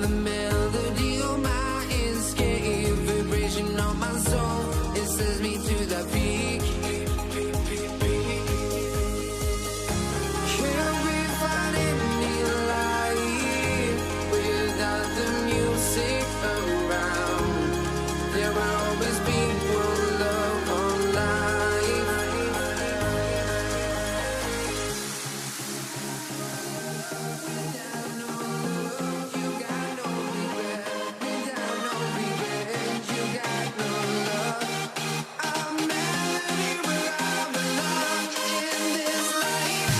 the melody of my escape, vibration on my soul, it sends me to the peak. Can we find any light without the music around? There will always be one love on life. Without no love, you got no regret. Without no regret, you got no love. A melody where I belong in this life.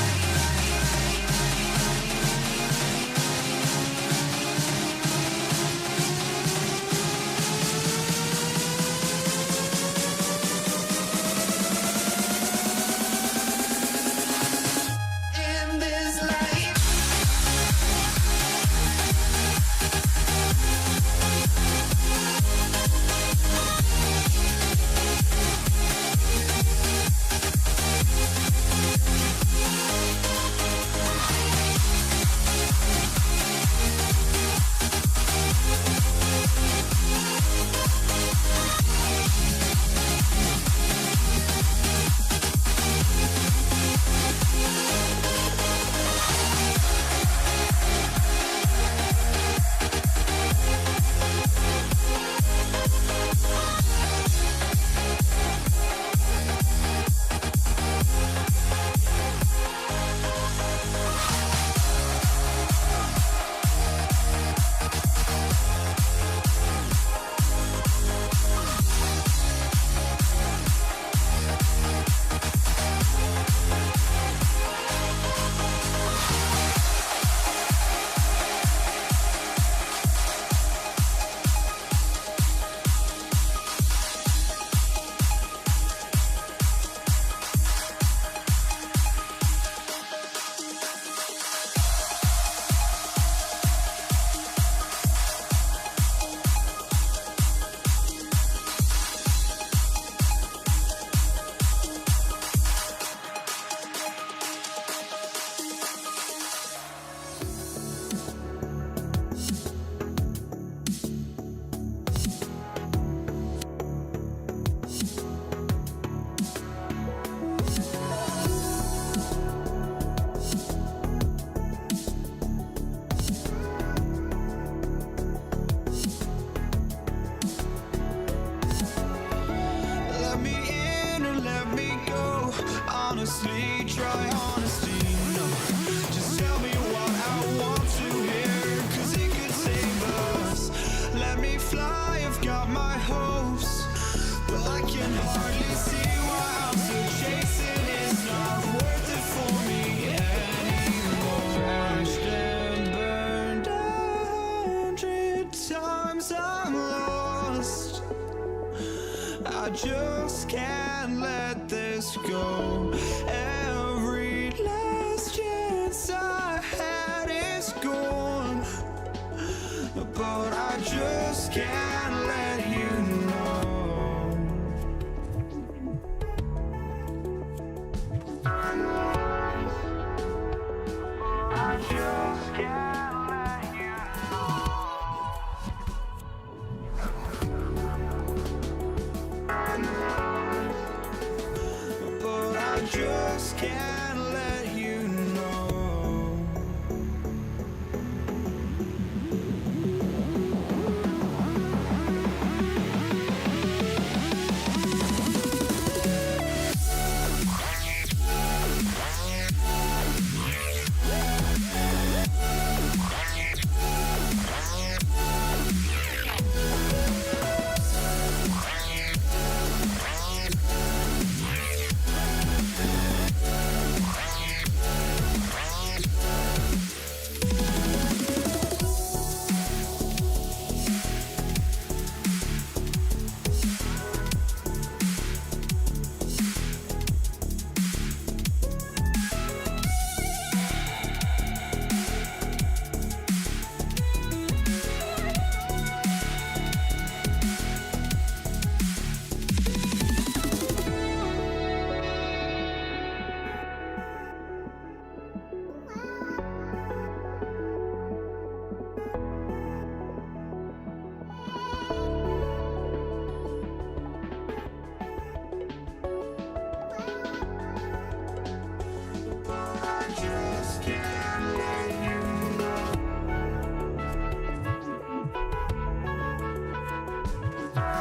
In this life. Let me in or let me go. Honestly, try honesty. No, just tell me what I want to hear, 'cause it could save us. Let me fly, I've got my hopes, but I can hardly see why I'm still chasing. It's not worth it for me anymore. Crashed and burned 100 times, I'm lost. I just can't let this go. Every last chance I had is gone, but I just can't let you know. I just can't let you know. But I just can't let you know.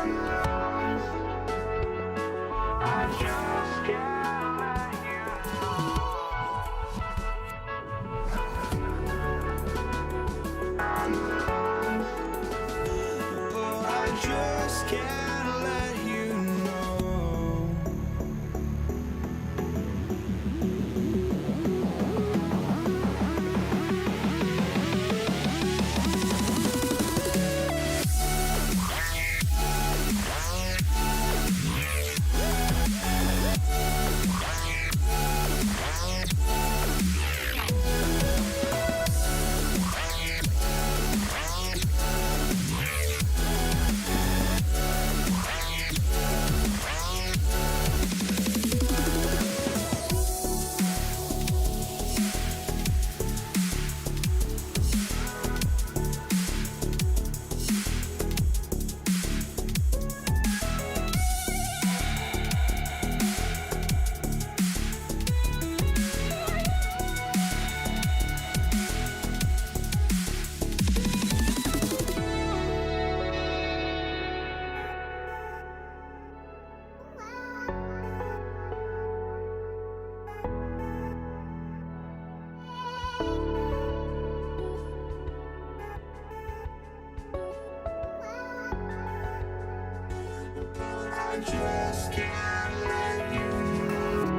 I just can't let you know. Oh, I just can't let you know. I just can't let you know.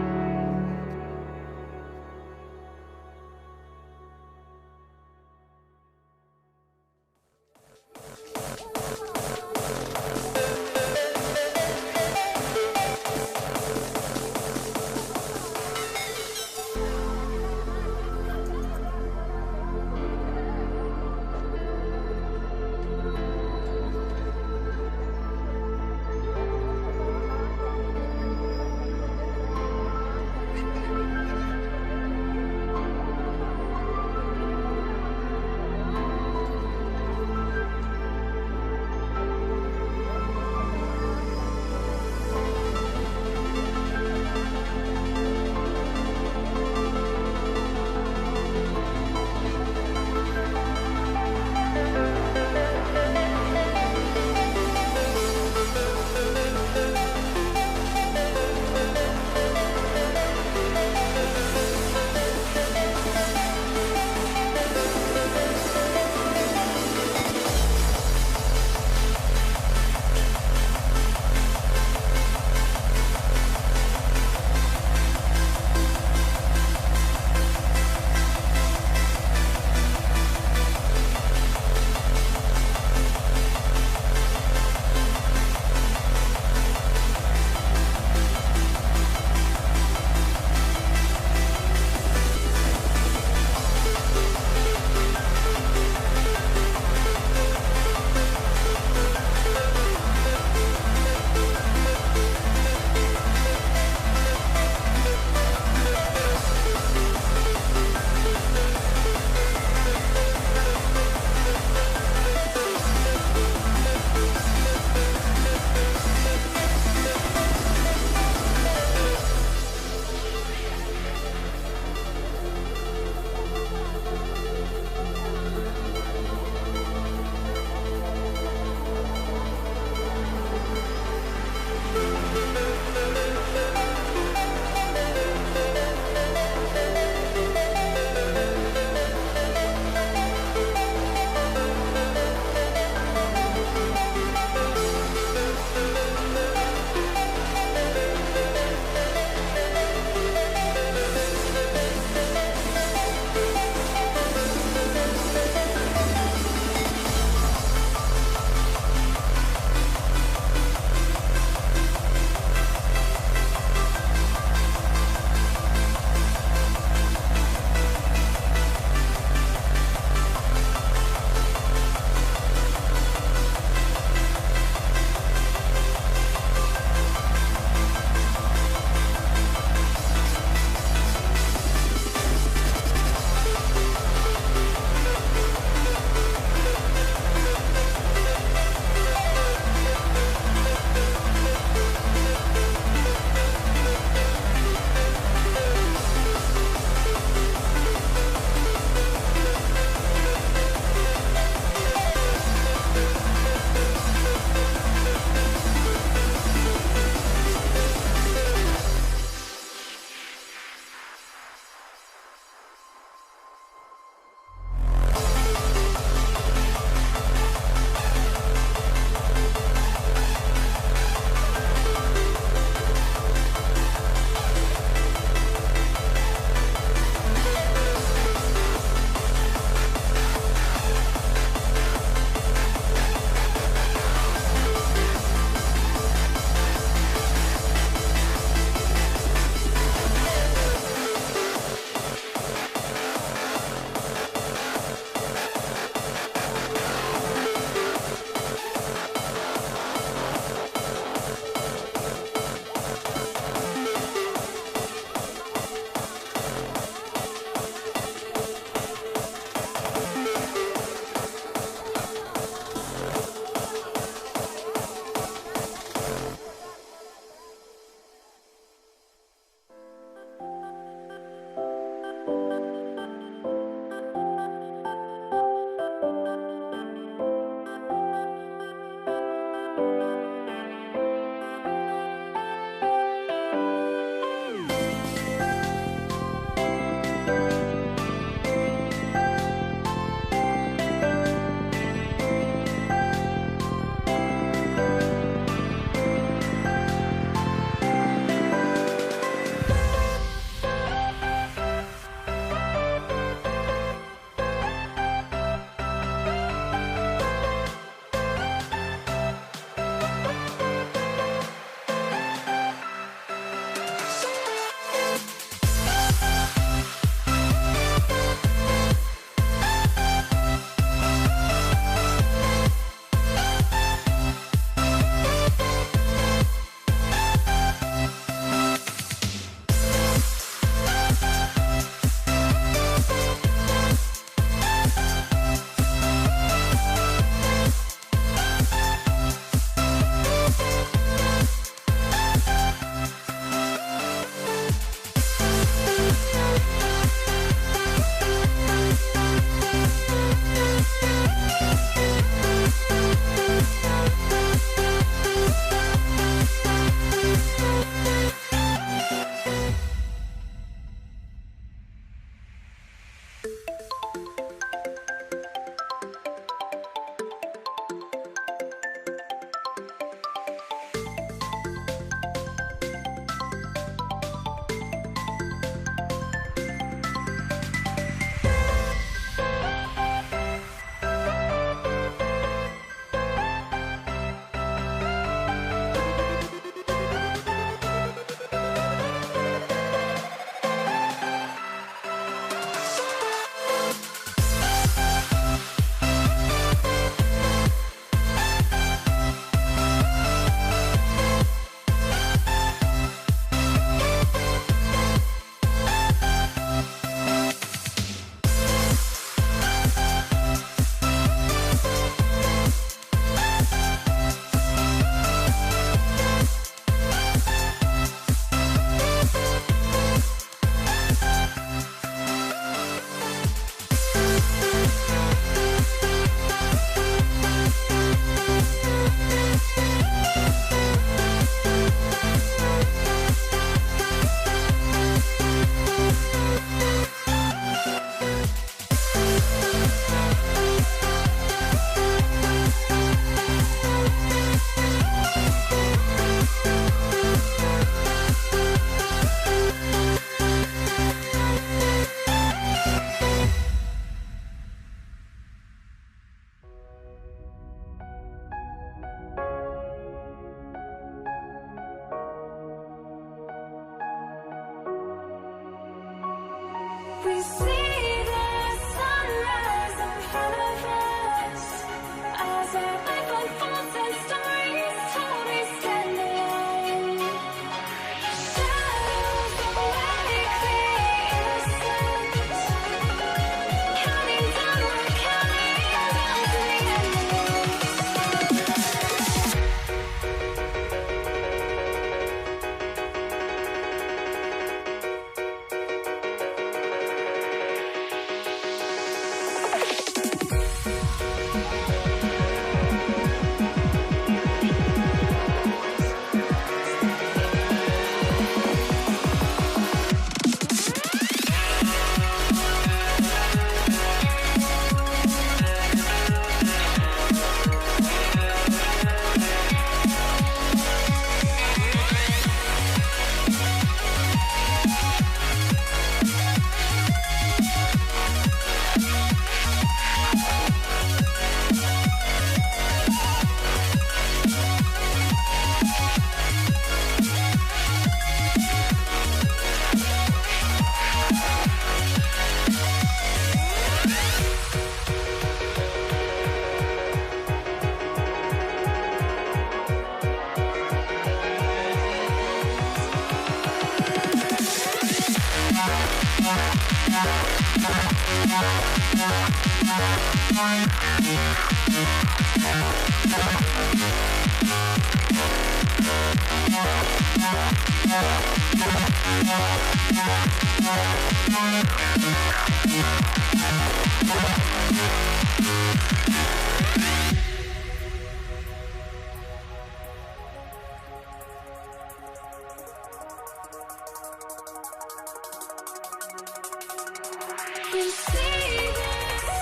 We see the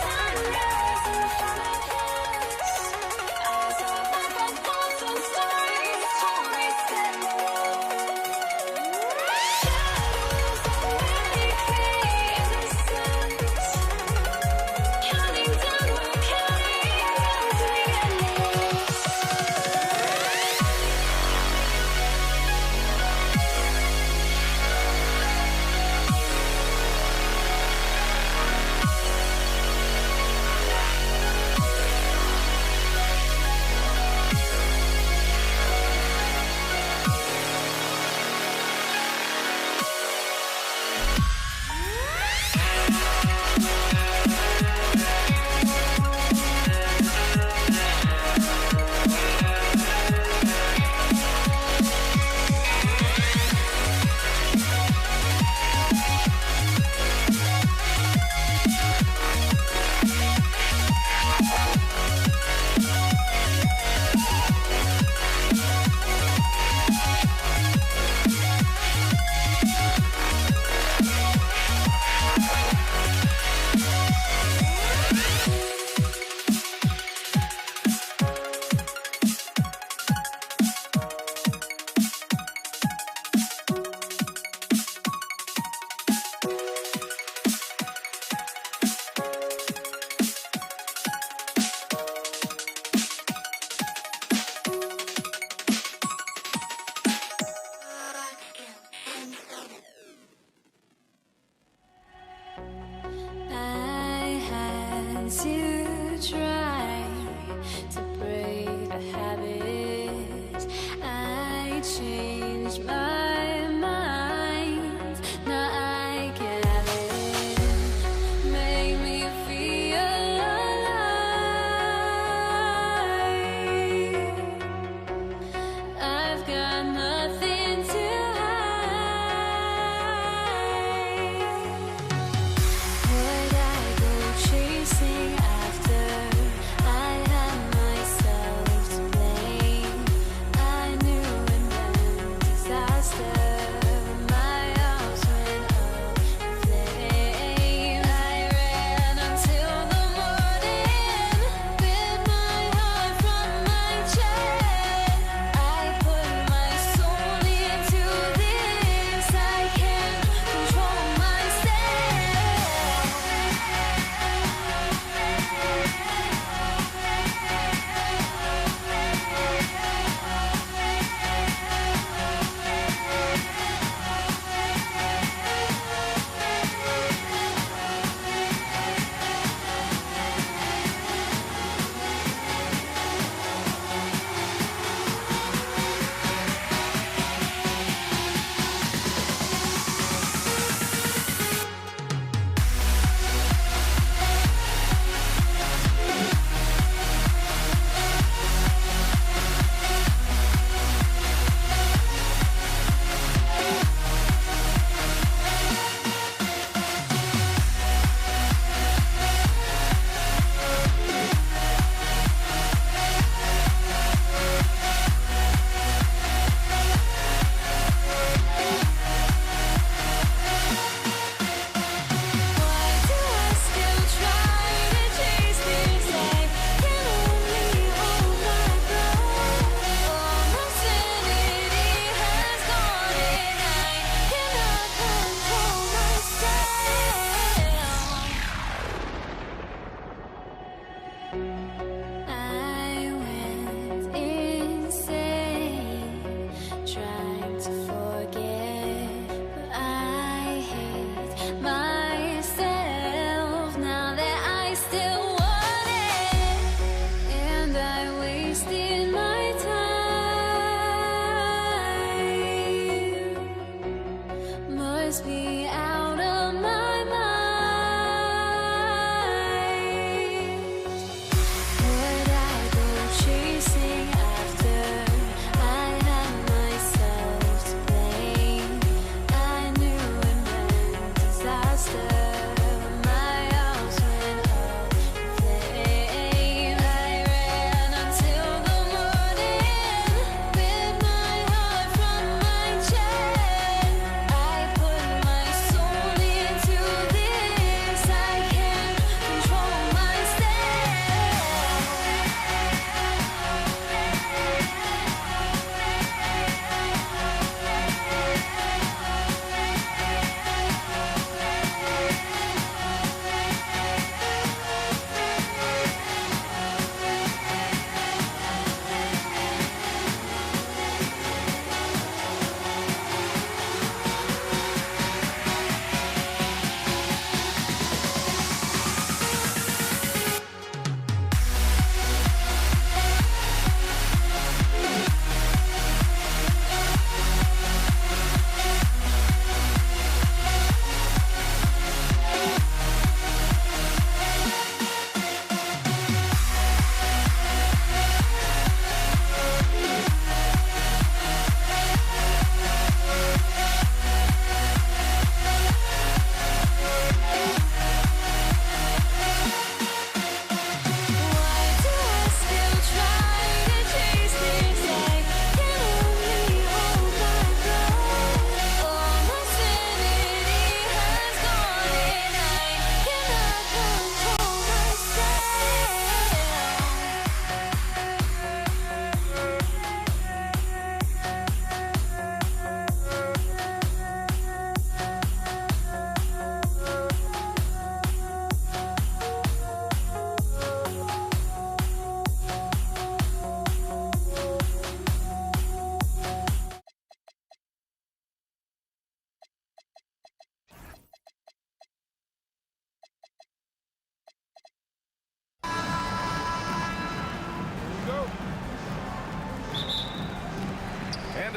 sunrise in front of us as our life unfolds and stories told we stand alone. Shadows already free in the sun, counting down, we're counting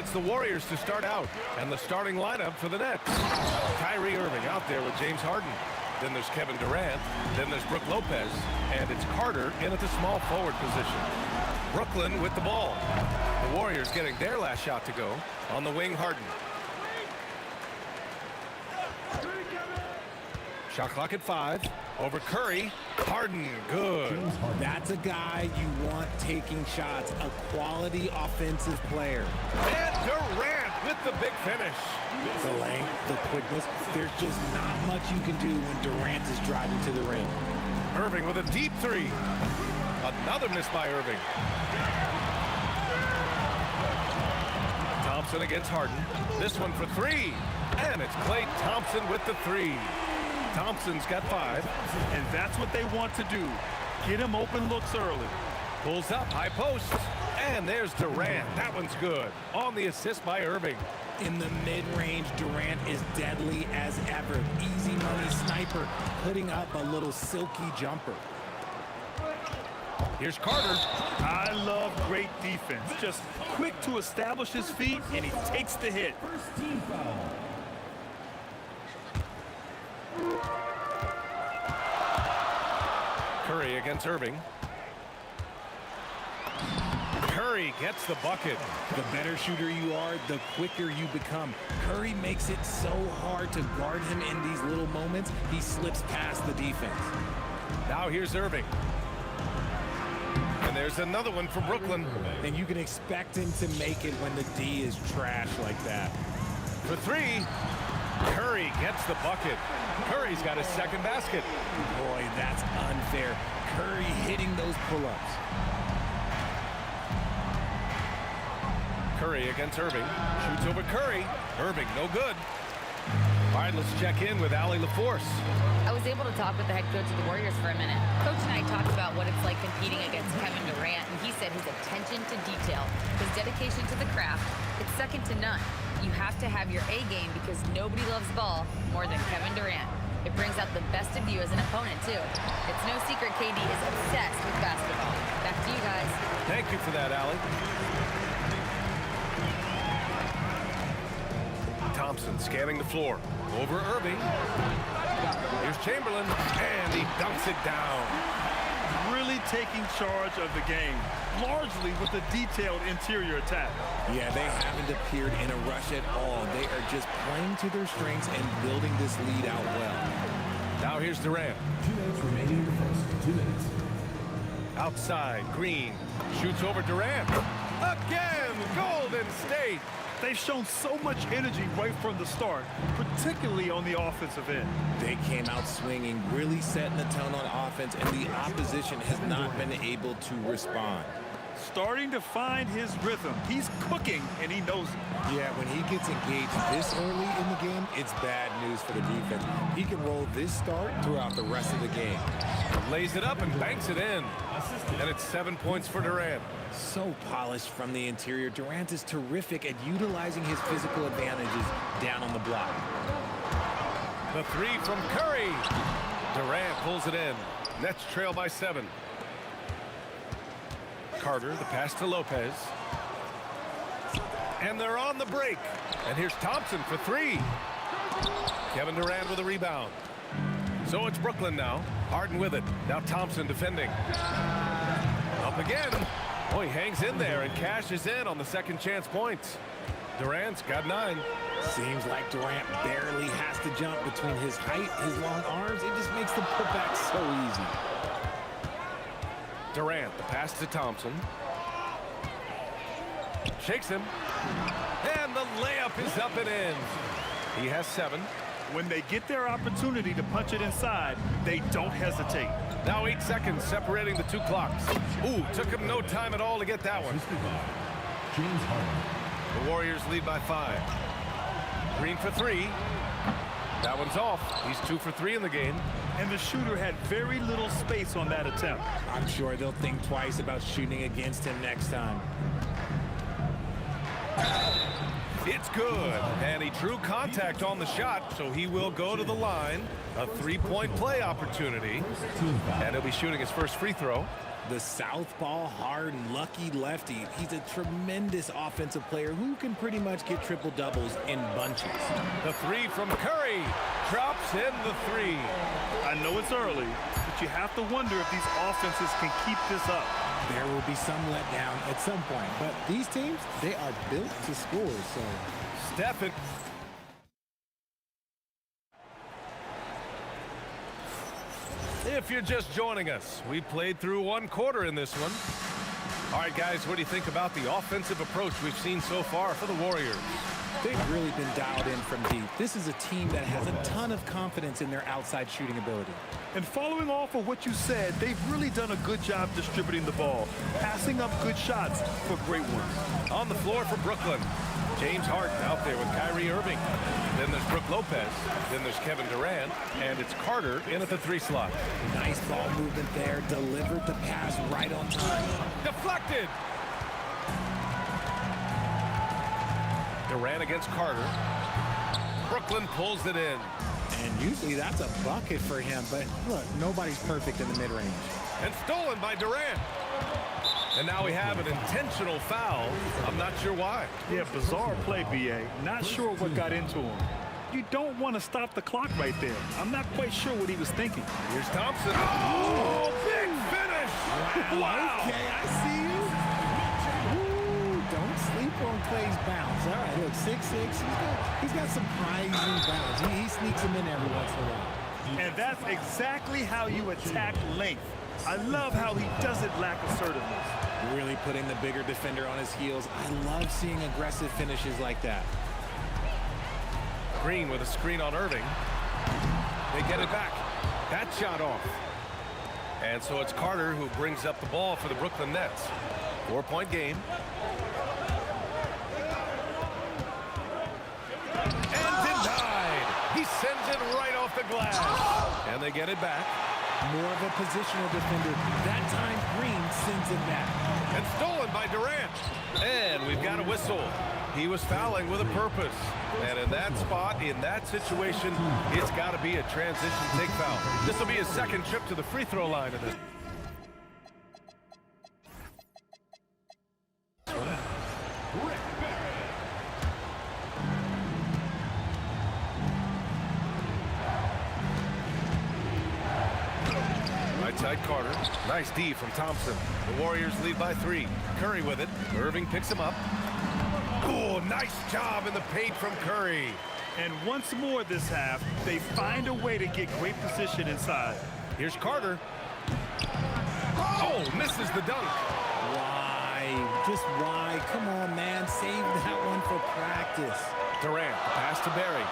it's the Warriors to start out, and the starting lineup for the Nets. Kyrie Irving out there with James Harden. Then there's Kevin Durant. Then there's Brook Lopez. And it's Carter in at the small forward position. Brooklyn with the ball. The Warriors getting their last shot to go. On the wing, Harden. Shot clock at 5. Over Curry. Harden, good. That's a guy you want taking shots, a quality offensive player. And Durant with the big finish. The length, the quickness, there's just not much you can do when Durant is driving to the ring. Irving with a deep 3. Another miss by Irving. Thompson against Harden. This one for 3. And it's Klay Thompson with the 3. Thompson's got 5. And that's what they want to do. Get him open looks early. Pulls up, high post. And there's Durant. That one's good. On the assist by Irving. In the mid-range, Durant is deadly as ever. Easy money sniper, putting up a little silky jumper. Here's Carter. I love great defense. Just quick to establish his feet, and he takes the hit. Curry against Irving. Curry gets the bucket. The better shooter you are, the quicker you become. Curry makes it so hard to guard him in these little moments. He slips past the defense. Now here's Irving. And there's another one for Brooklyn. And you can expect him to make it when the D is trash like that. For 3. Curry gets the bucket. Curry's got his second basket. Boy, that's unfair. Curry hitting those pull-ups. Curry against Irving. Shoots over Curry. Irving, no good. All right, let's check in with Allie LaForce. I was able to talk with the head coach of the Warriors for a minute. Coach and I talked about what it's like competing against Kevin Durant, and he said his attention to detail, his dedication to the craft, it's second to none. You have to have your A game because nobody loves ball more than Kevin Durant. It brings out the best of you as an opponent, too. It's no secret KD is obsessed with basketball. Back to you guys. Thank you for that, Allie. Thompson scanning the floor. Over Irving. Here's Chamberlain, and he dunks it down. Really taking charge of the game, largely with a detailed interior attack. Yeah, they haven't appeared in a rush at all. They are just playing to their strengths and building this lead out well. Now here's Durant. 2 minutes remaining in the first. 2 minutes. Outside, Green shoots over Durant. Again, Golden State. They've shown so much energy right from the start, particularly on the offensive end. They came out swinging, really setting the tone on offense, and the opposition has not been able to respond. Starting to find his rhythm. He's cooking, and he knows it. Yeah, when he gets engaged this early in the game, it's bad news for the defense. He can roll this start throughout the rest of the game. Lays it up and banks it in. And it's 7 points for Durant. So polished from the interior. Durant is terrific at utilizing his physical advantages down on the block. The 3 from Curry. Durant pulls it in. Nets trail by 7. Carter, the pass to Lopez. And they're on the break. And here's Thompson for 3. Kevin Durant with a rebound. So it's Brooklyn now. Harden with it. Now Thompson defending. Up again. Oh, he hangs in there and cashes in on the second chance points. Durant's got 9. Seems like Durant barely has to jump between his height, his long arms. It just makes the putback so easy. Durant, the pass to Thompson. Shakes him. And the layup is up and in. He has 7. When they get their opportunity to punch it inside, they don't hesitate. Now 8 seconds separating the 2 clocks. Ooh, took him no time at all to get that one. James Harden. The Warriors lead by 5. Green for 3. That one's off. He's 2 for 3 in the game. And the shooter had very little space on that attempt. I'm sure they'll think twice about shooting against him next time. It's good. And he drew contact on the shot, so he will go to the line. A 3-point play opportunity. And he'll be shooting his first free throw. The southpaw, hard, lucky lefty. He's a tremendous offensive player who can pretty much get triple-doubles in bunches. The three from Curry. Drops in the three. I know it's early, but you have to wonder if these offenses can keep this up. There will be some letdown at some point, but these teams, they are built to score, so... Stephen. If you're just joining us, we played through one quarter in this one. All right, guys, what do you think about the offensive approach we've seen so far for the Warriors? They've really been dialed in from deep. This is a team that has a ton of confidence in their outside shooting ability. And following off of what you said, they've really done a good job distributing the ball, passing up good shots for great ones. On the floor for Brooklyn, James Harden out there with Kyrie Irving. Then there's Brook Lopez. Then there's Kevin Durant. And it's Carter in at the 3 slot. Nice ball movement there. Delivered the pass right on time. Deflected. Durant against Carter. Brooklyn pulls it in. And usually that's a bucket for him, but look, nobody's perfect in the mid-range. And stolen by Durant. And now we have an intentional foul. I'm not sure why. Yeah, bizarre play, B.A. Not sure what got into him. You don't want to stop the clock right there. I'm not quite sure what he was thinking. Here's Thompson. Oh, big finish. Wow. Okay, I see you. Ooh, don't sleep on Clay's bounce. All right, look, 6'6". He's got surprising bounce. He sneaks him in every once in a while. And that's exactly how you attack length. I love how he doesn't lack assertiveness. Really putting the bigger defender on his heels. I love seeing aggressive finishes like that. Green with a screen on Irving. They get it back. That shot off. And so it's Carter who brings up the ball for the Brooklyn Nets. 4-point game. And denied. He sends it right off the glass. And they get it back. More of a positional defender. That time Green sends it back. And stolen by Durant. And we've got a whistle. He was fouling with a purpose. And in that spot, in that situation, it's got to be a transition take foul. This will be his second trip to the free throw line. Right side Carter. Nice D from Thompson. The Warriors lead by 3. Curry with it. Irving picks him up. Oh, nice job in the paint from Curry. And once more this half, they find a way to get great position inside. Here's Carter. Oh, misses the dunk. Why? Just why? Come on, man. Save that one for practice. Durant, pass to Barry.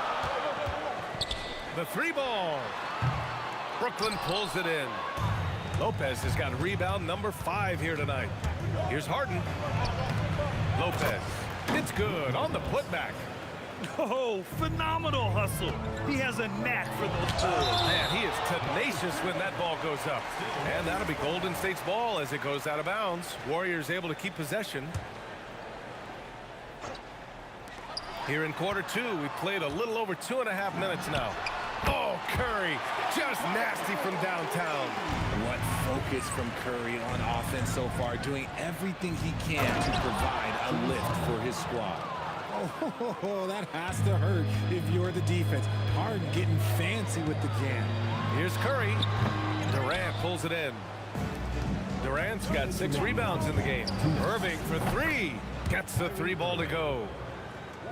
The 3 ball. Brooklyn pulls it in. Lopez has got rebound number 5 here tonight. Here's Harden. Lopez. It's good on the putback. Oh, phenomenal hustle. He has a knack for those balls. Man, he is tenacious when that ball goes up. And that'll be Golden State's ball as it goes out of bounds. Warriors able to keep possession. Here in quarter 2, we played a little over 2.5 minutes now. Oh, Curry, just nasty from downtown. What focus from Curry on offense so far, doing everything he can to provide a lift for his squad. Oh, that has to hurt if you're the defense. Harden getting fancy with the jam. Here's Curry. Durant pulls it in. Durant's got 6 rebounds in the game. Irving for 3. Gets the 3 ball to go.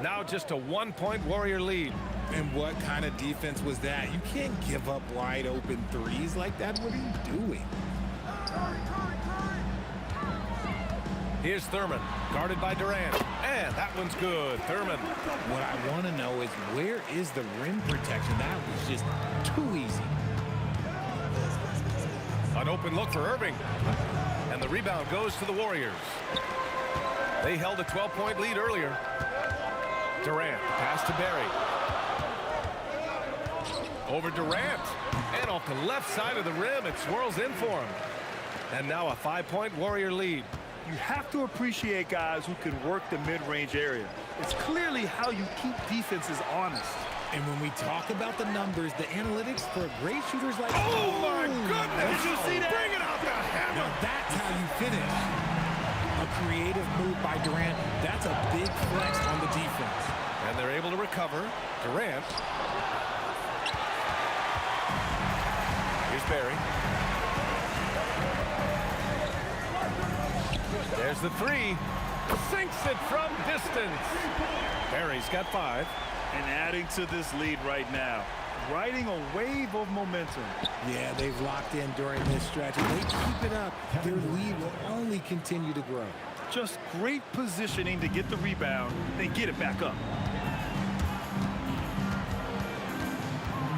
Now just a 1-point Warrior lead. And what kind of defense was that? You can't give up wide open threes like that. What are you doing? Here's Thurman, guarded by Durant. And that one's good. Thurman. What I want to know is where is the rim protection? That was just too easy. An open look for Irving. And the rebound goes to the Warriors. They held a 12-point lead earlier. Durant, pass to Barry. Over Durant. And off the left side of the rim, it swirls in for him. And now a 5-point Warrior lead. You have to appreciate guys who can work the mid-range area. It's clearly how you keep defenses honest. And when we talk about the numbers, the analytics for great shooters like... Oh, my goodness! Did you see that? Bring it out the Now that's how you finish. A creative move by Durant. That's a big flex on the defense. And they're able to recover. Durant. Here's Barry. There's the three. Sinks it from distance. Barry's got 5. And adding to this lead right now. Riding a wave of momentum. Yeah, they've locked in during this stretch. If they keep it up, their lead will only continue to grow. Just great positioning to get the rebound, then get it back up.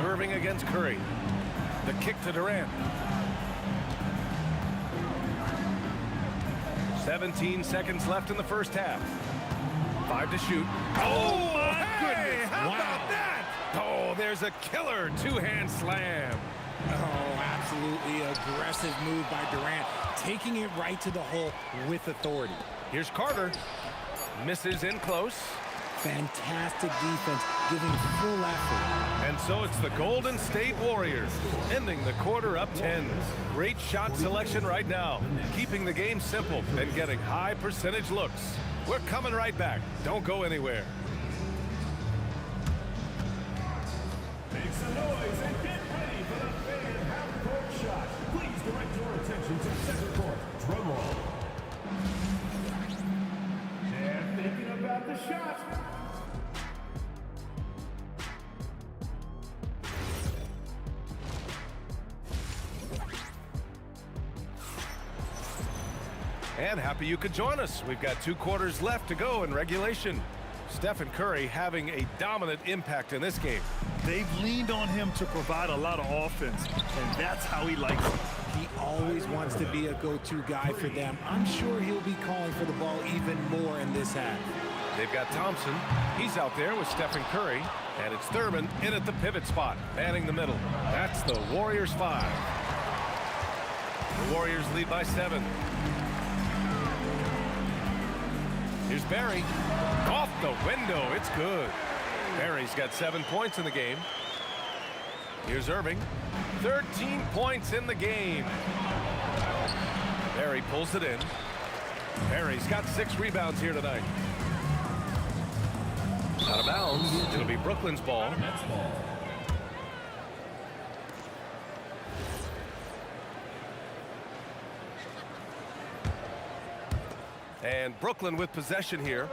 Irving against Curry. The kick to Durant. 17 seconds left in the first half. 5 to shoot. Oh, my goodness. How about that? Oh, there's a killer two-hand slam. Oh, absolutely aggressive move by Durant, taking it right to the hole with authority. Here's Carter. Misses in close. Fantastic defense, giving full effort. And so it's the Golden State Warriors, ending the quarter up 10. Great shot selection right now, keeping the game simple and getting high percentage looks. We're coming right back. Don't go anywhere. Make some noise and get ready for the fan half-court shot. Please direct your attention to center court. Drum roll. They're thinking about the shot. And happy you could join us. We've got 2 quarters left to go in regulation. Stephen Curry having a dominant impact in this game. They've leaned on him to provide a lot of offense, and that's how he likes it. He always wants to be a go-to guy for them. I'm sure he'll be calling for the ball even more in this half. They've got Thompson. He's out there with Stephen Curry. And it's Thurman in at the pivot spot, manning the middle. That's the Warriors 5. The Warriors lead by 7. Here's Barry. Off the window. It's good. Barry's got 7 points in the game. Here's Irving. 13 points in the game. Barry pulls it in. Barry's got 6 rebounds here tonight. Out of bounds. It'll be Brooklyn's ball. And Brooklyn with possession here.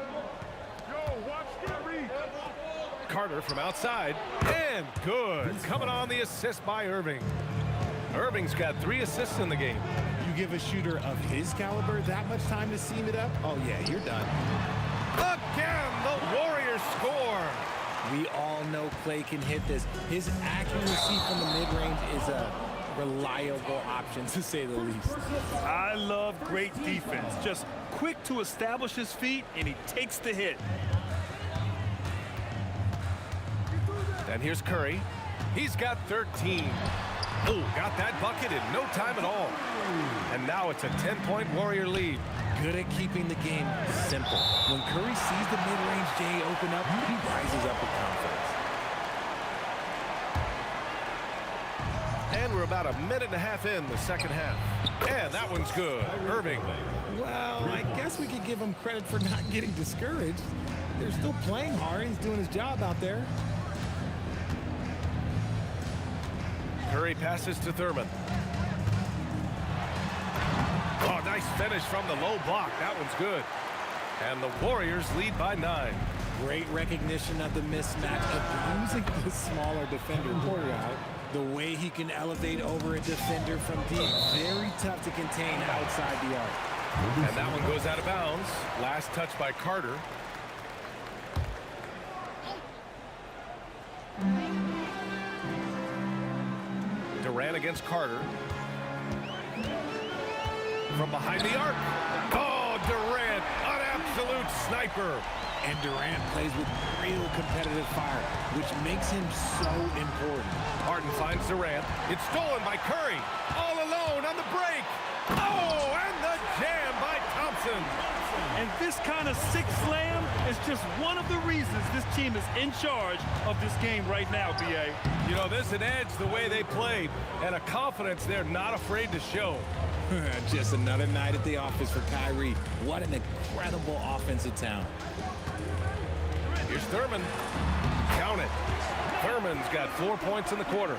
Carter from outside. And good. Coming on the assist by Irving. Irving's got 3 assists in the game. You give a shooter of his caliber that much time to seam it up? Oh, yeah, you're done. Again, the Warriors score. We all know Clay can hit this. His accuracy from the mid-range is a reliable option, to say the least. I love great defense. Just quick to establish his feet, and he takes the hit. And here's Curry. He's got 13. Oh, got that bucket in no time at all. And now it's a 10-point Warrior lead. Good at keeping the game simple. When Curry sees the mid-range J open up, he rises up with confidence. And we're about a minute and a half in the second half. And that one's good. Irving. Well, I guess we could give him credit for not getting discouraged. They're still playing hard. He's doing his job out there. Curry passes to Thurman. Oh, nice finish from the low block. That one's good. And the Warriors lead by 9. Great recognition of the mismatch, abusing the smaller defender. Porter out. The way he can elevate over a defender from deep. Very tough to contain outside the arc. And that one goes out of bounds. Last touch by Carter. Durant against Carter. From behind the arc. Oh, Durant, an absolute sniper. And Durant plays with real competitive fire, which makes him so important. Harden finds Durant. It's stolen by Curry. All alone on the break. Oh, and the jam by Thompson. And this kind of sick slam is just one of the reasons this team is in charge of this game right now, B.A. You know, there's an edge the way they play and a confidence they're not afraid to show. Just another night at the office for Kyrie. What an incredible offensive talent. Here's Thurman. Count it. Thurman's got 4 points in the quarter.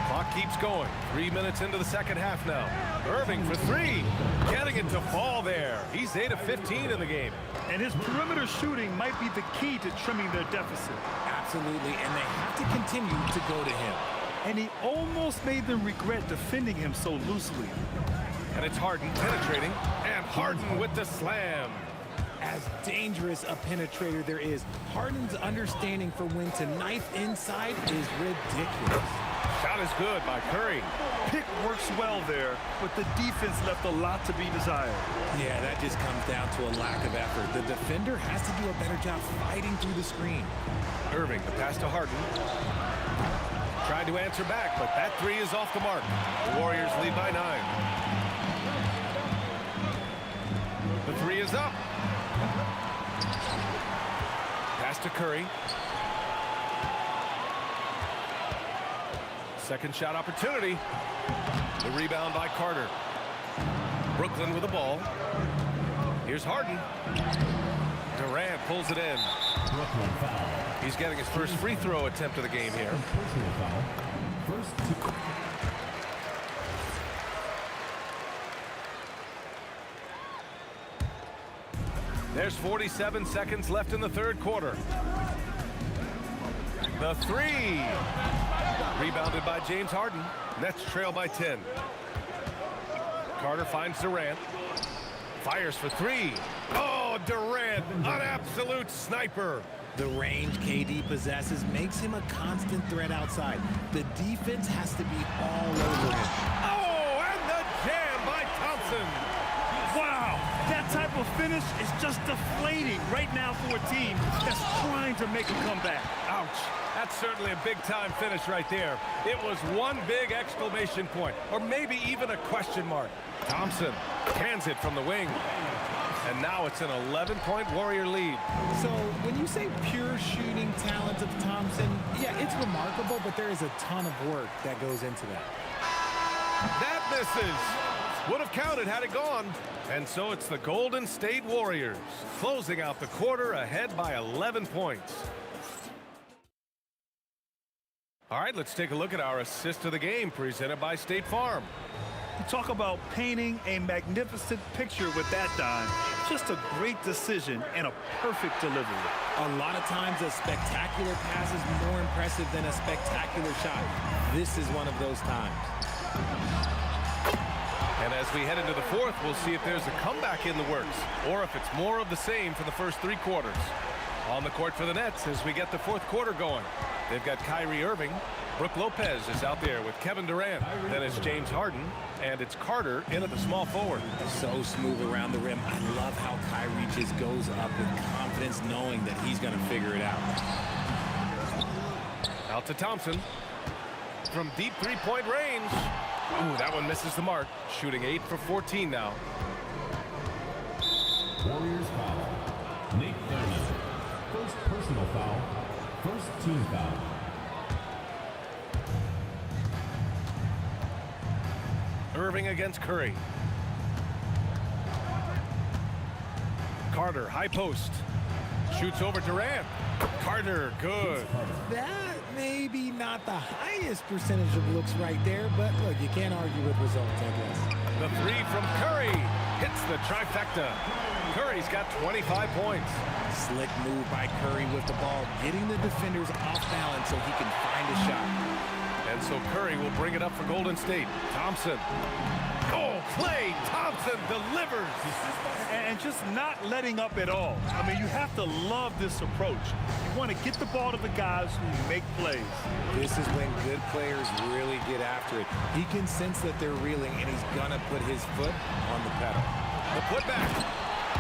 Clock keeps going. 3 minutes into the second half now. Irving for three. Getting it to fall there. He's 8 of 15 in the game. And his perimeter shooting might be the key to trimming their deficit. Absolutely, and they have to continue to go to him. And he almost made them regret defending him so loosely. And it's Harden penetrating. And Harden with the slam. As dangerous a penetrator there is, Harden's understanding for when to knife inside is ridiculous. Shot is good by Curry. Pick works well there, but the defense left a lot to be desired. Yeah, that just comes down to a lack of effort. The defender has to do a better job fighting through the screen. Irving, the pass to Harden. Tried to answer back, but that three is off the mark. The Warriors lead by 9. The three is up. Pass to Curry. Second shot opportunity. The rebound by Carter. Brooklyn with the ball. Here's Harden. Durant pulls it in. He's getting his first free throw attempt of the game here. There's 47 seconds left in the third quarter. The three. Rebounded by James Harden. Nets trail by 10. Carter finds Durant. Fires for three. Oh, Durant, an absolute sniper. The range KD possesses makes him a constant threat outside. The defense has to be all over him. Oh, and the jam by Thompson. Wow, that type of finish is just deflating right now for a team that's trying to make a comeback. Ouch. That's certainly a big-time finish right there. It was one big exclamation point, or maybe even a question mark. Thompson hands it from the wing. And now it's an 11-point Warrior lead. So when you say pure shooting talent of Thompson, yeah, it's remarkable, but there is a ton of work that goes into that. That misses. Would have counted had it gone. And so it's the Golden State Warriors closing out the quarter ahead by 11 points. All right, let's take a look at our assist of the game presented by State Farm. You talk about painting a magnificent picture with that dime. Just a great decision and a perfect delivery. A lot of times a spectacular pass is more impressive than a spectacular shot. This is one of those times. And as we head into the fourth, we'll see if there's a comeback in the works or if it's more of the same for the first three quarters. On the court for the Nets as we get the fourth quarter going. They've got Kyrie Irving. Brooke Lopez is out there with Kevin Durant. Then it's James Harden. And it's Carter in at the small forward. So smooth around the rim. I love how Kyrie just goes up with confidence knowing that he's going to figure it out. Out to Thompson. From deep three-point range. Ooh, that one misses the mark. Shooting 8 for 14 now. Warriors foul. Nate Thurman. First personal foul. First team foul. Irving against Curry. Carter, high post. Shoots over Durant. Carter, good. That may be not the highest percentage of looks right there, but look, you can't argue with results, I guess. The three from Curry hits the trifecta. Curry's got 25 points. Slick move by Curry with the ball, getting the defenders off balance so he can find a shot. And so Curry will bring it up for Golden State. Thompson. Oh, Klay Thompson delivers. And just not letting up at all. I mean, you have to love this approach. You want to get the ball to the guys who make plays. This is when good players really get after it. He can sense that they're reeling, and he's going to put his foot on the pedal. The putback.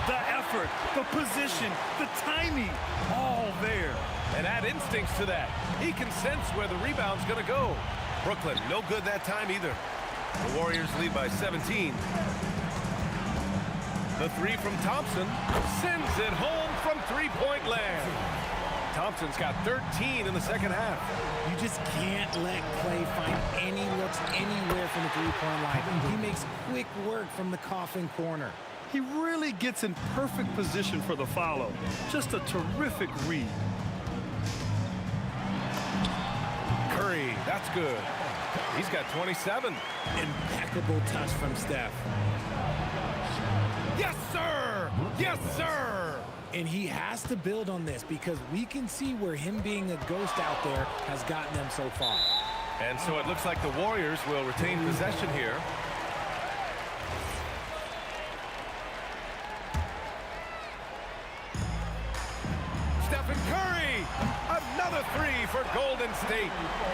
The effort, the position, the timing, all there. And add instincts to that. He can sense where the rebound's going to go. Brooklyn, no good that time either. The Warriors lead by 17. The three from Thompson sends it home from three-point land. Thompson's got 13 in the second half. You just can't let Clay find any looks anywhere from the three-point line. He makes quick work from the coffin corner. He really gets in perfect position for the follow. Just a terrific read. Curry, that's good. He's got 27. Impeccable touch from Steph. Yes, sir! Yes, sir! And he has to build on this because we can see where him being a ghost out there has gotten them so far. And so it looks like the Warriors will retain possession here. Stephen Curry! Another three for Golden State.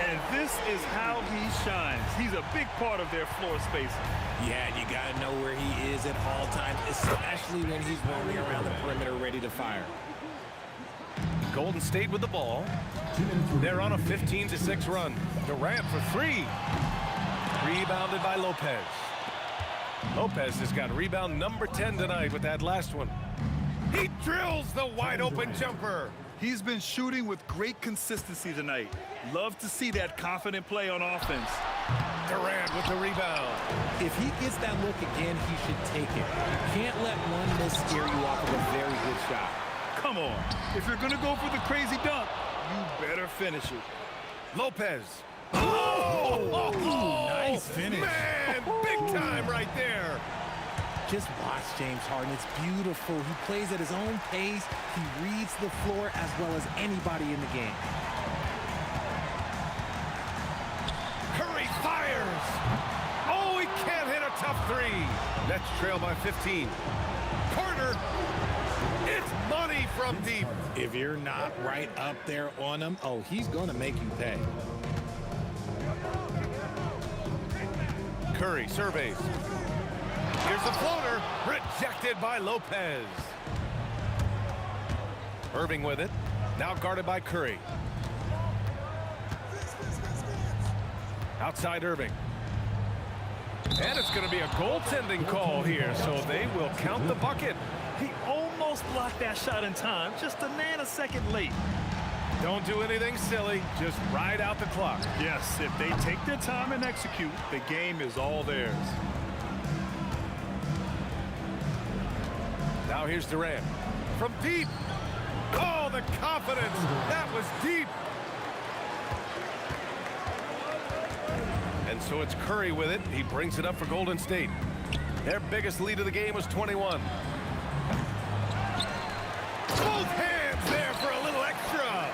And this is how he shines. He's a big part of their floor space. Yeah, and you got to know where he is at all times, especially when he's roaming around the perimeter ready to fire. Golden State with the ball. They're on a 15-6 run. Durant for three. Rebounded by Lopez. Lopez has got rebound number 10 tonight with that last one. He drills the wide-open jumper. He's been shooting with great consistency tonight. Love to see that confident play on offense. Durant with the rebound. If he gets that look again, he should take it. You can't let one miss scare you off of a very good shot. Come on. If you're going to go for the crazy dunk, you better finish it. Lopez. Oh! Nice finish. Man, big time right there. Just watch James Harden. It's beautiful. He plays at his own pace. He reads the floor as well as anybody in the game. Curry fires. Oh, he can't hit a tough three. Nets trail by 15. Carter. It's money from deep. If you're not right up there on him, oh, he's going to make you pay. Curry surveys. Here's the floater. Rejected by Lopez. Irving with it. Now guarded by Curry. Outside Irving. And it's going to be a goaltending call here, so they will count the bucket. He almost blocked that shot in time, just a nanosecond late. Don't do anything silly. Just ride out the clock. Yes, if they take their time and execute, the game is all theirs. Now here's Durant. From deep. Oh, the confidence. That was deep. And so it's Curry with it. He brings it up for Golden State. Their biggest lead of the game was 21. Both hands there for a little extra.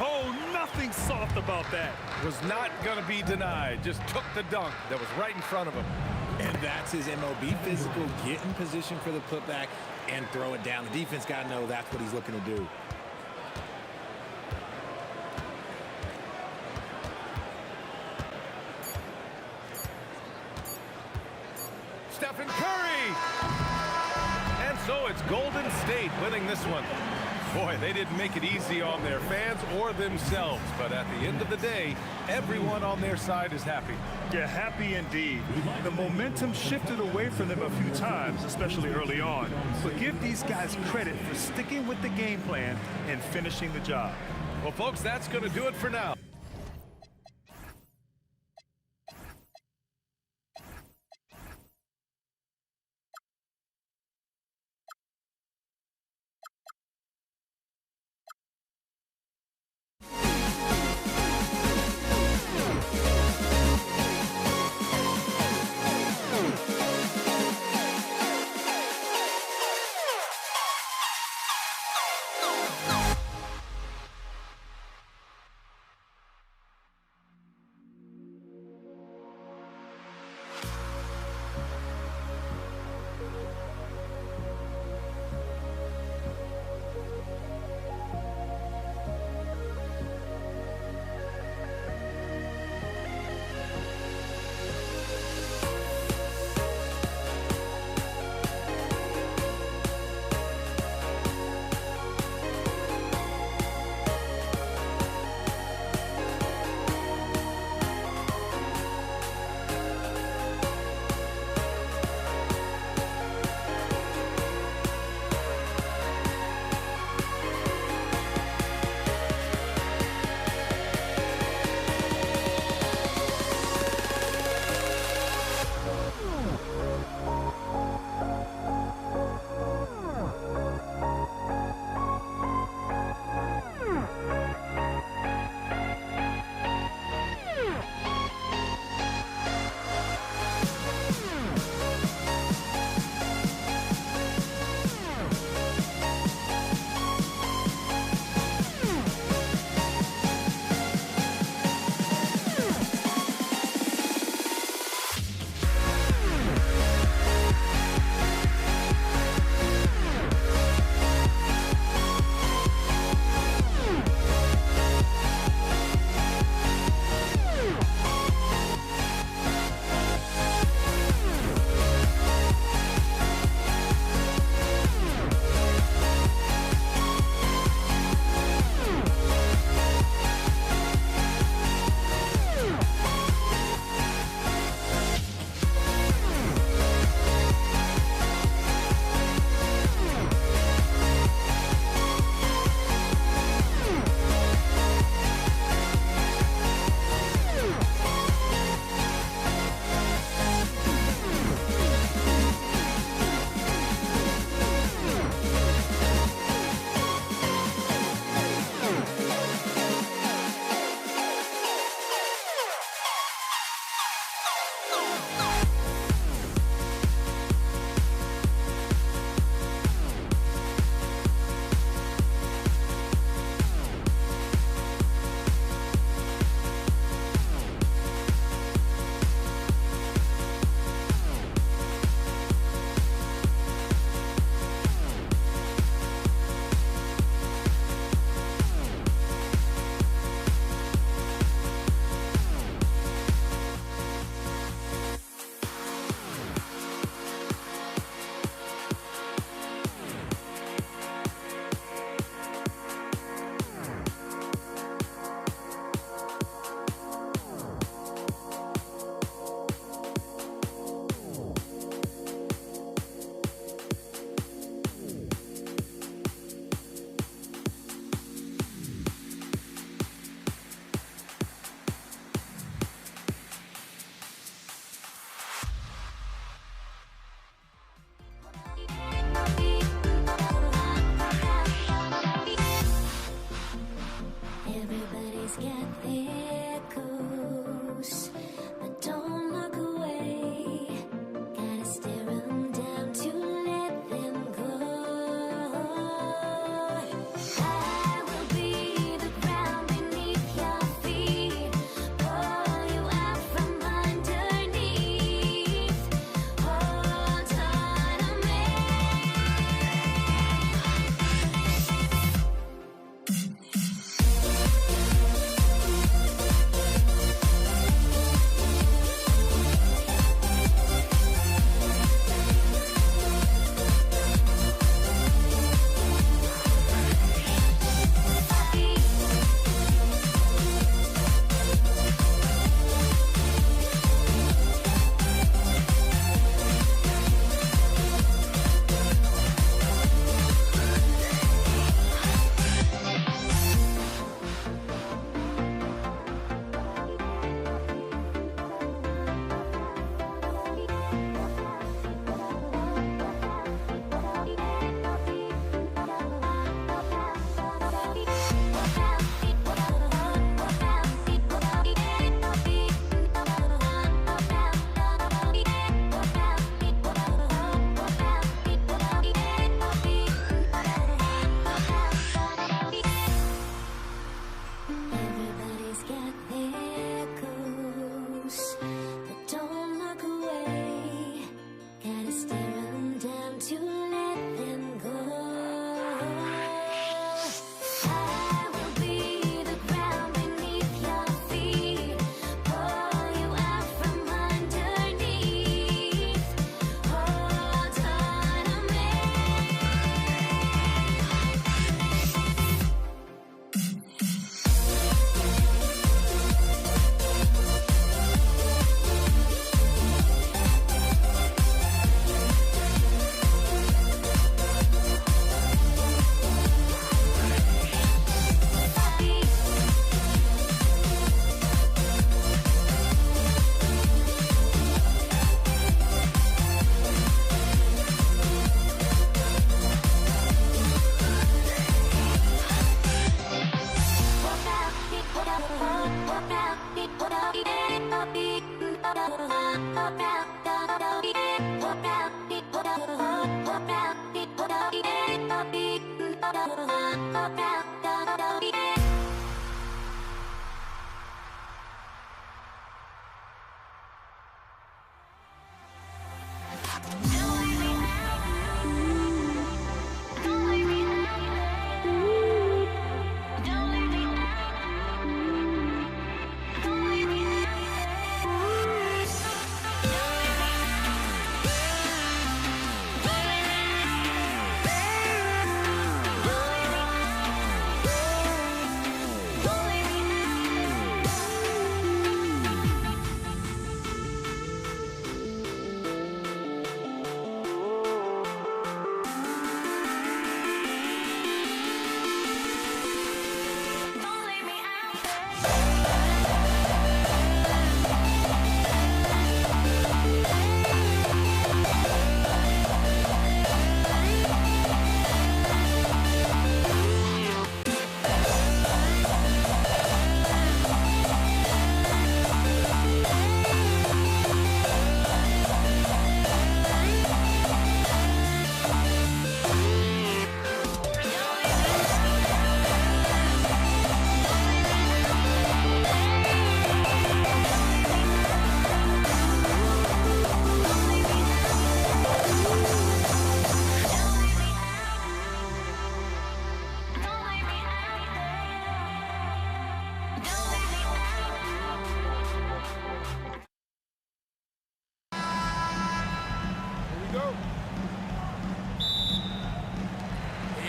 Oh, nothing soft about that. Was not going to be denied. Just took the dunk that was right in front of him. And that's his MOB physical. Get in position for the putback and throw it down. The defense got to know that's what he's looking to do. Stephen Curry! And so it's Golden State winning this one. Boy, they didn't make it easy on their fans or themselves, but at the end of the day, everyone on their side is happy. Yeah, happy indeed. The momentum shifted away from them a few times, especially early on. But give these guys credit for sticking with the game plan and finishing the job. Well, folks, that's going to do it for now.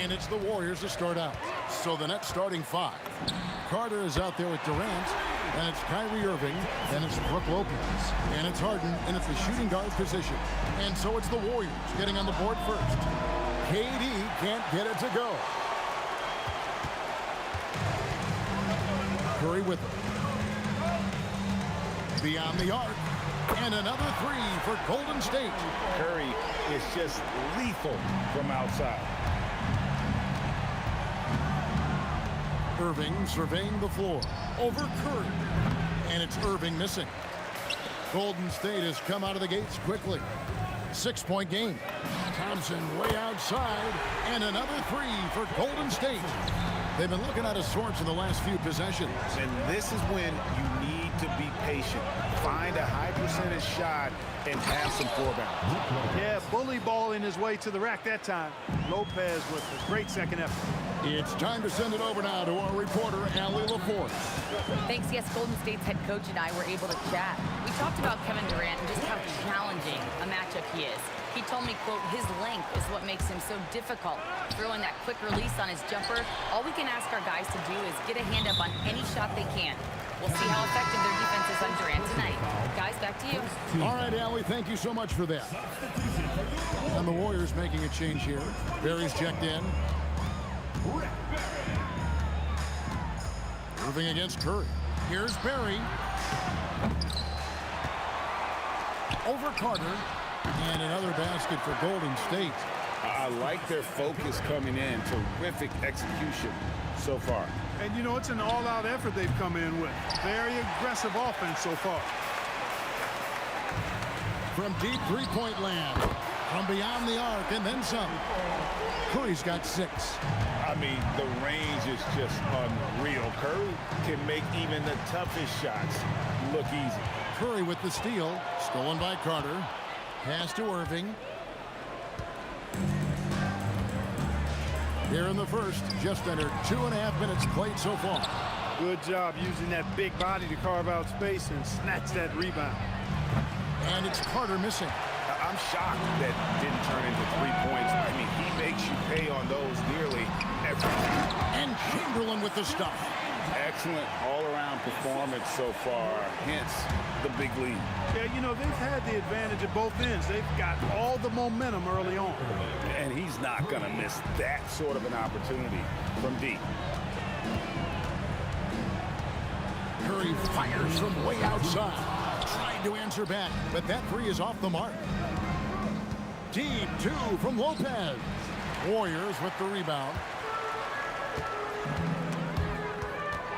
And it's the Warriors to start out. So the next starting five. Carter is out there with Durant, and it's Kyrie Irving, and it's Brook Lopez, and it's Harden, and it's the shooting guard position. And so it's the Warriors getting on the board first. KD can't get it to go. Curry with him. Beyond the arc, and another three for Golden State. Curry is just lethal from outside. Irving surveying the floor over Curry, and it's Irving missing. Golden State has come out of the gates quickly. 6-point game. Thompson way outside, and another three for Golden State. They've been looking out of sorts in the last few possessions. And this is when you need to be patient. Find a high percentage shot and have some four-bound. Yeah, bully balling his way to the rack that time. Lopez with a great second effort. It's time to send it over now to our reporter, Allie LaForce. Thanks, yes, Golden State's head coach and I were able to chat. We talked about Kevin Durant and just how challenging a matchup he is. He told me, quote, his length is what makes him so difficult. Throwing that quick release on his jumper, all we can ask our guys to do is get a hand up on any shot they can. We'll see how effective their defense is on Durant tonight. Guys, back to you. All right, Allie, thank you so much for that. And the Warriors making a change here. Barry's checked in. Moving against Curry. Here's Barry. Over Carter. And another basket for Golden State. I like their focus coming in. Terrific execution so far. And, you know, it's an all-out effort they've come in with. Very aggressive offense so far. From deep three-point land. From beyond the arc and then some. Curry's got 6. I mean, the range is just unreal. Curry can make even the toughest shots look easy. Curry with the steal. Stolen by Carter. Pass to Irving. Here in the first, just under 2.5 minutes played so far. Good job using that big body to carve out space and snatch that rebound. And it's Carter missing. I'm shocked that didn't turn into 3 points. I mean, he makes you pay on those nearly every time. And Chamberlain with the stop. Excellent all-around performance so far, hence the big lead. Yeah, you know, they've had the advantage at both ends. They've got all the momentum early on. And he's not going to miss that sort of an opportunity from deep. Curry fires from way outside. Tried to answer back, but that three is off the mark. Deep 2 from Lopez. Warriors with the rebound.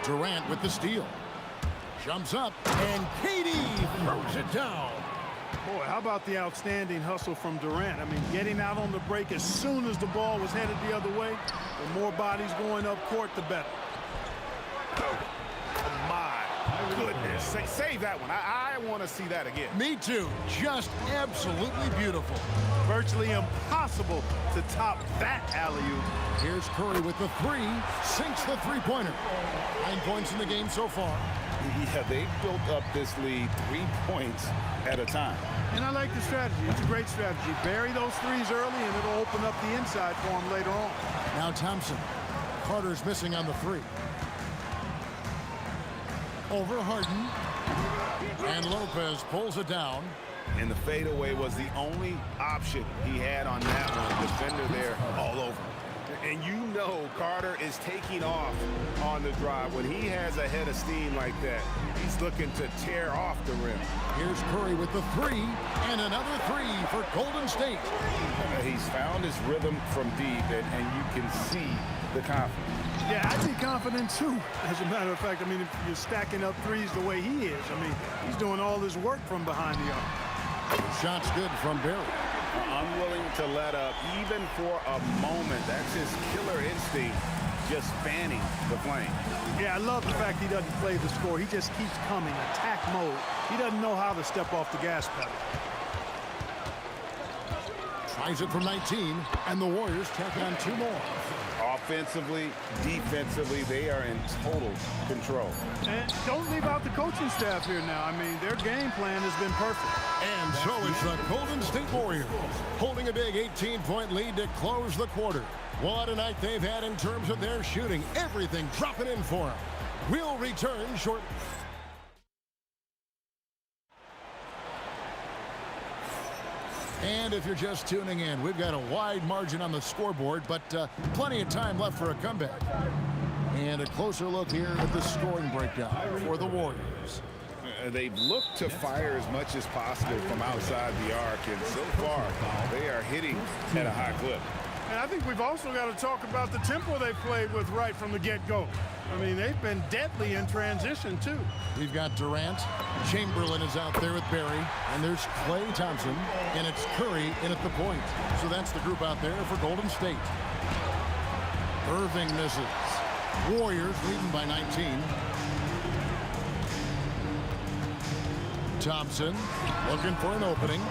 Durant with the steal. Jumps up, and KD throws it down. Boy, how about the outstanding hustle from Durant? I mean, getting out on the break as soon as the ball was headed the other way. The more bodies going up court, the better. My goodness. Save that one. I want to see that again. Me too. Just absolutely beautiful. Virtually impossible to top that alley-oop. Here's Curry with the three. Sinks the three-pointer. 9 points in the game so far. Yeah, they built up this lead 3 points at a time. And I like the strategy. It's a great strategy. Bury those threes early, and it'll open up the inside for him later on. Now Thompson. Carter's missing on the three. Over Harden. And Lopez pulls it down. And the fadeaway was the only option he had on that one. Defender there all over. And you know Carter is taking off on the drive. When he has a head of steam like that, he's looking to tear off the rim. Here's Curry with the three. And another three for Golden State. He's found his rhythm from deep, and you can see the confidence. Yeah, I'd be confident too. As a matter of fact, I mean, if you're stacking up threes the way he is, I mean, he's doing all his work from behind the arc. Shot's good from Barry. Unwilling to let up even for a moment. That's his killer instinct, just fanning the flame. Yeah, I love the fact he doesn't play the score. He just keeps coming, attack mode. He doesn't know how to step off the gas pedal. Tries it from 19, and the Warriors tack on 2 more. Offensively, defensively, they are in total control. And don't leave out the coaching staff here now. I mean, their game plan has been perfect. And so it's the Golden State Warriors holding a big 18-point lead to close the quarter. What a night they've had in terms of their shooting. Everything dropping in for them. We'll return shortly. And if you're just tuning in, we've got a wide margin on the scoreboard, but plenty of time left for a comeback. And a closer look here at the scoring breakdown for the Warriors. They've looked to fire as much as possible from outside the arc, and so far they are hitting at a high clip. And I think we've also got to talk about the tempo they played with right from the get-go. I mean, they've been deadly in transition, too. We've got Durant. Chamberlain is out there with Barry. And there's Klay Thompson. And it's Curry in at the point. So that's the group out there for Golden State. Irving misses. Warriors leading by 19. Thompson looking for an opening.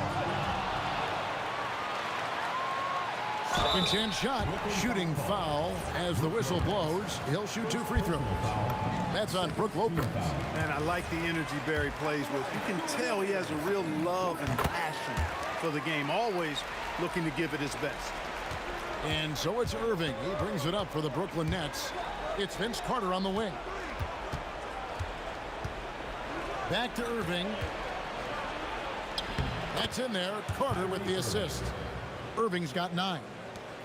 Second chance shot. Shooting foul as the whistle blows. He'll shoot 2 free throws. That's on Brook Lopez. And I like the energy Barry plays with. You can tell he has a real love and passion for the game. Always looking to give it his best. And so it's Irving. He brings it up for the Brooklyn Nets. It's Vince Carter on the wing. Back to Irving. That's in there. Carter with the assist. Irving's got 9.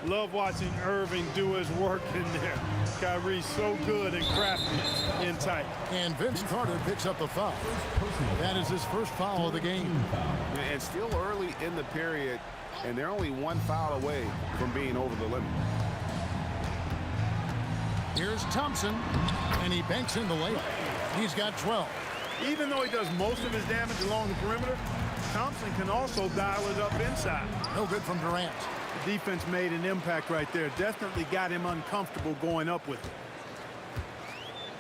Love watching Irving do his work in there. Kyrie's so good and crafty in tight. And Vince Carter picks up the foul. That is his first foul of the game. And still early in the period, and they're only 1 foul away from being over the limit. Here's Thompson, and he banks in the layup. He's got 12. Even though he does most of his damage along the perimeter, Thompson can also dial it up inside. No good from Durant. The defense made an impact right there. Definitely got him uncomfortable going up with it.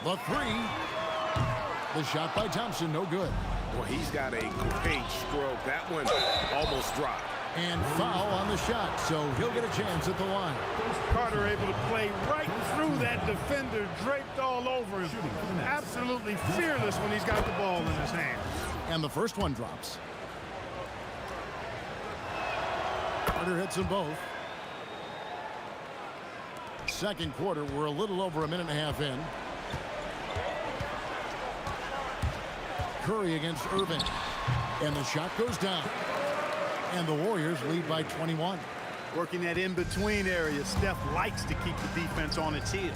The three. The shot by Thompson, no good. Well, he's got a great stroke. That one almost dropped. And foul on the shot, so he'll get a chance at the line. Carter able to play right through that defender, draped all over him. Absolutely fearless when he's got the ball in his hand. And the first one drops. Carter hits them both. Second quarter, we're a little over a minute and a half in. Curry against Irving. And the shot goes down. And the Warriors lead by 21. Working that in-between area. Steph likes to keep the defense on its heels.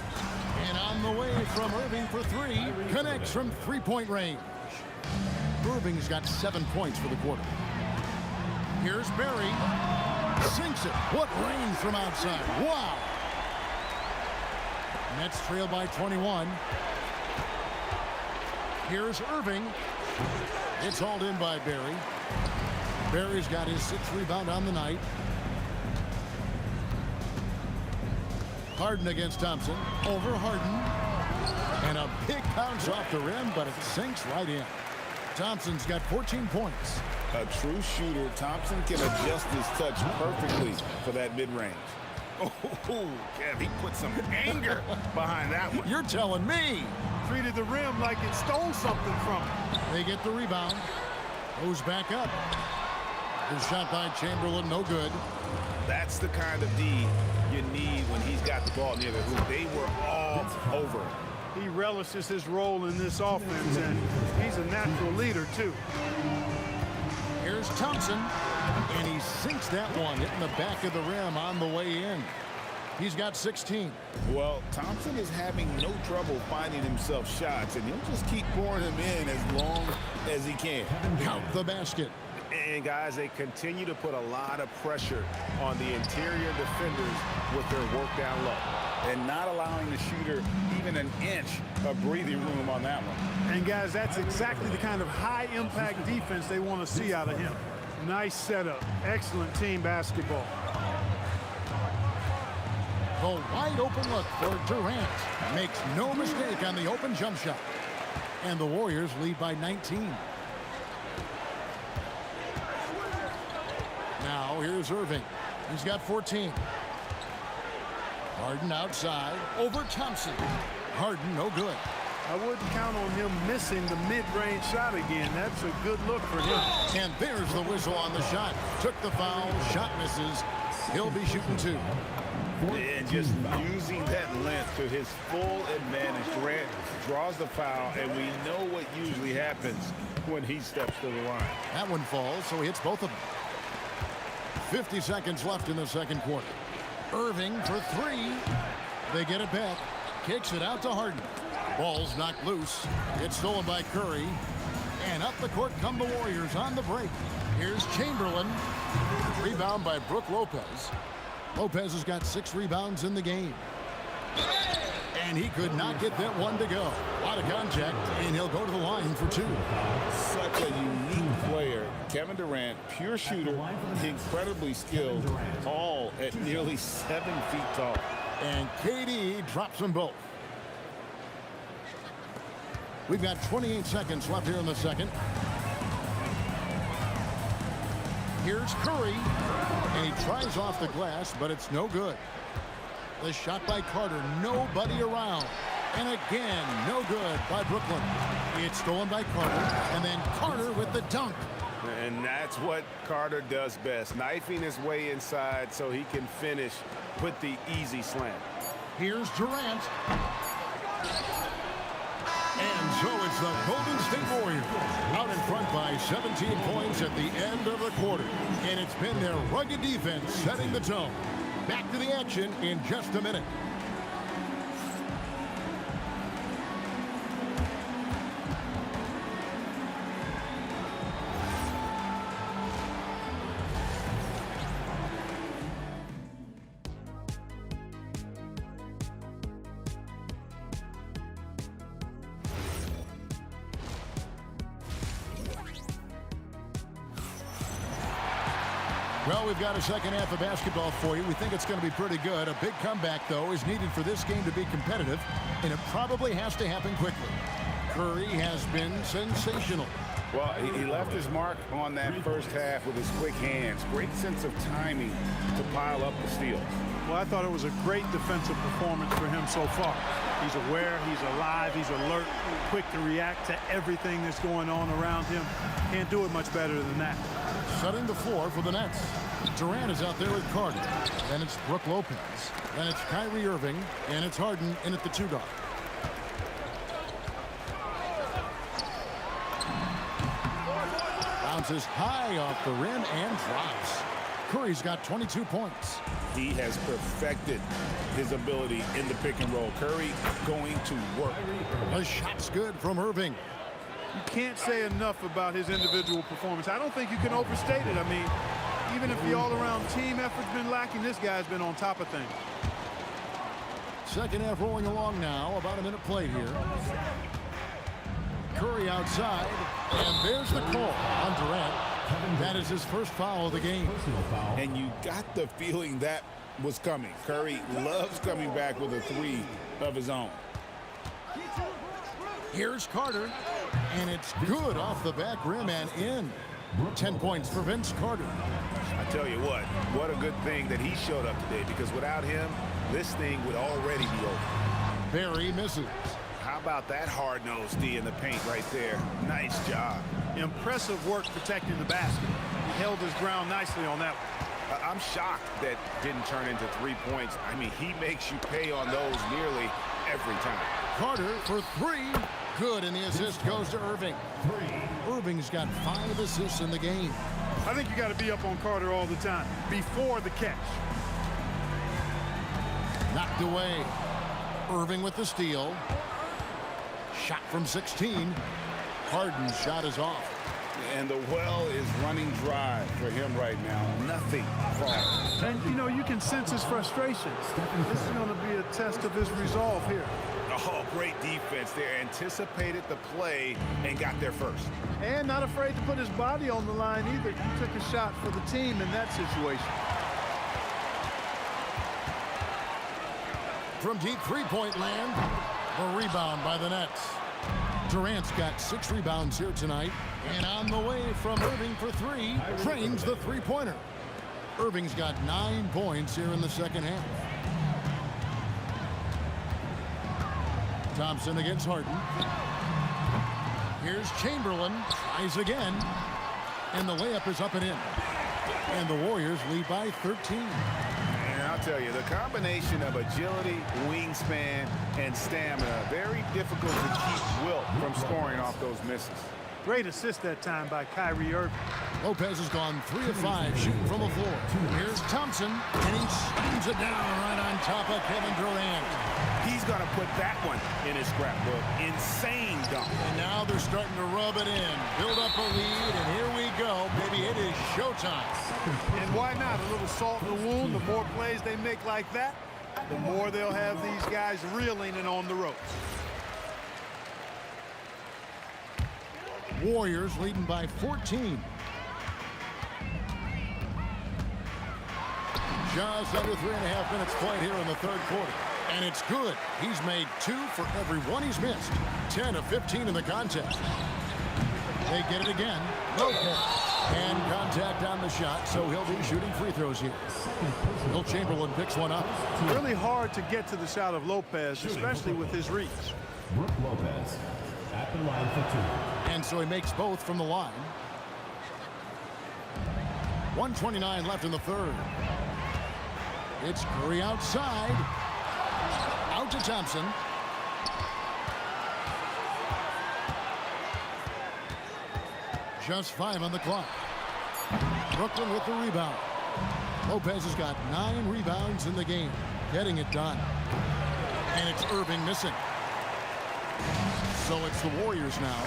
And on the way from Irving for 3. Connects from three-point range. Irving's got 7 points for the quarter. Here's Barry. Sinks it. What range from outside. Wow. Nets trail by 21. Here's Irving. It's hauled in by Barry. Barry's got his 6th rebound on the night. Harden against Thompson. Over Harden. And a big bounce off the rim, but it sinks right in. Thompson's got 14 points. A true shooter, Thompson can adjust his touch perfectly for that mid-range. Oh, Kev, he put some anger behind that one. You're telling me. Treated the rim like it stole something from him. They get the rebound. Goes back up. His shot by Chamberlain, no good. That's the kind of D you need when he's got the ball near the hoop. They were all over him. He relishes his role in this offense, and he's a natural leader, too. Here's Thompson, and he sinks that one, hitting the back of the rim on the way in. He's got 16. Well, Thompson is having no trouble finding himself shots, and he'll just keep pouring them in as long as he can. Count the basket. And guys, they continue to put a lot of pressure on the interior defenders with their work down low. And not allowing the shooter even an inch of breathing room on that one. And, guys, that's exactly the kind of high-impact defense they want to see out of him. Nice setup. Excellent team basketball. The wide open look for Durant. Makes no mistake on the open jump shot. And the Warriors lead by 19. Now here's Irving. He's got 14. Harden outside. Over Thompson. Harden no good. I wouldn't count on him missing the mid-range shot again. That's a good look for him. And there's the whistle on the shot. Took the foul. Shot misses. He'll be shooting 2. And just using that length to his full advantage. Durant draws the foul, and we know what usually happens when he steps to the line. That one falls, so he hits both of them. 50 seconds left in the second quarter. Irving for 3. They get it back. Kicks it out to Harden. Ball's knocked loose. It's stolen by Curry. And up the court come the Warriors on the break. Here's Chamberlain. Rebound by Brook Lopez. Lopez has got 6 rebounds in the game. And he could not get that one to go. Out of contact, and he'll go to the line for 2. Such a unique player. Kevin Durant, pure shooter, incredibly skilled, all at nearly 7 feet tall. And KD drops them both. We've got 28 seconds left here in the second. Here's Curry. And he tries off the glass, but it's no good. The shot by Carter, nobody around. And again, no good by Brooklyn. It's stolen by Carter, and then Carter with the dunk. And that's what Carter does best, knifing his way inside so he can finish with the easy slam. Here's Durant. And so it's the Golden State Warriors out in front by 17 points at the end of the quarter. And it's been their rugged defense setting the tone. Back to the action in just a minute. Well, we've got a second half of basketball for you. We think it's going to be pretty good. A big comeback, though, is needed for this game to be competitive, and it probably has to happen quickly. Curry has been sensational. Well, he left his mark on that first half with his quick hands. Great sense of timing to pile up the steals. Well, I thought it was a great defensive performance for him so far. He's aware, he's alive, he's alert, quick to react to everything that's going on around him. Can't do it much better than that. Setting the floor for the Nets. Durant is out there with Carter. Then it's Brook Lopez. Then it's Kyrie Irving. And it's Harden in at the 2 guard. Bounces high off the rim and drops. Curry's got 22 points. He has perfected his ability in the pick and roll. Curry going to work. The shot's good from Irving. You can't say enough about his individual performance. I don't think you can overstate it. I mean, even if the all-around team effort's been lacking, this guy's been on top of things. Second half rolling along now. About a minute play here. Curry outside. And there's the call on Durant. That is his first foul of the game. And you got the feeling that was coming. Curry loves coming back with a three of his own. Here's Carter, and it's good off the back rim and in. 10 points for Vince Carter. I tell you what a good thing that he showed up today, because without him, this thing would already be over. Barry misses. How about that hard-nosed D in the paint right there? Nice job. Impressive work protecting the basket. He held his ground nicely on that one. I'm shocked that didn't turn into 3 points. I mean, he makes you pay on those nearly every time. Carter for three. Good, and the assist goes to Irving. Irving's got 5 assists in the game. I think you got to be up on Carter all the time, before the catch. Knocked away. Irving with the steal. Shot from 16. Harden's shot is off. And the well is running dry for him right now. Nothing falling. And, you know, you can sense his frustration. This is going to be a test of his resolve here. Oh, great defense there. Anticipated the play and got there first. And not afraid to put his body on the line either. He took a shot for the team in that situation. From deep three-point land, a rebound by the Nets. Durant's got 6 rebounds here tonight. And on the way from Irving for 3, trains the three-pointer. Irving's got 9 points here in the second half. Thompson against Harden. Here's Chamberlain. Tries again. And the layup is up and in. And the Warriors lead by 13. And I'll tell you, the combination of agility, wingspan, and stamina, very difficult to keep Wilt from scoring off those misses. Great assist that time by Kyrie Irving. Lopez has gone 3 of 5 shooting from the floor. Here's Thompson, and he slams it down right on top of Kevin Durant. He's going to put that one in his scrapbook. Insane dunk. And now they're starting to rub it in, build up a lead, and here we go. Baby, it is showtime. And why not? A little salt in the wound. The more plays they make like that, the more they'll have these guys reeling and on the ropes. Warriors leading by 14. Just under 3.5 minutes played here in the third quarter. And it's good. He's made 2 for every one he's missed. 10 of 15 in the contest. They get it again. Lopez. And contact on the shot, so he'll be shooting free throws here. Will Chamberlain picks one up. Really hard to get to the shot of Lopez, especially with his reach. Brook Lopez at the line for 2. And so he makes both from the line. 1:29 left in the third. It's Curry outside. Out to Thompson. Just 5 on the clock. Brooklyn with the rebound. Lopez has got 9 rebounds in the game. Getting it done. And it's Irving missing. So it's the Warriors now.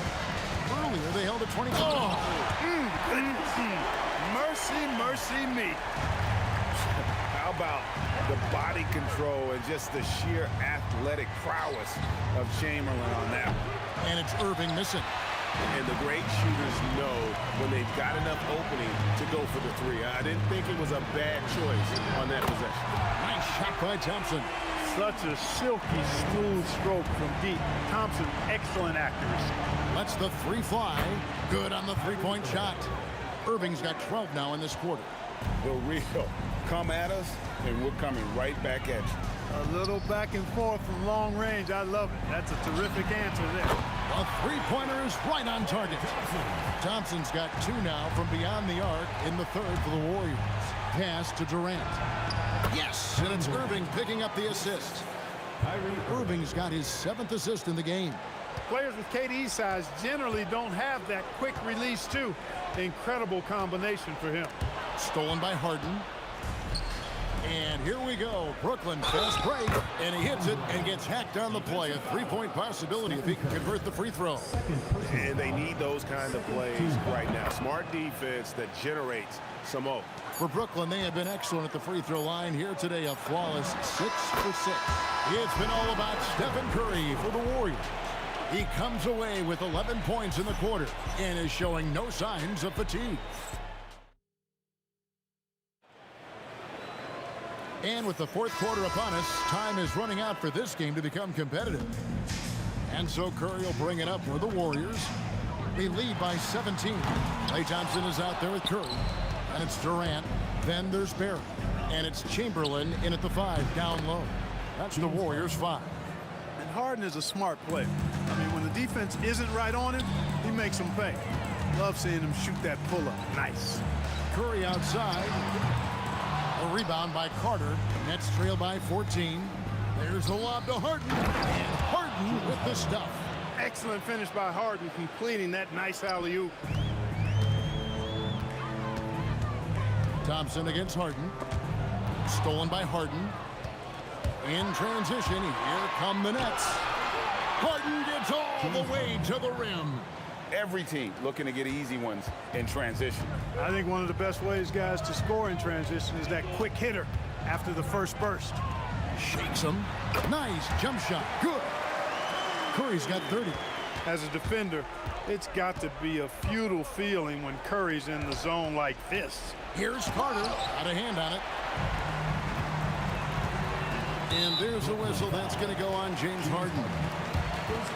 Earlier they held a 20. Mercy, mercy me. How about the body control and just the sheer athletic prowess of Chamberlain on that one? And it's Irving missing. And the great shooters know when they've got enough opening to go for the 3. I didn't think it was a bad choice on that possession. Nice shot by Thompson. Such a silky, smooth stroke from deep. Thompson, excellent accuracy. Lets the 3 fly. Good on the 3-point shot. Irving's got 12 now in this quarter. The real come at us, and we're coming right back at you. A little back and forth from long range. I love it. That's a terrific answer there. A 3-pointer is right on target. Thompson's got 2 now from beyond the arc in the third for the Warriors. Pass to Durant. Yes, and it's Irving picking up the assist. Irving's got his 7th assist in the game. Players with KD's size generally don't have that quick release too. Incredible combination for him. Stolen by Harden. And here we go. Brooklyn fast break. And he hits it and gets hacked on the play. A 3-point possibility if he can convert the free throw. And they need those kind of plays right now. Smart defense that generates some more. For Brooklyn, they have been excellent at the free throw line here today. A flawless 6 for 6. It's been all about Stephen Curry for the Warriors. He comes away with 11 points in the quarter and is showing no signs of fatigue. And with the fourth quarter upon us, time is running out for this game to become competitive. And so Curry will bring it up for the Warriors. They lead by 17. Klay Thompson is out there with Curry. And it's Durant. Then there's Barry. And it's Chamberlain in at the 5, down low. That's the Warriors' 5. And Harden is a smart player. I mean, when the defense isn't right on him, he makes them pay. Love seeing him shoot that pull-up. Nice. Curry outside. A rebound by Carter. Nets trail by 14. There's a lob to Harden. And Harden with the stuff. Excellent finish by Harden, completing that nice alley-oop. Thompson against Harden. Stolen by Harden. In transition, here come the Nets. Harden gets all the way to the rim. Every team looking to get easy ones in transition. I think one of the best ways, guys, to score in transition is that quick hitter after the first burst. Shakes him. Nice jump shot. Good. Curry's got 30. As a defender, it's got to be a futile feeling when Curry's in the zone like this. Here's Carter. Got a hand on it. And there's a whistle. That's going to go on James Harden.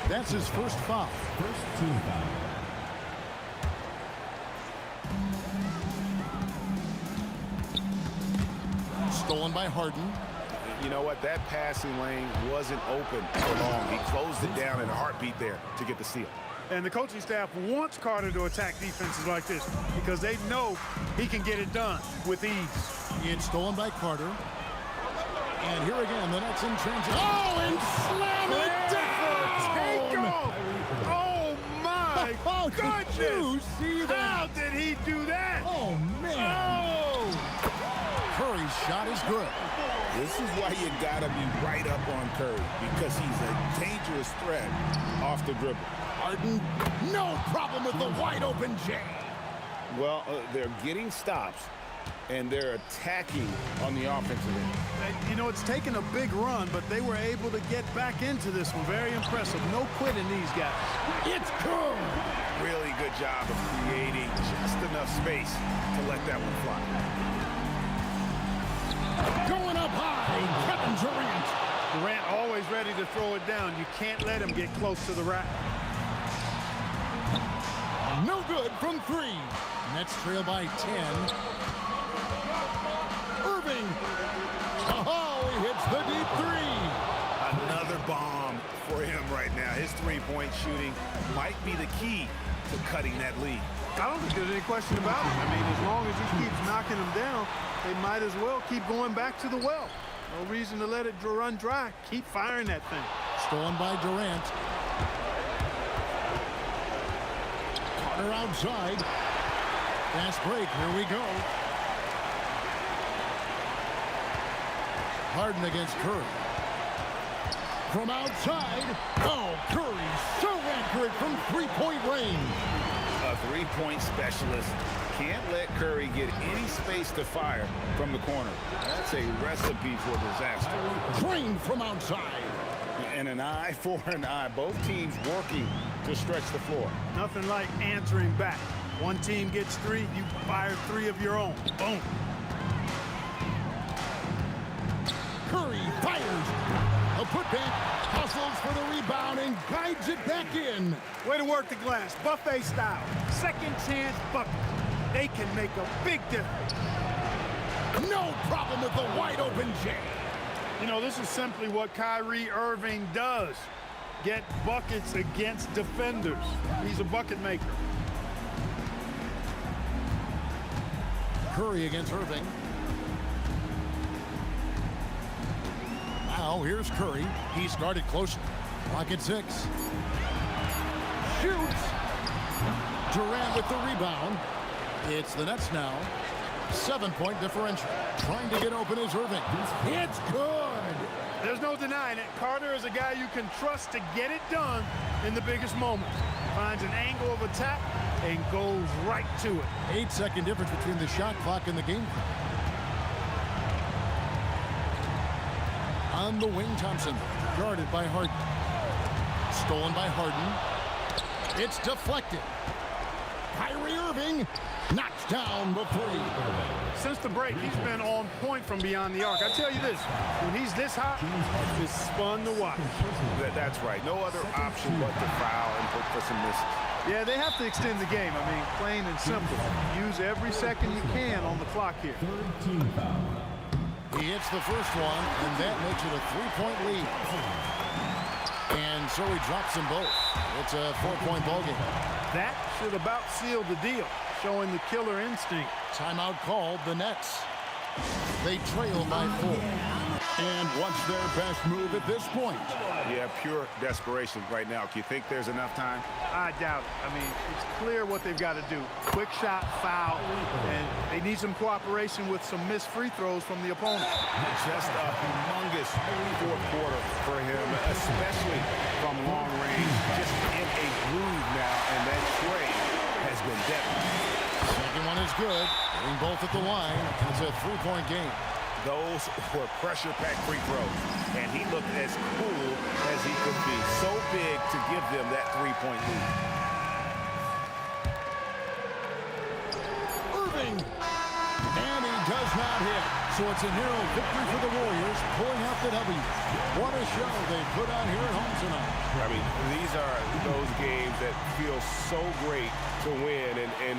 That's his first foul. First team foul. Stolen by Harden. You know what? That passing lane wasn't open for long. He closed it down in a heartbeat there to get the steal. And the coaching staff wants Carter to attack defenses like this because they know he can get it done with ease. It's stolen by Carter. And here again, the Nets in transition. Oh, and slam it down! Take off! Oh, my Oh, goodness! did you see that? How did he do that? Oh, man. Oh! Curry's shot is good. This is why you got to be right up on Curry because he's a dangerous threat off the dribble. Harden, no problem with the wide open J. Well, they're getting stops, and they're attacking on the offensive end. You know, it's taken a big run, but they were able to get back into this one. Very impressive. No quitting these guys. It's good. Really good job of creating just enough space to let that one fly. Going up high, Kevin Durant. Durant always ready to throw it down. You can't let him get close to the rack. No good from 3. Nets trail by 10. Irving. Oh, he hits the deep 3. Another bomb for him right now. His three-point shooting might be the key to cutting that lead. I don't think there's any question about it. I mean, as long as he keeps knocking them down, they might as well keep going back to the well. No reason to let it run dry. Keep firing that thing. Stolen by Durant. Carter outside. Fast break. Here we go. Harden against Curry. From outside. Oh, Curry so accurate from three-point range. A three-point specialist can't let Curry get any space to fire from the corner. That's a recipe for disaster. Drained from outside. And an eye for an eye. Both teams working to stretch the floor. Nothing like answering back. One team gets 3, you fire 3 of your own. Boom. Curry fires. A putback. Hustles for the rebound and guides it back in. Way to work the glass. Buffet style. Second chance bucket. They can make a big difference. No problem with the wide open J. You know, this is simply what Kyrie Irving does. Get buckets against defenders. He's a bucket maker. Curry against Irving. Now here's Curry. He started close. Clock at 6. Shoots. Durant with the rebound. It's the Nets now. 7-point differential. Trying to get open is Irving. It's good. There's no denying it. Carter is a guy you can trust to get it done in the biggest moments. Finds an angle of attack and goes right to it. 8-second difference between the shot clock and the game clock. On the wing, Thompson, guarded by Harden. Stolen by Harden. It's deflected. Kyrie Irving knocks down the three. Since the break, he's been on point from beyond the arc. I tell you this, when he's this hot, it's fun to watch. That's right. No other option but to foul and hope for some misses. Yeah, they have to extend the game. I mean, plain and simple. Use every second you can on the clock here. He hits the first one, and that makes it a three-point lead. And so he drops them both. It's a 4-point ball game. That should about seal the deal, showing the killer instinct. Timeout called, the Nets. They trail by 4. And what's their best move at this point? Yeah, pure desperation right now. Do you think there's enough time? I doubt it. I mean, it's clear what they've got to do. Quick shot, foul, and they need some cooperation with some missed free throws from the opponent. Just a humongous fourth quarter for him, especially from long range. Just in a groove now, and that trade has been deadly. Second one is good. Getting both at the line. It's a 3-point game. Those were pressure-packed free throws, and he looked as cool as he could be. So big to give them that 3-point lead. Irving! And he does not hit. So it's a narrow victory for the Warriors, pulling out the W. What a show they put on here at home tonight. I mean, these are those games that feel so great to win, and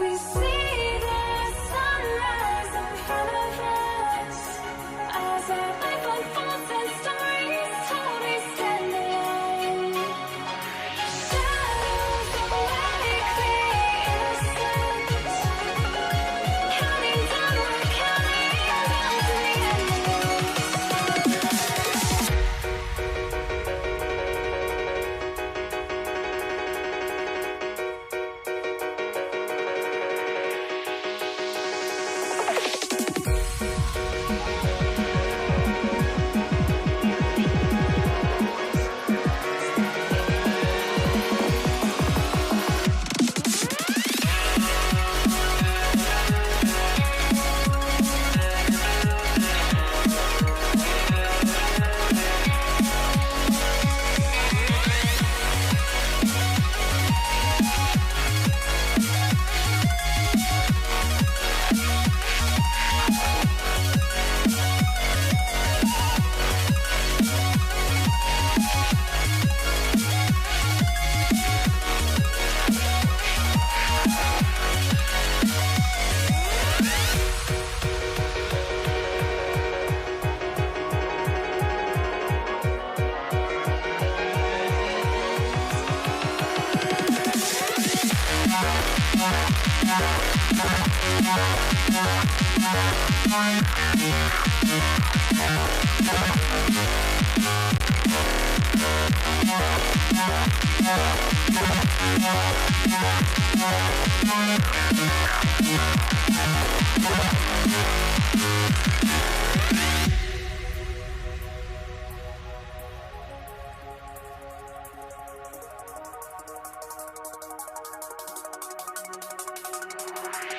We see the sunrise in front of us as our life unfolds and stories told, we stand alone. Shadows awake the innocence, counting down, we're counting down to the end.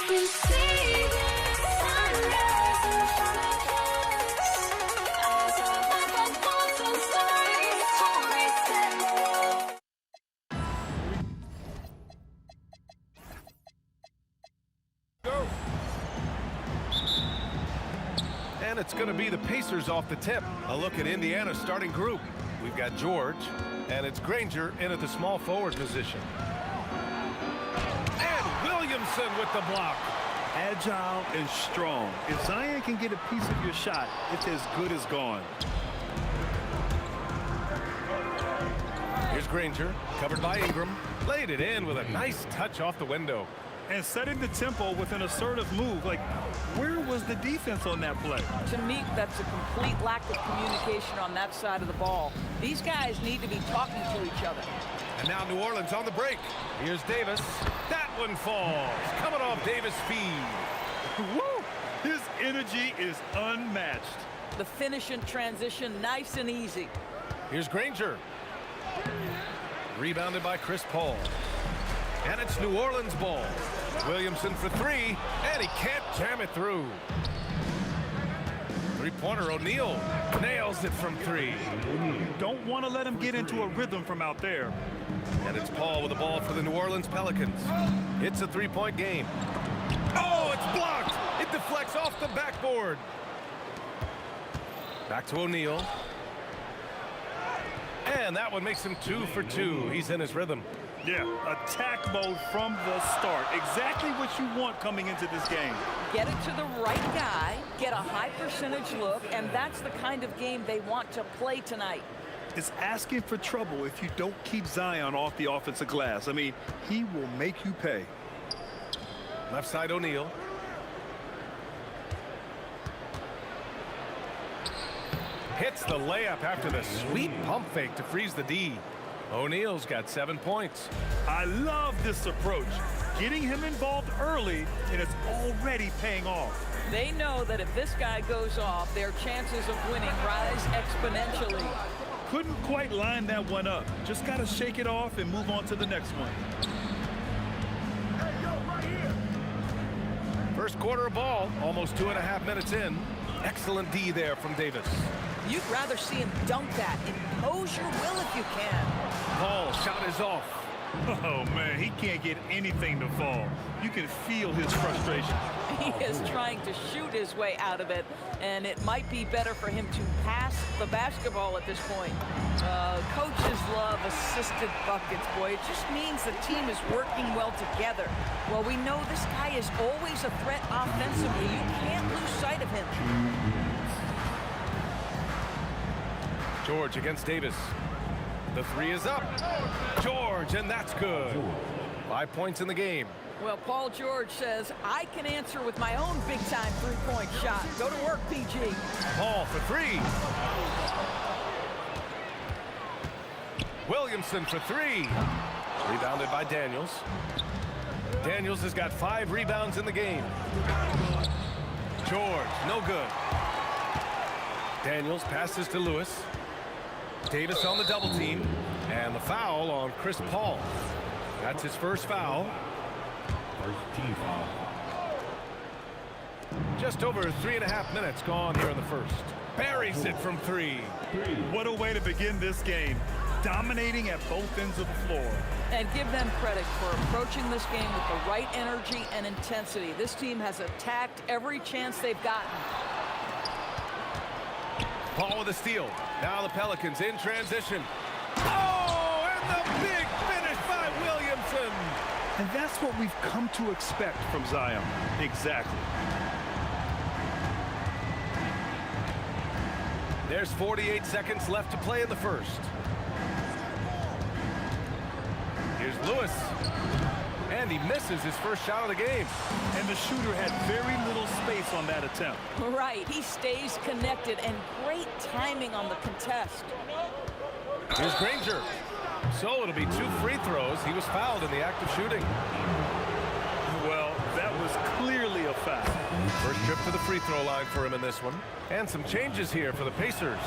We see the sunrise in front of us as our life unfolds and stories told, we stand alone. And it's going to be the Pacers off the tip. A look at Indiana's starting group. We've got George, and it's Granger in at the small forward position. And Williamson with the block. Agile and strong. If Zion can get a piece of your shot, it's as good as gone. Here's Granger, covered by Ingram. Laid it in with a nice touch off the window. And setting the tempo with an assertive move. Like, where was the defense on that play? To me, that's a complete lack of communication on that side of the ball. These guys need to be talking to each other. And now New Orleans on the break. Here's Davis. That one falls. Coming off Davis' feed. Woo! His energy is unmatched. The finish and transition, nice and easy. Here's Granger. Rebounded by Chris Paul. And it's New Orleans ball. Williamson for three, and he can't jam it through. Three-pointer, O'Neal nails it from three. You don't want to let him get into a rhythm from out there. And it's Paul with the ball for the New Orleans Pelicans. It's a three-point game. Oh, it's blocked. It deflects off the backboard. Back to O'Neal. And that one makes him 2 for 2. He's in his rhythm. Yeah, attack mode from the start. Exactly what you want coming into this game. Get it to the right guy, get a high percentage look, and that's the kind of game they want to play tonight. It's asking for trouble if you don't keep Zion off the offensive glass. I mean, he will make you pay. Left side, O'Neal. Hits the layup after the sweet pump fake to freeze the D. O'Neal's got 7 points. I love this approach. Getting him involved early, and it's already paying off. They know that if this guy goes off, their chances of winning rise exponentially. Couldn't quite line that one up. Just got to shake it off and move on to the next one. First quarter of ball, almost 2.5 minutes in. Excellent D there from Davis. You'd rather see him dunk that. Impose your will if you can. Paul shot is off. Oh, man, he can't get anything to fall. You can feel his frustration. He is trying to shoot his way out of it, and it might be better for him to pass the basketball at this point. Coaches love of assisted buckets, boy. It just means the team is working well together. Well, we know this guy is always a threat offensively. You can't lose sight of him. George against Davis. The three is up. George, and that's good. 5 points in the game. Well, Paul George says, I can answer with my own big-time three-point shot. Go to work, PG. Paul for three. Williamson for three. Rebounded by Daniels. Daniels has got 5 rebounds in the game. George, no good. Daniels passes to Lewis. Davis on the double team. And the foul on Chris Paul. That's his first foul. First team foul. Just over 3.5 minutes gone here in the first. Buries it from three. What a way to begin this game. Dominating at both ends of the floor. And give them credit for approaching this game with the right energy and intensity. This team has attacked every chance they've gotten. Paul with a steal. Now the Pelicans in transition. Oh, and the big finish by Williamson. And that's what we've come to expect from Zion. Exactly. There's 48 seconds left to play in the first. Here's Lewis. And he misses his first shot of the game. And the shooter had very little space on that attempt. Right, he stays connected, and great timing on the contest. Here's Granger. So it'll be 2 free throws. He was fouled in the act of shooting. Well, that was clearly a foul. First trip to the free throw line for him in this one. And some changes here for the Pacers.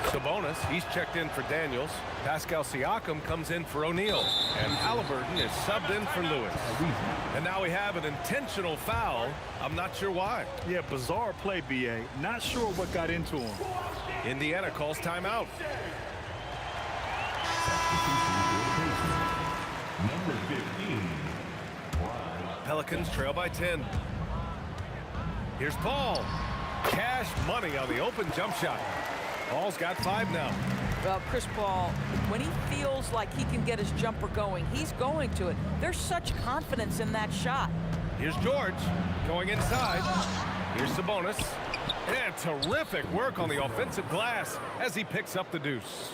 Sabonis, he's checked in for Daniels. Pascal Siakam comes in for O'Neal. And Halliburton is subbed in for Lewis. And now we have an intentional foul. I'm not sure why. Yeah, bizarre play, B.A. Not sure what got into him. Indiana calls timeout. Number 15. Pelicans trail by 10. Here's Paul. Cash money on the open jump shot. Paul's got 5 now. Well, Chris Paul, when he feels like he can get his jumper going, he's going to it. There's such confidence in that shot. Here's George going inside. Here's Sabonis. And terrific work on the offensive glass as he picks up the deuce.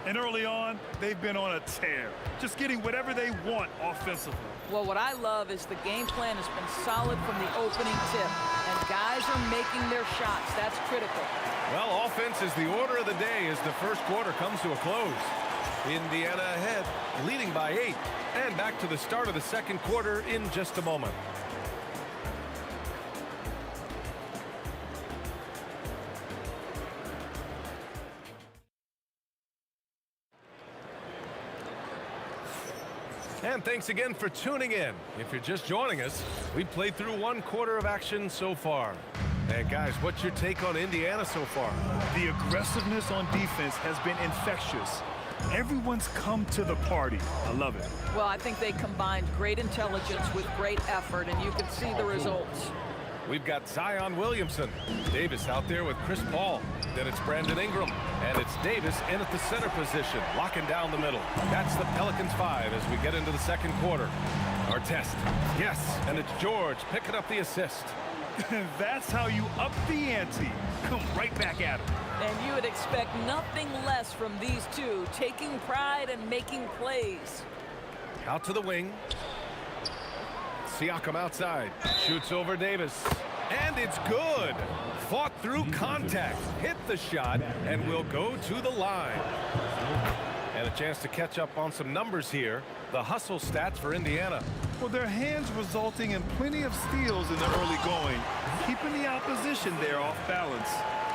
And early on, they've been on a tear. Just getting whatever they want offensively. Well, what I love is the game plan has been solid from the opening tip. And guys are making their shots. That's critical. Well, offense is the order of the day as the first quarter comes to a close. Indiana ahead, leading by 8. And back to the start of the second quarter in just a moment. And thanks again for tuning in. If you're just joining us, we've played through 1 quarter of action so far. And guys, what's your take on Indiana so far? The aggressiveness on defense has been infectious. Everyone's come to the party. I love it. Well, I think they combined great intelligence with great effort, and you can see the results. We've got Zion Williamson. Davis out there with Chris Paul. Then it's Brandon Ingram. And it's Davis in at the center position, locking down the middle. That's the Pelicans 5 as we get into the second quarter. Our test. Yes, and it's George picking up the assist. That's how you up the ante. Come right back at him. And you would expect nothing less from these two, taking pride and making plays. Out to the wing. Siakam outside. Shoots over Davis. And it's good. Fought through contact. Hit the shot and will go to the line. And a chance to catch up on some numbers here. The hustle stats for Indiana. Well, their hands resulting in plenty of steals in the early going, keeping the opposition there off balance.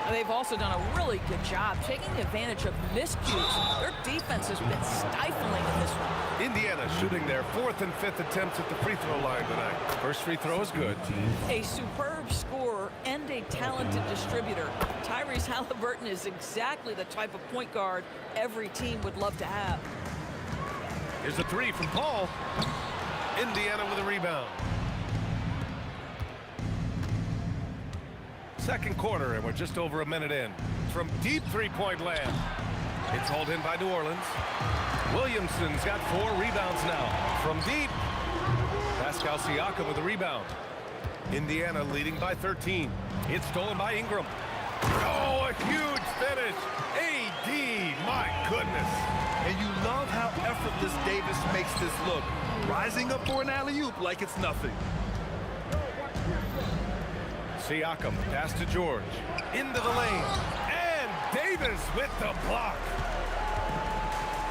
They've also done a really good job taking advantage of miscues. Their defense has been stifling in this one. Indiana shooting their 4th and 5th attempts at the free throw line tonight. First free throw is good. A superb scorer and a talented distributor. Tyrese Halliburton is exactly the type of point guard every team would love to have. Here's a 3 from Paul. Indiana with a rebound. Second quarter, and we're just over a minute in. From deep three-point land. It's hauled in by New Orleans. Williamson's got 4 rebounds now. From deep, Pascal Siakam with the rebound. Indiana leading by 13. It's stolen by Ingram. Oh, a huge finish. AD, my goodness. And you love how effortless Davis makes this look. Rising up for an alley-oop like it's nothing. Siakam, pass to George. Into the lane. And Davis with the block.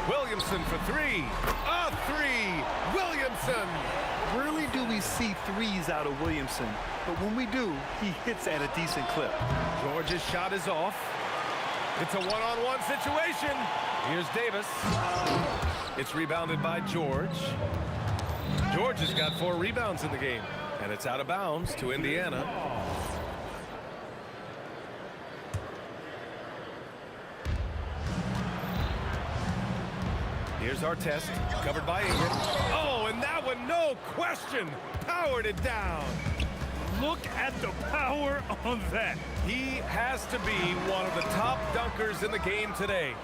Williamson for 3. A 3. Williamson. Rarely do we see threes out of Williamson, but when we do, he hits at a decent clip. George's shot is off. It's a one-on-one situation. Here's Davis. It's rebounded by George. George has got 4 rebounds in the game, and it's out of bounds to Indiana. Here's our test, covered by Ingram. Oh, and that one, no question, powered it down. Look at the power on that. He has to be one of the top dunkers in the game today.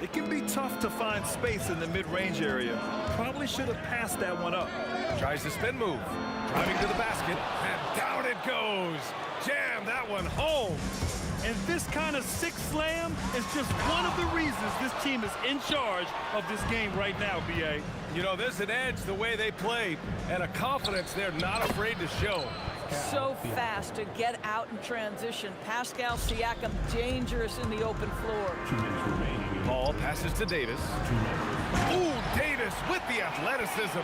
It can be tough to find space in the mid-range area. Probably should have passed that one up. Tries the spin move, driving to the basket, and down it goes. Jam that one home. And this kind of sick slam is just one of the reasons this team is in charge of this game right now, B.A. You know, there's an edge the way they play, and a confidence they're not afraid to show. So fast to get out in transition. Pascal Siakam dangerous in the open floor. Ball passes to Davis. Ooh, Davis with the athleticism.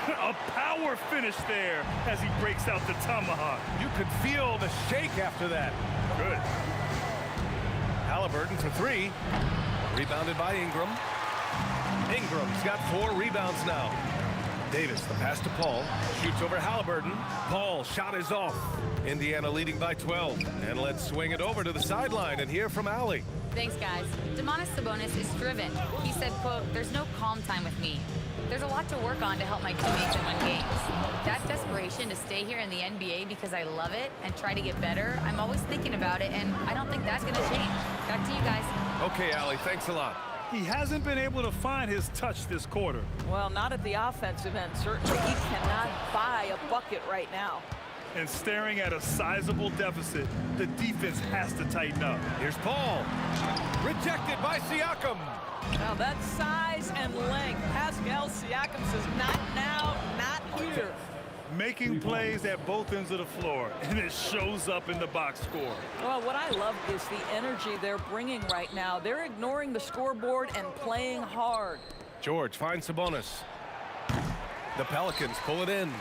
A power finish there as he breaks out the tomahawk. You could feel the shake after that. Good. Halliburton for 3. Rebounded by Ingram. Ingram's got 4 rebounds now. Davis, the pass to Paul. Shoots over Halliburton. Paul, shot is off. Indiana leading by 12. And let's swing it over to the sideline and hear from Allie. Thanks, guys. Domantas Sabonis is driven. He said, quote, "There's no calm time with me. There's a lot to work on to help my teammates and win games. That desperation to stay here in the NBA because I love it and try to get better, I'm always thinking about it, and I don't think that's going to change." Back to you guys. Okay, Allie, thanks a lot. He hasn't been able to find his touch this quarter. Well, not at the offensive end. Certainly he cannot buy a bucket right now. And staring at a sizable deficit, the defense has to tighten up. Here's Paul. Rejected by Siakam. Now that size and length, Pascal Siakam says not now, not here. Making plays at both ends of the floor, and it shows up in the box score. Well, what I love is the energy they're bringing right now. They're ignoring the scoreboard and playing hard. George finds Sabonis. The Pelicans pull it in.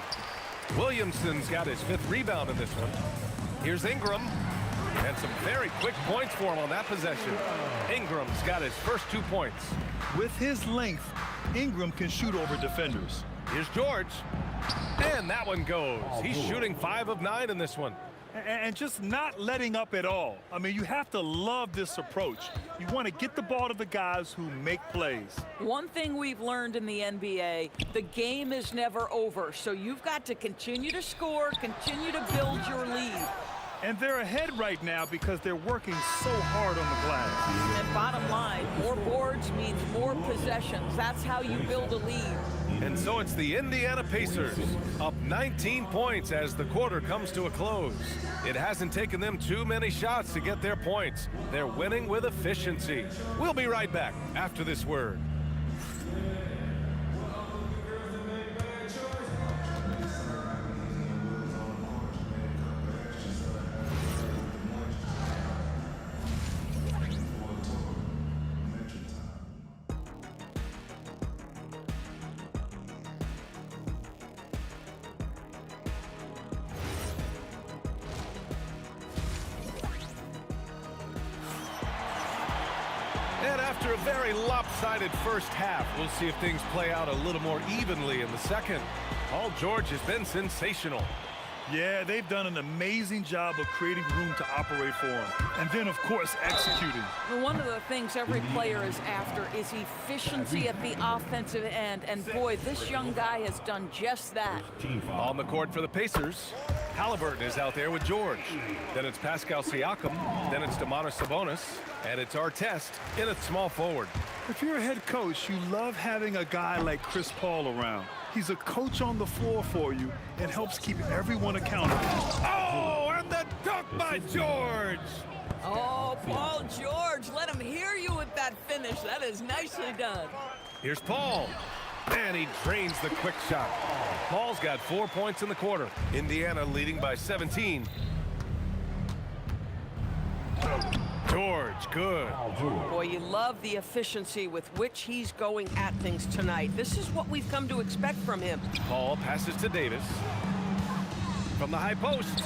Williamson's got his 5th rebound in this one. Here's Ingram. And some very quick points for him on that possession. Ingram's got his first 2 points. With his length, Ingram can shoot over defenders. Here's George. And that one goes. He's shooting 5 of 9 in this one. And just not letting up at all. I mean, you have to love this approach. You want to get the ball to the guys who make plays. One thing we've learned in the NBA, the game is never over. So you've got to continue to score, continue to build your lead. And they're ahead right now because they're working so hard on the glass. And bottom line, more boards means more possessions. That's how you build a lead. And so it's the Indiana Pacers up 19 points as the quarter comes to a close. It hasn't taken them too many shots to get their points. They're winning with efficiency. We'll be right back after this word. And after a very lopsided first half, we'll see if things play out a little more evenly in the second. Paul George has been sensational. Yeah, they've done an amazing job of creating room to operate for him. And then, of course, executing. Well, one of the things every player is after is efficiency at the offensive end. And boy, this young guy has done just that. On the court for the Pacers, Halliburton is out there with George. Then it's Pascal Siakam. Then it's Domantas Sabonis. And it's Artest in at small forward. If you're a head coach, you love having a guy like Chris Paul around. He's a coach on the floor for you and helps keep everyone accountable. Oh, and the dunk by George. Oh, Paul George, let him hear you with that finish. That is nicely done. Here's Paul. And he drains the quick shot. Paul's got 4 points in the quarter. Indiana leading by 17. George, good. Boy, you love the efficiency with which he's going at things tonight. This is what we've come to expect from him. Paul passes to Davis. From the high post.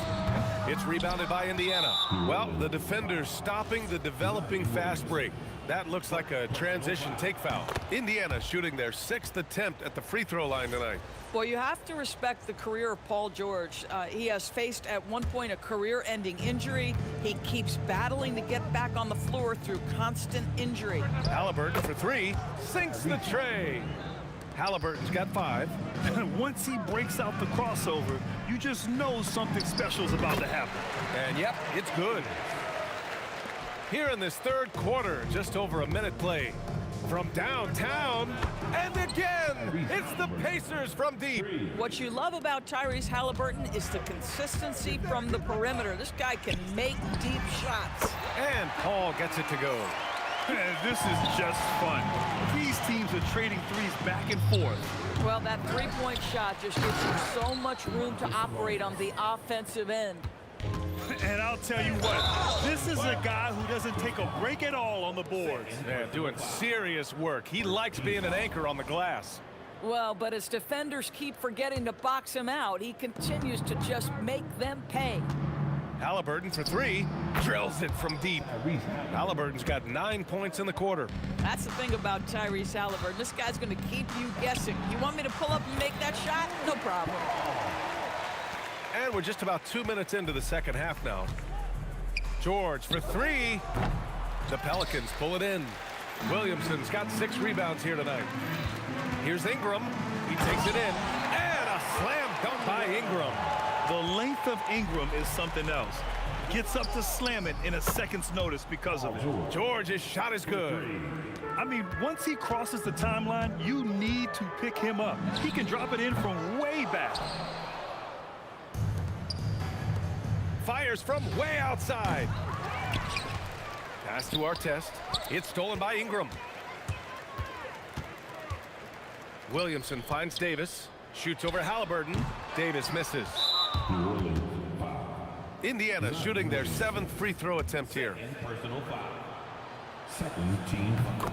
It's rebounded by Indiana. Well, the defender's stopping the developing fast break. That looks like a transition take foul. Indiana shooting their 6th attempt at the free throw line tonight. Well, you have to respect the career of Paul George. He has faced at one point a career-ending injury. He keeps battling to get back on the floor through constant injury. Halliburton for 3, sinks the tray. Halliburton's got 5. Once he breaks out the crossover, you just know something special is about to happen. And yep, it's good. Here in this third quarter, just over a minute play. From downtown, and again, it's the Pacers from deep. What you love about Tyrese Halliburton is the consistency from the perimeter. This guy can make deep shots. And Paul gets it to go. This is just fun. These teams are trading threes back and forth. Well, that three-point shot just gives him so much room to operate on the offensive end. And I'll tell you what, this is a guy who doesn't take a break at all on the boards. Yeah, doing serious work. He likes being an anchor on the glass. Well, but as defenders keep forgetting to box him out, he continues to just make them pay. Halliburton for 3, drills it from deep. Halliburton's got 9 points in the quarter. That's the thing about Tyrese Halliburton. This guy's going to keep you guessing. You want me to pull up and make that shot? No problem. And we're just about 2 minutes into the second half now. George for 3. The Pelicans pull it in. Williamson's got 6 rebounds here tonight. Here's Ingram. He takes it in. And a slam dunk by Ingram. The length of Ingram is something else. Gets up to slam it in a second's notice because of it. George's shot is good. I mean, once he crosses the timeline, you need to pick him up. He can drop it in from way back. Fires from way outside. Pass to Artest. It's stolen by Ingram. Williamson finds Davis. Shoots over Halliburton. Davis misses. Indiana shooting their 7th free throw attempt here. Personal foul. Second team foul.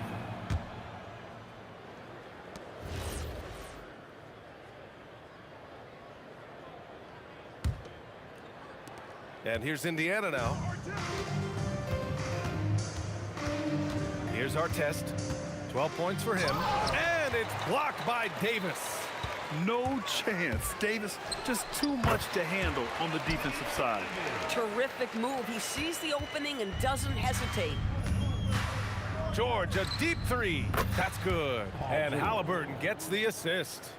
And here's Indiana now. Here's Artest. 12 points for him. And it's blocked by Davis. No chance. Davis just too much to handle on the defensive side. Terrific move. He sees the opening and doesn't hesitate. George, a deep 3. That's good. And Halliburton gets the assist.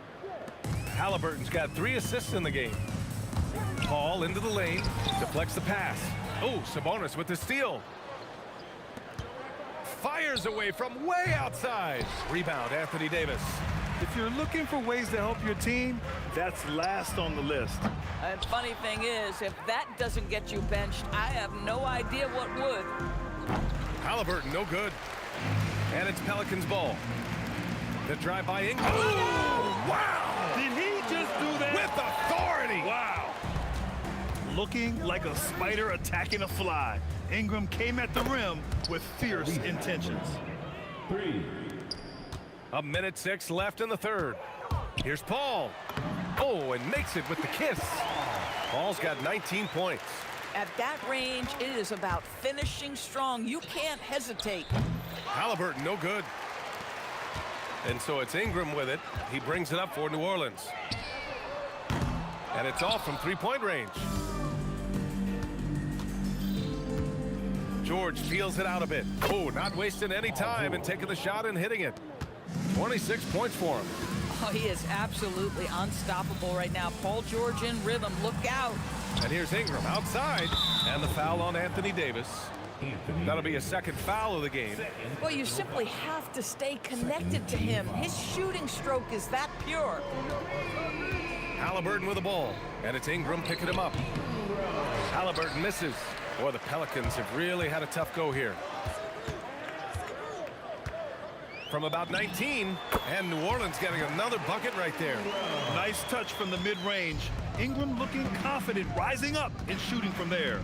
Halliburton's got 3 assists in the game. Paul into the lane, deflects the pass. Oh, Sabonis with the steal. Fires away from way outside. Rebound, Anthony Davis. If you're looking for ways to help your team, that's last on the list. And funny thing is, if that doesn't get you benched, I have no idea what would. Halliburton, no good. And it's Pelicans ball. The drive by Ingram. Oh, wow! Did he just do that? With authority! Wow. Looking like a spider attacking a fly. Ingram came at the rim with fierce intentions. 3. A minute 6 left in the third. Here's Paul. Oh, and makes it with the kiss. Paul's got 19 points. At that range, it is about finishing strong. You can't hesitate. Halliburton, no good. And so it's Ingram with it. He brings it up for New Orleans. And it's off from 3-point range. George feels it out a bit. Oh, not wasting any time and taking the shot and hitting it. 26 points for him. Oh, he is absolutely unstoppable right now. Paul George in rhythm. Look out. And here's Ingram outside. And the foul on Anthony Davis. That'll be a second foul of the game. Well, you simply have to stay connected to him. His shooting stroke is that pure. Halliburton with the ball, and it's Ingram picking him up. Halliburton misses. Boy, the Pelicans have really had a tough go here. From about 19, and New Orleans getting another bucket right there. Nice touch from the mid-range. Ingram looking confident, rising up and shooting from there.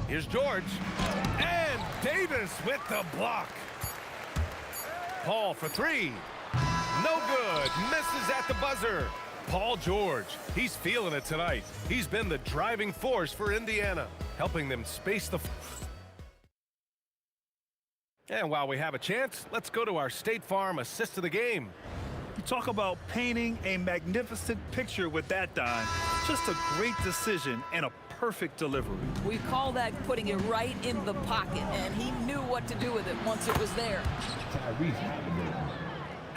Here's George, and Davis with the block. Paul for three. No good. Misses at the buzzer. Paul George, he's feeling it tonight. He's been the driving force for Indiana, helping them space the... And while we have a chance, let's go to our State Farm assist of the game. You talk about painting a magnificent picture with that dime. Just a great decision and a perfect delivery. We call that putting it right in the pocket, and he knew what to do with it once it was there.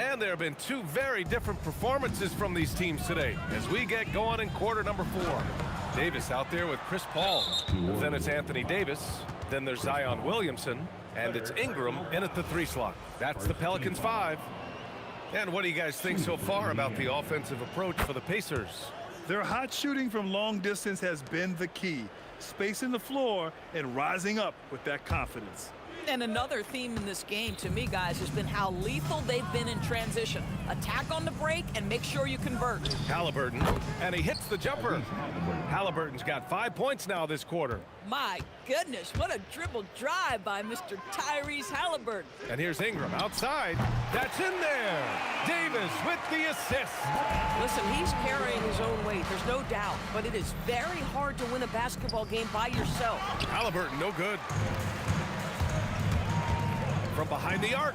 And there have been two very different performances from these teams today as we get going in quarter number 4. Davis out there with Chris Paul. Then it's Anthony Davis. Then there's Zion Williamson. And it's Ingram in at the 3 slot. That's the Pelicans 5. And what do you guys think so far about the offensive approach for the Pacers? Their hot shooting from long distance has been the key. Spacing the floor and rising up with that confidence. And another theme in this game, to me, guys, has been how lethal they've been in transition. Attack on the break and make sure you convert. Halliburton, and he hits the jumper. Halliburton's got 5 points now this quarter. My goodness, what a dribble drive by Mr. Tyrese Halliburton. And here's Ingram outside. That's in there. Davis with the assist. Listen, he's carrying his own weight, there's no doubt, but it is very hard to win a basketball game by yourself. Halliburton, no good. From behind the arc.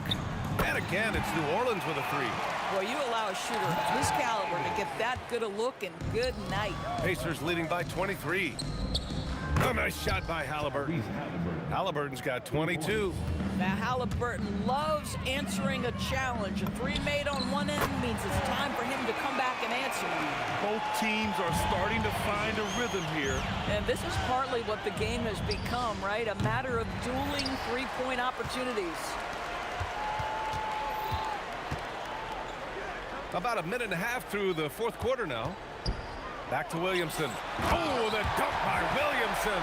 And again, it's New Orleans with a 3. Boy, you allow a shooter of his caliber to get that good a look, and good night. Pacers leading by 23. A nice shot by Halliburton. Halliburton's got 22. Now, Halliburton loves answering a challenge. A 3 made on one end means it's time for him to come back and answer. Both teams are starting to find a rhythm here. And this is partly what the game has become, right? A matter of dueling 3-point opportunities. About a minute and a half through the 4th quarter now. Back to Williamson. Oh, the dunk by Williamson.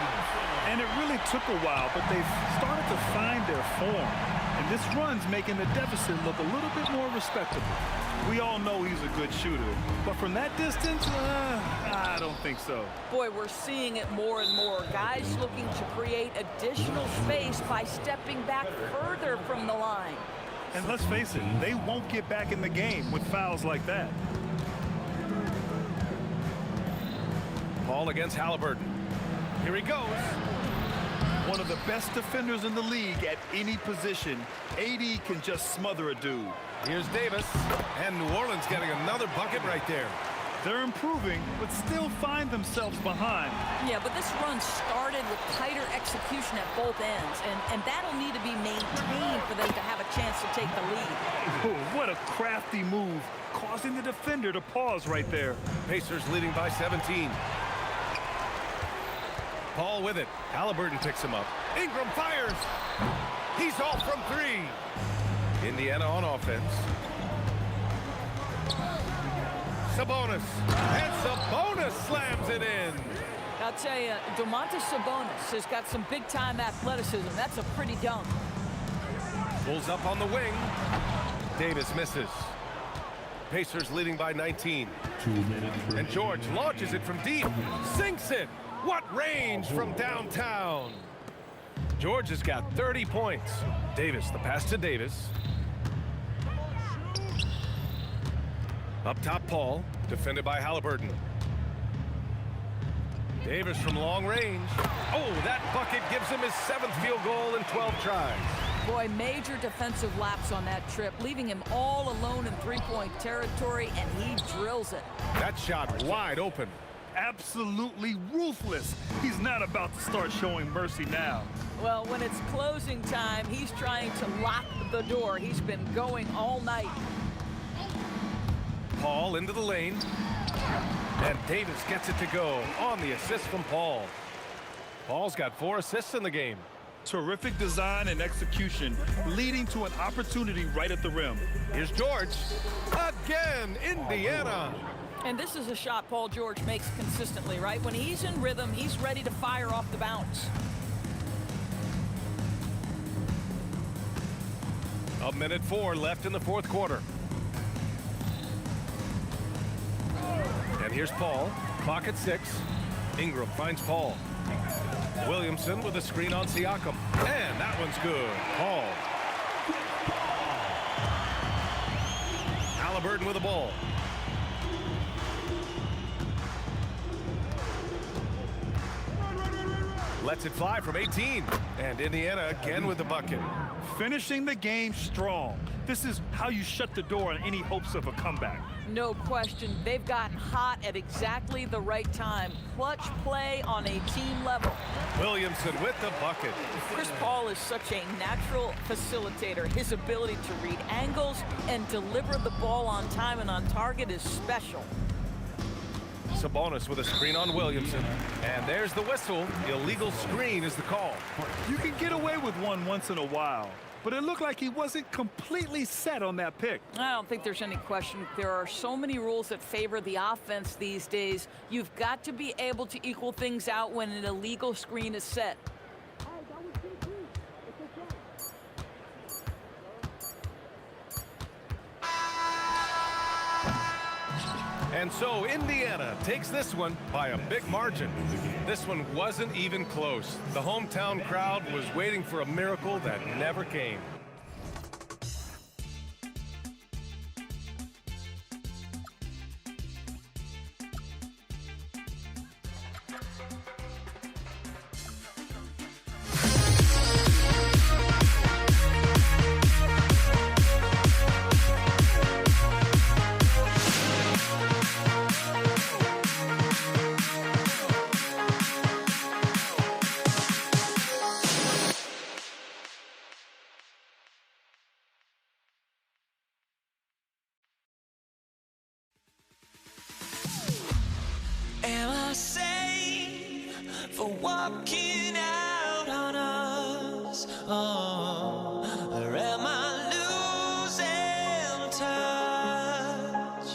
And it really took a while, but they've started to find their form. And this run's making the deficit look a little bit more respectable. We all know he's a good shooter, but from that distance, I don't think so. Boy, we're seeing it more and more. Guys looking to create additional space by stepping back further from the line. And let's face it, they won't get back in the game with fouls like that. Paul against Halliburton. Here he goes. One of the best defenders in the league at any position. AD can just smother a dude. Here's Davis. And New Orleans getting another bucket right there. They're improving, but still find themselves behind. Yeah, but this run started with tighter execution at both ends, and that'll need to be maintained for them to have a chance to take the lead. Oh, what a crafty move, causing the defender to pause right there. Pacers leading by 17. Paul with it. Halliburton picks him up. Ingram fires. He's off from 3. Indiana on offense. Sabonis. And Sabonis slams it in. I'll tell you, Domantas Sabonis has got some big-time athleticism. That's a pretty dunk. Pulls up on the wing. Davis misses. Pacers leading by 19. And George launches it from deep. Sinks it. What range from downtown. George has got 30 points. Davis, the pass to Davis. Up top, Paul, defended by Halliburton. Davis from long range. Oh, that bucket gives him his 7th field goal in 12 tries. Boy, major defensive lapse on that trip, leaving him all alone in 3-point territory, and he drills it. That shot wide open. Absolutely ruthless. He's not about to start showing mercy now. Well, when it's closing time, he's trying to lock the door. He's been going all night. Paul into the lane. And Davis gets it to go on the assist from Paul. Paul's got 4 assists in the game. Terrific design and execution, leading to an opportunity right at the rim. Here's George. Again, Indiana. And this is a shot Paul George makes consistently, right? When he's in rhythm, he's ready to fire off the bounce. A minute 4 left in the fourth quarter. And here's Paul. Clock at 6. Ingram finds Paul. Williamson with a screen on Siakam. And that one's good. Paul. Halliburton with the ball. Lets it fly from 18. And Indiana again with the bucket. Finishing the game strong. This is how you shut the door on any hopes of a comeback. No question. They've gotten hot at exactly the right time. Clutch play on a team level. Williamson with the bucket. Chris Paul is such a natural facilitator. His ability to read angles and deliver the ball on time and on target is special. Sabonis with a screen on Williamson. And there's the whistle. Illegal screen is the call. You can get away with one once in a while, but it looked like he wasn't completely set on that pick. I don't think there's any question. There are so many rules that favor the offense these days. You've got to be able to equal things out when an illegal screen is set. And so Indiana takes this one by a big margin. This one wasn't even close. The hometown crowd was waiting for a miracle that never came. Am I sane for walking out on us? Oh, or am I losing touch?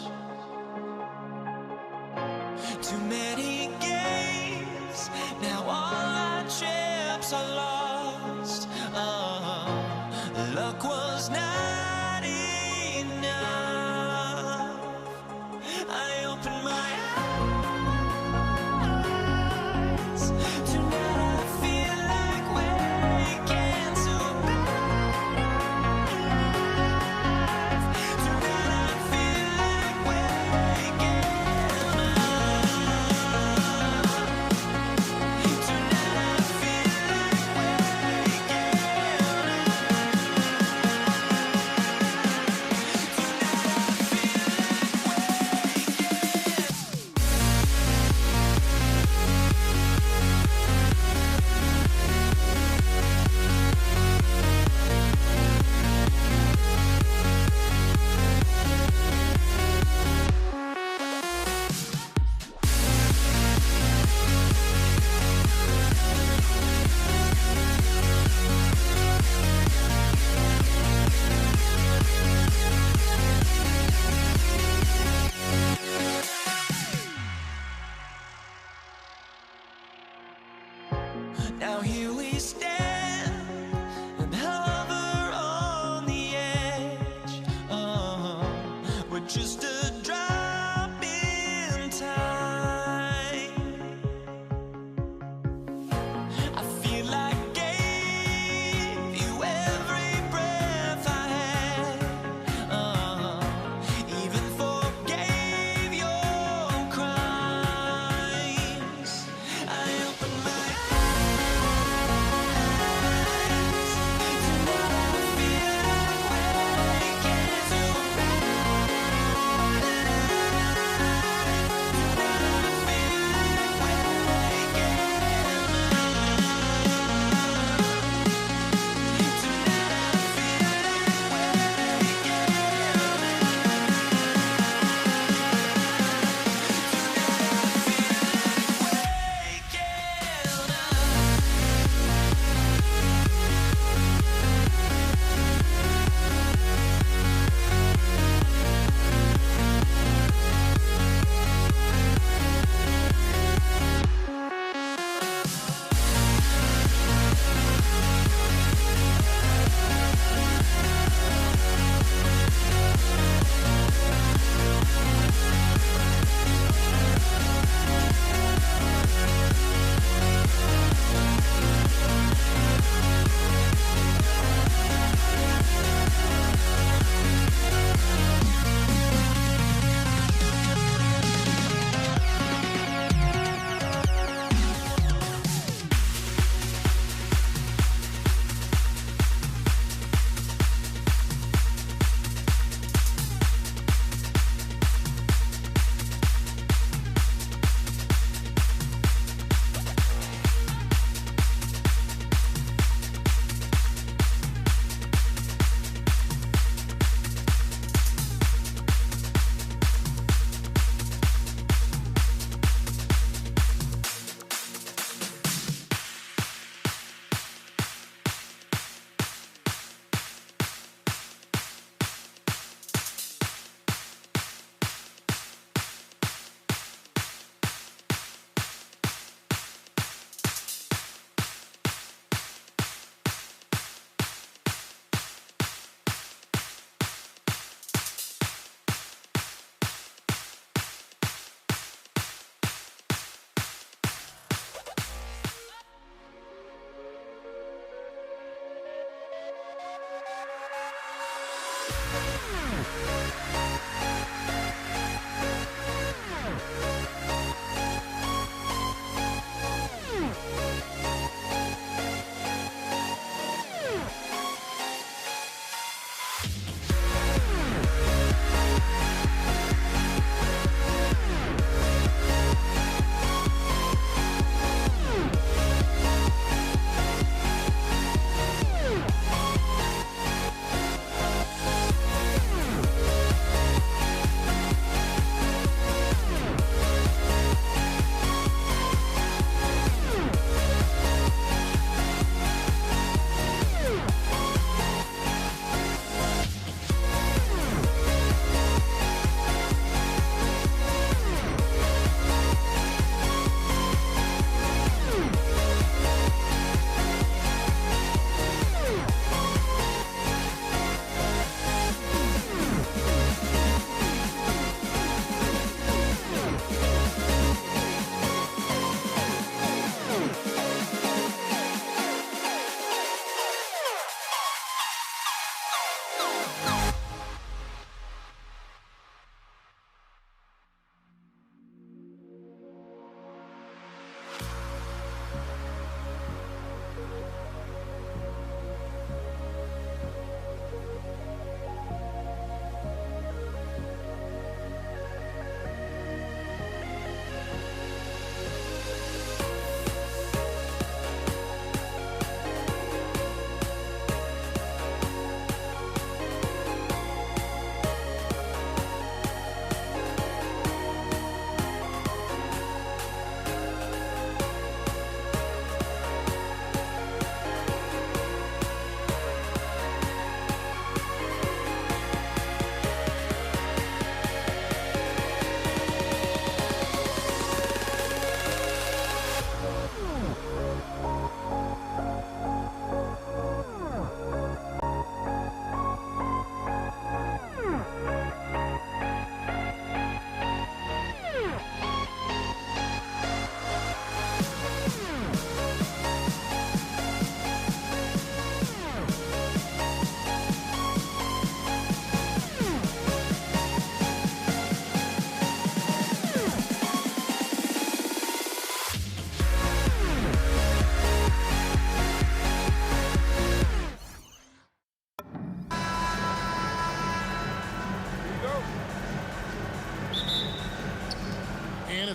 Too many games, now all our chips are lost. Oh, luck was not enough. I opened my eyes. Tonight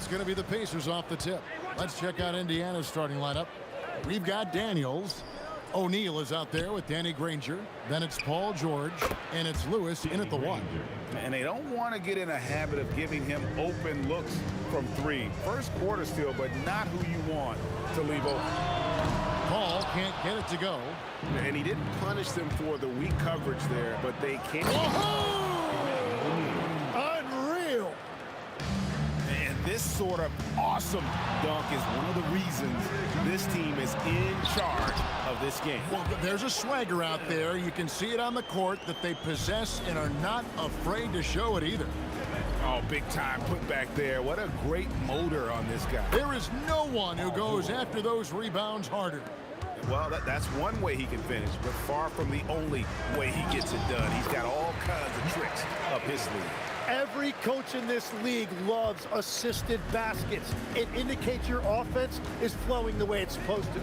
It's going to be the Pacers off the tip. Let's check out Indiana's starting lineup. We've got Daniels. O'Neal is out there with Danny Granger. Then it's Paul George. And it's Lewis in at the 1. And they don't want to get in a habit of giving him open looks from 3. First quarter still, but not who you want to leave open. Paul can't get it to go. And he didn't punish them for the weak coverage there, but they can't. Unreal. And this sort of awesome dunk is one of the reasons this team is in charge of this game. Well, there's a swagger out there. You can see it on the court that they possess and are not afraid to show it either. Oh, big time put back there. What a great motor on this guy. There is no one who goes after those rebounds harder. Well, that's one way he can finish, but far from the only way he gets it done. He's got all kinds of tricks up his sleeve. Every coach in this league loves assisted baskets. It indicates your offense is flowing the way it's supposed to.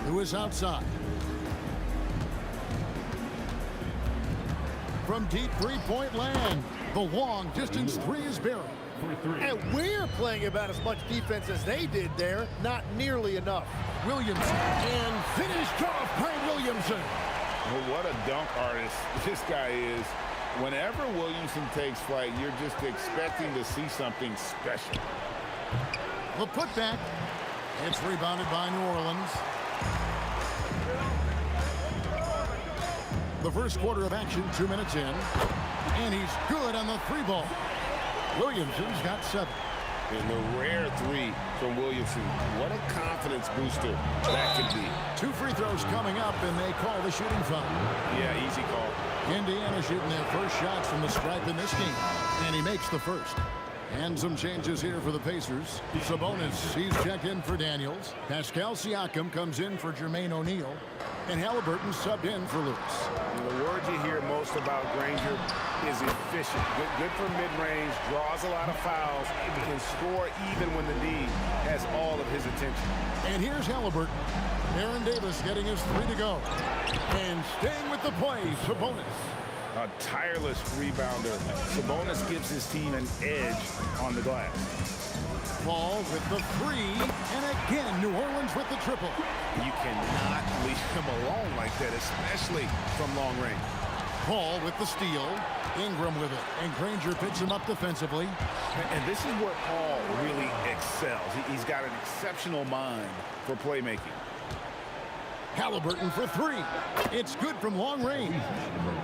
Who is outside? From deep three-point land, the long distance 3 is buried. And we're playing about as much defense as they did there. Not nearly enough. Williamson, and finished off by Williamson. Well, what a dunk artist this guy is. Whenever Williamson takes flight, you're just expecting to see something special. The putback. It's rebounded by New Orleans. The first quarter of action, 2 minutes in. And he's good on the 3 ball. Williamson's got 7. And the rare 3 from Williamson. What a confidence booster that could be. 2 free throws coming up, and they call the shooting foul. Yeah, easy call. Indiana shooting their first shots from the stripe in this game. And he makes the first. And some changes here for the Pacers. Sabonis, he's checked in for Daniels. Pascal Siakam comes in for Jermaine O'Neal. and Halliburton subbed in for Lewis. And the word you hear most about Granger is efficient. Good for mid-range, draws a lot of fouls, can score even when the D has all of his attention. And here's Halliburton. Aaron Davis getting his 3 to go. And staying with the play, Sabonis. A tireless rebounder. Sabonis gives his team an edge on the glass. Paul with the 3, and again, New Orleans with the triple. You cannot leave him alone like that, especially from long range. Paul with the steal. Ingram with it, and Granger picks him up defensively. And this is where Paul really excels. He's got an exceptional mind for playmaking. Halliburton for 3. It's good from long range.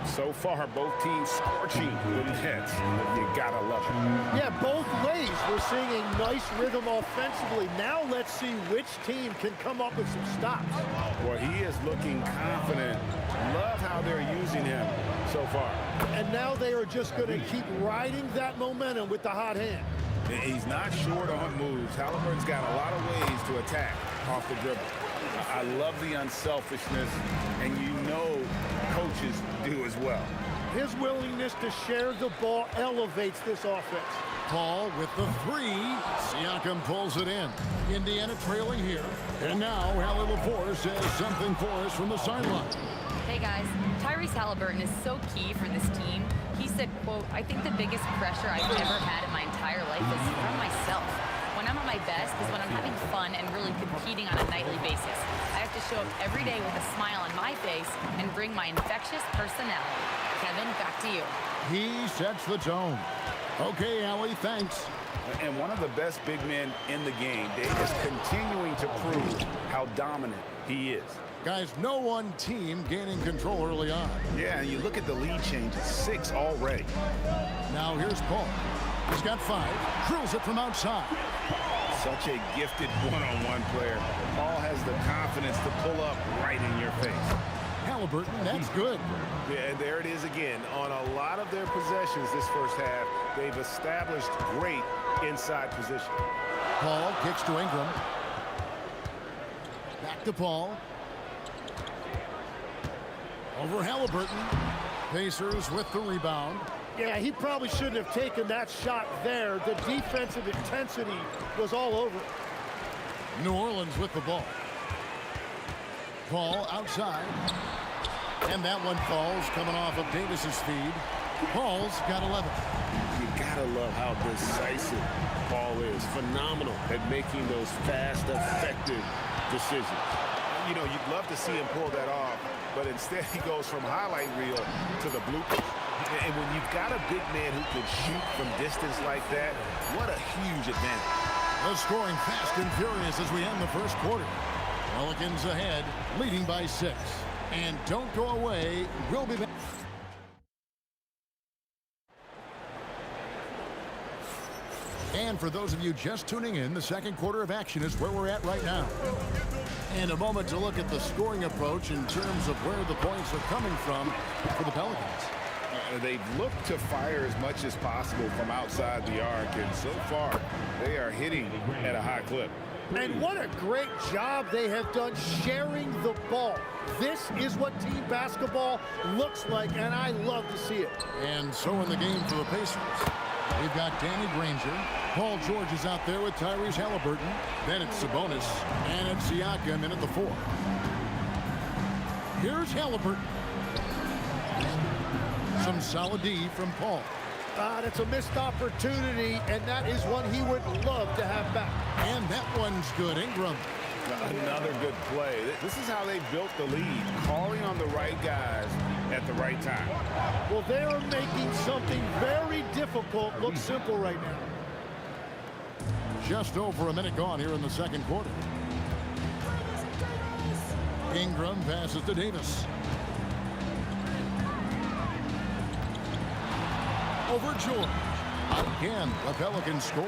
So far, both teams scorching the nets. You gotta love it. Yeah, both ways. We're seeing a nice rhythm offensively. Now let's see which team can come up with some stops. Well, he is looking confident. Love how they're using him so far. And now they are just going to keep riding that momentum with the hot hand. He's not short on moves. Halliburton's got a lot of ways to attack off the dribble. I love the unselfishness, and you know coaches do as well. His willingness to share the ball elevates this offense. Paul with the 3. Siakam pulls it in. Indiana trailing here. And now Hallie LaForce has something for us from the sideline. Hey guys, Tyrese Halliburton is so key for this team. He said, quote, "I think the biggest pressure I've ever had in my entire life is from myself. When I'm at my best is when I'm having fun and really competing on a nightly basis. I have to show up every day with a smile on my face and bring my infectious personality." Kevin, back to you. He sets the tone. Okay, Allie, thanks. And one of the best big men in the game, Davis, continuing to prove how dominant he is. Guys, no one team gaining control early on. Yeah, and you look at the lead change, 6 already. Now here's Paul. He's got 5. Drills it from outside. Such a gifted one-on-one player. Paul has the confidence to pull up right in your face. Halliburton, that's good. Yeah, and there it is again. On a lot of their possessions this first half, they've established great inside position. Paul kicks to Ingram. Back to Paul. Over Halliburton. Pacers with the rebound. Yeah, he probably shouldn't have taken that shot there. The defensive intensity was all over it. New Orleans with the ball. Paul outside. And that one falls coming off of Davis's feed. Paul's got 11. You gotta love how decisive Paul is. Phenomenal at making those fast, effective decisions. You know, you'd love to see him pull that off, but instead he goes from highlight reel to the bloopers. And when you've got a big man who can shoot from distance like that, what a huge advantage. The scoring fast and furious as we end the first quarter. Pelicans ahead, leading by 6. And don't go away. We'll be back. And for those of you just tuning in, the second quarter of action is where we're at right now. And a moment to look at the scoring approach in terms of where the points are coming from for the Pelicans. They've looked to fire as much as possible from outside the arc, and so far they are hitting at a high clip. And what a great job they have done sharing the ball. This is what team basketball looks like, and I love to see it. And so in the game for the Pacers, we've got Danny Granger. Paul George is out there with Tyrese Halliburton. Then it's Sabonis, and it's Siakam in at the 4. Here's Halliburton. Some solid D from Paul. That's a missed opportunity, and that is one he would love to have back. And that one's good. Ingram. Another good play. This is how they built the lead, calling on the right guys at the right time. Well, they are making something very difficult look simple right now. Just over a minute gone here in the second quarter. Ingram passes to Davis. Over George. Again, the Pelicans score.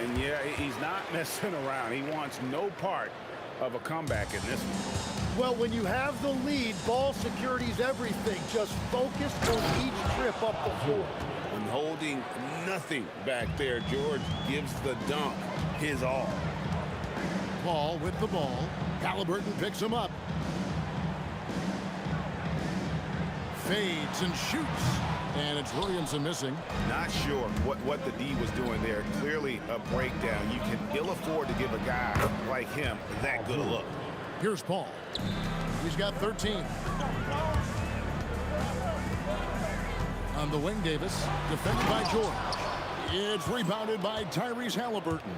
And yeah, he's not messing around. He wants no part of a comeback in this one. Well, when you have the lead, ball security is everything. Just focus on each trip up the floor. When holding nothing back there, George gives the dunk his all. Paul with the ball. Halliburton picks him up. Fades and shoots. And it's Williamson missing. Not sure what the D was doing there. Clearly a breakdown. You can ill afford to give a guy like him that good a look. Here's Paul. He's got 13. On the wing, Davis. Defended by George. It's rebounded by Tyrese Halliburton.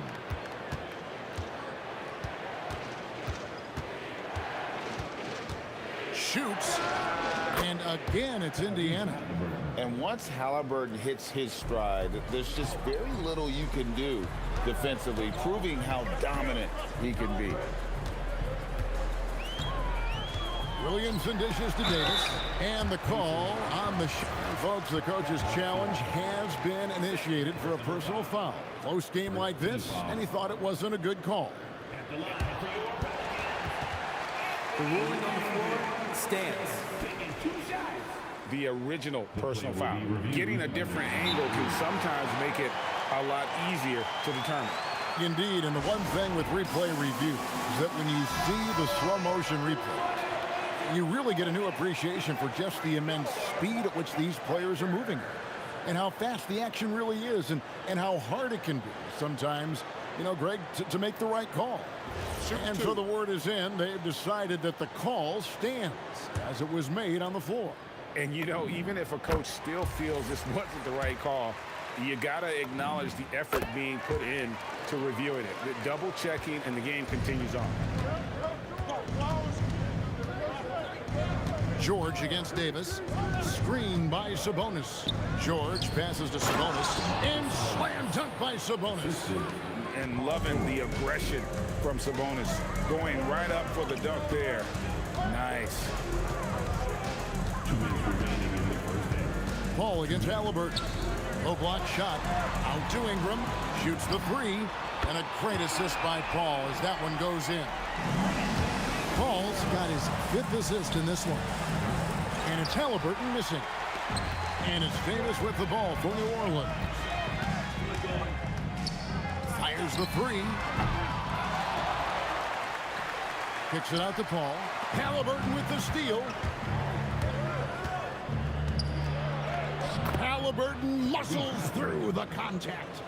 Shoots. And again, it's Indiana. And once Halliburton hits his stride, there's just very little you can do defensively, proving how dominant he can be. Williamson dishes to Davis. And the call on the shot. Folks, the coach's challenge has been initiated for a personal foul. Close game like this, and he thought it wasn't a good call. The ruling on the floor stands. The original personal foul. Getting a different angle can sometimes make it a lot easier to determine. Indeed, and the one thing with replay review is that when you see the slow motion replay, you really get a new appreciation for just the immense speed at which these players are moving and how fast the action really is and how hard it can be sometimes, you know, Greg, to make the right call. And so the word is in. They've decided that the call stands as it was made on the floor. And, you know, even if a coach still feels this wasn't the right call, you got to acknowledge the effort being put in to reviewing it. The double checking, and the game continues on. George against Davis. Screen by Sabonis. George passes to Sabonis. And slam dunk by Sabonis. And loving the aggression from Sabonis. Going right up for the dunk there. Nice. Paul against Halliburton. Low block shot. Out to Ingram. Shoots the three. And a great assist by Paul as that one goes in. Paul's got his 5th assist in this one. And it's Halliburton missing. And it's Davis with the ball for New Orleans. Fires the three. Kicks it out to Paul. Halliburton with the steal. Halliburton muscles through the contact.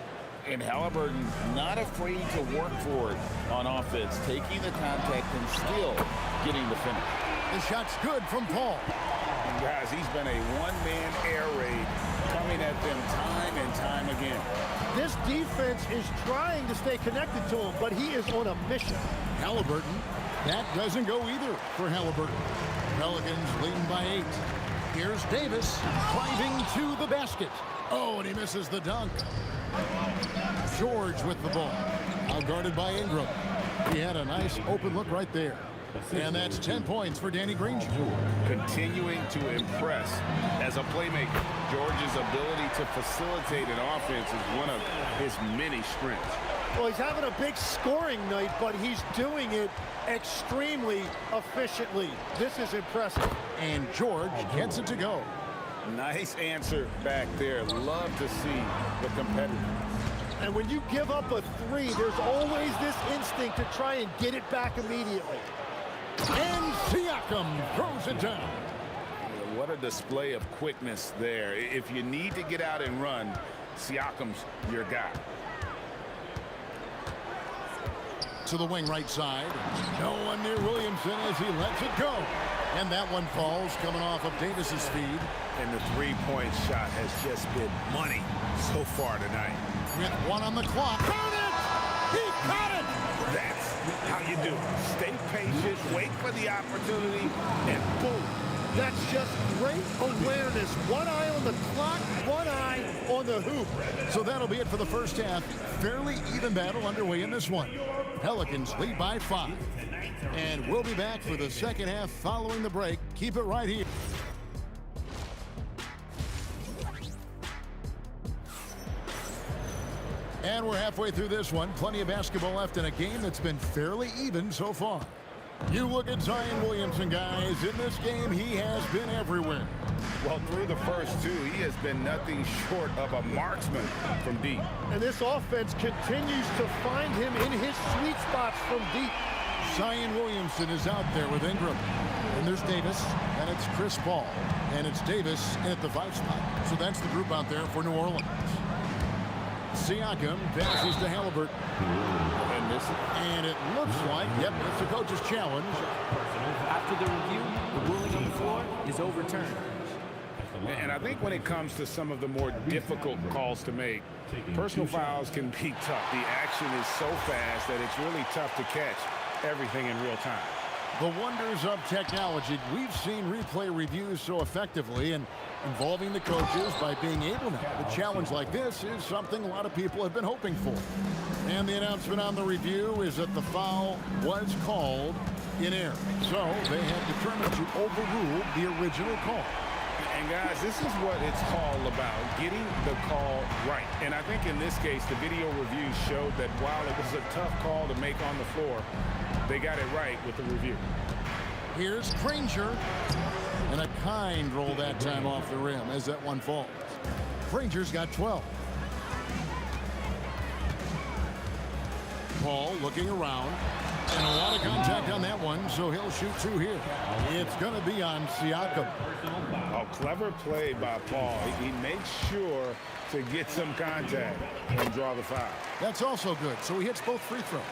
And Halliburton not afraid to work for it on offense, taking the contact and still getting the finish. The shot's good from Paul. And guys, he's been a one-man air raid coming at them time and time again. This defense is trying to stay connected to him, but he is on a mission. Halliburton, that doesn't go either for Halliburton. Pelicans leading by 8. Here's Davis driving to the basket. Oh, and he misses the dunk. George with the ball. Out guarded by Ingram. He had a nice open look right there. And that's 10 points for Danny Granger. Continuing to impress as a playmaker. George's ability to facilitate an offense is one of his many strengths. Well, he's having a big scoring night, but he's doing it extremely efficiently. This is impressive. And George gets it to go. Nice answer back there. Love to see the competitiveness. And when you give up a three, there's always this instinct to try and get it back immediately. And Siakam throws it down. What a display of quickness there. If you need to get out and run, Siakam's your guy. To the wing right side. No one near Williamson as he lets it go. And that one falls coming off of Davis's feed. And the three-point shot has just been money so far tonight. With 1 on the clock. Got it! He got it! That's how you do it. Stay patient, wait for the opportunity, and boom. That's just great awareness. One eye on the clock, one eye on the hoop. So that'll be it for the first half. Fairly even battle underway in this one. Pelicans lead by 5. And we'll be back for the second half following the break. Keep it right here. And we're halfway through this one. Plenty of basketball left in a game that's been fairly even so far. You look at Zion Williamson, guys. In this game, he has been everywhere. Well, through the first two, he has been nothing short of a marksman from deep. And this offense continues to find him in his sweet spots from deep. Zion Williamson is out there with Ingram. And there's Davis, and it's Chris Paul. And it's Davis in at the 5 spot. So that's the group out there for New Orleans. Siakam passes to Halliburton. And it looks like, yep, it's the coach's challenge. After the review, the ruling on the floor is overturned. And I think when it comes to some of the more difficult calls to make, personal fouls can be tough. The action is so fast that it's really tough to catch everything in real time. The wonders of technology. We've seen replay reviews so effectively, and involving the coaches by being able now to challenge like this is something a lot of people have been hoping for. And the announcement on the review is that the foul was called in error. So they have determined to overrule the original call. And guys, this is what it's all about, getting the call right. And I think in this case, the video review showed that while it was a tough call to make on the floor, they got it right with the review. Here's Granger. And a kind roll that time off the rim as that one falls. Granger's got 12. Paul looking around. And a lot of contact on that one, so he'll shoot 2 here. It's going to be on Siakam. A clever play by Paul. He makes sure to get some contact and draw the foul. That's also good, so he hits both free throws.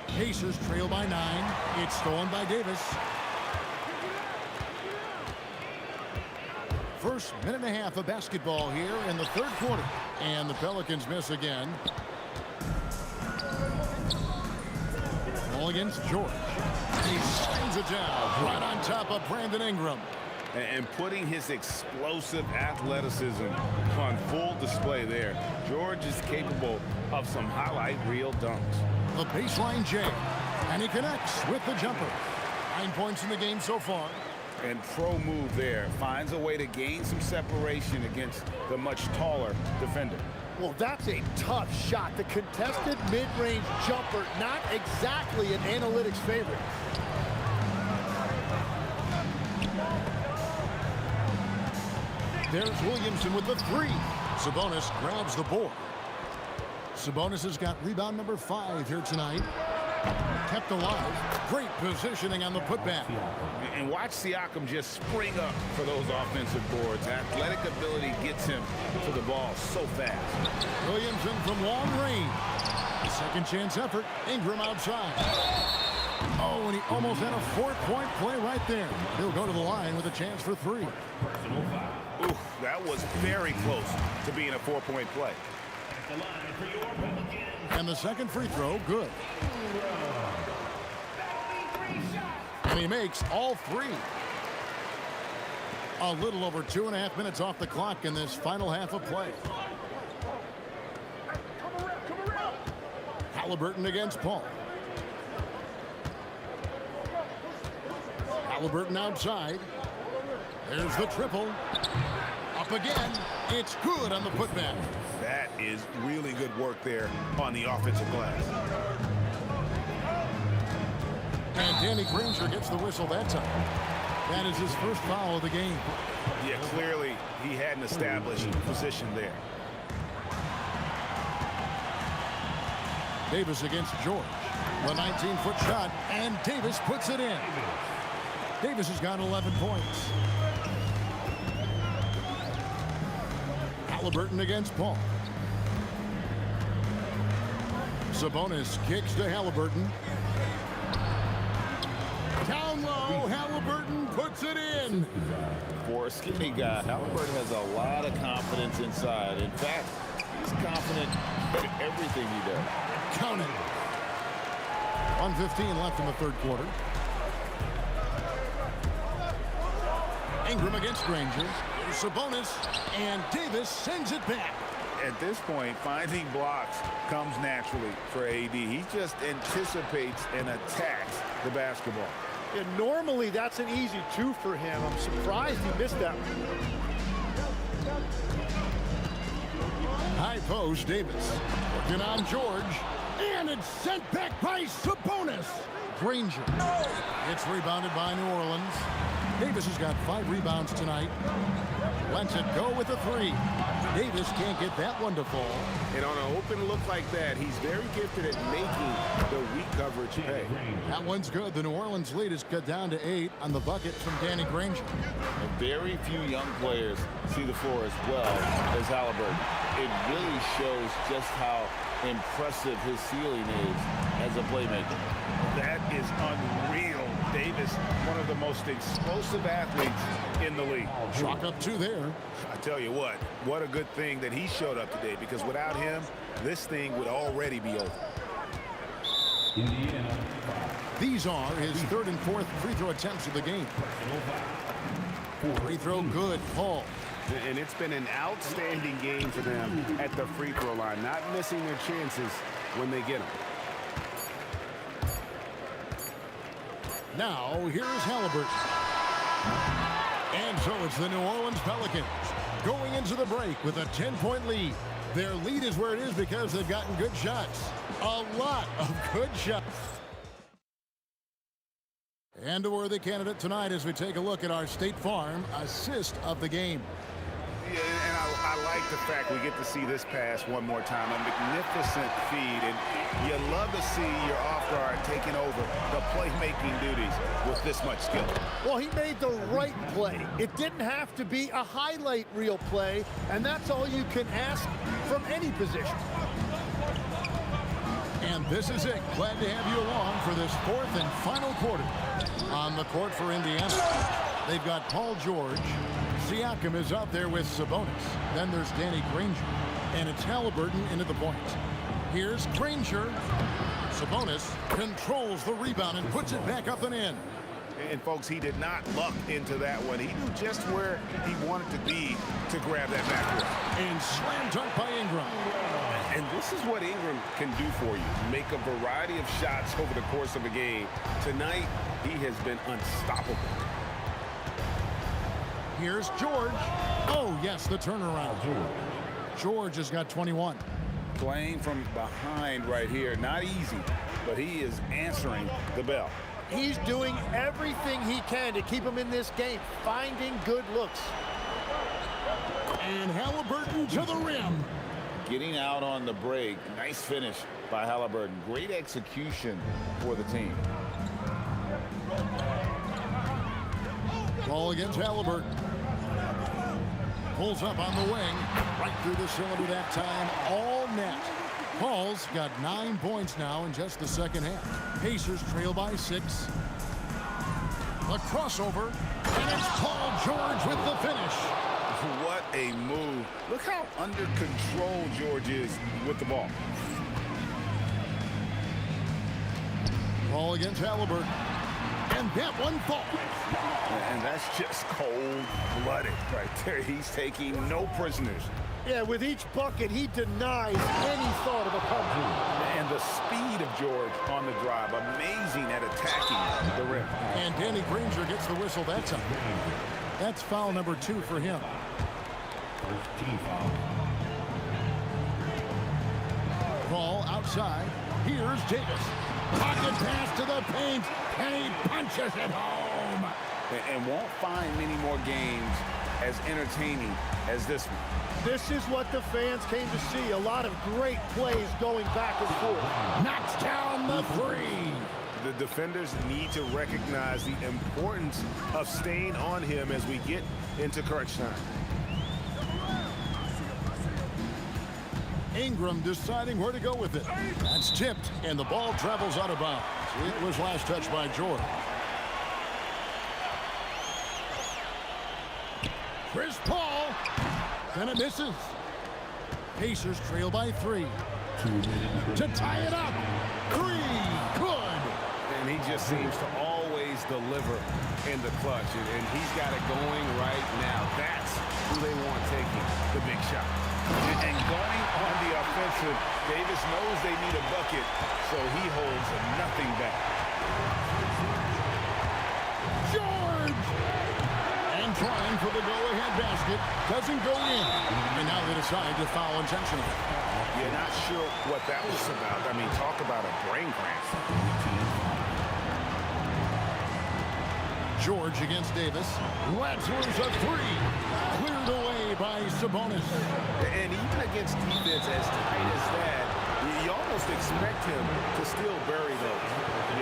Pacers trail by 9. It's stolen by Davis. First minute and a half of basketball here in the 3rd quarter. And the Pelicans miss again. Ball against George. He slings it down right on top of Brandon Ingram. And putting his explosive athleticism on full display there. George is capable of some highlight reel dunks. The baseline J. And he connects with the jumper. 9 points in the game so far. And pro move there. Finds a way to gain some separation against the much taller defender. Well, that's a tough shot. The contested mid-range jumper, not exactly an analytics favorite. There's Williamson with the 3. Sabonis grabs the board. Sabonis has got rebound number 5 here tonight. Kept alive. Great positioning on the putback. And watch Siakam just spring up for those offensive boards. Athletic ability gets him to the ball so fast. Williamson from long range. Second chance effort. Ingram outside. Oh, and he almost had a 4-point play right there. He'll go to the line with a chance for 3. Ooh, that was very close to being a 4-point play. And the second free throw, good. And he makes all 3. A little over 2.5 minutes off the clock in this final half of play. Halliburton against Paul. Halliburton outside. There's the triple. Up again. It's good on the putback. That is really good work there on the offensive glass. And Danny Granger gets the whistle that time. That is his first foul of the game. Yeah, clearly he had an established position there. Davis against George. The 19-foot shot, and Davis puts it in. Davis has got 11 points. Halliburton against Paul. Sabonis kicks to Halliburton. Down low, Halliburton puts it in. For a skinny guy, Halliburton has a lot of confidence inside. In fact, he's confident in everything he does. Count it. 1:15 left in the 3rd quarter. Ingram against Granger. Sabonis, and Davis sends it back. At this point, finding blocks comes naturally for AD. He just anticipates and attacks the basketball. And normally that's an easy 2 for him. I'm surprised he missed that one. High post, Davis. Working on George. And it's sent back by Sabonis. Granger. It's rebounded by New Orleans. Davis has got 5 rebounds tonight. Lets it go with a 3. Davis can't get that one to fall. And on an open look like that, he's very gifted at making the weak coverage pay. That one's good. The New Orleans lead is cut down to 8 on the bucket from Danny Granger. Very few young players see the floor as well as Halliburton. It really shows just how impressive his ceiling is as a playmaker. That is unreal. Davis, one of the most explosive athletes in the league. Chalk up 2 there. I tell you what a good thing that he showed up today, because without him, this thing would already be over. These are his 3rd and 4th free throw attempts of the game. Free throw good, Paul. And it's been an outstanding game for them at the free throw line, not missing their chances when they get them. Now, here's Halliburton. And so it's the New Orleans Pelicans going into the break with a 10-point lead. Their lead is where it is because they've gotten good shots. A lot of good shots. And a worthy candidate tonight as we take a look at our State Farm assist of the game. Yeah, and I like the fact we get to see this pass one more time. A magnificent feed, and you love to see your off guard taking over the playmaking duties with this much skill. Well, he made the right play. It didn't have to be a highlight reel play, and that's all you can ask from any position. And this is it. Glad to have you along for this 4th and final quarter. On the court for Indiana, they've got Paul George. Siakam is out there with Sabonis. Then there's Danny Granger. And it's Halliburton into the point. Here's Granger. Sabonis controls the rebound and puts it back up and in. And folks, he did not luck into that one. He knew just where he wanted to be to grab that backboard. And slam dunk by Ingram. And this is what Ingram can do for you. Make a variety of shots over the course of a game. Tonight, he has been unstoppable. Here's George. Oh, yes, the turnaround. George has got 21. Playing from behind right here. Not easy, but he is answering the bell. He's doing everything he can to keep him in this game, finding good looks. And Halliburton to the rim. Getting out on the break. Nice finish by Halliburton. Great execution for the team. Ball against Halliburton. Pulls up on the wing. Right through the cylinder that time. All net. Paul's got 9 points now in just the second half. Pacers trail by 6. A crossover. And it's Paul George with the finish. What a move. Look how under control George is with the ball. Ball against Halliburton. And that one falls. And that's just cold-blooded right there. He's taking no prisoners. Yeah, with each bucket, he denies any thought of a comeback. And the speed of George on the drive, amazing at attacking the rim. And Danny Granger gets the whistle that time. That's foul number 2 for him. Ball outside. Here's Davis. Pocket pass to the paint, and he punches it home. And won't find many more games as entertaining as this one. This is what the fans came to see. A lot of great plays going back and forth. Knocks down the 3. The defenders need to recognize the importance of staying on him as we get into crunch time. Ingram deciding where to go with it. That's tipped, and the ball travels out of bounds. It was last touched by George. Chris Paul. Then it misses. Pacers trail by 3. To tie it up. 3. Good. And he just seems to always deliver in the clutch. And he's got it going right now. That's who they want taking the big shot. And going on the offensive, Davis knows they need a bucket, so he holds nothing back. George! And trying for the go-ahead basket. Doesn't go in. And now they decide to foul intentionally. You're not sure what that was about. I mean, talk about a brain cramp. George against Davis. Latzler's a three. Cleared away by Sabonis. And even against defense as tight as that, you almost expect him to still bury those.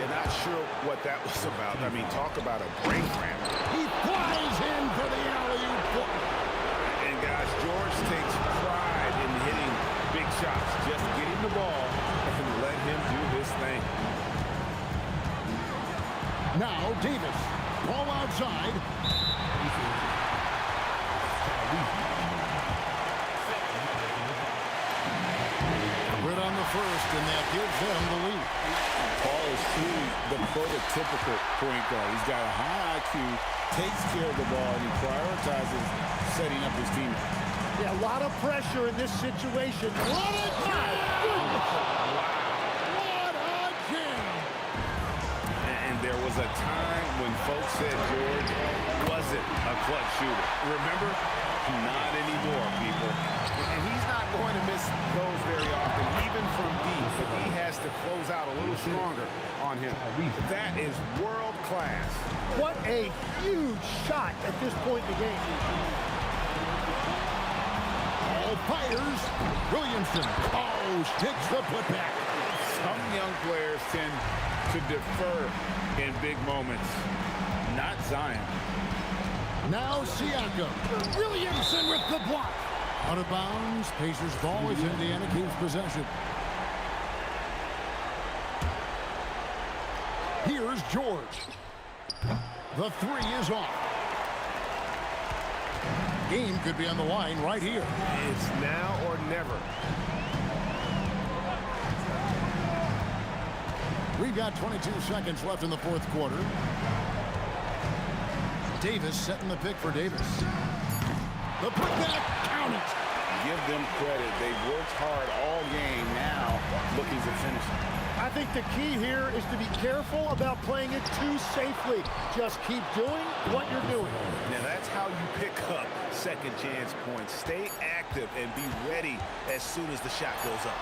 You're not sure what that was about. I mean, talk about a brain cramp. He flies in for the alley-oop. And guys, George takes pride in hitting big shots. Just get him the ball and let him do his thing. Now Davis. Ball outside. Quit on the first, and that gives them the lead. Paul is truly the prototypical point guard. He's got a high IQ, takes care of the ball, and he prioritizes setting up his team. Yeah, a lot of pressure in this situation. What a goodness! What a game! And there was a time when folks said George wasn't a clutch shooter. Remember? Not anymore, people. And he's not going to miss those very often, even from deep. But he has to close out a little stronger on him. That is world class. What a huge shot at this point in the game. All fires. Williamson. Oh, takes the putback. Some young players tend to defer in big moments. Not Zion. Now Siakam. Williamson with the block. Out of bounds. Pacers ball as Indiana keeps possession. Here's George. The three is off. Game could be on the line right here. It's now or never. We've got 22 seconds left in the fourth quarter. Davis setting the pick for Davis. The putback, count it. Give them credit. They've worked hard all game, now looking to finish. I think the key here is to be careful about playing it too safely. Just keep doing what you're doing. Now that's how you pick up second chance points. Stay active and be ready as soon as the shot goes up.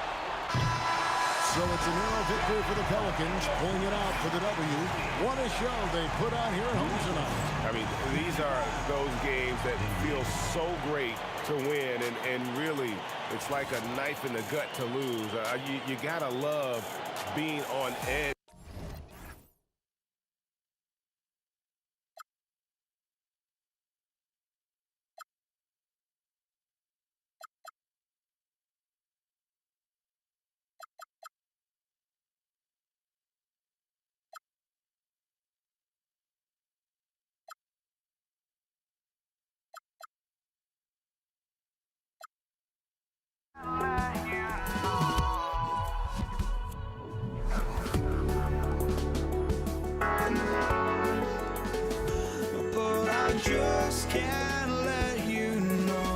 So it's a narrow victory for the Pelicans, pulling it out for the W. What a show they put on here at home tonight. I mean, these are those games that feel so great to win, and really, it's like a knife in the gut to lose. You gotta love being on edge. But I just can't let you know.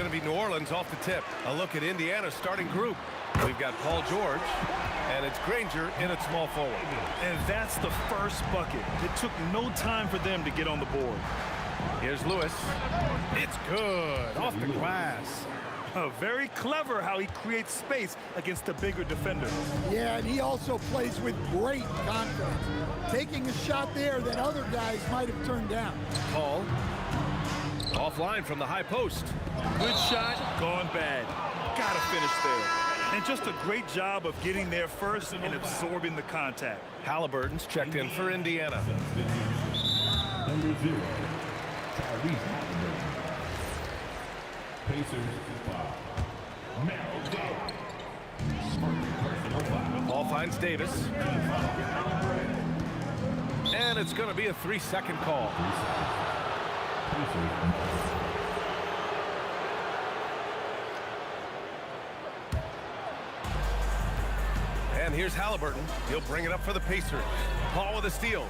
going to be New Orleans off the tip. A look at Indiana's starting group. We've got Paul George, and it's Granger in at small forward. And that's the first bucket. It took no time for them to get on the board. Here's Lewis. It's good. Off the glass. Very clever how he creates space against the bigger defender. Yeah, and he also plays with great confidence, taking a shot there that other guys might have turned down. Paul. Offline from the high post. Good shot, gone bad. Gotta finish there. And just a great job of getting there first and absorbing the contact. Halliburton's checked in for Indiana. Number 0, Tyrese Halliburton. Pacers foul. Now down. Personal foul. Ball finds Davis. And it's going to be a 3-second call. And here's Halliburton. He'll bring it up for the Pacers. Paul with a steal.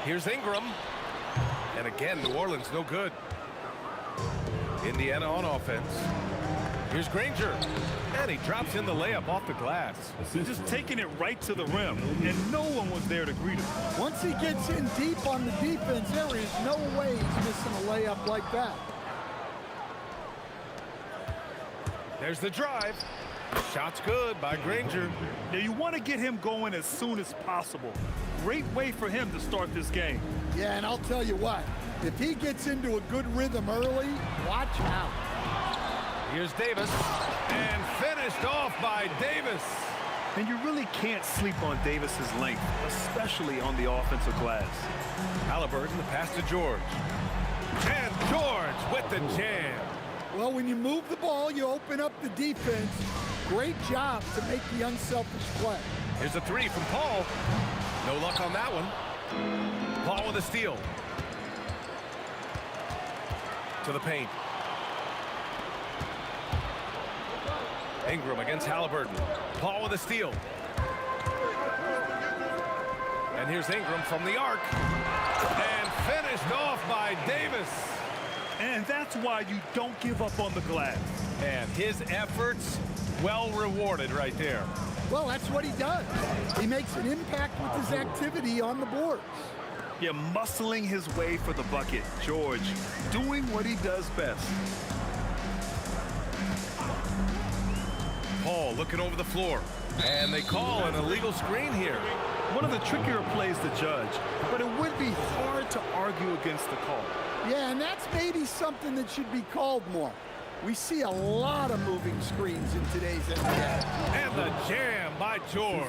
Here's Ingram. And again, New Orleans no good. Indiana on offense. Here's Granger. And he drops in the layup off the glass. Just taking it right to the rim, and no one was there to greet him. Once he gets in deep on the defense, there is no way he's missing a layup like that. There's the drive. Shot's good by Granger. Now you want to get him going as soon as possible. Great way for him to start this game. Yeah, and I'll tell you what, if he gets into a good rhythm early, watch out. Here's Davis, and finished off by Davis. And you really can't sleep on Davis's length, especially on the offensive glass. Halliburton, the pass to George. And George with the jam. Well, when you move the ball, you open up the defense. Great job to make the unselfish play. Here's a three from Paul. No luck on that one. Paul with a steal. To the paint. Ingram against Halliburton. Paul with a steal. And here's Ingram from the arc. And finished off by Davis. And that's why you don't give up on the glass. And his efforts well rewarded right there. Well, that's what he does. He makes an impact with his activity on the boards. Yeah, muscling his way for the bucket. George doing what he does best. Paul looking over the floor. And they call an illegal screen here. One of the trickier plays to judge, but it would be hard to argue against the call. Yeah, and that's maybe something that should be called more. We see a lot of moving screens in today's NBA. And the jam by George.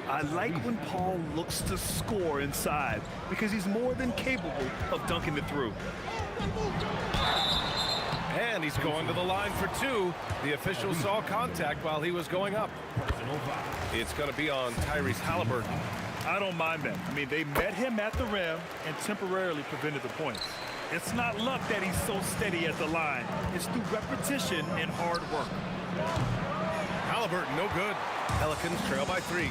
I like when Paul looks to score inside because he's more than capable of dunking it through. And he's going to the line for two. The official saw contact while he was going up. It's going to be on Tyrese Halliburton. I don't mind that. I mean, they met him at the rim and temporarily prevented the points. It's not luck that he's so steady at the line. It's through repetition and hard work. Halliburton, no good. Pelicans trail by 3.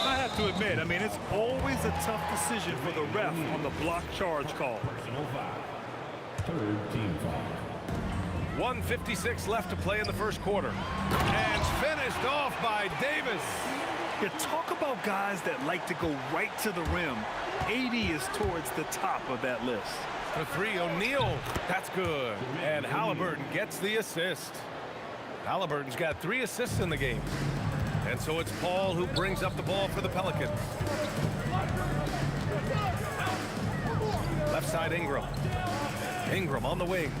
I have to admit, I mean, it's always a tough decision for the ref on the block charge call. Third team foul. 1:56 left to play in the first quarter. And finished off by Davis. You talk about guys that like to go right to the rim. 80 is towards the top of that list. For 3, O'Neal. That's good. And Halliburton gets the assist. Halliburton's got 3 assists in the game. And so it's Paul who brings up the ball for the Pelicans. Left side, Ingram. Ingram on the wing.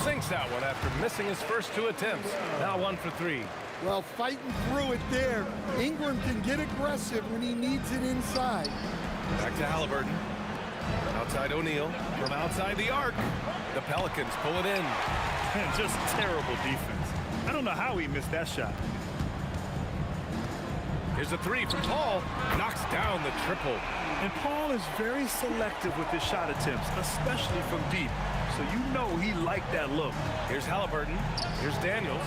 Sinks that one after missing his first 2 attempts. Now 1 for 3. Well, fighting through it there. Ingram can get aggressive when he needs it inside. Back to Halliburton. Outside O'Neal. From outside the arc. The Pelicans pull it in. And just terrible defense. I don't know how he missed that shot. Here's a 3 from Paul. Knocks down the triple. And Paul is very selective with his shot attempts, especially from deep. So you know he liked that look. Here's Halliburton. Here's Daniels.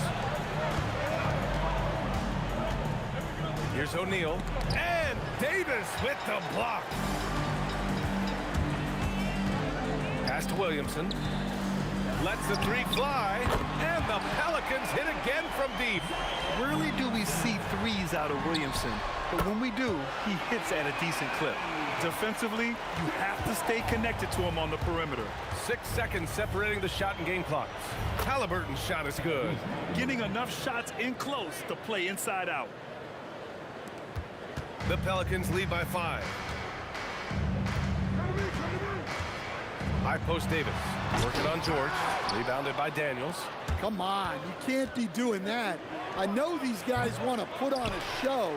Here's O'Neal. And Davis with the block. Pass to Williamson. Lets the three fly, and the Pelicans hit again from deep. Rarely do we see threes out of Williamson, but when we do, he hits at a decent clip. Defensively, you have to stay connected to him on the perimeter. 6 seconds separating the shot and game clocks. Halliburton's shot is good. Getting enough shots in close to play inside out. The Pelicans lead by 5. High post Davis. Working on George. Rebounded by Daniels. Come on, you can't be doing that. I know these guys want to put on a show,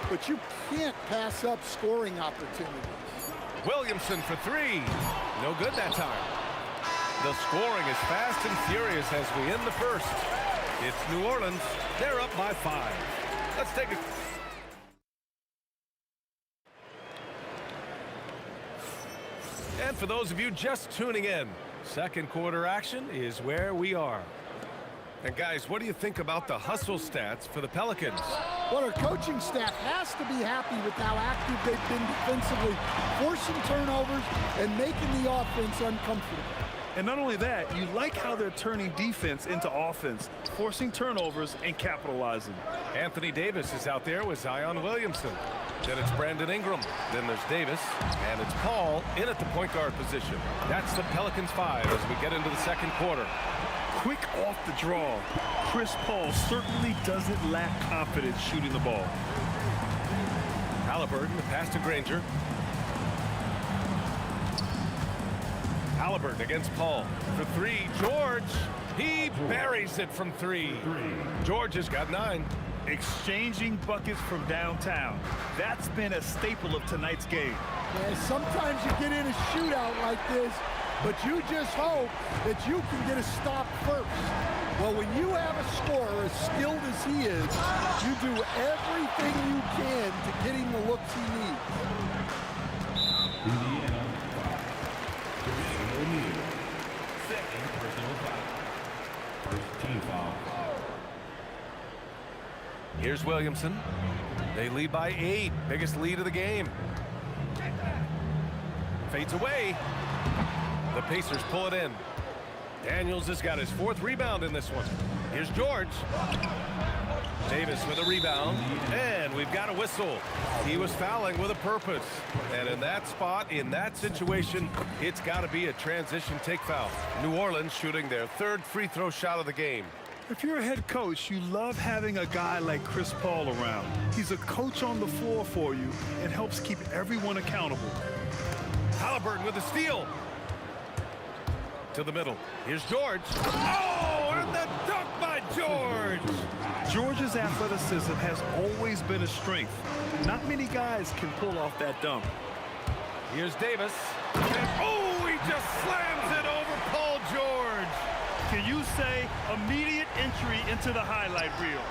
but you can't pass up scoring opportunities. Williamson for 3. No good that time. The scoring is fast and furious as we end the first. It's New Orleans. They're up by 5. Let's take a... And for those of you just tuning in, second quarter action is where we are. And guys, what do you think about the hustle stats for the Pelicans? Well, our coaching staff has to be happy with how active they've been defensively, forcing turnovers and making the offense uncomfortable. And not only that, you like how they're turning defense into offense, forcing turnovers and capitalizing. Anthony Davis is out there with Zion Williamson. Then it's Brandon Ingram. Then there's Davis. And it's Paul in at the point guard position. That's the Pelicans 5 as we get into the second quarter. Quick off the draw. Chris Paul certainly doesn't lack confidence shooting the ball. Halliburton, the pass to Granger. Halliburton against Paul for 3. George, he buries it from 3. George has got 9. Exchanging buckets from downtown. That's been a staple of tonight's game. Yeah, sometimes you get in a shootout like this, but you just hope that you can get a stop first. Well, when you have a scorer as skilled as he is, you do everything you can to get him the looks he needs. Second personal foul. First team foul. Here's Williamson. They lead by 8. Biggest lead of the game. Fades away. The Pacers pull it in. Daniels has got his 4th rebound in this one. Here's George. Davis with a rebound. And we've got a whistle. He was fouling with a purpose. And in that spot, in that situation, it's got to be a transition take foul. New Orleans shooting their 3rd free throw shot of the game. If you're a head coach, you love having a guy like Chris Paul around. He's a coach on the floor for you and helps keep everyone accountable. Halliburton with a steal. To the middle. Here's George. Oh, and the dunk by George. George's athleticism has always been a strength. Not many guys can pull off that dunk. Here's Davis. And, oh, he just slams it over Paul George. Can you say immediate entry into the highlight reel?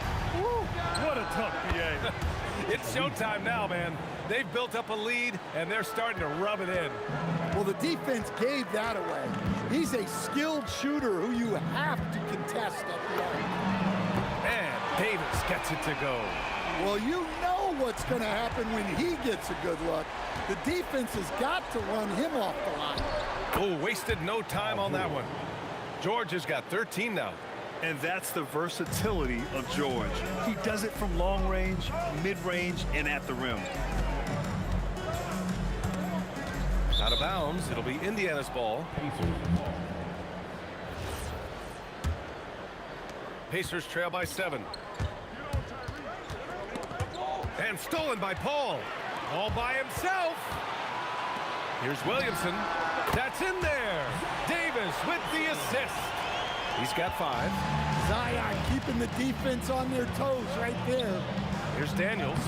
Woo, what a dunk, PA. It's showtime now, man. They've built up a lead, and they're starting to rub it in. Well, the defense gave that away. He's a skilled shooter who you have to contest at the arc. And Davis gets it to go. Well, you know what's going to happen when he gets a good look. The defense has got to run him off the line. Oh, wasted no time on that one. George has got 13 now. And that's the versatility of George. He does it from long range, mid-range, and at the rim. Out of bounds, it'll be Indiana's ball. Pacers trail by 7. And stolen by Paul. All by himself. Here's Williamson. That's in there. Davis with the assist. He's got 5. Zion keeping the defense on their toes right there. Here's Daniels.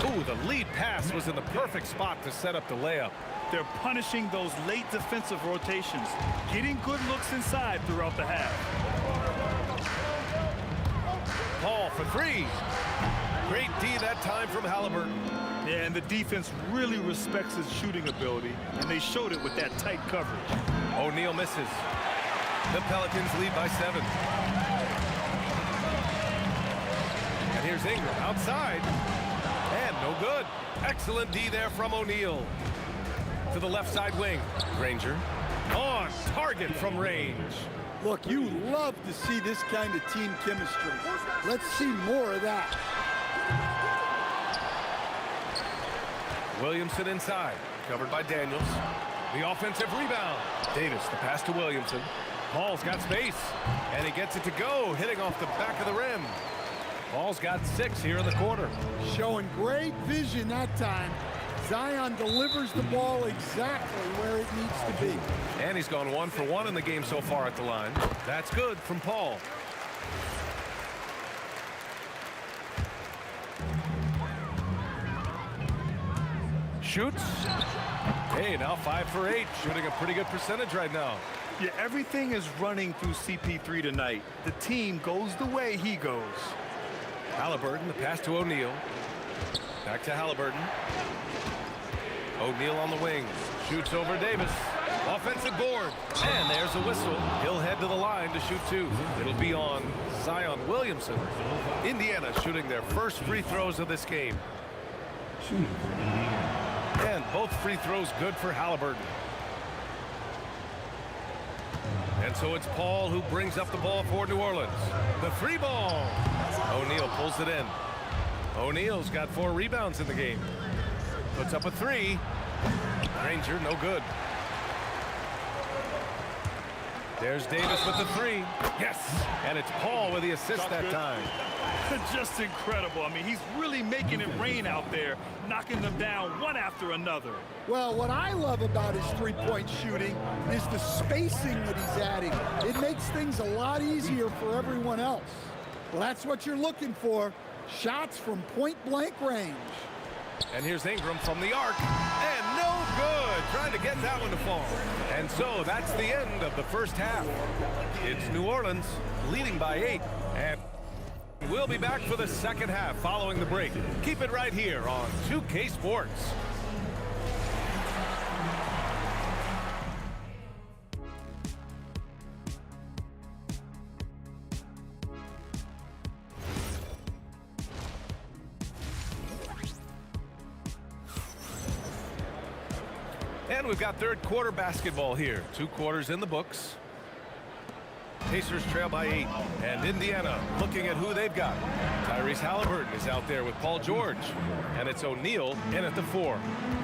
Ooh, the lead pass was in the perfect spot to set up the layup. They're punishing those late defensive rotations, getting good looks inside throughout the half. Paul for 3. Great D that time from Halliburton. Yeah, and the defense really respects his shooting ability, and they showed it with that tight coverage. O'Neal misses. The Pelicans lead by 7. And here's Ingram outside. And no good. Excellent D there from O'Neal. To the left side wing. Granger. On target from range. Look, you love to see this kind of team chemistry. Let's see more of that. Williamson inside, covered by Daniels. The offensive rebound. Davis, the pass to Williamson. Paul's got space, and he gets it to go, hitting off the back of the rim. Paul's got 6 here in the quarter. Showing great vision that time. Zion delivers the ball exactly where it needs to be. And he's gone 1 for 1 in the game so far at the line. That's good from Paul. Shoots. Hey, now 5 for 8, shooting a pretty good percentage right now. Yeah, everything is running through CP3 tonight. The team goes the way he goes. Halliburton, the pass to O'Neal. Back to Halliburton. O'Neal on the wing. Shoots over Davis. Offensive board. And there's a whistle. He'll head to the line to shoot 2. It'll be on Zion Williamson. Indiana shooting their first free throws of this game. And both free throws good for Halliburton. And so it's Paul who brings up the ball for New Orleans. The 3 ball. O'Neal pulls it in. O'Neal's got 4 rebounds in the game. Puts up a 3. Granger, no good. There's Davis with the 3. Yes! And it's Paul with the assist that time. Just incredible. I mean, he's really making it rain out there, knocking them down one after another. Well, what I love about his three-point shooting is the spacing that he's adding. It makes things a lot easier for everyone else. Well, that's what you're looking for. Shots from point-blank range. And here's Ingram from the arc. And no good. Trying to get that one to fall. And so that's the end of the first half. It's New Orleans leading by 8. And we'll be back for the second half following the break. Keep it right here on 2K Sports. And we've got third quarter basketball here. 2 quarters in the books. Pacers trail by 8. And Indiana looking at who they've got. Tyrese Halliburton is out there with Paul George. And it's O'Neal in at the 4.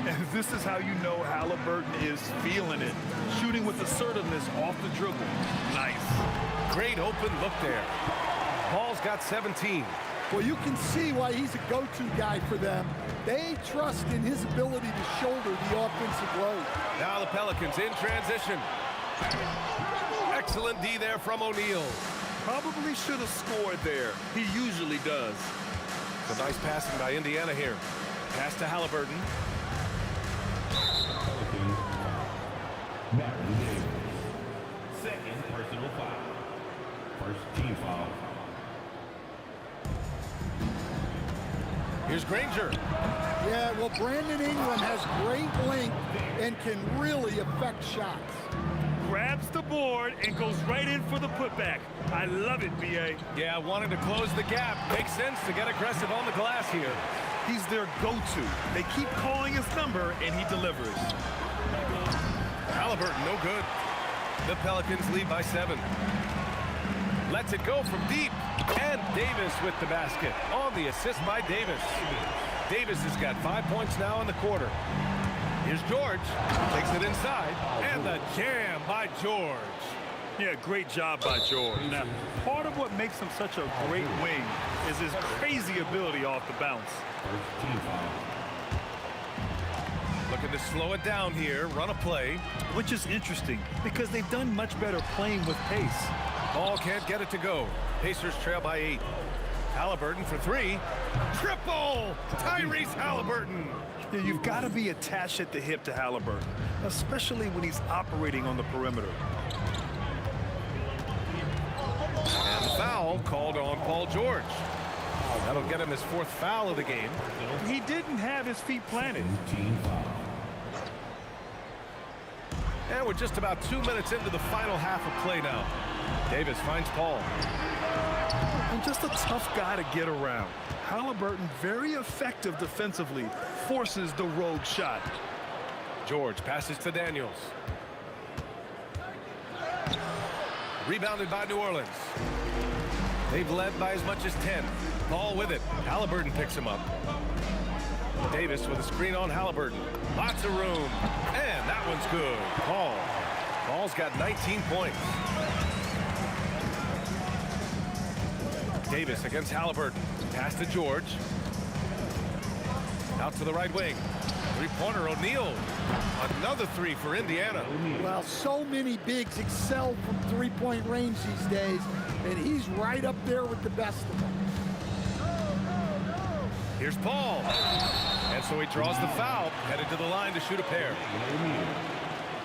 And this is how you know Halliburton is feeling it. Shooting with assertiveness off the dribble. Nice. Great open look there. Paul's got 17. Well, you can see why he's a go-to guy for them. They trust in his ability to shoulder the offensive load. Now the Pelicans in transition. Excellent D there from O'Neal. Probably should have scored there. He usually does. Some nice passing by Indiana here. Pass to Halliburton. Baron Davis. Second personal foul. First team foul. Here's Granger. Yeah, well, Brandon Ingram has great length and can really affect shots. Grabs the board and goes right in for the putback. I love it, B.A. Yeah, wanting to close the gap. Makes sense to get aggressive on the glass here. He's their go-to. They keep calling his number, and he delivers. Halliburton, no good. The Pelicans lead by 7. Lets it go from deep. And Davis with the basket on the assist by Davis. Davis has got 5 points now in the quarter. Here's George. Takes it inside. And the jam by George. Yeah, great job by George. Now, part of what makes him such a great wing is his crazy ability off the bounce. Looking to slow it down here, run a play. Which is interesting because they've done much better playing with pace. Ball can't get it to go. Pacers trail by 8. Halliburton for 3. Triple! Tyrese Halliburton. Yeah, you've got to be attached at the hip to Halliburton, especially when he's operating on the perimeter. And foul called on Paul George. That'll get him his 4th foul of the game. He didn't have his feet planted. And we're just about 2 minutes into the final half of play now. Davis finds Paul. And just a tough guy to get around. Halliburton, very effective defensively, forces the rogue shot. George passes to Daniels. Rebounded by New Orleans. They've led by as much as 10. Paul with it. Halliburton picks him up. Davis with a screen on Halliburton. Lots of room. And that one's good. Paul's got 19 points. Davis against Halliburton. Pass to George. Out to the right wing. Three-pointer, O'Neal. Another three for Indiana. Well, so many bigs excel from three-point range these days, and he's right up there with the best of them. Here's Paul. And so he draws the foul, headed to the line to shoot a pair.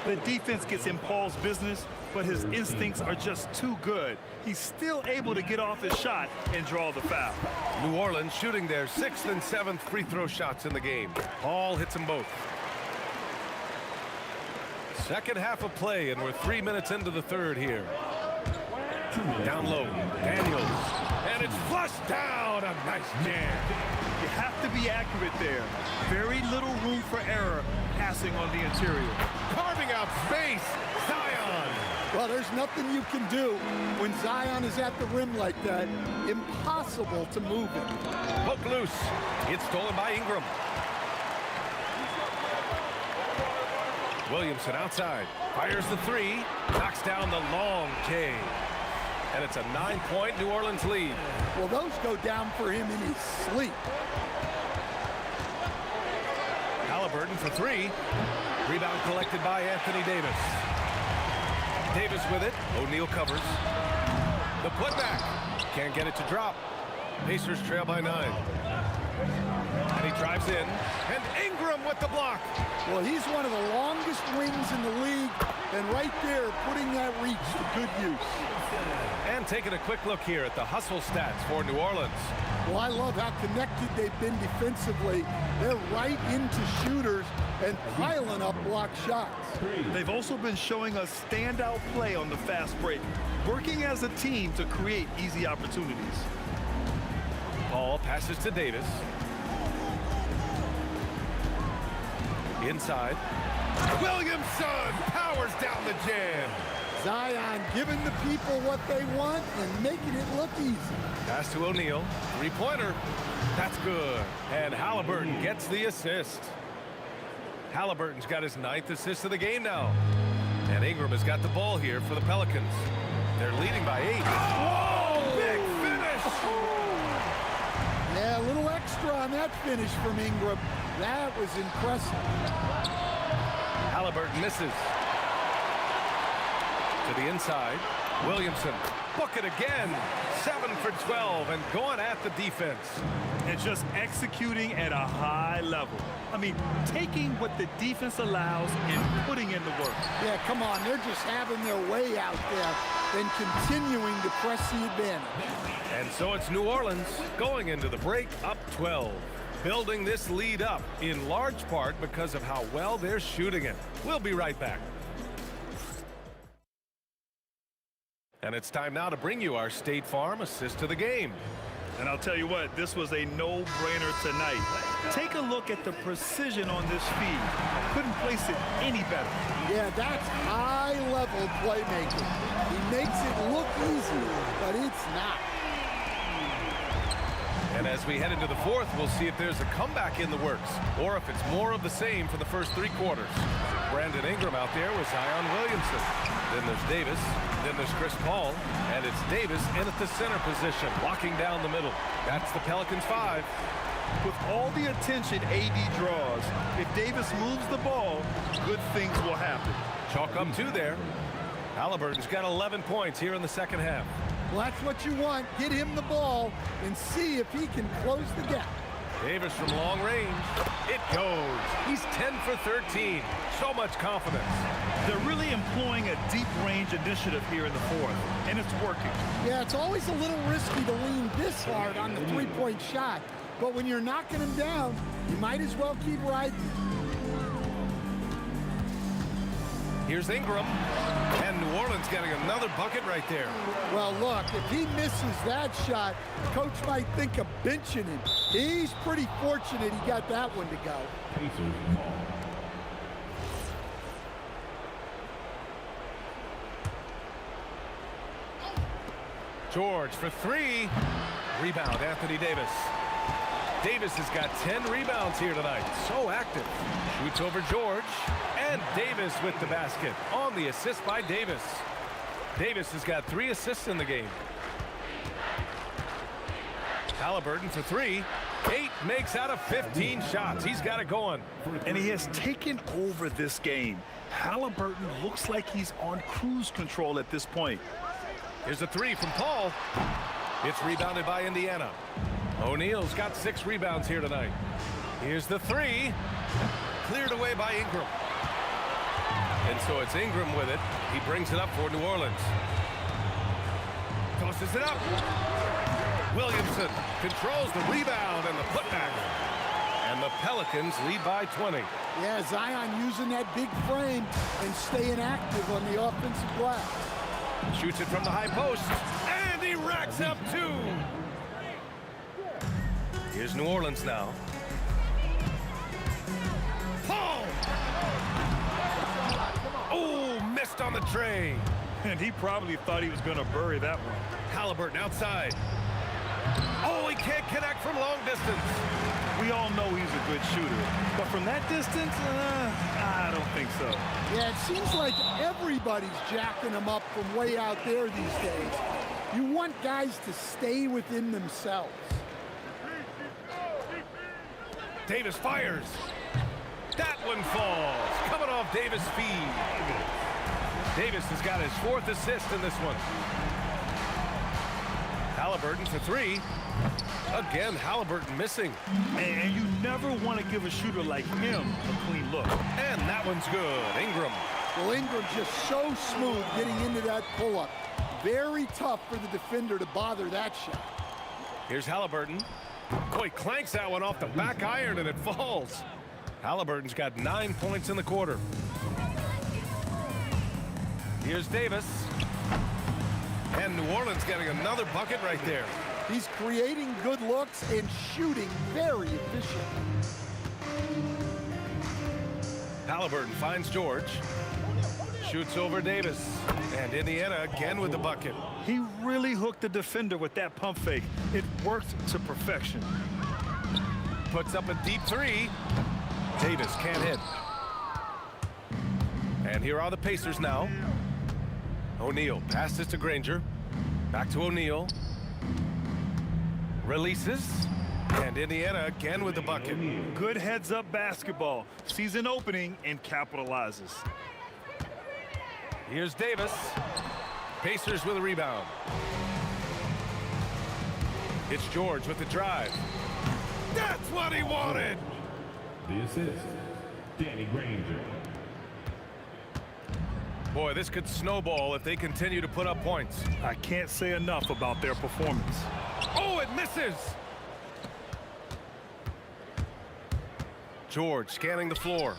The defense gets in Paul's business, but his instincts are just too good. He's still able to get off his shot and draw the foul. New Orleans shooting their 6th and 7th free throw shots in the game. Paul hits them both. Second half of play, and we're 3 minutes into the third here. Down low, Daniels. And it's flushed down. A nice jam. You have to be accurate there. Very little room for error passing on the interior. Carving out space. Zion. Well, there's nothing you can do when Zion is at the rim like that. Impossible to move him. Poke loose. It's stolen by Ingram. Williamson outside. Fires the three. Knocks down the long K. And it's a 9-point New Orleans lead. Well, those go down for him in his sleep. Halliburton for three. Rebound collected by Anthony Davis. Davis with it. O'Neal covers. The putback. Can't get it to drop. Pacers trail by 9. And he drives in. And Ingram with the block. Well, he's one of the longest wings in the league. And right there, putting that reach to good use. And taking a quick look here at the hustle stats for New Orleans. Well, I love how connected they've been defensively. They're right into shooters and piling up block shots. They've also been showing us standout play on the fast break, working as a team to create easy opportunities. Paul passes to Davis. Inside. Williamson powers down the jam. Zion giving the people what they want and making it look easy. Pass to O'Neal. Three-pointer. That's good. And Halliburton gets the assist. Halliburton's got his 9th assist of the game now. And Ingram has got the ball here for the Pelicans. They're leading by 8. Oh, big finish! Yeah, a little extra on that finish from Ingram. That was impressive. Halliburton misses. To the inside. Williamson. Book it again. 7 for 12 and going at the defense. And just executing at a high level. I mean, taking what the defense allows and putting in the work. Yeah, come on. They're just having their way out there and continuing to press the advantage. And so it's New Orleans going into the break up 12. Building this lead up in large part because of how well they're shooting it. We'll be right back. And it's time now to bring you our State Farm assist to the game. And I'll tell you what, this was a no-brainer tonight. Take a look at the precision on this feed. Couldn't place it any better. Yeah, that's high-level playmaking. He makes it look easy, but it's not. And as we head into the fourth, we'll see if there's a comeback in the works or if it's more of the same for the first 3 quarters. Brandon Ingram out there with Zion Williamson. Then there's Davis. Then there's Chris Paul. And it's Davis in at the center position, locking down the middle. That's the Pelicans 5. With all the attention AD draws, if Davis moves the ball, good things will happen. Chalk up 2 there. Halliburton's got 11 points here in the second half. Well, that's what you want. Get him the ball and see if he can close the gap. Davis from long range. It goes. He's 10 for 13. So much confidence. They're really employing a deep range initiative here in the fourth, and it's working. Yeah, it's always a little risky to lean this hard on the three-point shot, but when you're knocking him down, you might as well keep riding. Here's Ingram, and New Orleans getting another bucket right there. Well, look, if he misses that shot, coach might think of benching him. He's pretty fortunate he got that one to go. George for three. Rebound, Anthony Davis. Davis has got 10 rebounds here tonight. So active. Shoots over George. And Davis with the basket on the assist by Davis. Davis has got 3 assists in the game. Halliburton for three. 8 makes out of 15 shots. He's got it going. And he has taken over this game. Halliburton looks like he's on cruise control at this point. Here's a three from Paul. It's rebounded by Indiana. O'Neal's got 6 rebounds here tonight. Here's the three. Cleared away by Ingram. And so it's Ingram with it. He brings it up for New Orleans. Tosses it up. Williamson controls the rebound and the putback. And the Pelicans lead by 20. Yeah, Zion using that big frame and staying active on the offensive glass. Shoots it from the high post. And he racks up 2. Here's New Orleans now. Paul! Oh, missed on the tray. And he probably thought he was going to bury that one. Halliburton outside. Oh, he can't connect from long distance. We all know he's a good shooter, but from that distance, I don't think so. Yeah, it seems like everybody's jacking him up from way out there these days. You want guys to stay within themselves. Davis fires. That one falls. Coming off Davis' feed. Davis has got his 4th assist in this one. Halliburton for three. Again, Halliburton missing. And you never want to give a shooter like him a clean look. And that one's good. Ingram. Well, Ingram just so smooth getting into that pull-up. Very tough for the defender to bother that shot. Here's Halliburton. Oh, he clanks that one off the back iron and it falls. Halliburton's got 9 points in the quarter. Here's Davis. And New Orleans getting another bucket right there. He's creating good looks and shooting very efficient. Halliburton finds George. Shoots over Davis. And Indiana again with the bucket. He really hooked the defender with that pump fake. It worked to perfection. Puts up a deep three. Davis can't hit. And here are the Pacers now. O'Neal passes to Granger. Back to O'Neal. Releases. And Indiana again with the bucket. Good heads-up basketball. Sees an opening and capitalizes. Here's Davis. Pacers with a rebound. It's George with the drive. That's what he wanted. The assist, Danny Granger. Boy, this could snowball if they continue to put up points. I can't say enough about their performance. Oh, it misses. George scanning the floor.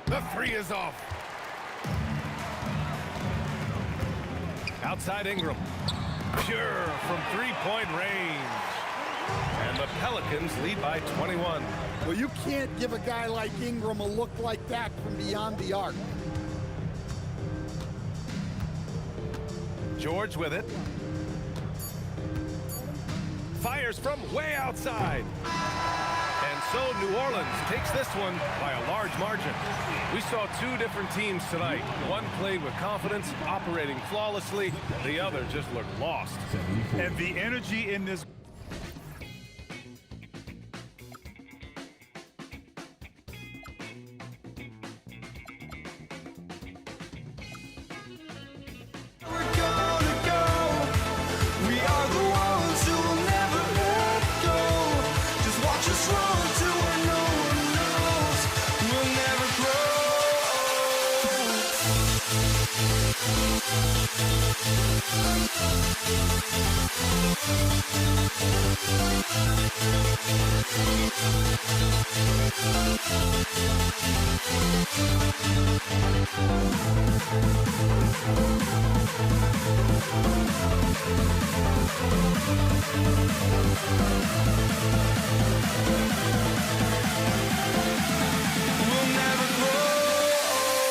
The three is off. Outside Ingram. Pure from three-point range. And the Pelicans lead by 21. Well, you can't give a guy like Ingram a look like that from beyond the arc. George with it. Fires from way outside. And so New Orleans takes this one by a large margin. We saw 2 different teams tonight. One played with confidence, operating flawlessly. The other just looked lost. And the energy in this We're gonna go. We are the ones who will never let go. Just watch us run to where no one knows. We'll never We'll never grow.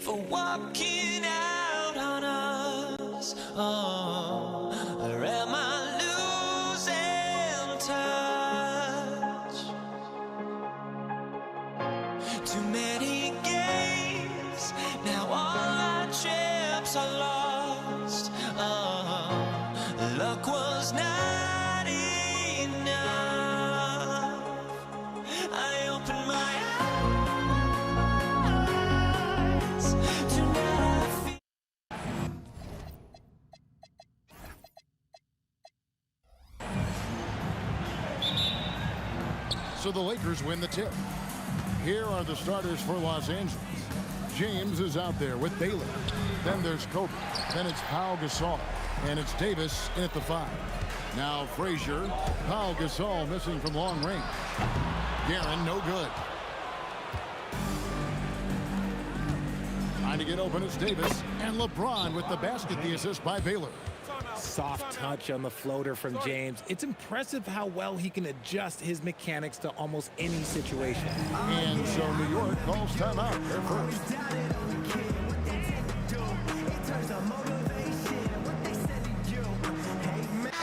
for walking out on us? Oh, or am I losing touch? Too many games, now all our chips are lost. Oh, luck was not enough. I opened my eyes, tonight I feel. So the Lakers win the tip. Here are the starters for Los Angeles. James is out there with Baylor. Then there's Kobe. Then it's Pau Gasol. And it's Davis in at the 5. Now Frazier. Pau Gasol missing from long range. Guerin, no good. Trying to get open, it's Davis. And LeBron with the basket, the assist by Baylor. Soft touch on the floater from James. It's impressive how well he can adjust his mechanics to almost any situation. And so New York calls timeout. They're first.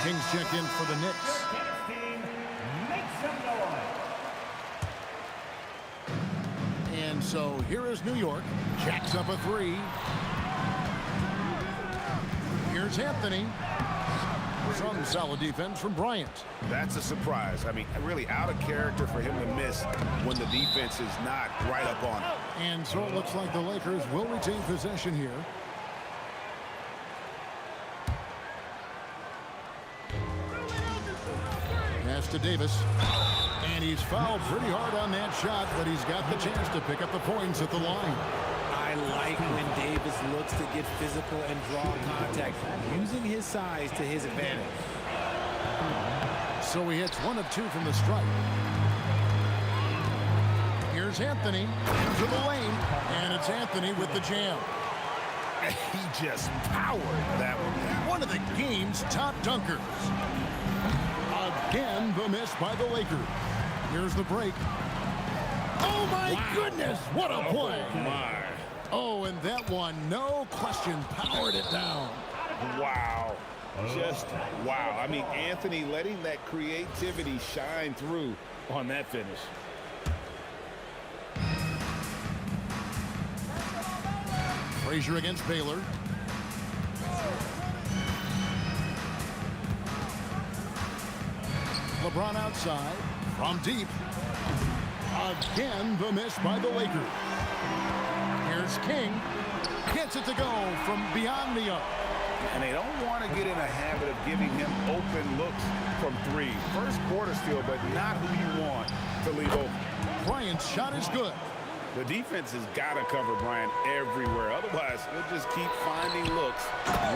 Kings check in for the Knicks. And so here is New York. Jacks up a 3. Here's Anthony. Some solid defense from Bryant. That's a surprise. I mean, really out of character for him to miss when the defense is not right up on him. And so it looks like the Lakers will retain possession here. Pass to Davis. And he's fouled pretty hard on that shot, but he's got the chance to pick up the points at the line. I like when Davis looks to get physical and draw contact, using his size to his advantage. So he hits 1 of 2 from the stripe. Here's Anthony into the lane, and it's Anthony with the jam. He just powered that one. One of the game's top dunkers. Again, the miss by the Lakers. Here's the break. Oh, my goodness, what a play. Oh, my. Oh, and that one, no question, powered it down. Wow. Just wow. I mean, Anthony letting that creativity shine through on that finish. Frazier against Baylor. LeBron outside from deep. Again, the miss by the Lakers. Here's King. Gets it to go from beyond the arc. And they don't want to get in a habit of giving him open looks from 3. First quarter still, but not who you want to leave open. Bryant's shot is good. The defense has got to cover Bryant everywhere. Otherwise, he'll just keep finding looks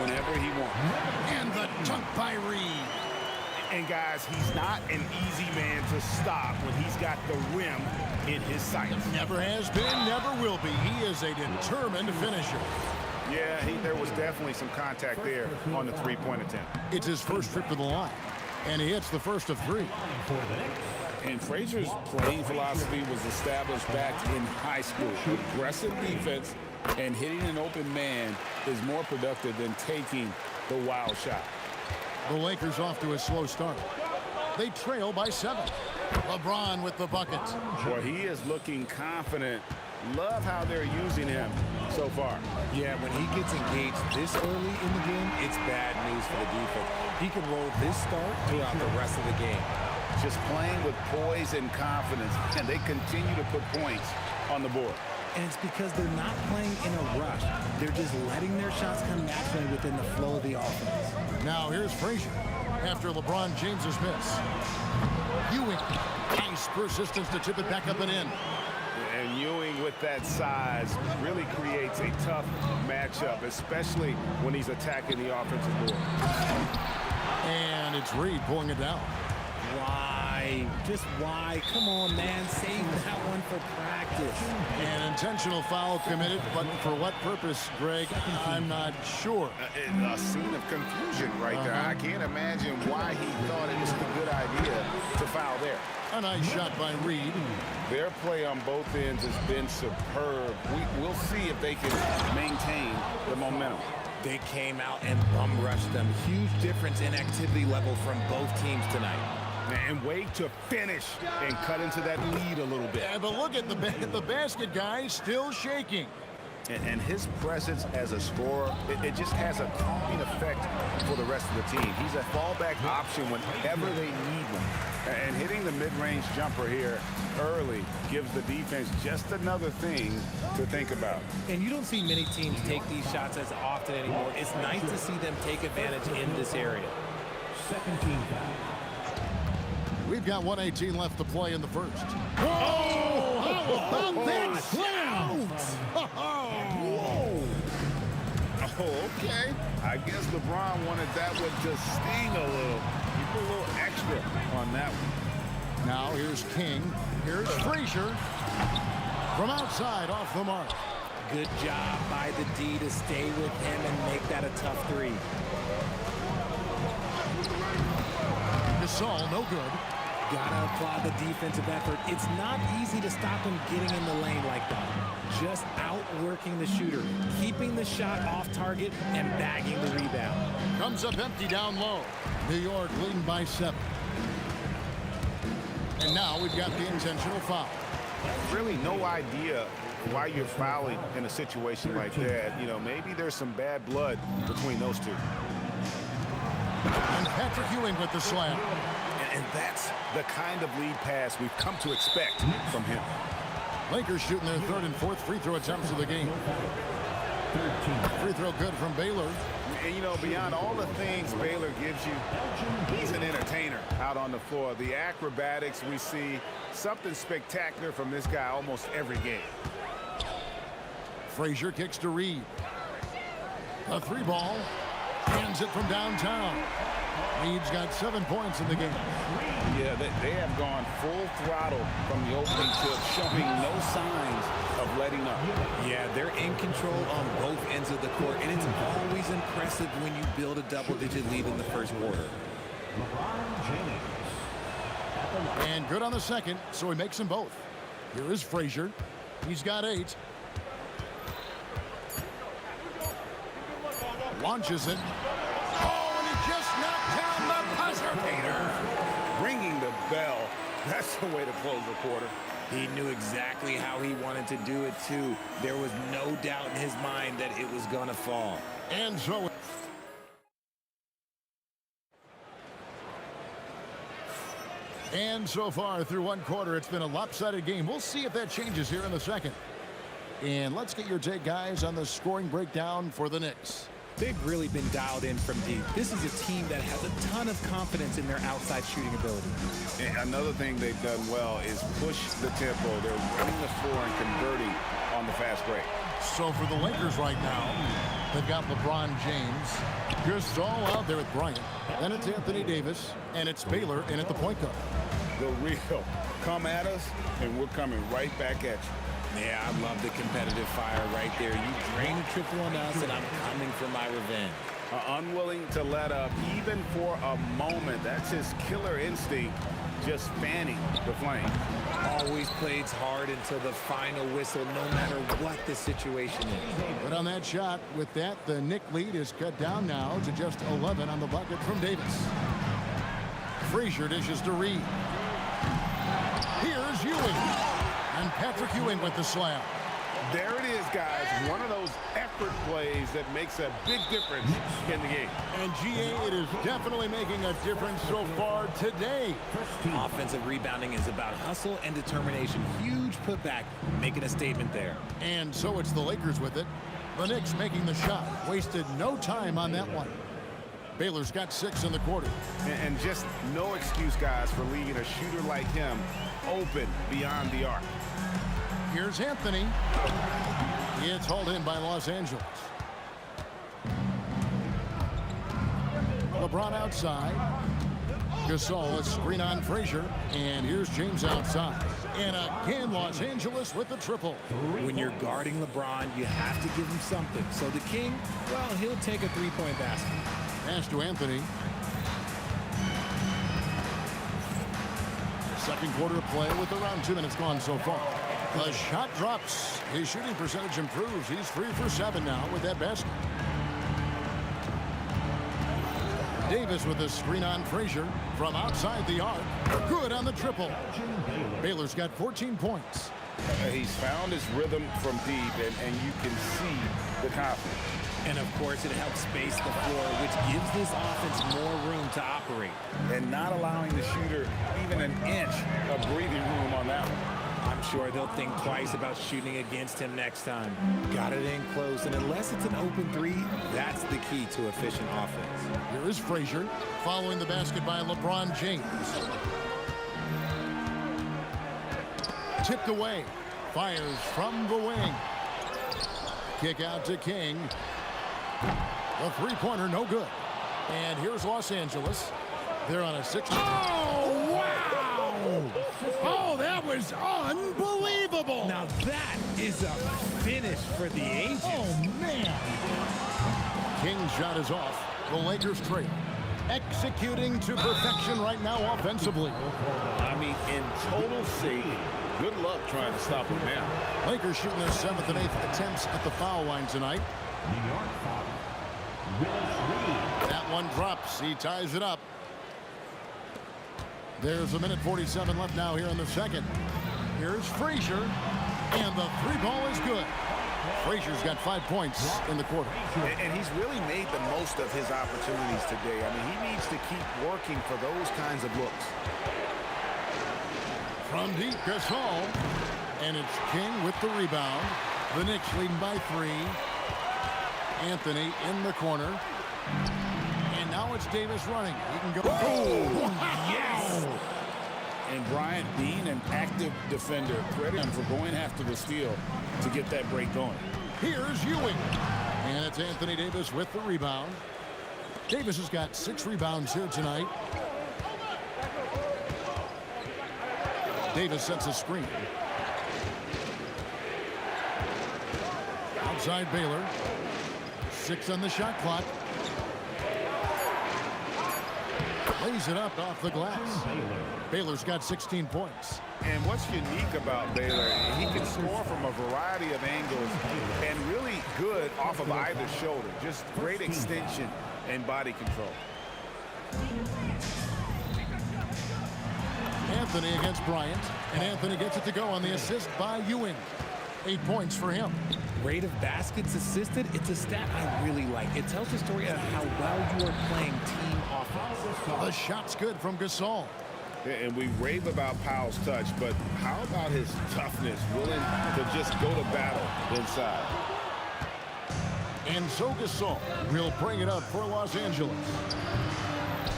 whenever he wants. And the dunk by Reed. And guys, he's not an easy man to stop when he's got the rim in his sights. Never has been, never will be. He is a determined finisher. Yeah, there was definitely some contact there on the 3-point attempt. It's his first trip to the line, and he hits the first of 3. And Frazier's playing philosophy was established back in high school. Aggressive defense and hitting an open man is more productive than taking the wild shot. The Lakers off to a slow start. They trail by 7. LeBron with the bucket. Boy, he is looking confident. Love how they're using him so far. Yeah, when he gets engaged this early in the game, it's bad news for the defense. He can roll this start throughout the rest of the game. Just playing with poise and confidence, and they continue to put points on the board. And it's because they're not playing in a rush. They're just letting their shots come naturally within the flow of the offense. Now here's Frazier after LeBron James's miss. Ewing, nice persistence to tip it back up and in. And Ewing with that size really creates a tough matchup, especially when he's attacking the offensive board. And it's Reed pulling it down. Why? Just why? Come on, man. Save that one for practice. An intentional foul committed, but for what purpose, Greg, I'm not sure. A scene of confusion right there. I can't imagine why he thought it was a good idea to foul there. A nice shot by Reed. Their play on both ends has been superb. We'll see if they can maintain the momentum. They came out and bum rushed them. Huge difference in activity level from both teams tonight. And wait to finish and cut into that lead a little bit. Yeah, but look at the basket, guys, still shaking. And his presence as a scorer, it just has a calming effect for the rest of the team. He's a fallback option whenever they need one. And hitting the mid-range jumper here early gives the defense just another thing to think about. And you don't see many teams take these shots as often anymore. It's nice to see them take advantage in this area. Second team foul. We've got 1:18 left to play in the first. Whoa! How about that slam? Whoa! Oh, okay. I guess LeBron wanted that one to sting a little. He put a little extra on that one. Now here's King. Here's Frazier. From outside, off the mark. Good job by the D to stay with him and make that a tough three. Gasol, no good. Gotta applaud the defensive effort. It's not easy to stop him getting in the lane like that. Just outworking the shooter, keeping the shot off target, and bagging the rebound. Comes up empty down low. New York leading by 7. And now we've got the intentional foul. Really no idea why you're fouling in a situation like that. You know, maybe there's some bad blood between those two. And Patrick Ewing with the slam. And that's the kind of lead pass we've come to expect from him. Lakers shooting their third and fourth free throw attempts of the game. Free throw good from Baylor. And, you know, beyond all the things Baylor gives you, he's an entertainer out on the floor. The acrobatics we see, something spectacular from this guy almost every game. Frazier kicks to Reed. A 3-ball. Hands it from downtown. Reed's got 7 points in the game. Yeah, they have gone full throttle from the opening tip, showing no signs of letting up. Yeah, they're in control on both ends of the court, and it's always impressive when you build a double-digit lead in the first quarter. And good on the second, so he makes them both. Here is Frazier. He's got 8. Launches it. Oh, and he just knocked down the buzzer beater. Ringing the bell. That's the way to close the quarter. He knew exactly how he wanted to do it, too. There was no doubt in his mind that it was going to fall. And so... And so far through one quarter, it's been a lopsided game. We'll see if that changes here in the second. And let's get your take, guys, on the scoring breakdown for the Knicks. They've really been dialed in from deep. This is a team that has a ton of confidence in their outside shooting ability. And another thing they've done well is push the tempo. They're running the floor and converting on the fast break. So for the Lakers right now, they've got LeBron James. Gasol out there with Bryant. Then it's Anthony Davis, and it's Baylor in at the point guard. The real come at us, and we're coming right back at you. Yeah, I love the competitive fire right there. You drain a triple on us, and I'm coming for my revenge. Unwilling to let up, even for a moment. That's his killer instinct, just fanning the flame. Always plays hard until the final whistle, no matter what the situation is. But on that shot, with that, the Knick lead is cut down now to just 11 on the bucket from Davis. Frazier dishes to Reed. Here's Ewing. And Patrick Ewing with the slam. There it is, guys. One of those effort plays that makes a big difference in the game. And GA, it is definitely making a difference so far today. Offensive rebounding is about hustle and determination. Huge putback, making a statement there. And so it's the Lakers with it. The Knicks making the shot. Wasted no time on that one. Baylor's got 6 in the quarter. And just no excuse, guys, for leaving a shooter like him open beyond the arc. Here's Anthony. It's hauled in by Los Angeles. LeBron outside. Gasol, a screen on Frazier. And here's James outside. And again, Los Angeles with the triple. When you're guarding LeBron, you have to give him something. So the King, well, he'll take a three-point basket. Pass to Anthony. Second quarter of play with around 2 minutes gone so far. The shot drops. His shooting percentage improves. He's 3 for 7 now with that basket. Davis with a screen on Frazier from outside the arc. Good on the triple. Baylor's got 14 points. He's found his rhythm from deep, and you can see the confidence. And of course, it helps space the floor, which gives this offense more room to operate. And not allowing the shooter even an inch of breathing room on that one. I'm sure they'll think twice about shooting against him next time. Got it in close, and unless it's an open three, that's the key to efficient offense. Here is Frazier following the basket by LeBron James. Tipped away. Fires from the wing. Kick out to King. A three-pointer, no good. And here's Los Angeles. They're on a 6. Oh, wow! Oh, that was unbelievable! Now that is a finish for the ages. Oh, man! King's shot is off. The Lakers trail. Executing to perfection right now offensively. I mean, in total safety. Good luck trying to stop him now. Lakers shooting their 7th and 8th attempts at the foul line tonight. That one drops. He ties it up. There's 1:47 left now here in the second. Here's Frazier. And the three ball is good. Frazier's got 5 points in the quarter. And he's really made the most of his opportunities today. I mean, he needs to keep working for those kinds of looks. From deep, Gasol. And it's King with the rebound. The Knicks leading by 3. Anthony in the corner. And now it's Davis running. He can go. Oh, yes! And Bryant being an active defender, credit him for going after the steal to get that break going. Here's Ewing. And it's Anthony Davis with the rebound. Davis has got 6 rebounds here tonight. Davis sets a screen. Outside Baylor. 6 on the shot clock. Lays it up off the glass. Baylor's got 16 points. And what's unique about Baylor, he can score from a variety of angles and really good off of either shoulder. Just great extension and body control. Anthony against Bryant, and Anthony gets it to go on the assist by Ewing. 8 points for him. Rate of baskets assisted, it's a stat I really like. It tells the story of how well you are playing team offense. The shot's good from Gasol. And we rave about Powell's touch, but how about his toughness, willing to just go to battle inside? And so Gasol will bring it up for Los Angeles.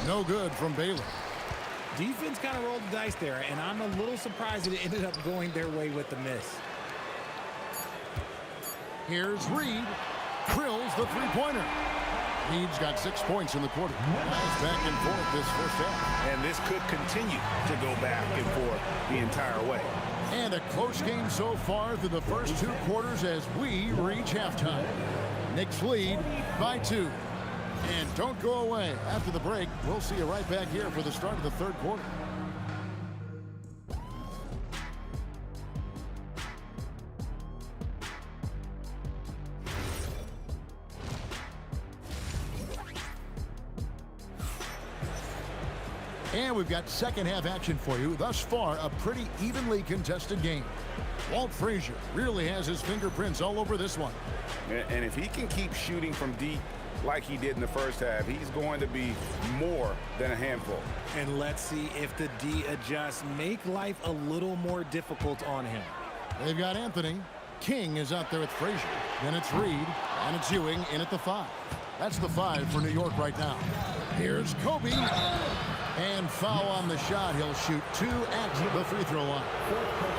No good from Baylor. Defense kind of rolled the dice there, and I'm a little surprised that it ended up going their way with the miss. Here's Reed. Drills the three-pointer. Reed's got 6 points in the quarter. Nice back and forth this first half. And this could continue to go back and forth the entire way. And a close game so far through the first 2 quarters as we reach halftime. Knicks lead by 2. And don't go away. After the break, we'll see you right back here for the start of the third quarter. And we've got second half action for you. Thus far, a pretty evenly contested game. Walt Frazier really has his fingerprints all over this one. And if he can keep shooting from deep like he did in the first half, he's going to be more than a handful. And let's see if the D adjusts, make life a little more difficult on him. They've got Anthony. King is out there with Frazier. Then it's Reed, and it's Ewing in at the 5. That's the 5 for New York right now. Here's Kobe. And foul on the shot. He'll shoot 2 at the free throw line.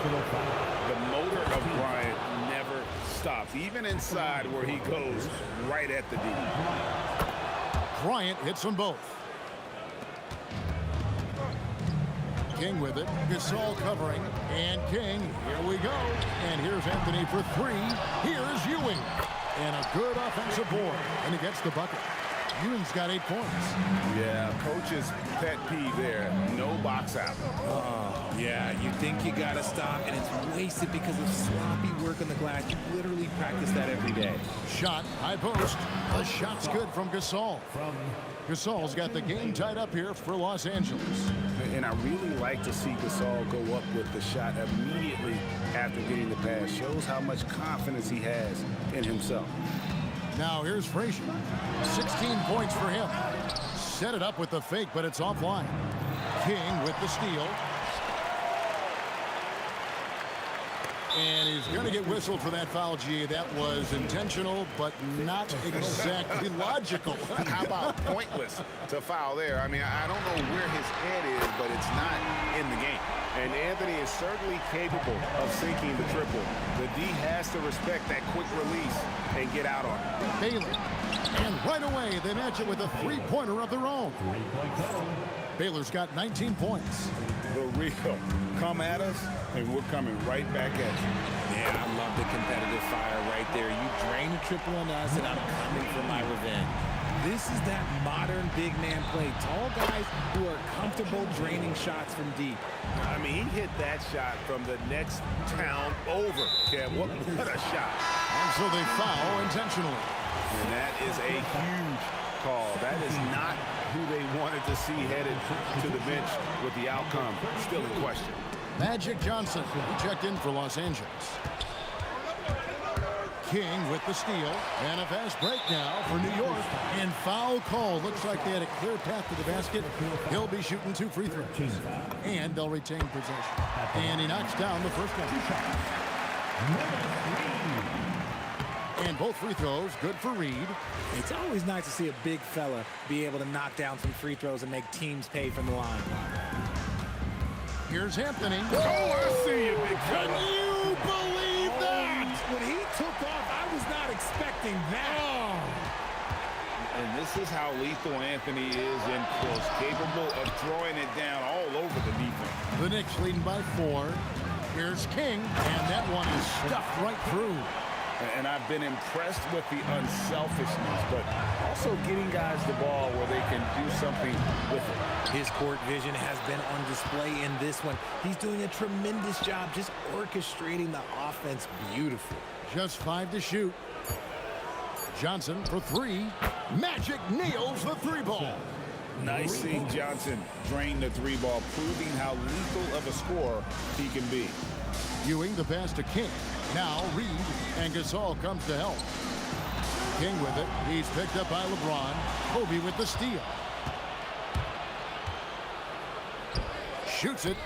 The motor of Bryant never stops, even inside where he goes right at the D. Bryant hits them both. King with it. Gasol covering. And King, here we go. And here's Anthony for three. Here's Ewing. And a good offensive board. And he gets the bucket. Ewing's got 8 points. Yeah, coach's pet peeve there. No box out. Yeah, you think you got to stop, and it's wasted because of sloppy work on the glass. You literally practice that every day. Shot, high post. The shot's good from Gasol. Gasol's got the game tied up here for Los Angeles. And I really like to see Gasol go up with the shot immediately after getting the pass. Shows how much confidence he has in himself. Now here's Frazier. 16 points for him. Set it up with the fake, but it's offline. King with the steal. And he's going to get whistled for that foul, G. That was intentional, but not exactly logical. How about pointless to foul there? I mean, I don't know where his head is, but it's not in the game. And Anthony is certainly capable of sinking the triple. The D has to respect that quick release and get out on it. Baylor. And right away, they match it with a three-pointer of their own. Baylor's got 19 points. The real. Come at us, and we're coming right back at you. Yeah, I love the competitive fire right there. You drain a triple on us, and I'm coming for my revenge. This is that modern big man play. Tall guys who are comfortable draining shots from deep. I mean, he hit that shot from the next town over, Kev. What a shot. And so they foul intentionally. And that is a huge call. That is not who they wanted to see headed to the bench with the outcome still in question. Magic Johnson, he checked in for Los Angeles. King with the steal. And a fast break now for New York. And foul call. Looks like they had a clear path to the basket. He'll be shooting 2 free throws. And they'll retain possession. And he knocks down the first one. And both free throws good for Reed. It's always nice to see a big fella be able to knock down some free throws and make teams pay from the line. Here's Anthony. Oh, I see you, big fella. Can you believe that? When he took off, I was not expecting that. And this is how lethal Anthony is in close, capable of throwing it down all over the defense. The Knicks leading by 4. Here's King, and that one is stuffed right through. And I've been impressed with the unselfishness, but also getting guys the ball where they can do something with it. His court vision has been on display in this one. He's doing a tremendous job just orchestrating the offense beautifully. Just 5 to shoot. Johnson for 3. Magic nails the 3-ball. Nice seeing Johnson drain the 3-ball, proving how lethal of a scorer he can be. Ewing the pass to King. Now Reed, and Gasol comes to help. King with it. He's picked up by LeBron. Kobe with the steal. Shoots it.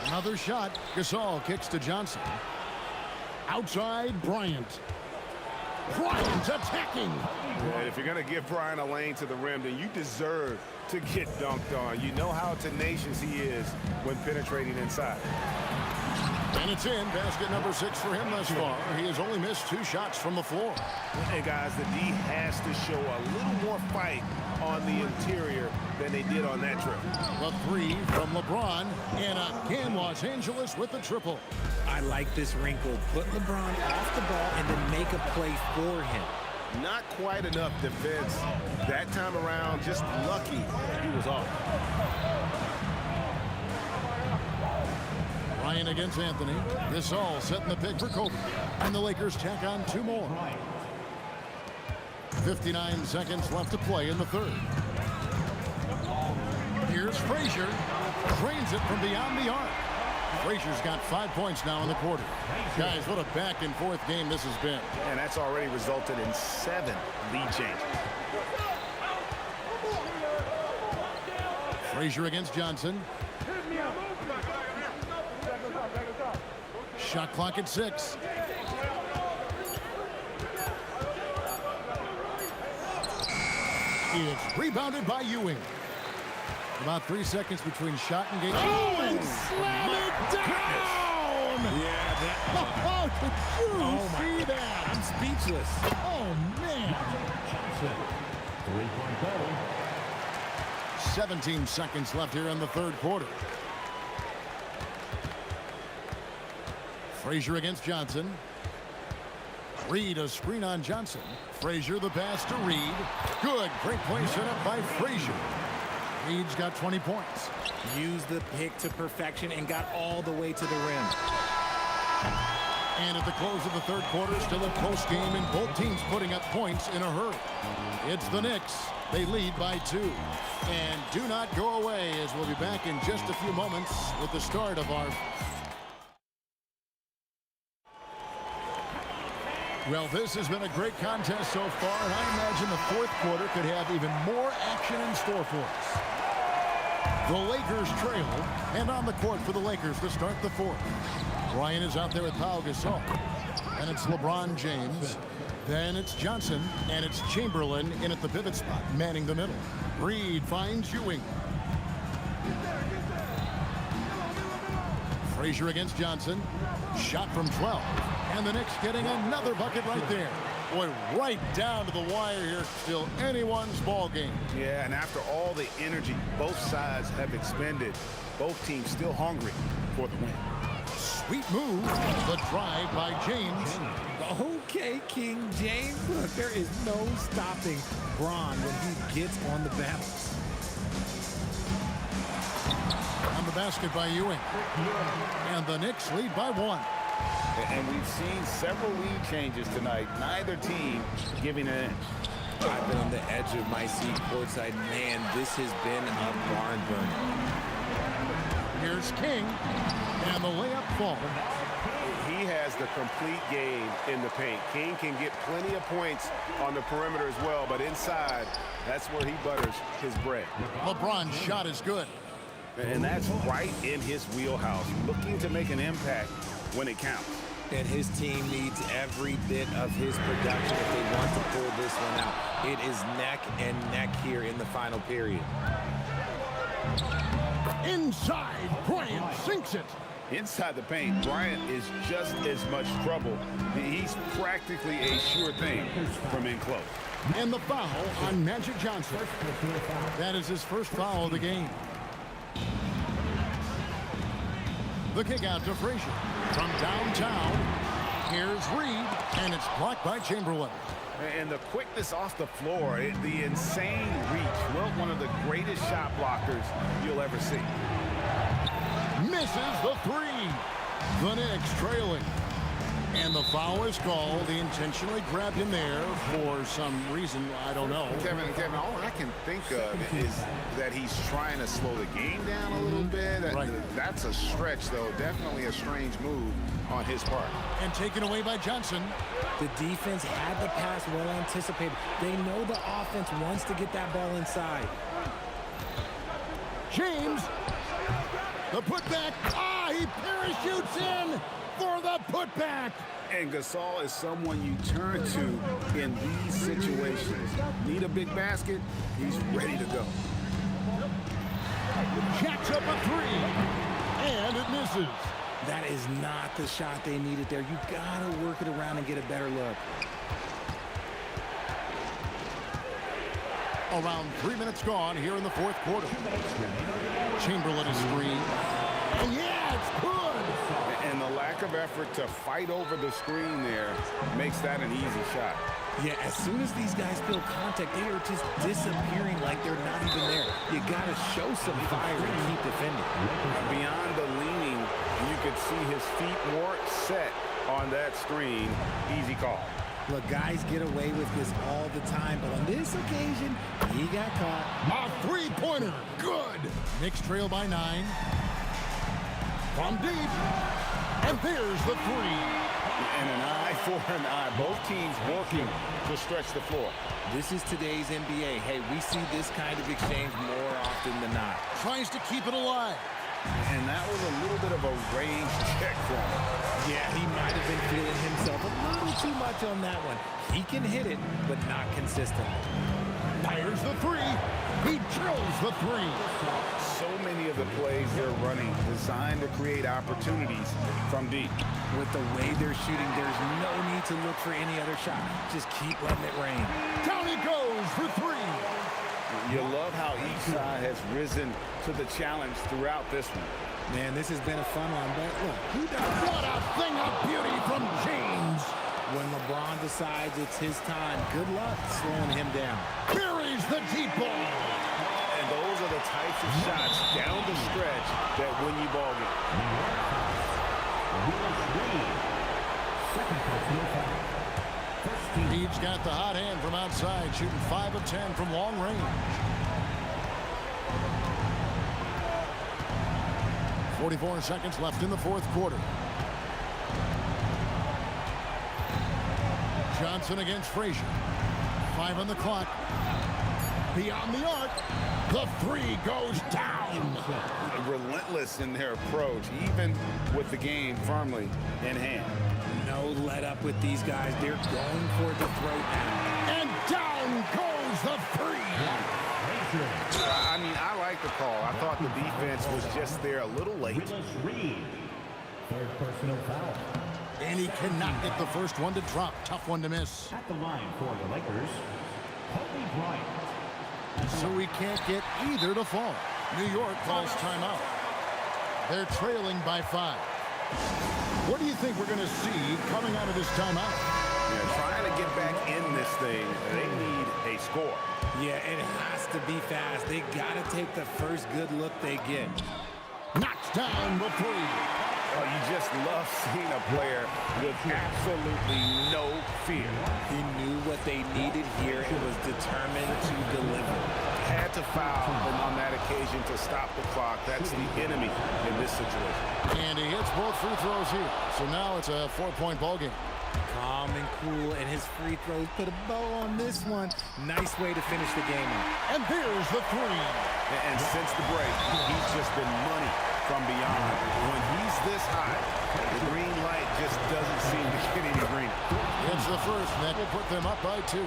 Another shot. Gasol kicks to Johnson. Outside, Bryant. Bryant attacking. And if you're going to give Bryant a lane to the rim, then you deserve to get dunked on. You know how tenacious he is when penetrating inside. And it's in. Basket number 6 for him thus far. He has only missed 2 shots from the floor. Hey, guys, the D has to show a little more fight on the interior than they did on that trip. The 3 from LeBron. And again, Los Angeles with the triple. I like this wrinkle. Put LeBron off the ball and then make a play for him. Not quite enough defense that time around. Just lucky he was off. Ryan against Anthony. Gasol setting the pick for Kobe. And the Lakers tack on 2 more. 59 seconds left to play in the third. Here's Frazier. Drains it from beyond the arc. Frazier's got 5 points now in the quarter. Guys, what a back and forth game this has been. And that's already resulted in 7 lead changes. Frazier against Johnson. Shot clock at 6. It's rebounded by Ewing. About 3 seconds between shot and game. Oh, and slam it down! Yeah, that. Oh, did you see that? I'm speechless. Oh, man. 17 seconds left here in the third quarter. Frazier against Johnson. Reed, a screen on Johnson. Frazier, the pass to Reed. Good. Great play set up by Frazier. Reed's got 20 points. Used the pick to perfection and got all the way to the rim. And at the close of the third quarter, still a close game, and both teams putting up points in a hurry. It's the Knicks. They lead by 2. And do not go away, as we'll be back in just a few moments with the start of our... Well, this has been a great contest so far, and I imagine the fourth quarter could have even more action in store for us. The Lakers trail, and on the court for the Lakers to start the fourth. Ryan is out there with Pau Gasol. And it's LeBron James. Then it's Johnson, and it's Chamberlain in at the pivot spot, manning the middle. Reed finds Ewing. Frazier against Johnson. Shot from 12. And the Knicks getting another bucket right there. Boy, right down to the wire here. Still anyone's ball game. Yeah, and after all the energy both sides have expended, both teams still hungry for the win. Sweet move. The drive by James. Okay, King James. Look, there is no stopping Bron when he gets on the bounce. On the basket by Ewing. And the Knicks lead by 1. And we've seen several lead changes tonight. Neither team giving an inch. I've been on the edge of my seat courtside. Man, this has been a barn burner. Here's King. And the layup falls. He has the complete game in the paint. King can get plenty of points on the perimeter as well, but inside, that's where he butters his bread. LeBron's shot is good. And that's right in his wheelhouse, looking to make an impact when it counts. And his team needs every bit of his production if they want to pull this one out. It is neck and neck here in the final period. Inside, Bryant sinks it. Inside the paint, Bryant is just as much trouble. He's practically a sure thing from in close. And the foul on Magic Johnson. That is his first foul of the game. The kick out to Frazier. From downtown, here's Reed, and it's blocked by Chamberlain. And the quickness off the floor, the insane reach. Well, one of the greatest shot blockers you'll ever see. Misses the 3. The Knicks trailing. And the foul is called. He intentionally grabbed him there for some reason. I don't know. Kevin, all I can think of is that he's trying to slow the game down a little bit. Right. That's a stretch, though. Definitely a strange move on his part. And taken away by Johnson. The defense had the pass well anticipated. They know the offense wants to get that ball inside. James. The putback. He parachutes in for the putback. And Gasol is someone you turn to in these situations. Need a big basket, he's ready to go. Jacks up a 3. And it misses. That is not the shot they needed there. You gotta work it around and get a better look. Around 3 minutes gone here in the fourth quarter. Chamberlain is screen. And yeah, it's good. And the lack of effort to fight over the screen there makes that an easy shot. Yeah, as soon as these guys feel contact, they are just disappearing like they're not even there. You gotta show some fire and keep defending. Beyond the leaning, you could see his feet more set on that screen. Easy call. Look, guys get away with this all the time, but on this occasion, he got caught. A 3-pointer. Good. Knicks trail by 9. From deep. And there's the 3. And an eye for an eye. Both teams working to stretch the floor. This is today's NBA. Hey, we see this kind of exchange more often than not. Tries to keep it alive. And that was a little bit of a range check for him. Yeah, he might have been feeling himself a little too much on that one. He can hit it, but not consistently. Fires the 3. He drills the 3. So many of the plays they're running designed to create opportunities from deep. With the way they're shooting, there's no need to look for any other shot. Just keep letting it rain. Down he goes for 3. You love how each side has risen to the challenge throughout this one. Man, this has been a fun one, but look, who does What a thing of beauty from James. when LeBron decides it's his time? Good luck slowing him down. Buries the deep ball. And those are the types of shots down the stretch that win you ball games. He's got the hot hand from outside, shooting 5 of 10 from long range. 44 seconds left in the fourth quarter. Johnson against Frazier. 5 on the clock. Beyond the arc. The three goes down. Relentless in their approach, even with the game firmly in hand. No let up with these guys. They're going for the throat now. And down goes the three. I mean, I like the call. I thought the defense was just there a little late. Third personal foul. And he cannot get the first one to drop. Tough one to miss. At the line for the Lakers, Kobe Bryant. So we can't get either to fall. New York calls timeout. They're trailing by 5. What do you think we're going to see coming out of this timeout? Yeah, trying to get back in this thing, they need a score. Yeah, it has to be fast. They got to take the first good look they get. Knocks down the three. Oh, you just love seeing a player with absolutely no fear. He knew what they needed here and was determined to deliver. Had to foul on that occasion to stop the clock. That's the enemy in this situation. And he hits both free throws here. So now it's a 4-point ball game. Calm and cool, and his free throws put a bow on this one. Nice way to finish the game up. And there's the three. And since the break, he's just been money from beyond. When he's this high, the green light just doesn't seem to get any greener. It's the first, and that will put them up by 2.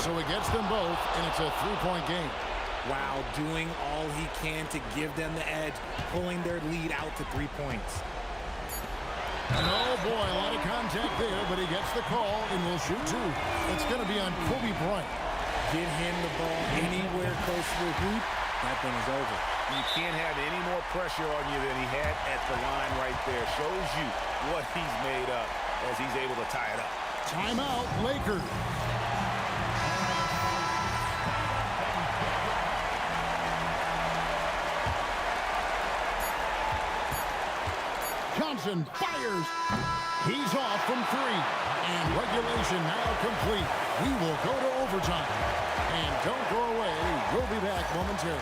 So he gets them both, and it's a 3-point game. Wow, doing all he can to give them the edge, pulling their lead out to 3 points. And oh boy, a lot of contact there, but he gets the call and will shoot 2. It's going to be on Kobe Bryant. Get him the ball anywhere close to the hoop, that thing is over. You can't have any more pressure on you than he had at the line right there. Shows you what he's made up as he's able to tie it up. Timeout, Lakers. Johnson fires. He's off from 3. And regulation now complete. We will go to overtime. And don't go away. We'll be back momentarily.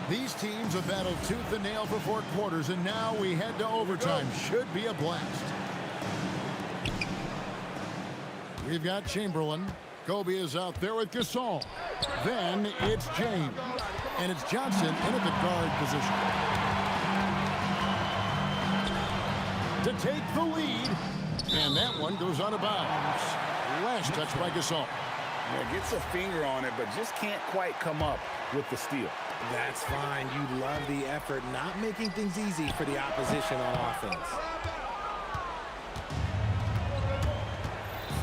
These teams have battled tooth and nail for 4 quarters, and now we head to overtime. Should be a blast. We've got Chamberlain. Kobe is out there with Gasol. Then it's James. And it's Johnson in at the guard position. To take the lead. And that one goes out of bounds. Last touch by Gasol. Yeah, gets a finger on it, but just can't quite come up with the steal. That's fine. You love the effort, not making things easy for the opposition on offense.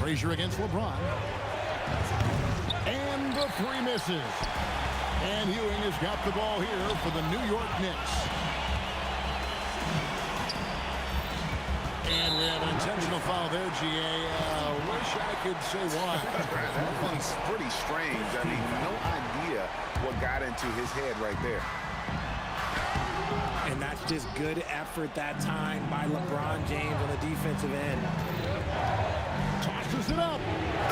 Frazier against LeBron. And the 3 misses. And Ewing has got the ball here for the New York Knicks. And we have an intentional foul there, GA. Wish I could say why. That one's pretty strange. I mean, no idea what got into his head right there. And that's just good effort that time by LeBron James on the defensive end. Tosses it up.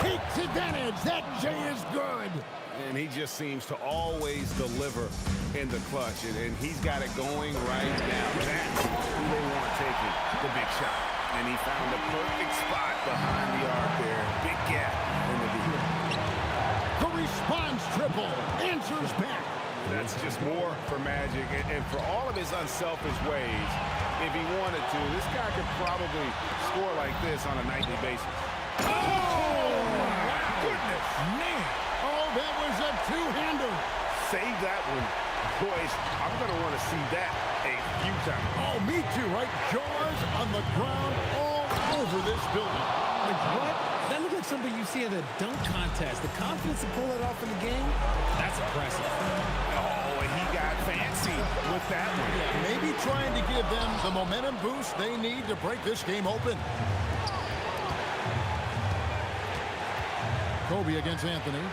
Takes advantage. That J is good. And he just seems to always deliver in the clutch. And he's got it going right now. That's who they want taking the big shot. And he found the perfect spot behind the arc there. Big gap in the defense. The response triple. Answers back. That's just more for Magic. And for all of his unselfish ways, if he wanted to, this guy could probably score like this on a nightly basis. Oh, my goodness. Man. Oh, that was a 2-hander. Save that one Boys, I'm going to want to see that a few times. Oh, me too, right? Jaws on the ground all over this building. Like what? That looked like something you see in a dunk contest. The confidence to pull that off in the game, that's impressive. Oh, and he got fancy with that one. Maybe trying to give them the momentum boost they need to break this game open. Kobe against Anthony.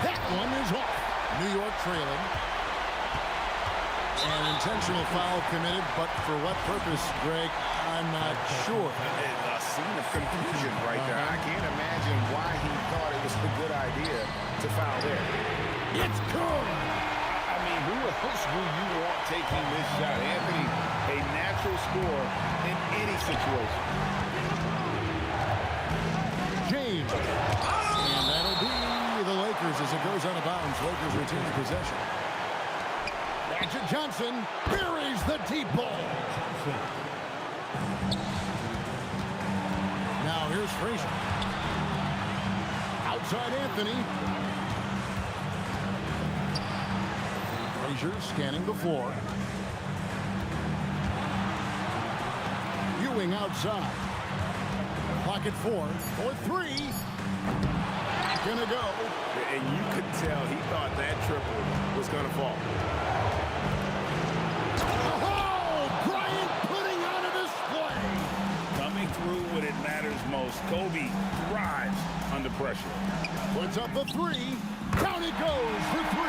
That one is off. New York trailing. An intentional foul committed, but for what purpose, Greg? I'm not sure. A scene of confusion right there. I can't imagine why he thought it was a good idea to foul there. It's good. I mean, who else will you want taking this shot? Anthony, a natural scorer in any situation. James. And that'll be the Lakers as it goes out of bounds. Lakers retain possession. Magic Johnson buries the deep ball. Now here's Frazier. Outside Anthony. Frazier scanning the floor. Ewing outside. Clock at 4 for 3. Gonna go. And you could tell he thought that triple was going to fall. Oh, Bryant putting on a display. Coming through when it matters most. Kobe thrives under pressure. Puts up the 3. Down it goes for 3.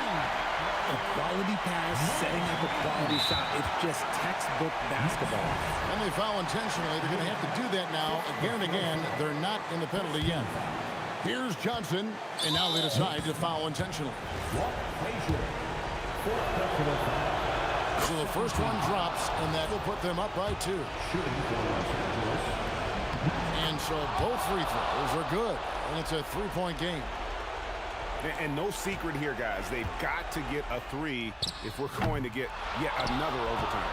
A quality pass, setting up a quality shot. It's just textbook basketball. And they foul intentionally. They're going to have to do that now again and again. They're not in the penalty yet. Here's Johnson, and now they decide to foul intentionally. So the first one drops, and that will put them up by 2. And so both free throws are good, and it's a 3-point game. And no secret here, guys. They've got to get a 3 if we're going to get yet another overtime.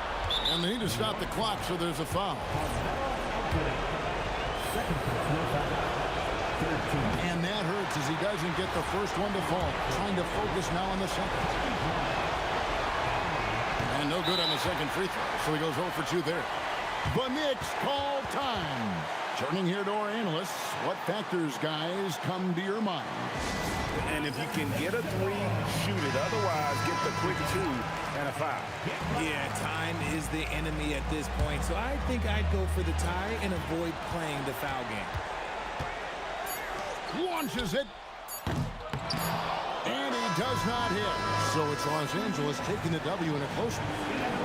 And they need to stop the clock, so there's a foul. And that hurts as he doesn't get the first one to fall. Trying to focus now on the second. And no good on the second free throw, so he goes 0 for 2 there. The Knicks call time. Turning here to our analysts, what factors, guys, come to your mind? And if you can get a 3, shoot it. Otherwise, get the quick 2 and a foul. Yeah, time is the enemy at this point, so I think I'd go for the tie and avoid playing the foul game. Launches it. And he does not hit. So it's Los Angeles taking the W in a close one.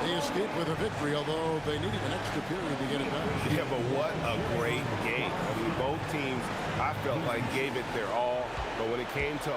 They escape with a victory, although they needed an extra period to get it done. Yeah, but what a great game. I mean, both teams, I felt like, gave it their all. But when it came to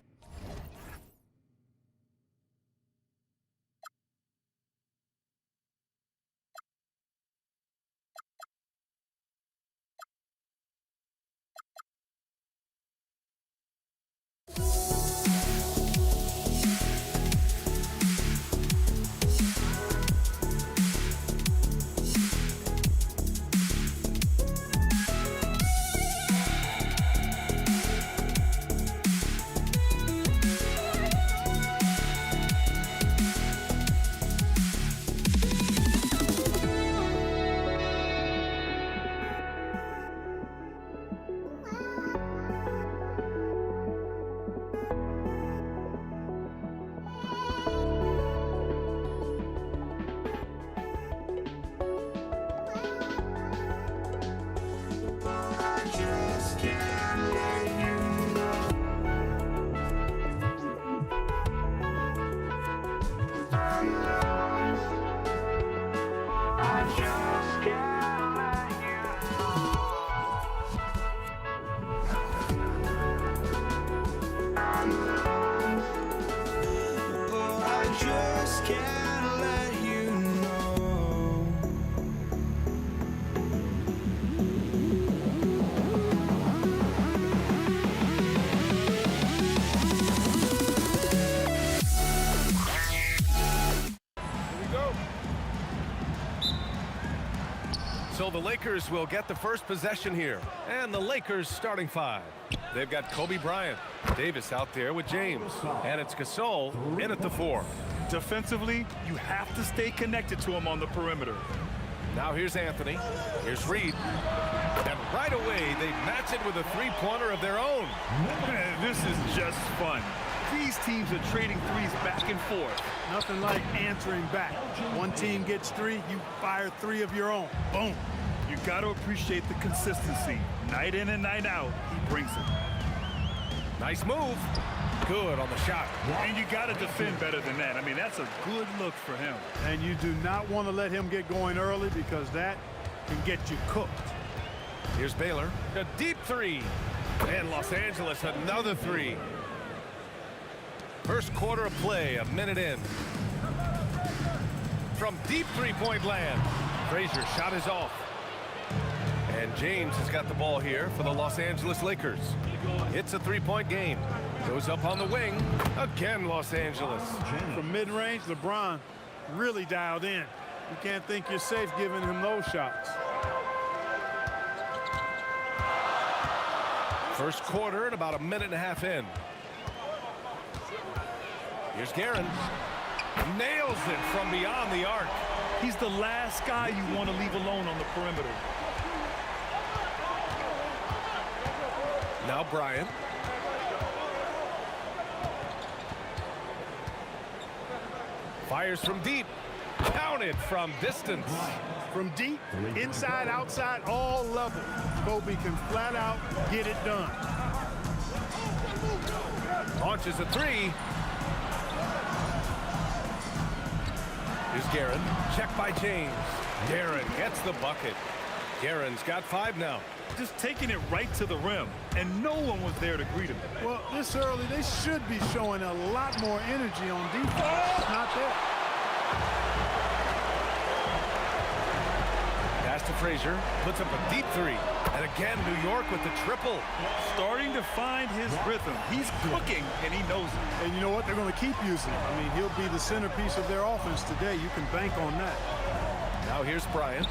So the Lakers will get the first possession here. And the Lakers starting 5. They've got Kobe Bryant. Davis out there with James. And it's Gasol in at the 4. Defensively, you have to stay connected to him on the perimeter. Now here's Anthony. Here's Reed. And right away, they match it with a three-pointer of their own. Man, this is just fun. These teams are trading threes back and forth. Nothing like answering back. One team gets 3, you fire 3 of your own. Boom. You got to appreciate the consistency. Night in and night out, he brings it. Nice move. Good on the shot. And you got to defend better than that. I mean, that's a good look for him. And you do not want to let him get going early because that can get you cooked. Here's Baylor. A deep 3. And Los Angeles another 3. First quarter of play, a minute in. From deep three-point land, Frazier shot is off. And James has got the ball here for the Los Angeles Lakers. It's a three-point game. Goes up on the wing. Again, Los Angeles. From mid-range, LeBron really dialed in. You can't think you're safe giving him those shots. First quarter and about a minute and a half in. Here's Guerin. Nails it from beyond the arc. He's the last guy you want to leave alone on the perimeter. Now Bryant. Fires from deep. Counted from distance. From deep, inside, outside, all levels. Kobe can flat out get it done. Launches a 3. Here's Guerin. Check by James. Guerin gets the bucket. Guerin's got 5 now. Just taking it right to the rim, and no one was there to greet him. Well, this early, they should be showing a lot more energy on defense. Not there. Pass to Frazier. Puts up a deep 3. And again, New York with the triple. Starting to find his rhythm. He's cooking, and he knows it. And you know what? They're going to keep using him. I mean, he'll be the centerpiece of their offense today. You can bank on that. Now here's Bryant.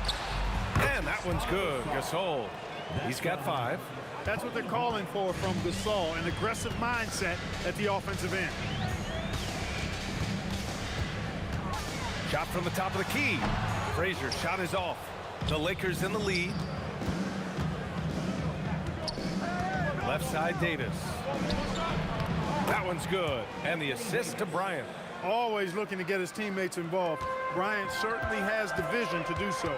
And that one's good. Gasol. He's got 5. That's what they're calling for from Gasol, an aggressive mindset at the offensive end. Shot from the top of the key. Frazier shot is off. The Lakers in the lead. Left side Davis. That one's good. And the assist to Bryant. Always looking to get his teammates involved. Bryant certainly has the vision to do so.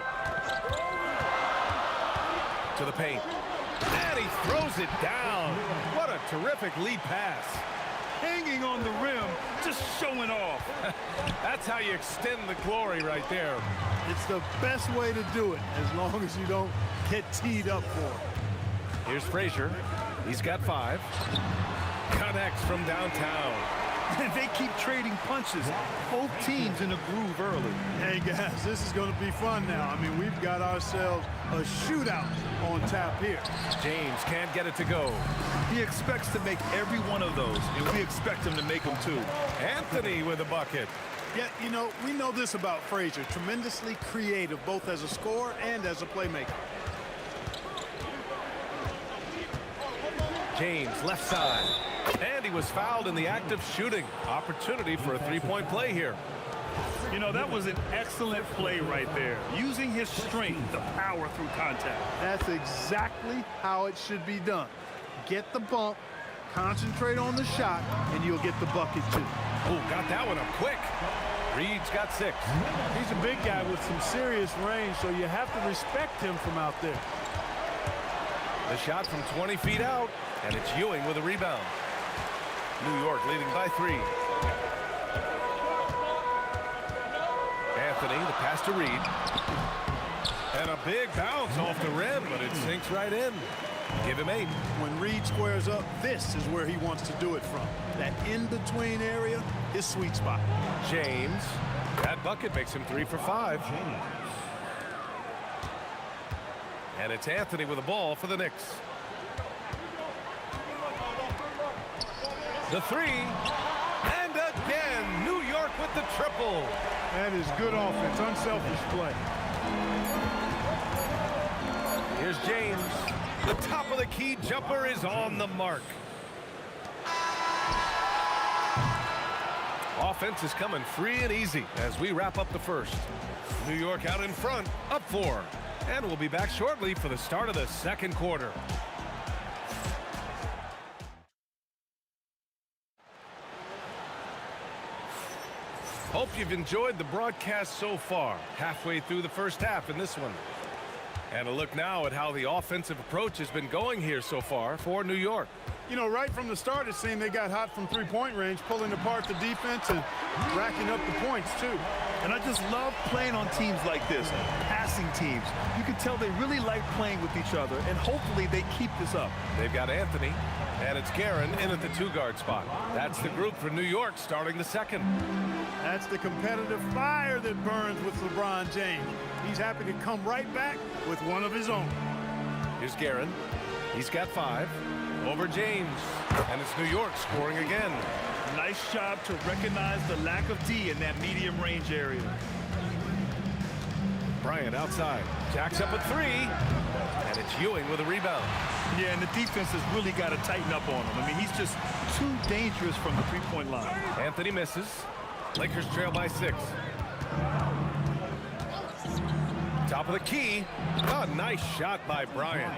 To the paint. And he throws it down. What a terrific lead pass. Hanging on the rim, just showing off. That's how you extend the glory right there. It's the best way to do it, as long as you don't get teed up for it. Here's Frazier. He's got 5. Connects from downtown. And they keep trading punches. Both teams in a groove early. Hey, guys, this is going to be fun now. I mean, we've got ourselves a shootout on tap here. James can't get it to go. He expects to make every one of those, and we expect him to make them too. Anthony with a bucket. Yeah, you know, we know this about Frazier. Tremendously creative, both as a scorer and as a playmaker. James, left side. And he was fouled in the act of shooting. Opportunity for a three-point play here. You know, that was an excellent play right there. Using his strength, the power through contact. That's exactly how it should be done. Get the bump, concentrate on the shot, and you'll get the bucket too. Oh, got that one up quick. Reed's got 6. He's a big guy with some serious range, so you have to respect him from out there. The shot from 20 feet out, and it's Ewing with a rebound. New York leading by 3. Anthony, the pass to Reed. And a big bounce off the rim, but it sinks right in. Give him 8. When Reed squares up, this is where he wants to do it from. That in-between area, his sweet spot. James. That bucket makes him 3 for 5. And it's Anthony with the ball for the Knicks. The 3. And again, New York with the triple. That is good offense, unselfish play. Here's James. The top of the key jumper is on the mark. Offense is coming free and easy as we wrap up the first. New York out in front, up 4. And we'll be back shortly for the start of the second quarter. Hope you've enjoyed the broadcast so far. Halfway through the first half in this one. And a look now at how the offensive approach has been going here so far for New York. You know, right from the start, it seemed they got hot from three-point range, pulling apart the defense and racking up the points, too. And I just love playing on teams like this, passing teams. You can tell they really like playing with each other, and hopefully they keep this up. They've got Anthony, and it's Guerin in at the 2-guard spot. That's the group for New York starting the second. That's the competitive fire that burns with LeBron James. He's happy to come right back with one of his own. Here's Guerin. He's got 5. Over James. And it's New York scoring again. Nice job to recognize the lack of D in that medium range area. Bryant outside. Jacks up a 3. And it's Ewing with a rebound. Yeah, and the defense has really got to tighten up on him. I mean, he's just too dangerous from the three-point line. Anthony misses. Lakers trail by 6. Top of the key. Oh, nice shot by Bryant.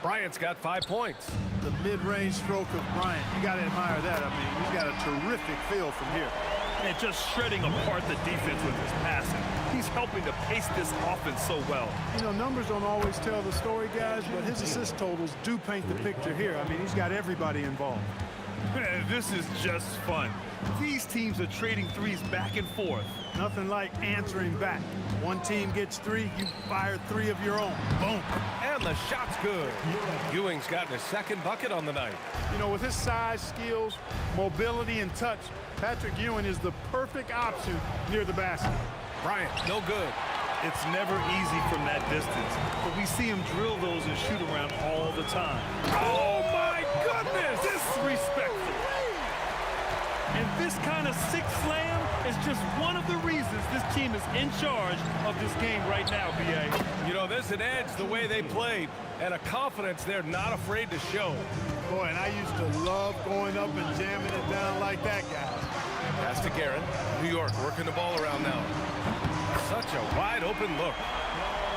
Bryant's got 5 points. The mid-range stroke of Bryant. You got to admire that. I mean, he's got a terrific feel from here. And just shredding apart the defense with his passing. He's helping to pace this offense so well. You know, numbers don't always tell the story, guys, but his assist totals do paint the picture here. I mean, he's got everybody involved. Man, this is just fun. These teams are trading threes back and forth. Nothing like answering back. One team gets 3, you fire 3 of your own. Boom. And the shot's good. Ewing's gotten his second bucket on the night. You know, with his size, skills, mobility, and touch, Patrick Ewing is the perfect option near the basket. Bryant, no good. It's never easy from that distance, but we see him drill those and shoot around all the time. Oh, my goodness! Disrespectful. And this kind of sick slam is just one of the reasons this team is in charge of this game right now, B.A. You know, there's an edge the way they played and a confidence they're not afraid to show. Boy, and I used to love going up and jamming it down like that guy. Pass to Guerin. New York working the ball around now. Such a wide open look.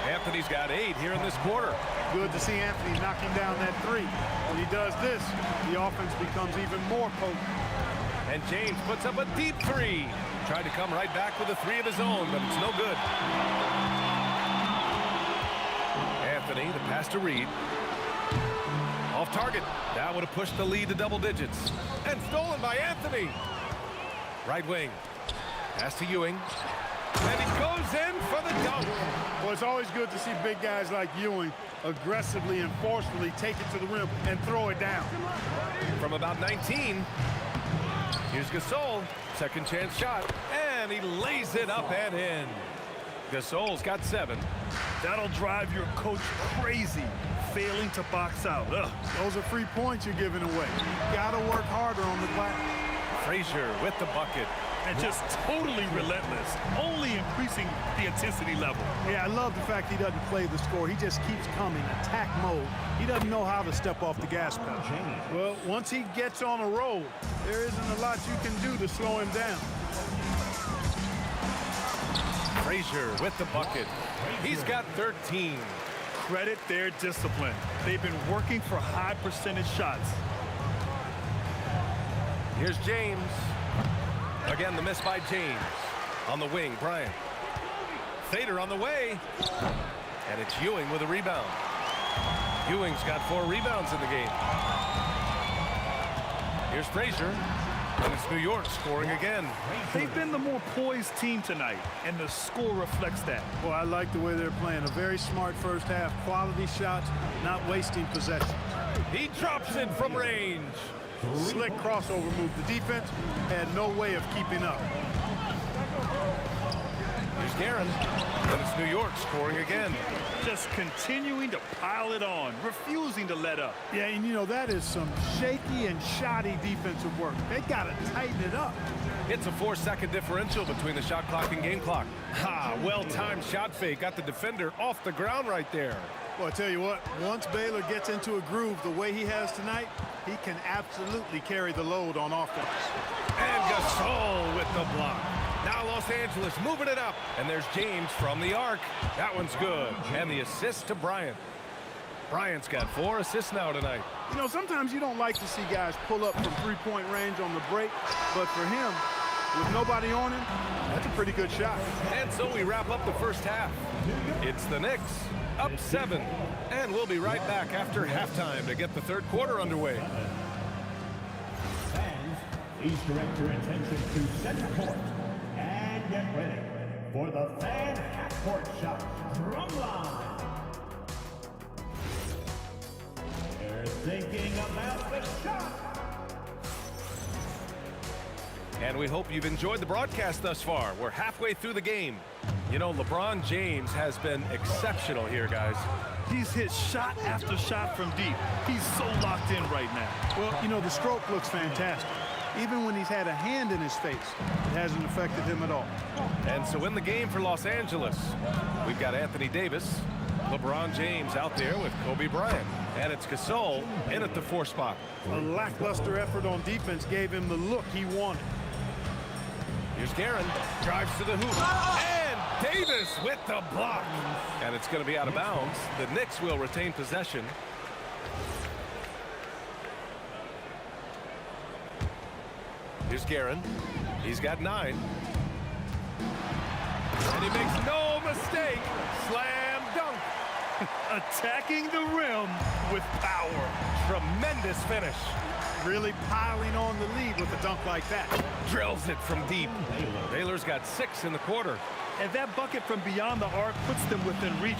Anthony's got 8 here in this quarter. Good to see Anthony knocking down that 3. When he does this, the offense becomes even more potent. And James puts up a deep 3. Tried to come right back with a 3 of his own, but it's no good. Anthony, the pass to Reed. Off target. That would have pushed the lead to double digits. And stolen by Anthony. Right wing. Pass to Ewing. And he goes in for the dunk. Well, it's always good to see big guys like Ewing aggressively and forcefully take it to the rim and throw it down. From about 19, here's Gasol. Second chance shot. And he lays it up and in. Gasol's got 7. That'll drive your coach crazy, failing to box out. Ugh. Those are free points you're giving away. You got to work harder on the glass. Frazier with the bucket. And just totally relentless, only increasing the intensity level. Yeah, I love the fact he doesn't play the score. He just keeps coming, attack mode. He doesn't know how to step off the gas pedal. Well, once he gets on a roll, there isn't a lot you can do to slow him down. Frazier with the bucket. He's got 13. Credit their discipline. They've been working for high percentage shots. Here's James. Again, the miss by James. On the wing, Bryant. Fader on the way. And it's Ewing with a rebound. Ewing's got 4 rebounds in the game. Here's Frazier. And it's New York scoring again. They've been the more poised team tonight, and the score reflects that. Well, I like the way they're playing. A very smart first half. Quality shots, not wasting possession. He drops it from range. Slick crossover move. The defense had no way of keeping up. Here's Guerin. And it's New York scoring again. Just continuing to pile it on, refusing to let up. Yeah, and you know, that is some shaky and shoddy defensive work. They got to tighten it up. It's a 4-second differential between the shot clock and game clock. Ha, well-timed shot fake. Got the defender off the ground right there. Well, I tell you what, once Baylor gets into a groove the way he has tonight, he can absolutely carry the load on offense. And Gasol with the block. Now Los Angeles moving it up. And there's James from the arc. That one's good. And the assist to Bryant. Bryant's got 4 assists now tonight. You know, sometimes you don't like to see guys pull up from three-point range on the break, but for him, with nobody on him, that's a pretty good shot. And so we wrap up the first half. It's the Knicks up 7. And we'll be right back after halftime to get the third quarter underway. Fans, please direct your attention to center court and get ready for the fan half-court shot drum line. They're thinking about the shot. And we hope you've enjoyed the broadcast thus far. We're halfway through the game. You know, LeBron James has been exceptional here, guys. He's hit shot after shot from deep. He's so locked in right now. Well, you know, the stroke looks fantastic. Even when he's had a hand in his face, it hasn't affected him at all. And so in the game for Los Angeles, we've got Anthony Davis, LeBron James out there with Kobe Bryant. And it's Gasol in at the 4 spot. A lackluster effort on defense gave him the look he wanted. Here's Guerin, drives to the hoop, and Davis with the block. And it's going to be out of bounds. The Knicks will retain possession. Here's Guerin. He's got 9. And he makes no mistake. Slam dunk. Attacking the rim with power. Tremendous finish. Really piling on the lead with a dunk like that. Drills it from deep. Baylor's got 6 in the quarter. And that bucket from beyond the arc puts them within reach.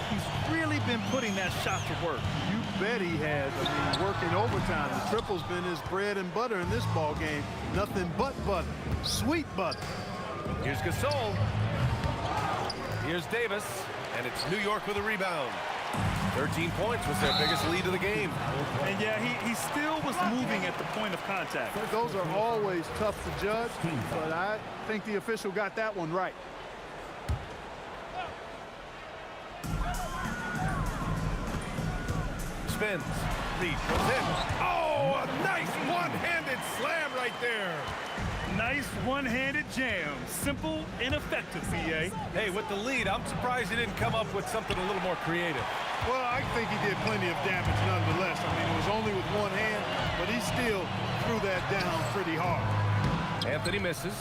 He's really been putting that shot to work. You bet he has. I mean, working overtime. The triple's been his bread and butter in this ball game. Nothing but butter. Sweet butter. Here's Gasol. Here's Davis. And it's New York with a rebound. 13 points was their biggest lead of the game. And yeah, he still was moving at the point of contact. Those are always tough to judge, but I think the official got that one right. Spins. Reed goes in. Oh, a nice one-handed slam right there. Nice one-handed jam. Simple and effective, CA. Hey, with the lead, I'm surprised he didn't come up with something a little more creative. Well, I think he did plenty of damage nonetheless. I mean, it was only with one hand, but he still threw that down pretty hard. Anthony misses.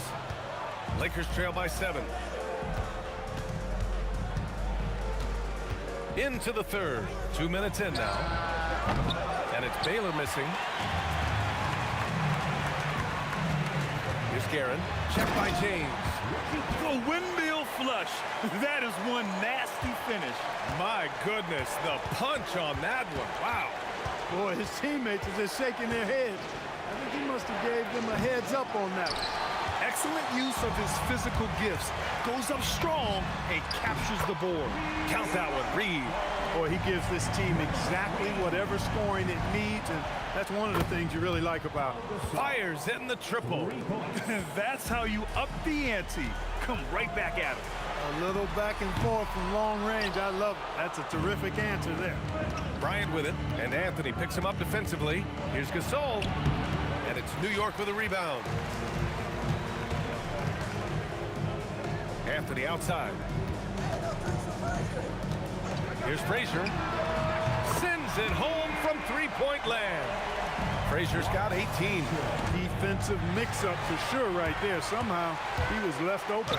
Lakers trail by 7. Into the third. 2 minutes in now. And it's Baylor missing. Here's Guerin. Checked by James. The windmill flush. That is one nasty finish. My goodness, the punch on that one. Wow. Boy, his teammates are just shaking their heads. I think he must have gave them a heads up on that one. Excellent use of his physical gifts. Goes up strong and captures the board. Count that one, Reed. Boy, he gives this team exactly whatever scoring it needs, and that's one of the things you really like about him. Fires in the triple. That's how you up the ante. Come right back at him. A little back and forth from long range. I love it. That's a terrific answer there. Bryant with it, and Anthony picks him up defensively. Here's Gasol, and it's New York with a rebound. Anthony outside. Here's Frazier. Sends it home from three-point land. Frazier's got 18. Defensive mix-up for sure right there. Somehow he was left open.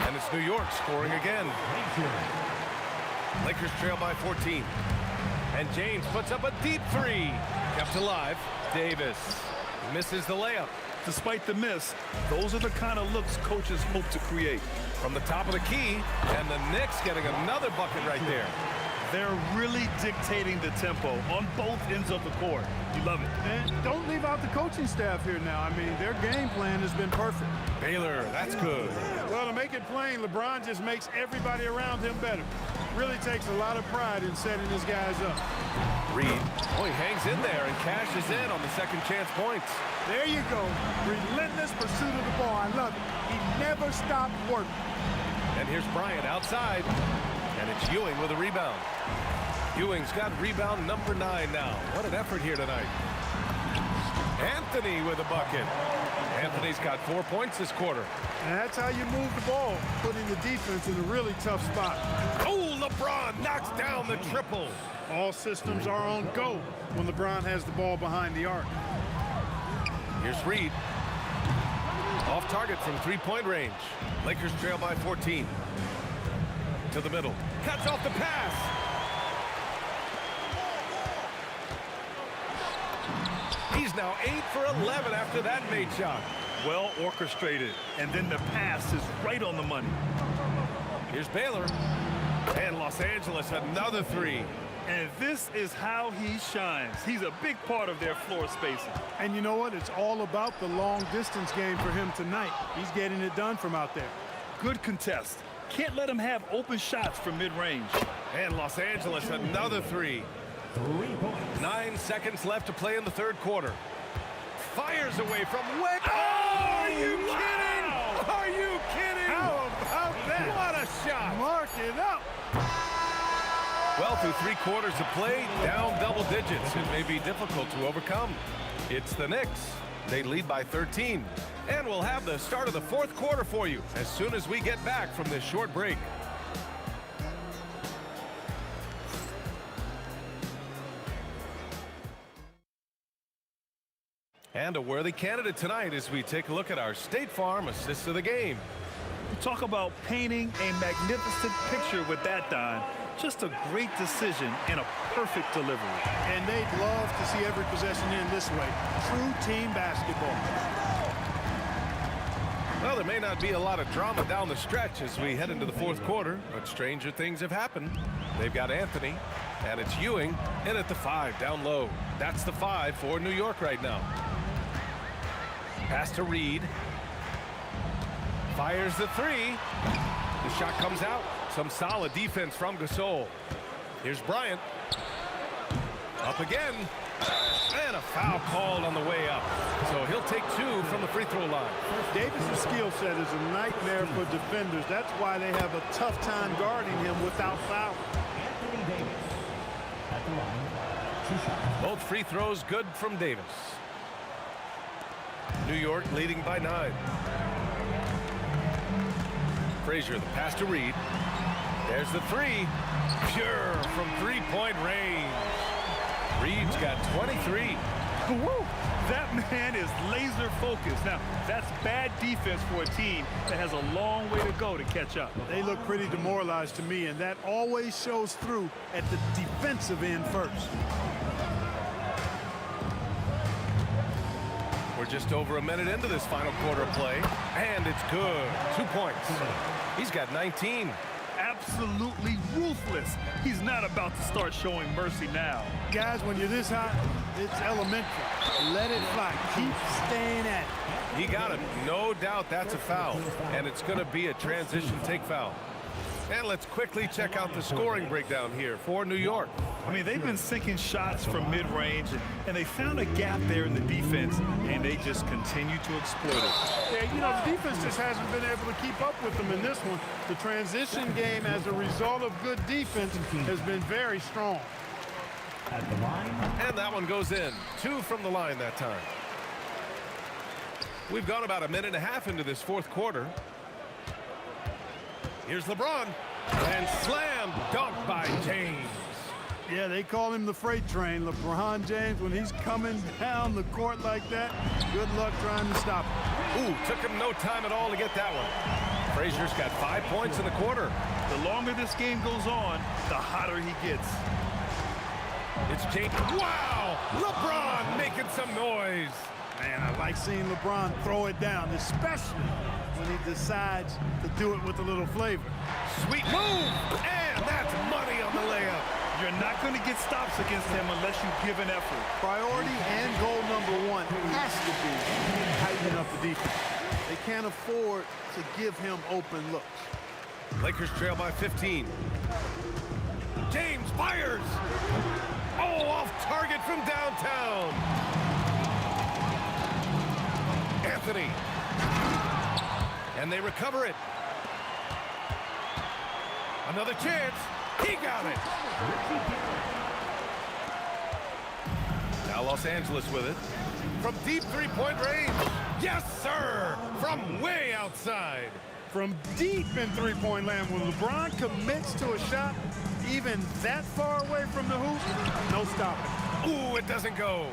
And it's New York scoring again. Lakers trail by 14. And James puts up a deep 3. Kept alive. Davis misses the layup. Despite the miss, those are the kind of looks coaches hope to create. From the top of the key, and the Knicks getting another bucket right there. They're really dictating the tempo on both ends of the court. You love it. And don't leave out the coaching staff here now. I mean, their game plan has been perfect. Baylor, that's good. Well, to make it plain, LeBron just makes everybody around him better. Really takes a lot of pride in setting his guys up. Reed, oh, he hangs in there and cashes in on the second chance points. There you go. Relentless pursuit of the ball. I love it. He never stopped working. And here's Bryant outside. And it's Ewing with a rebound. Ewing's got rebound number 9 now. What an effort here tonight. Anthony with a bucket. Anthony's got 4 points this quarter. And that's how you move the ball, putting the defense in a really tough spot. Oh, LeBron knocks down the triple. All systems are on go when LeBron has the ball behind the arc. Here's Reed. Off target from three-point range. Lakers trail by 14. To the middle. Cuts off the pass. He's now 8 for 11 after that made shot. Well orchestrated, and then the pass is right on the money. Here's Baylor. And Los Angeles, another 3. And this is how he shines. He's a big part of their floor spacing. And you know what? It's all about the long distance game for him tonight. He's getting it done from out there. Good contest. Can't let him have open shots from mid-range. And Los Angeles, another 3. 3 points. 9 seconds left to play in the third quarter. Fires away from way. Oh, are you kidding? Are you kidding? How about that? What a shot. Mark it up. Well, through 3 quarters of play, down double digits. It may be difficult to overcome. It's the Knicks. They lead by 13. And we'll have the start of the fourth quarter for you as soon as we get back from this short break. And a worthy candidate tonight as we take a look at our State Farm assist of the game. You talk about painting a magnificent picture with that, Don. Just a great decision and a perfect delivery. And they'd love to see every possession in this way. True team basketball. Well, there may not be a lot of drama down the stretch as we head into the fourth quarter, but stranger things have happened. They've got Anthony, and it's Ewing in at the 5 down low. That's the 5 for New York right now. Pass to Reed. Fires the 3. The shot comes out. Some solid defense from Gasol. Here's Bryant. Up again. And a foul called on the way up. So he'll take 2 from the free throw line. Davis' skill set is a nightmare for defenders. That's why they have a tough time guarding him without foul. Anthony Davis at the line. 2 shots. Both free throws good from Davis. New York leading by 9. Frazier, the pass to Reed. There's the 3. Pure from three-point range. Reed's got 23. Woo! That man is laser focused. Now, that's bad defense for a team that has a long way to go to catch up. They look pretty demoralized to me, and that always shows through at the defensive end first. We're just over a minute into this final quarter of play, and it's good. 2 points. He's got 19. Absolutely ruthless. He's not about to start showing mercy now. Guys, when you're this hot, it's elementary. Let it fly. Keep staying at it. He got him. No doubt that's a foul, and it's going to be a transition take foul. And let's quickly check out the scoring breakdown here for New York. I mean, they've been sinking shots from mid-range, and they found a gap there in the defense, and they just continue to exploit it. Yeah, you know, the defense just hasn't been able to keep up with them in this one. The transition game, as a result of good defense, has been very strong. At the line. And that one goes in. 2 from the line that time. We've gone about a minute and a half into this fourth quarter. Here's LeBron. And slam dunk by James. Yeah, they call him the freight train. LeBron James, when he's coming down the court like that, good luck trying to stop him. Ooh, took him no time at all to get that one. Frazier's got 5 points in the quarter. The longer this game goes on, the hotter he gets. It's James. Wow! LeBron making some noise. Man, I like seeing LeBron throw it down, especially when he decides to do it with a little flavor. Sweet move! And that's money on the layup. You're not going to get stops against him unless you give an effort. Priority and goal number 1 has to be tightening up the defense. They can't afford to give him open looks. Lakers trail by 15. James fires! Oh, off target from downtown. Anthony. And they recover it. Another chance. He got it. Now Los Angeles with it. From deep three-point range. Yes, sir. From way outside. From deep in three-point land, when LeBron commits to a shot, even that far away from the hoop, no stopping. Ooh, it doesn't go.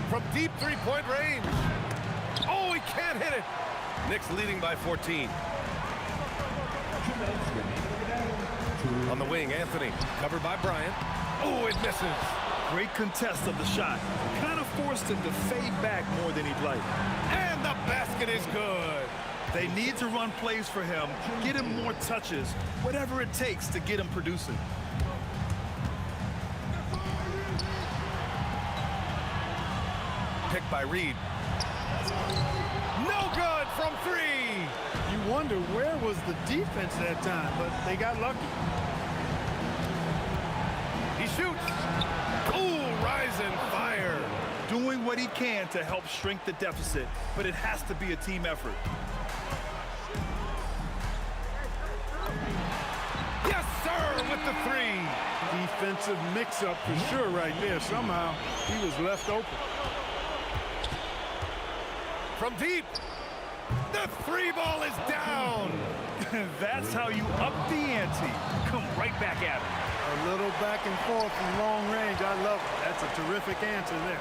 From deep three-point range. Oh, he can't hit it. Knicks leading by 14. On the wing, Anthony. Covered by Bryant. Oh, it misses. Great contest of the shot. Kind of forced him to fade back more than he'd like. And the basket is good. They need to run plays for him, get him more touches, whatever it takes to get him producing. Picked by Reed. No good from three. You wonder where was the defense that time, but they got lucky. He shoots. Ooh, rising fire. Doing what he can to help shrink the deficit, but it has to be a team effort. Yes, sir, with the three. Defensive mix-up for sure right there. Somehow he was left open. From deep. The three ball is down. That's how you up the ante. Come right back at it. A little back and forth from long range. I love it. That's a terrific answer there.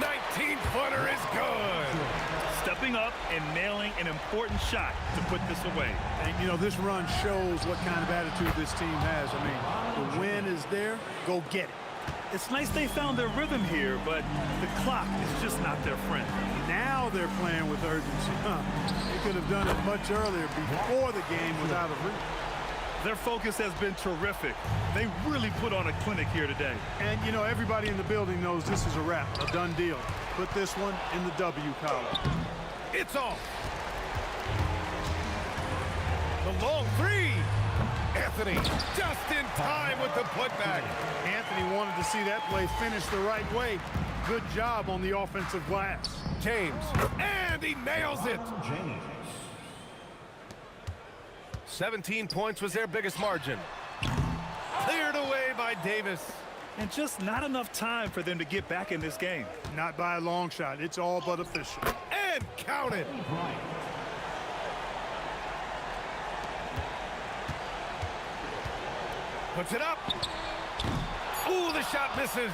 19-footer is good. Stepping up and nailing an important shot to put this away. And, you know, this run shows what kind of attitude this team has. I mean, the win is there. Go get it. It's nice they found their rhythm here, but the clock is just not their friend. Now they're playing with urgency. They could have done it much earlier before the game was out of reach. Their focus has been terrific. They really put on a clinic here today. And, you know, everybody in the building knows this is a wrap, a done deal. Put this one in the W column. It's off. The long three. Anthony just in time with the putback. Anthony wanted to see that play finish the right way. Good job on the offensive glass. James, and he nails it. 17 points was their biggest margin. Cleared away by Davis. And just not enough time for them to get back in this game. Not by a long shot. It's all but official. And counted. Puts it up. Ooh, the shot misses.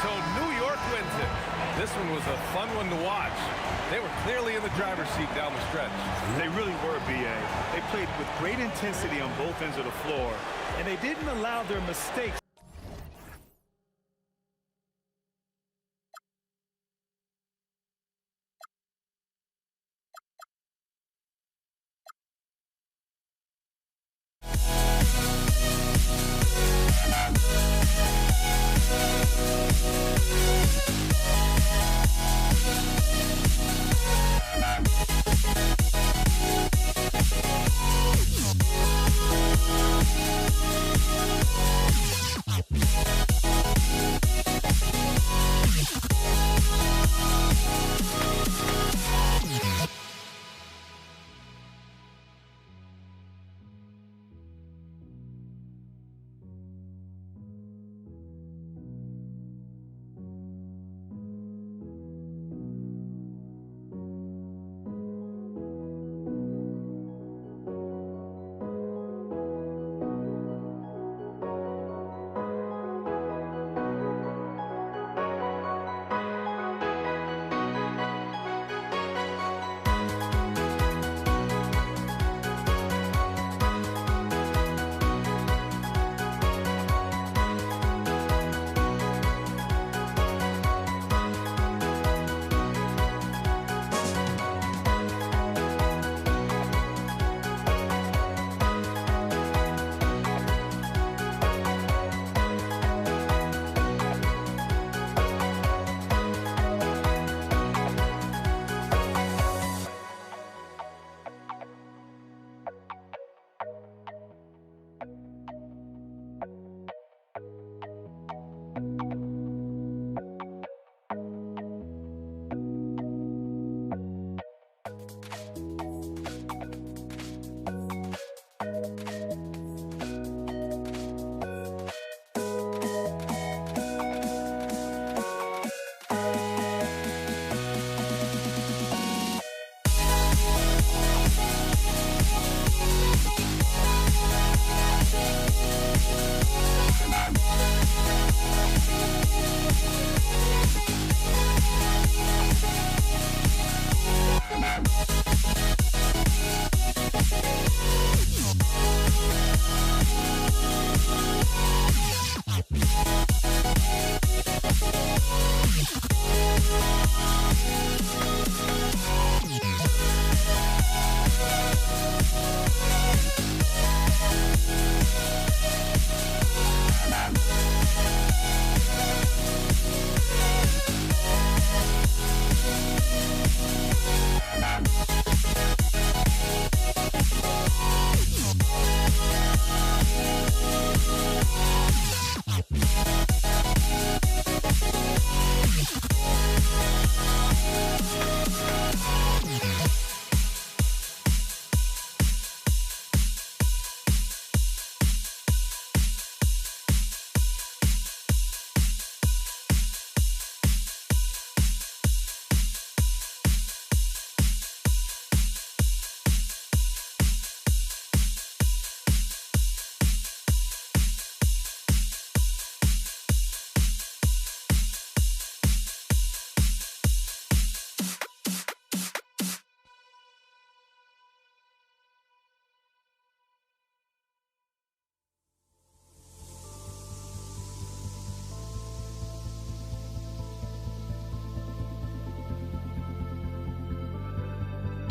So New York wins it. This one was a fun one to watch. They were clearly in the driver's seat down the stretch. They really were, B.A. They played with great intensity on both ends of the floor, and they didn't allow their mistakes.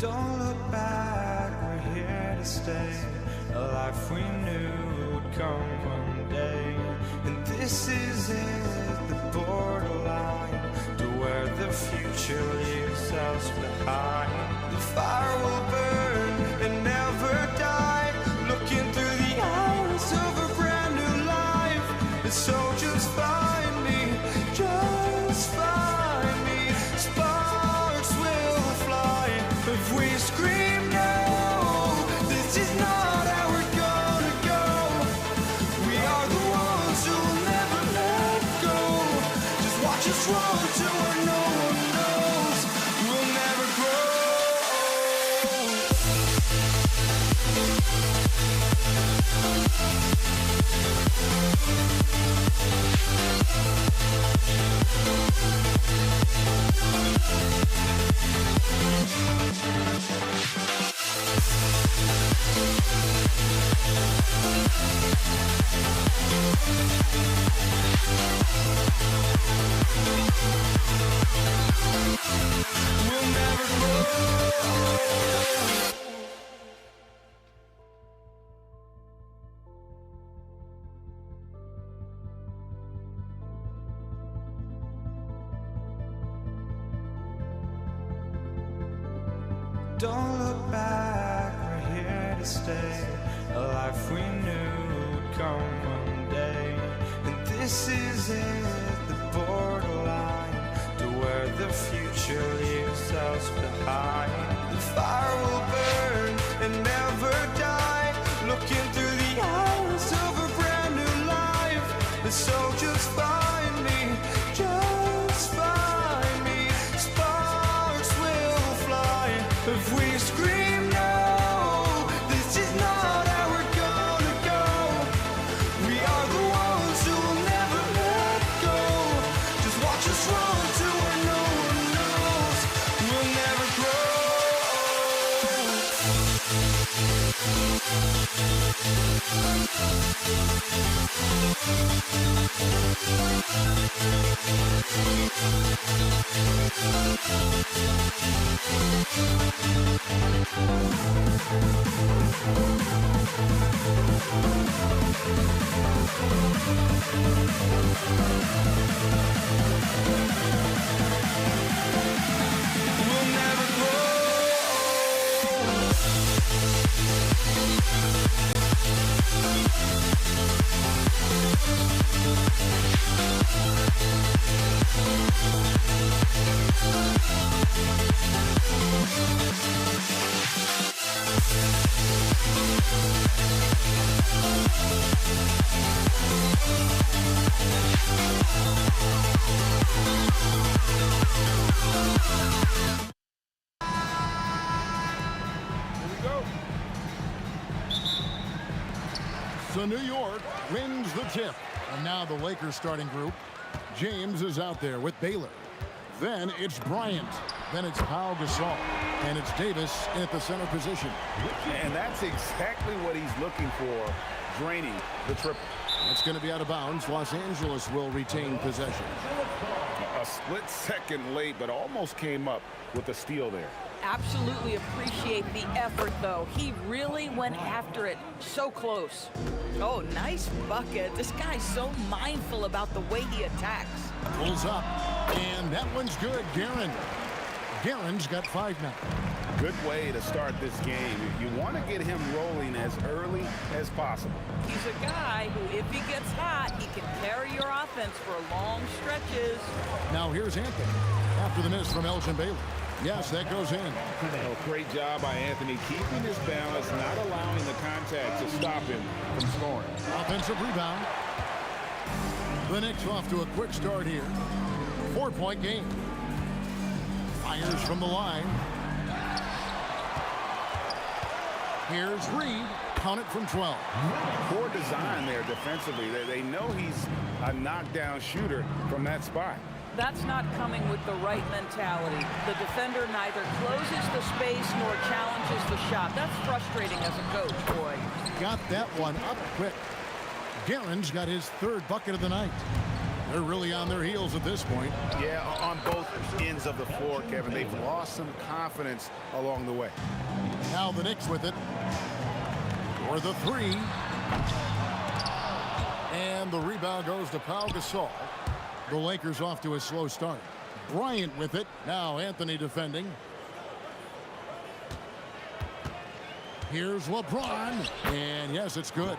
Don't look back, we're here to stay. A life we knew would come one day. And this is it, the borderline to where the future leaves us behind. The fire will burn and never die, looking through the eyes of a brand new life. And so just find me, just find me. Sparks will fly if we scream no. This is not how we're gonna go. We are the ones who'll never let go. Just watch us run to where no one knows. We'll never grow. We'll never grow. Don't look back, we're here to stay. A life we knew would come one day. And this is it, the borderline to where the future leaves us behind. The fire will burn and never die, looking through the eyes of a brand new life. And so just find me, just find me. Sparks will fly if we scream no. This is not how we're gonna go. We are the ones who'll never let go. Just watch us run to where no one knows. We'll never grow. We'll never grow. So New York wins the tip. And now the Lakers starting group. James is out there with Baylor. Then it's Bryant. Then it's Pau Gasol. And it's Davis in at the center position. And that's exactly what he's looking for, draining the triple. It's going to be out of bounds. Los Angeles will retain possession. A split second late, but almost came up with a steal there. Absolutely appreciate the effort, though. He really went after it. So close. Oh, nice bucket. This guy's so mindful about the way he attacks. Pulls up, and that one's good. Guerin's got 5 now. Good way to start this game. You want to get him rolling as early as possible. He's a guy who, if he gets hot, he can carry your offense for long stretches. Now here's Anthony after the miss from Elgin Baylor. Yes, that goes in. Oh, great job by Anthony, keeping his balance, not allowing the contact to stop him from scoring. Offensive rebound. The Knicks off to a quick start here. 4-point game. Fires from the line. Here's Reed. Count it from 12. Poor design there defensively. They know he's a knockdown shooter from that spot. That's not coming with the right mentality. The defender neither closes the space nor challenges the shot. That's frustrating as a coach, boy. Got that one up quick. Guerin's got his 3rd bucket of the night. They're really on their heels at this point. Yeah, on both ends of the floor, Kevin. They've lost some confidence along the way. Now the Knicks with it. For the three. And the rebound goes to Pau Gasol. The Lakers off to a slow start. Bryant with it. Now Anthony defending. Here's LeBron. And yes, it's good.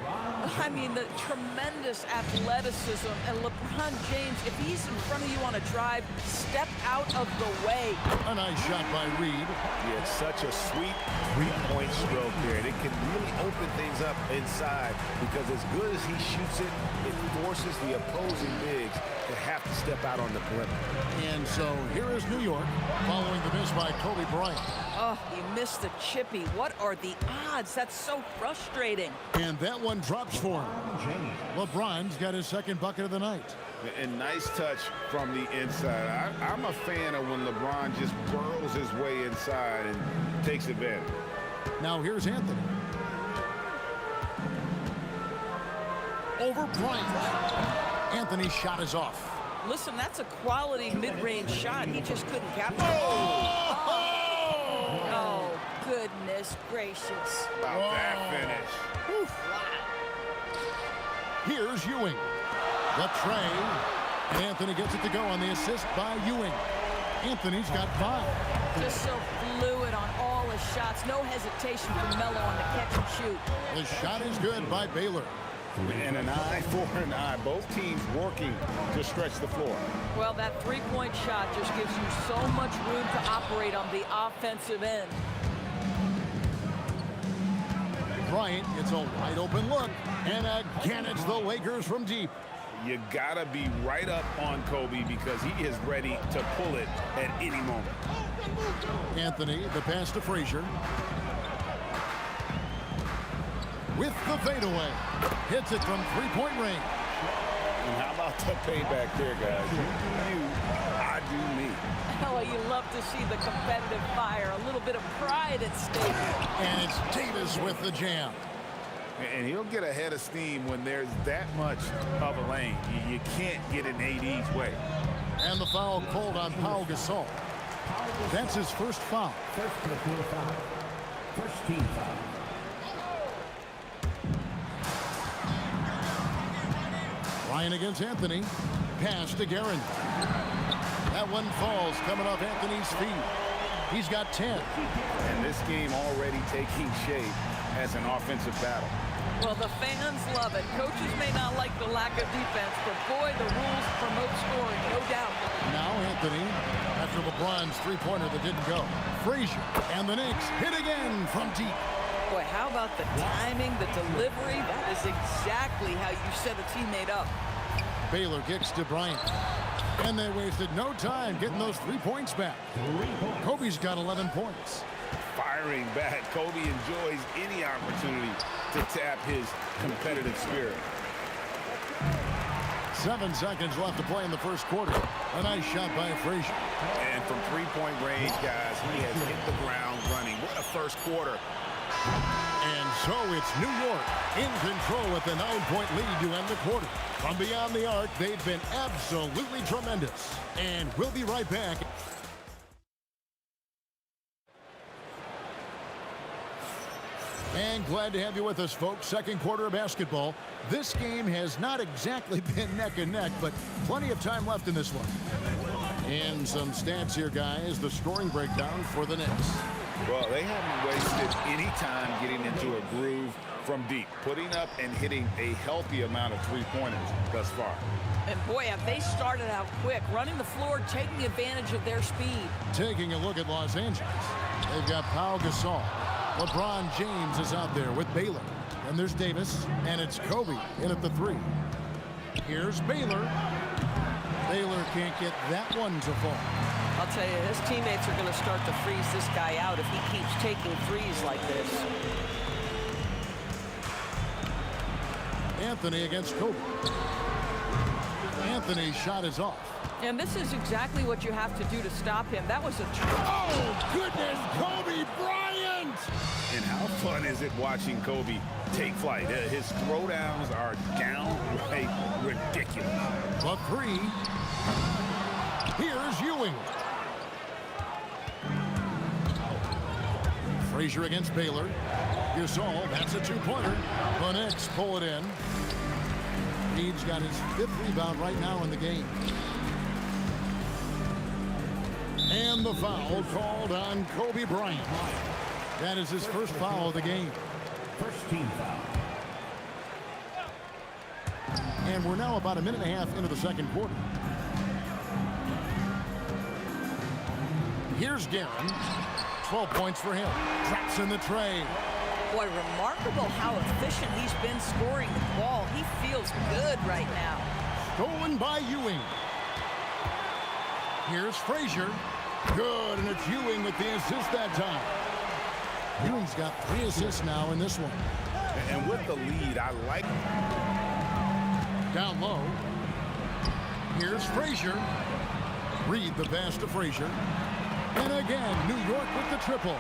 I mean, the tremendous athleticism. And LeBron James, if he's in front of you on a drive, step out of the way. A nice shot by Reed. Yeah, it's such a sweet three-point stroke there. And it can really open things up inside because as good as he shoots it, it forces the opposing bigs to have to step out on the perimeter. And so here is New York following the miss by Kobe Bryant. Oh, he missed the chippy. What are the odds? That's so frustrating. And that one drops for him. LeBron's got his second bucket of the night. And nice touch from the inside. I'm a fan of when LeBron just burrows his way inside and takes advantage. Now here's Anthony. Over Bryant. Anthony's shot is off. Listen, that's a quality mid-range shot. He just couldn't capture it. Oh, goodness gracious. About that finish. Oof. Here's Ewing. The tray. And Anthony gets it to go on the assist by Ewing. Anthony's got 5. Just so fluid on all his shots. No hesitation from Melo on the catch and shoot. The shot is good by Baylor. And an eye for an eye. Both teams working to stretch the floor. Well, that three-point shot just gives you so much room to operate on the offensive end. Bryant gets a wide open look. And again, it's the Lakers from deep. You gotta be right up on Kobe because he is ready to pull it at any moment. Anthony, the pass to Frazier. With the fadeaway. Hits it from three-point range. And how about the payback there, guys? You do you, I do me. Oh, you love to see the competitive fire. A little bit of pride at stake. And it's Davis with the jam. And he'll get ahead of steam when there's that much of a lane. You can't get in AD's way. And the foul called on Pau Gasol. That's his first foul. First team foul. Ryan against Anthony. Pass to Guerin. That one falls coming off Anthony's feet. He's got 10. And this game already taking shape as an offensive battle. Well, the fans love it. Coaches may not like the lack of defense, but boy, the rules promote scoring, no doubt. Now Anthony, after LeBron's three-pointer that didn't go. Frazier and the Knicks hit again from deep. Boy, how about the timing, the delivery? That is exactly how you set a teammate up. Baylor kicks to Bryant. And they wasted no time getting those 3 points back. Kobe's got 11 points. Firing back. Kobe enjoys any opportunity to tap his competitive spirit. 7 seconds left to play in the first quarter. A nice shot by Frazier. And from three-point range, guys, he has hit the ground running. What a first quarter. And so it's New York in control with a 9-point lead to end the quarter. From beyond the arc, they've been absolutely tremendous. And we'll be right back. And glad to have you with us, folks. Second quarter of basketball. This game has not exactly been neck and neck, but plenty of time left in this one. And some stats here, guys. The scoring breakdown for the Knicks. Well, they haven't wasted any time getting into a groove from deep, putting up and hitting a healthy amount of three-pointers thus far. And boy, have they started out quick, running the floor, taking advantage of their speed. Taking a look at Los Angeles. They've got Pau Gasol. LeBron James is out there with Baylor. And there's Davis, and it's Kobe in at the 3. Here's Baylor. Baylor can't get that one to fall. I'll tell you, his teammates are going to start to freeze this guy out if he keeps taking threes like this. Anthony against Kobe. Anthony's shot is off. And this is exactly what you have to do to stop him. That was a... Oh, goodness, Kobe Bryant! And how fun is it watching Kobe take flight? His throwdowns are downright ridiculous. The three. Here's Ewing. Frazier against Baylor. Gasol, that's a two-pointer. The Knicks pull it in. Reed's got his 5th rebound right now in the game. And the foul called on Kobe Bryant. That is his first foul of the game. First team foul. And we're now about a minute and a half into the second quarter. Here's Guerin. 12 points for him. Traps in the tray. Boy, remarkable how efficient he's been scoring the ball. He feels good right now. Stolen by Ewing. Here's Frazier. Good, and it's Ewing with the assist that time. Ewing's got 3 assists now in this one. And with the lead, I like. Down low. Here's Frazier. Reed the pass to Frazier. And again, New York with the triple.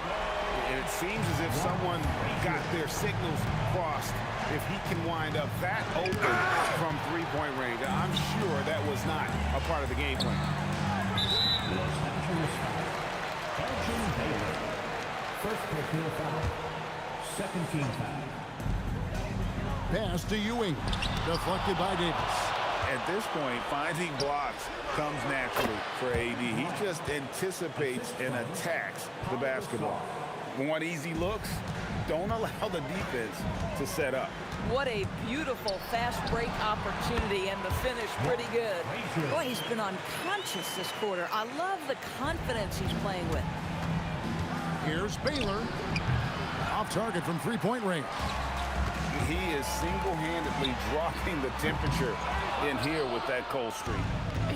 It seems as if someone got their signals crossed. If he can wind up that open from three-point range, I'm sure that was not a part of the game plan. First personal foul. Second team foul. Pass to Ewing. Deflected by Davis. At this point, finding blocks comes naturally for AD. He just anticipates and attacks the basketball. Want easy looks? Don't allow the defense to set up. What a beautiful fast break opportunity, and the finish pretty good. Boy, he's been unconscious this quarter. I love the confidence he's playing with. Here's Baylor. Off target from three-point range. He is single-handedly dropping the temperature in here with that cold streak.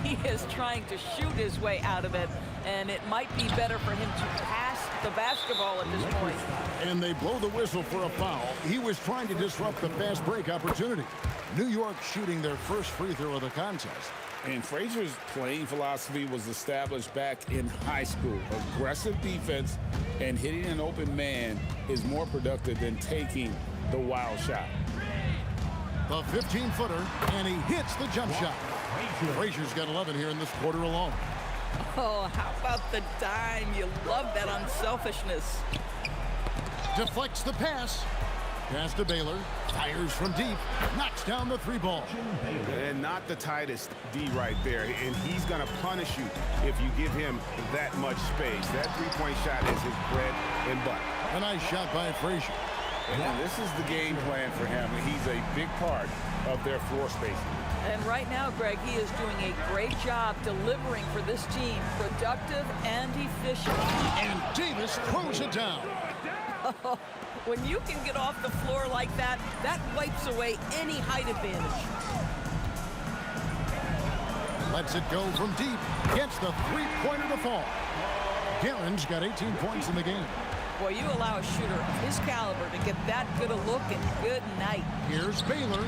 He is trying to shoot his way out of it, and it might be better for him to pass the basketball at this point. And they blow the whistle for a foul. He was trying to disrupt the fast break opportunity. New York shooting their first free throw of the contest. And Frazier's playing philosophy was established back in high school. Aggressive defense and hitting an open man is more productive than taking the wild shot. The 15-footer, and he hits the jump shot. Frazier's got 11 here in this quarter alone. Oh, how about the dime? You love that unselfishness. Deflects the pass. Pass to Baylor. Fires from deep. Knocks down the three ball. And not the tightest D right there. And he's going to punish you if you give him that much space. That three-point shot is his bread and butter. A nice shot by Frazier. And this is the game plan for him. He's a big part of their floor spacing. And right now, Greg, he is doing a great job delivering for this team. Productive and efficient. And Davis throws it down. When you can get off the floor like that, that wipes away any height advantage. Lets it go from deep. Gets the three-pointer to fall. Guerin's got 18 points in the game. Boy, you allow a shooter of his caliber to get that good a look, and good night. Here's Baylor.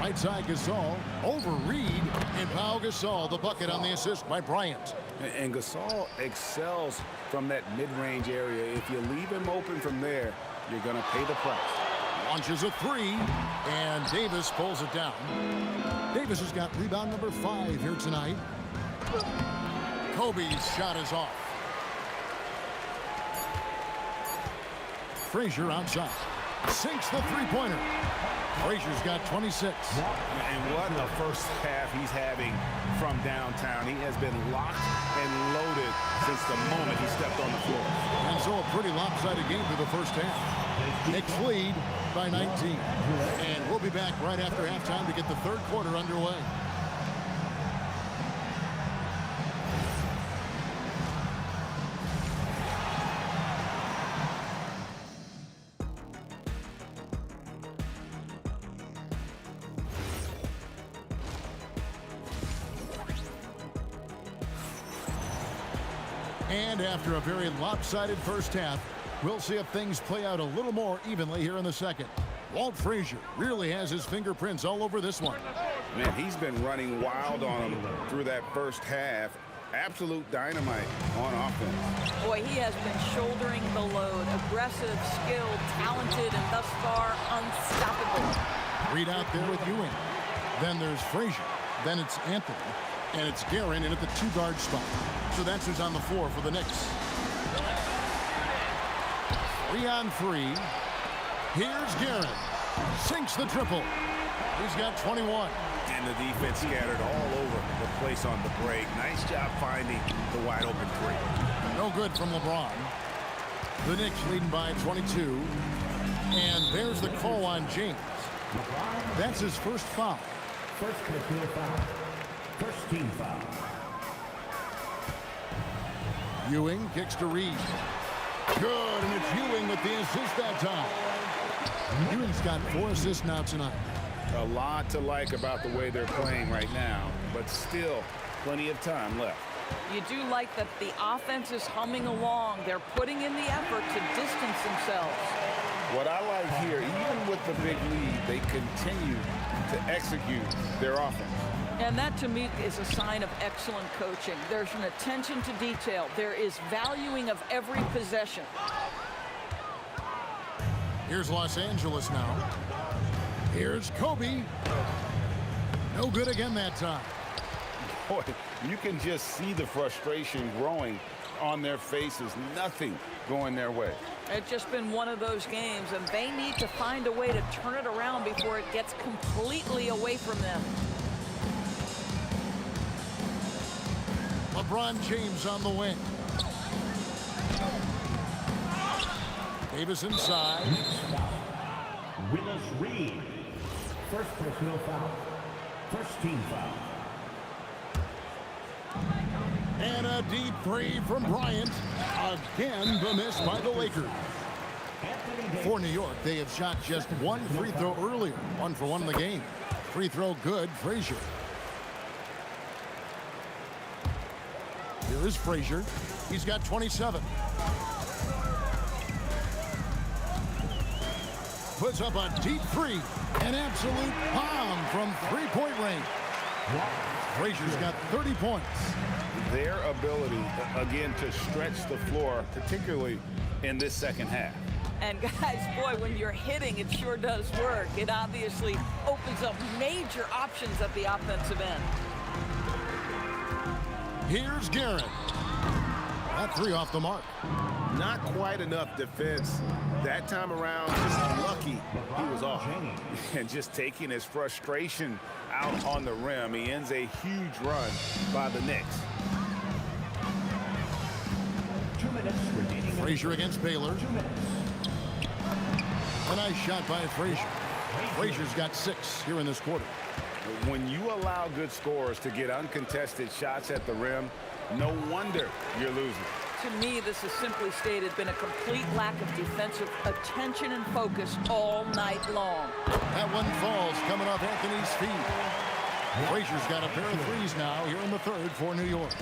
Right side Gasol over Reed, and Pau Gasol the bucket on the assist by Bryant. And Gasol excels from that mid-range area. If you leave him open from there, you're going to pay the price. Launches a three, and Davis pulls it down. Davis has got rebound number 5 here tonight. Kobe's shot is off. Frazier outside. Sinks the three-pointer. Frazier's got 26. And what a first half he's having from downtown. He has been locked and loaded since the moment he stepped on the floor. And so a pretty lopsided game for the first half. Knicks lead by 19. And we'll be back right after halftime to get the third quarter underway. And after a very lopsided first half, we'll see if things play out a little more evenly here in the second. Walt Frazier really has his fingerprints all over this one. Man, he's been running wild on him through that first half. absolute dynamite on offense. Boy, he has been shouldering the load. Aggressive, skilled, talented, and thus far unstoppable. Reed out there with Ewing. Then there's Frazier. Then it's Anthony. And it's Guerin in at the 2-guard spot. So that's who's on the floor for the Knicks. 3 on 3. Here's Guerin. Sinks the triple. He's got 21. And the defense scattered all over the place on the break. Nice job finding the wide open three. No good from LeBron. The Knicks leading by 22. And there's the call on James. That's his first foul. First personal foul. First team foul. Ewing kicks to Reed. Good, and it's Ewing with the assist that time. Ewing's got 4 assists now tonight. A lot to like about the way they're playing right now, but still plenty of time left. You do like that the offense is humming along. They're putting in the effort to distance themselves. What I like here, even with the big lead, they continue to execute their offense. And that, to me, is a sign of excellent coaching. There's an attention to detail. There is valuing of every possession. Here's Los Angeles now. Here's Kobe. No good again that time. Boy, you can just see the frustration growing on their faces. Nothing going their way. It's just been one of those games, and they need to find a way to turn it around before it gets completely away from them. LeBron James on the wing. Davis inside. Willis Reed. First personal foul. First team foul. And a deep 3 from Bryant. Again, the miss by the Lakers. For New York, they have shot just 1 free throw earlier. 1 for 1 in the game. Free throw good, Frazier. Here is Frazier. He's got 27. Puts up a deep 3. An absolute bomb from 3-point range. Frazier's got 30 points. Their ability, again, to stretch the floor, particularly in this second half. And guys, boy, when you're hitting, it sure does work. It obviously opens up major options at the offensive end. Here's Guerin. That 3 off the mark. Not quite enough defense that time around. Just lucky he was off. And just taking his frustration out on the rim. He ends a huge run by the Knicks. 2 minutes remaining. Frazier against Baylor. 2 minutes. A nice shot by Frazier. Frazier's got 6 here in this quarter. When you allow good scorers to get uncontested shots at the rim, no wonder you're losing. To me, this has simply stated been a complete lack of defensive attention and focus all night long. That one falls coming off Anthony's feet. Frazier's got a pair of 3s now here in the 3rd for New York.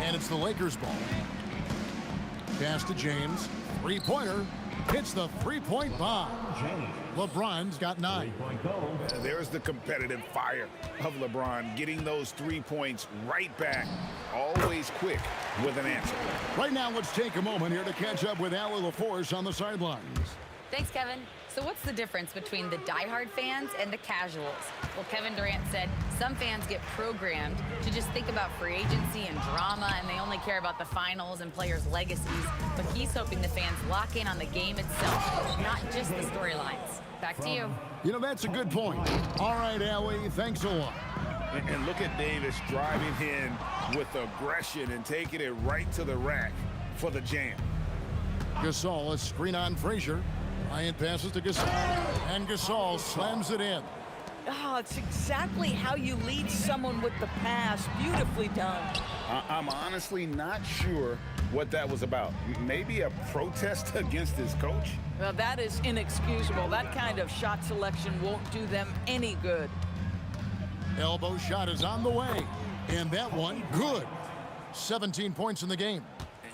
And it's the Lakers ball. Pass to James. 3-pointer. Hits the 3-point bomb. LeBron's got 9. There's the competitive fire of LeBron, getting those 3 points right back. Always quick with an answer. Right now, let's take a moment here to catch up with Allie LaForce on the sidelines. Thanks, Kevin. So what's the difference between the diehard fans and the casuals? Well, Kevin Durant said some fans get programmed to just think about free agency and drama, and they only care about the finals and players' legacies. But he's hoping the fans lock in on the game itself, not just the storylines. Back to you. You know, that's a good point. All right, Allie, thanks a lot. And look at Davis driving in with aggression and taking it right to the rack for the jam. Gasol, a screen on Frazier. Bryant passes to Gasol, and Gasol slams it in. Oh, it's exactly how you lead someone with the pass. Beautifully done. I'm honestly not sure what that was about. Maybe a protest against his coach? Well, that is inexcusable. That kind of shot selection won't do them any good. Elbow shot is on the way, and that one, good. 17 points in the game.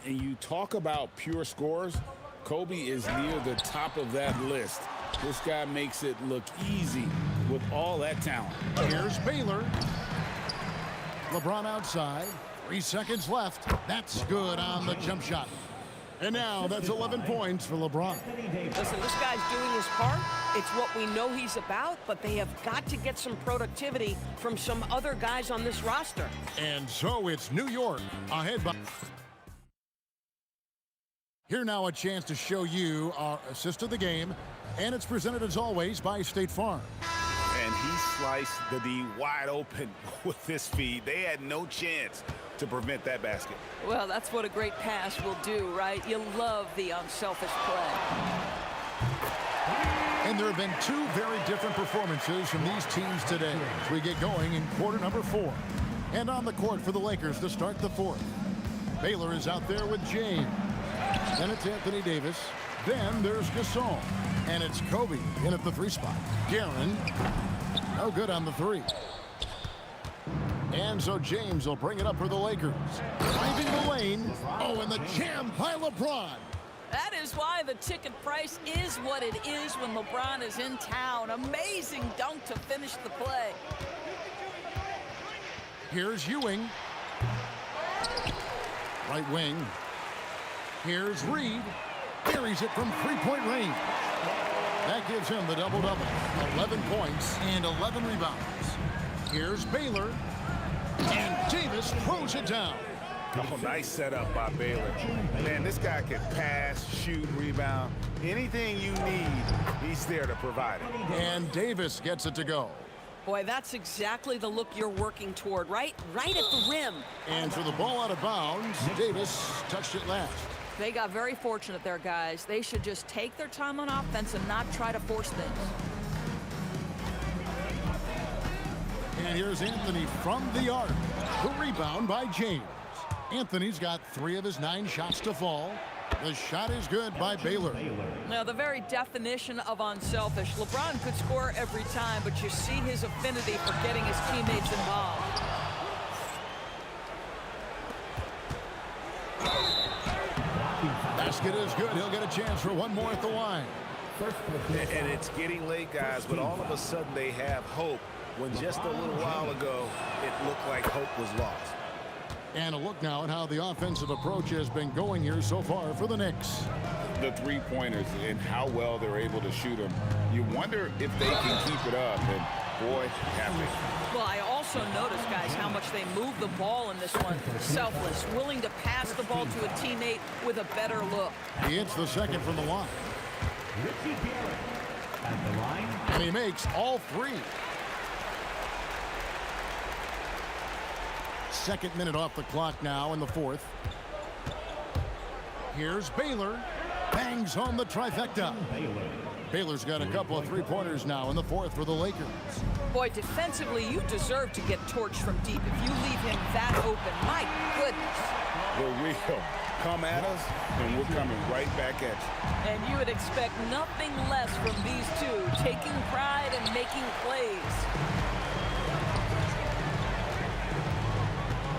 And you talk about pure scores, Kobe is near the top of that list. This guy makes it look easy with all that talent. Here's Baylor. LeBron outside. 3 seconds left. That's good on the jump shot. And now that's 11 points for LeBron. Listen, this guy's doing his part. It's what we know he's about, but they have got to get some productivity from some other guys on this roster. And so it's New York ahead by... Here now a chance to show you our assist of the game, and it's presented as always by State Farm. And he sliced the D wide open with this feed. They had no chance to prevent that basket. Well, that's what a great pass will do, right? You love the unselfish play. And there have been two very different performances from these teams today as we get going in quarter number 4. And on the court for the Lakers to start the 4th. Baylor is out there with James. Then it's Anthony Davis. Then there's Gasol. And it's Kobe in at the 3 spot. Guerin, no good on the 3. And so James will bring it up for the Lakers. Driving the lane. Oh, and the jam by LeBron. That is why the ticket price is what it is when LeBron is in town. Amazing dunk to finish the play. Here's Ewing. Right wing. Here's Reed. Buries it from 3-point range. That gives him the double-double. 11 points and 11 rebounds. Here's Baylor. And Davis throws it down. Oh, nice setup by Baylor. Man, this guy can pass, shoot, rebound. Anything you need, he's there to provide it. And Davis gets it to go. Boy, that's exactly the look you're working toward, right? Right at the rim. And for the ball out of bounds, Davis touched it last. They got very fortunate there, guys. They should just take their time on offense and not try to force things. And here's Anthony from the arc. The rebound by James. Anthony's got 3 of his 9 shots to fall. The shot is good by Baylor. Now, the very definition of unselfish. LeBron could score every time, but you see his affinity for getting his teammates involved. Basket is good. He'll get a chance for one more at the line. And it's getting late, guys, but all of a sudden they have hope when just a little while ago it looked like hope was lost. And a look now at how the offensive approach has been going here so far for the Knicks. The three-pointers and how well they're able to shoot them. You wonder if they can keep it up, and boy, have they. Well, I also noticed, guys, how much they move the ball in this one. Selfless, willing to pass the ball to a teammate with a better look. He hits the second from the line. And he makes all 3. Second minute off the clock now in the 4th. Here's Baylor. Bangs home the trifecta. Baylor's got a couple of 3-pointers now in the 4th for the Lakers. Boy, defensively, you deserve to get torched from deep if you leave him that open. My goodness. The wheel. Come at us, and we're coming right back at you. And you would expect nothing less from these two, taking pride and making plays.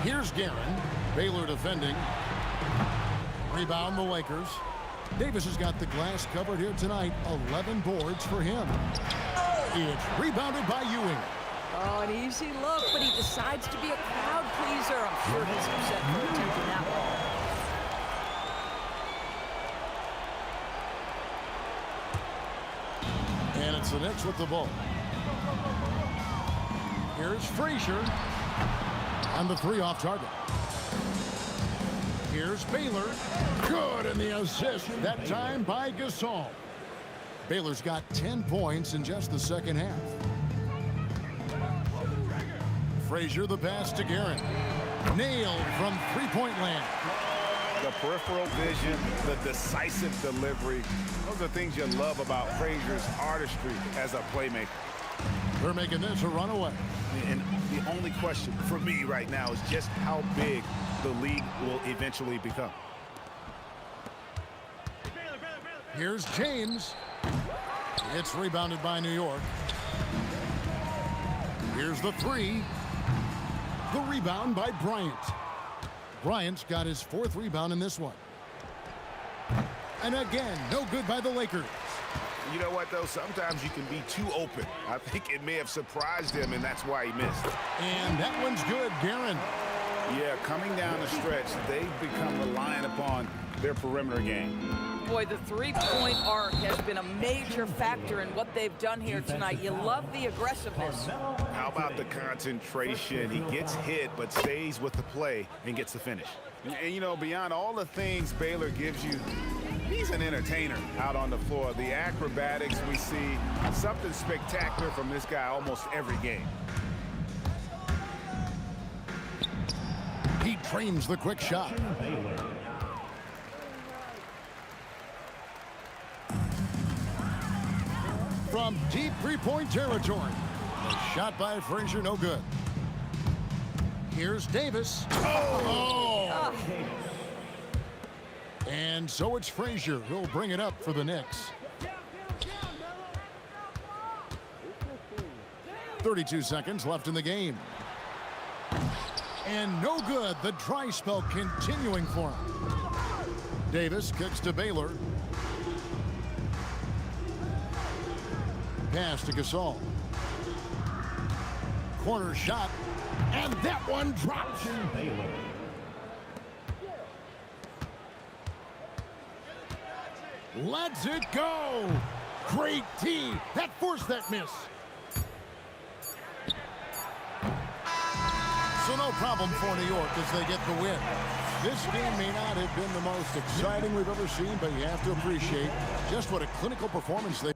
Here's Guerin. Baylor defending. Rebound the Lakers. Davis has got the glass covered here tonight. 11 boards for him. It's rebounded by Ewing. Oh, an easy look, but he decides to be a crowd pleaser. I'm sure he's upset for attempting that ball. And it's the Knicks with the ball. Here's Frazier. And the 3 off target. Here's Baylor. Good, and the assist, that time by Gasol. Baylor's got 10 points in just the second half. Frazier the pass to Guerin. Nailed from 3-point land. The peripheral vision, the decisive delivery. Those are things you love about Frazier's artistry as a playmaker. They're making this a runaway. And the only question for me right now is just how big the league will eventually become. Here's James. It's rebounded by New York. Here's the 3. The rebound by Bryant. Bryant's got his 4th rebound in this one. And again, no good by the Lakers. You know what, though? Sometimes you can be too open. I think it may have surprised him, and that's why he missed. And that one's good, Guerin. Yeah, coming down the stretch, they've become reliant upon their perimeter game. Boy, the three-point arc has been a major factor in what they've done here tonight. You love the aggressiveness. How about the concentration? He gets hit, but stays with the play and gets the finish. And, you know, beyond all the things Baylor gives you, he's an entertainer out on the floor. The acrobatics we see, something spectacular from this guy almost every game. He trains the quick shot. From deep three-point territory. A shot by Frazier, no good. Here's Davis. Oh! And so it's Frazier who'll bring it up for the Knicks. 32 seconds left in the game. And no good. The dry spell continuing for him. Davis kicks to Baylor. Pass to Gasol. Corner shot. And that one drops. Lets it go. Great tee. That forced that miss. So no problem for New York as they get the win. This game may not have been the most exciting we've ever seen, but you have to appreciate just what a clinical performance they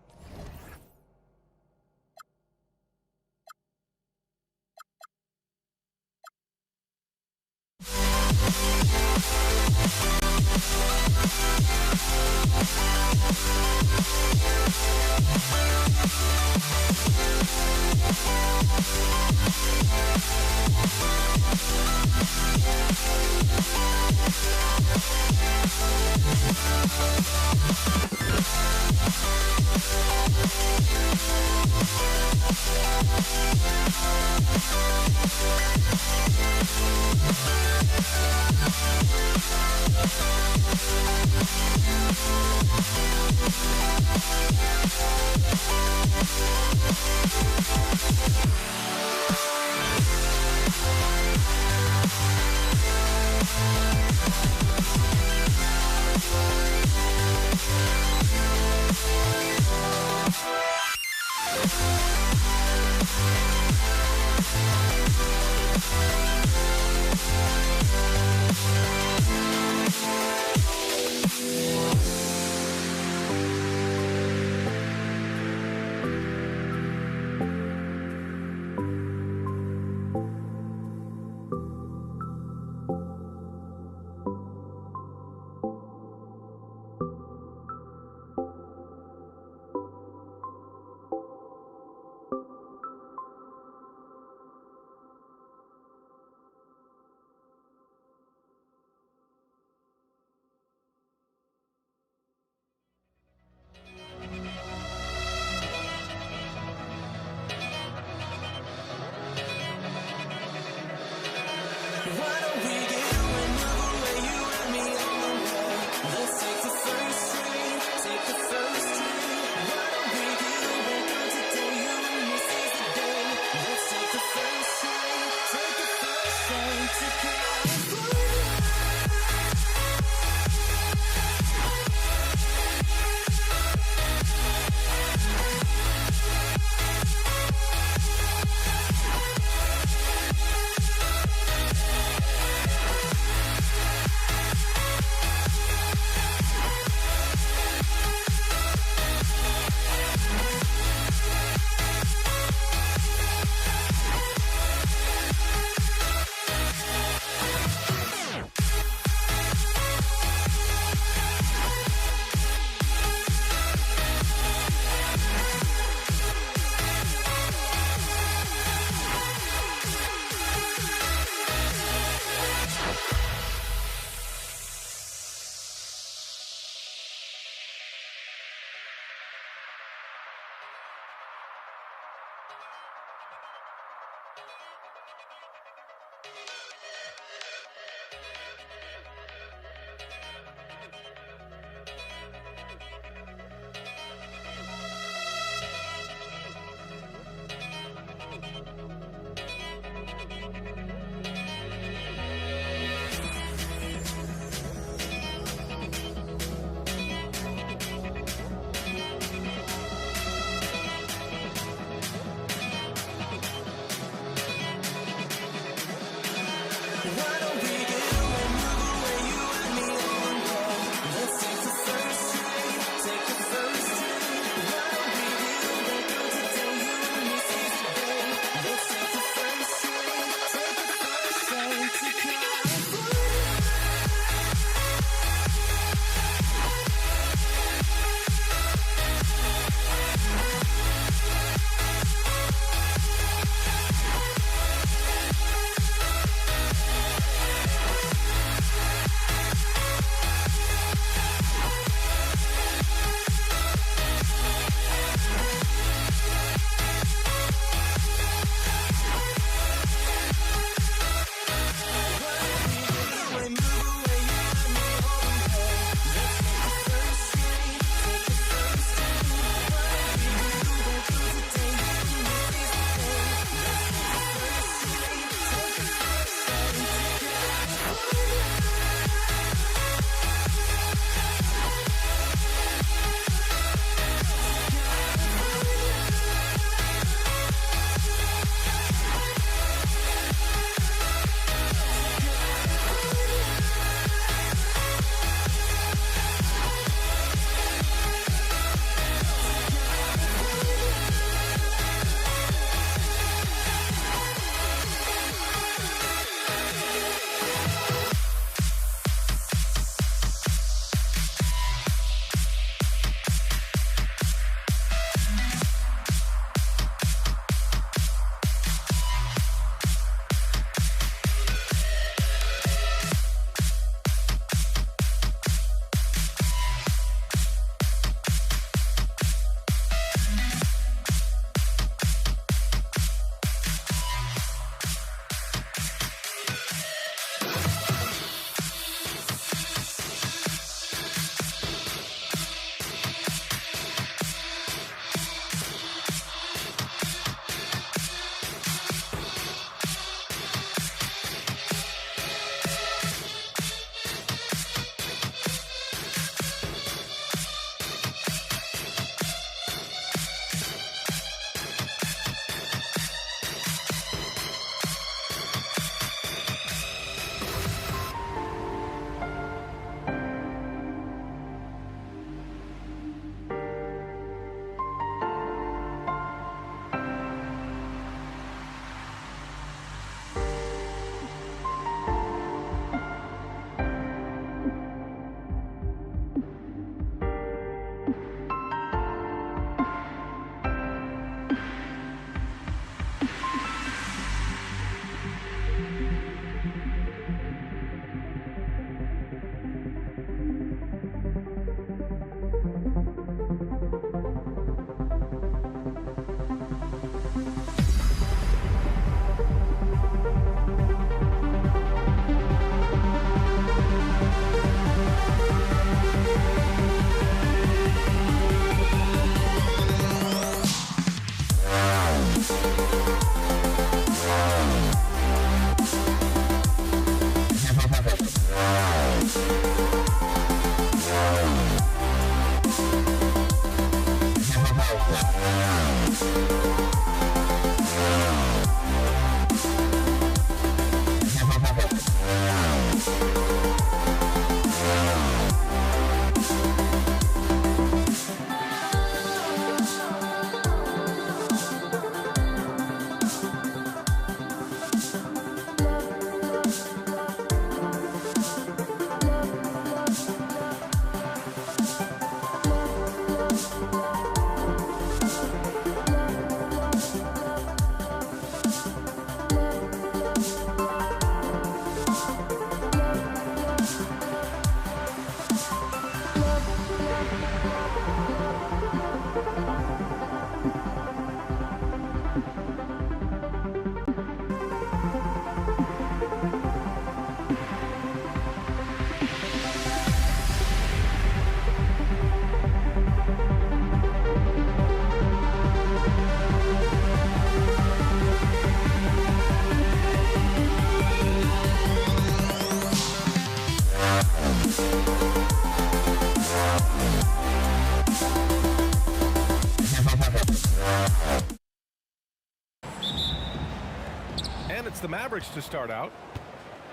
And it's the Mavericks to start out.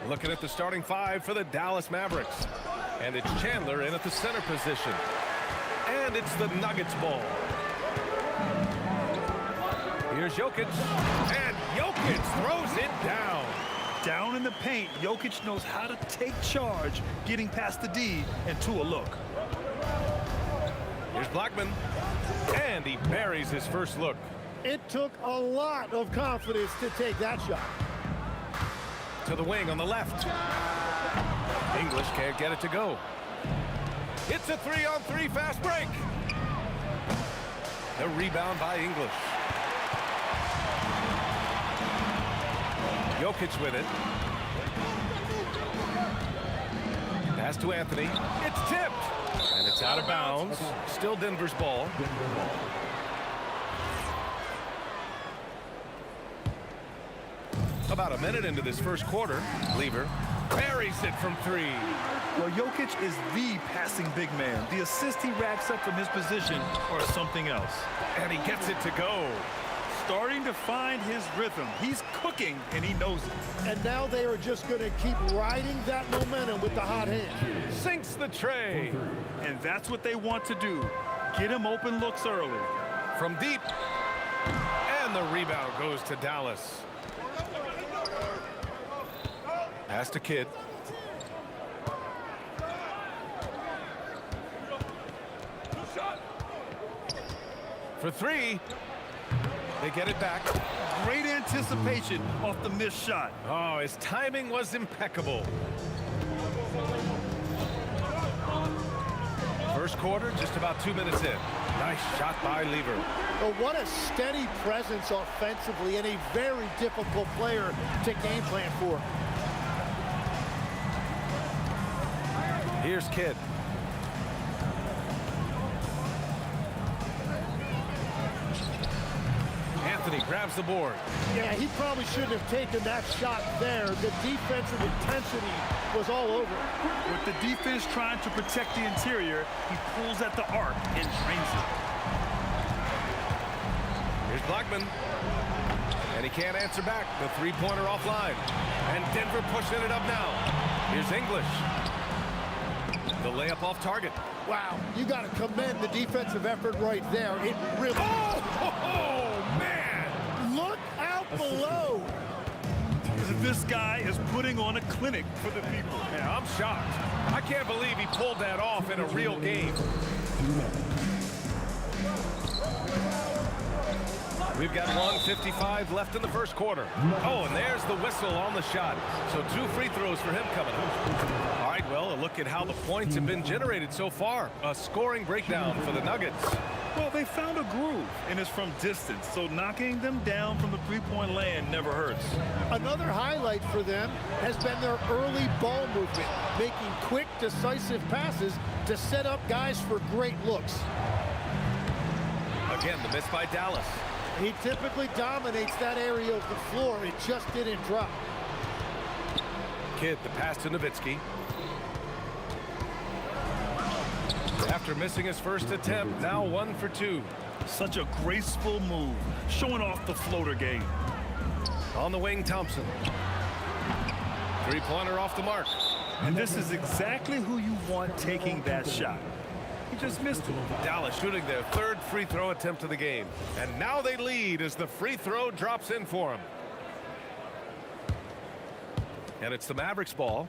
Looking at the starting five for the Dallas Mavericks. And it's Chandler in at the center position. And it's the Nuggets ball. Here's Jokic. And Jokic throws it down. Down in the paint, Jokic knows how to take charge, getting past the D and to a look. Here's Blackman. And he buries his first look. It took a lot of confidence to take that shot. To the wing on the left. English can't get it to go. It's a 3-on-3 fast break. The rebound by English. Jokic with it. Pass to Anthony. It's tipped. And it's out of bounds. Still Denver's ball. About a minute into this first quarter, Lever buries it from three. Well, Jokic is the passing big man. The assist he racks up from his position or something else. And he gets it to go. Starting to find his rhythm. He's cooking, and he knows it. And now they are just going to keep riding that momentum with the hot hand. Sinks the tray. And that's what they want to do. Get him open looks early. From deep. And the rebound goes to Dallas. Pass to Kidd. For three. They get it back. Great anticipation off the missed shot. Oh, his timing was impeccable. First quarter, just about 2 minutes in. Nice shot by Lever. But what a steady presence offensively and a very difficult player to game plan for. Here's Kidd. Anthony grabs the board. Yeah, he probably shouldn't have taken that shot there. The defensive intensity was all over. With the defense trying to protect the interior, he pulls at the arc and drains it. Here's Blackman. And he can't answer back. The three-pointer offline. And Denver pushing it up now. Here's English. The layup off target. Wow, you got to commend the defensive effort right there. It really... Oh, man! Look out below! This guy is putting on a clinic for the people. Yeah, I'm shocked. I can't believe he pulled that off in a real game. We've got 1:55 left in the first quarter. Oh, and there's the whistle on the shot. So 2 free throws for him coming up. All right, well, a look at how the points have been generated so far. A scoring breakdown for the Nuggets. Well, they found a groove, and it's from distance, so knocking them down from the three-point land never hurts. Another highlight for them has been their early ball movement, making quick, decisive passes to set up guys for great looks. Again, the miss by Dallas. He typically dominates that area of the floor. It just didn't drop. Kidd, the pass to Nowitzki. After missing his first attempt, now 1 for 2. Such a graceful move, showing off the floater game. On the wing, Thompson. Three-pointer off the mark. And this is exactly who you want taking that shot. He just missed it. Dallas shooting their 3rd free throw attempt of the game. And now they lead as the free throw drops in for them. And it's the Mavericks ball.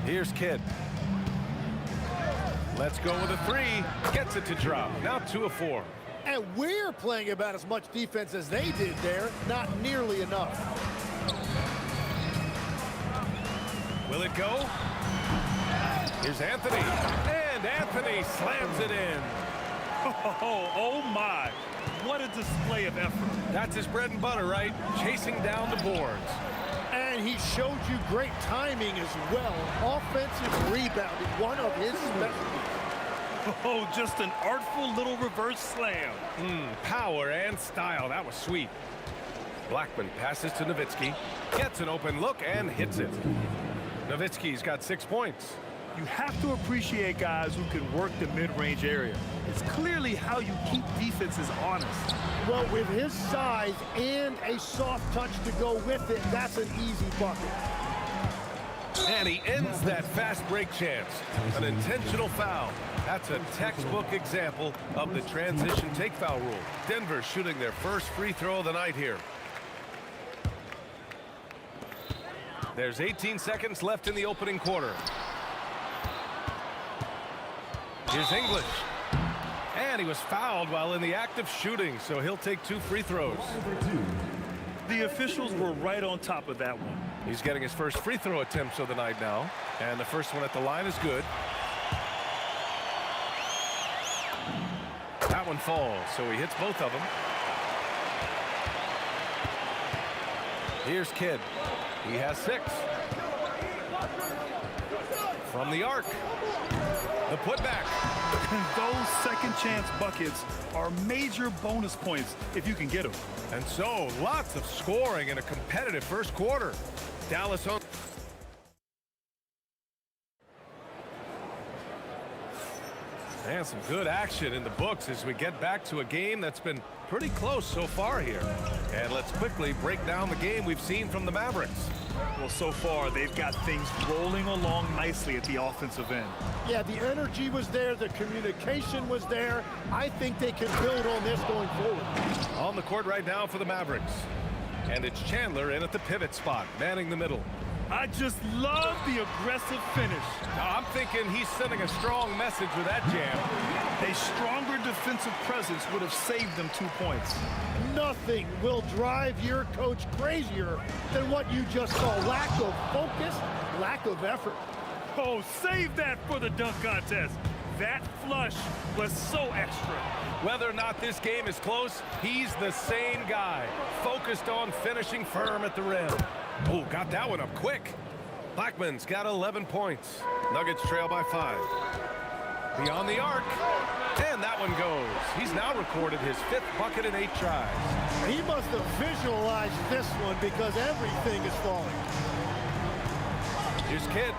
Here's Kidd. Let's go with a 3. Gets it to drop. Now 2 of 4. And we're playing about as much defense as they did there. Not nearly enough. Will it go? Here's Anthony. And Anthony slams it in. Oh my. What a display of effort. That's his bread and butter, right? Chasing down the boards. And he showed you great timing as well. Offensive rebounding, one of his specialties. Oh, just an artful little reverse slam. Power and style. That was sweet. Blackman passes to Nowitzki. Gets an open look and hits it. Nowitzki's got 6 points. You have to appreciate guys who can work the mid-range area. It's clearly how you keep defenses honest. Well, with his size and a soft touch to go with it, that's an easy bucket. And he ends that fast break chance. An intentional foul. That's a textbook example of the transition take foul rule. Denver shooting their first free throw of the night here. There's 18 seconds left in the opening quarter. Here's English. And he was fouled while in the act of shooting, so he'll take 2 free throws. The officials were right on top of that one. He's getting his first free throw attempts of the night now. And the first one at the line is good. That one falls, so he hits both of them. Here's Kidd. He has 6. From the arc. The putback. And those second chance buckets are major bonus points if you can get them. And so, lots of scoring in a competitive first quarter. Dallas on. And some good action in the books as we get back to a game that's been pretty close so far here. And let's quickly break down the game we've seen from the Mavericks. Well, so far, they've got things rolling along nicely at the offensive end. Yeah, the energy was there. The communication was there. I think they can build on this going forward. On the court right now for the Mavericks. And it's Chandler in at the pivot spot, manning the middle. I just love the aggressive finish. Now, I'm thinking he's sending a strong message with that jam. A stronger defensive presence would have saved them 2 points. Nothing will drive your coach crazier than what you just saw. Lack of focus, lack of effort. Oh, save that for the dunk contest. That flush was so extra. Whether or not this game is close, he's the same guy. Focused on finishing firm at the rim. Oh, got that one up quick. Blackman's got 11 points. Nuggets trail by 5. Beyond the arc. And that one goes. He's now recorded his 5th bucket in 8 tries. He must have visualized this one because everything is falling. Here's Kidd.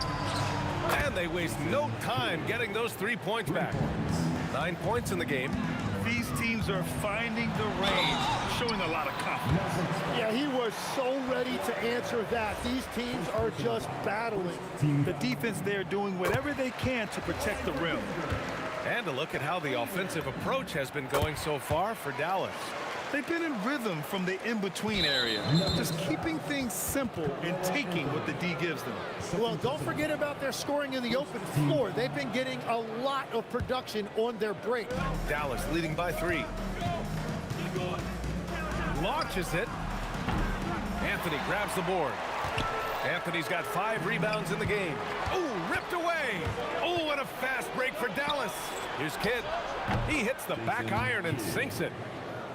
And they waste no time getting those 3 points back. 9 points in the game. These teams are finding the range, showing a lot of confidence. Yeah, he was so ready to answer that. These teams are just battling. The defense there doing whatever they can to protect the rim. And a look at how the offensive approach has been going so far for Dallas. They've been in rhythm from the in-between area, just keeping things simple and taking what the D gives them. Well, don't forget about their scoring in the open floor. They've been getting a lot of production on their break. Dallas leading by 3. Launches it. Anthony grabs the board. Anthony's got 5 rebounds in the game. Oh, ripped away. Oh, what a fast break for Dallas. Here's Kidd. He hits the back iron and sinks it.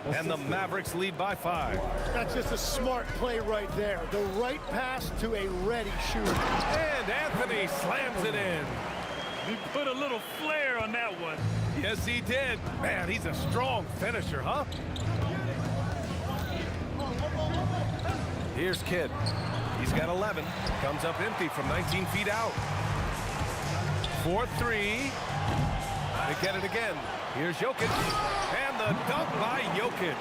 And the Mavericks lead by 5. That's just a smart play right there. The right pass to a ready shooter. And Anthony slams it in. He put a little flair on that one. Yes, he did. Man, he's a strong finisher, huh? Here's Kidd. He's got 11. Comes up empty from 19 feet out. 4-3. They get it again. Here's Jokic. And the dunk by Jokic.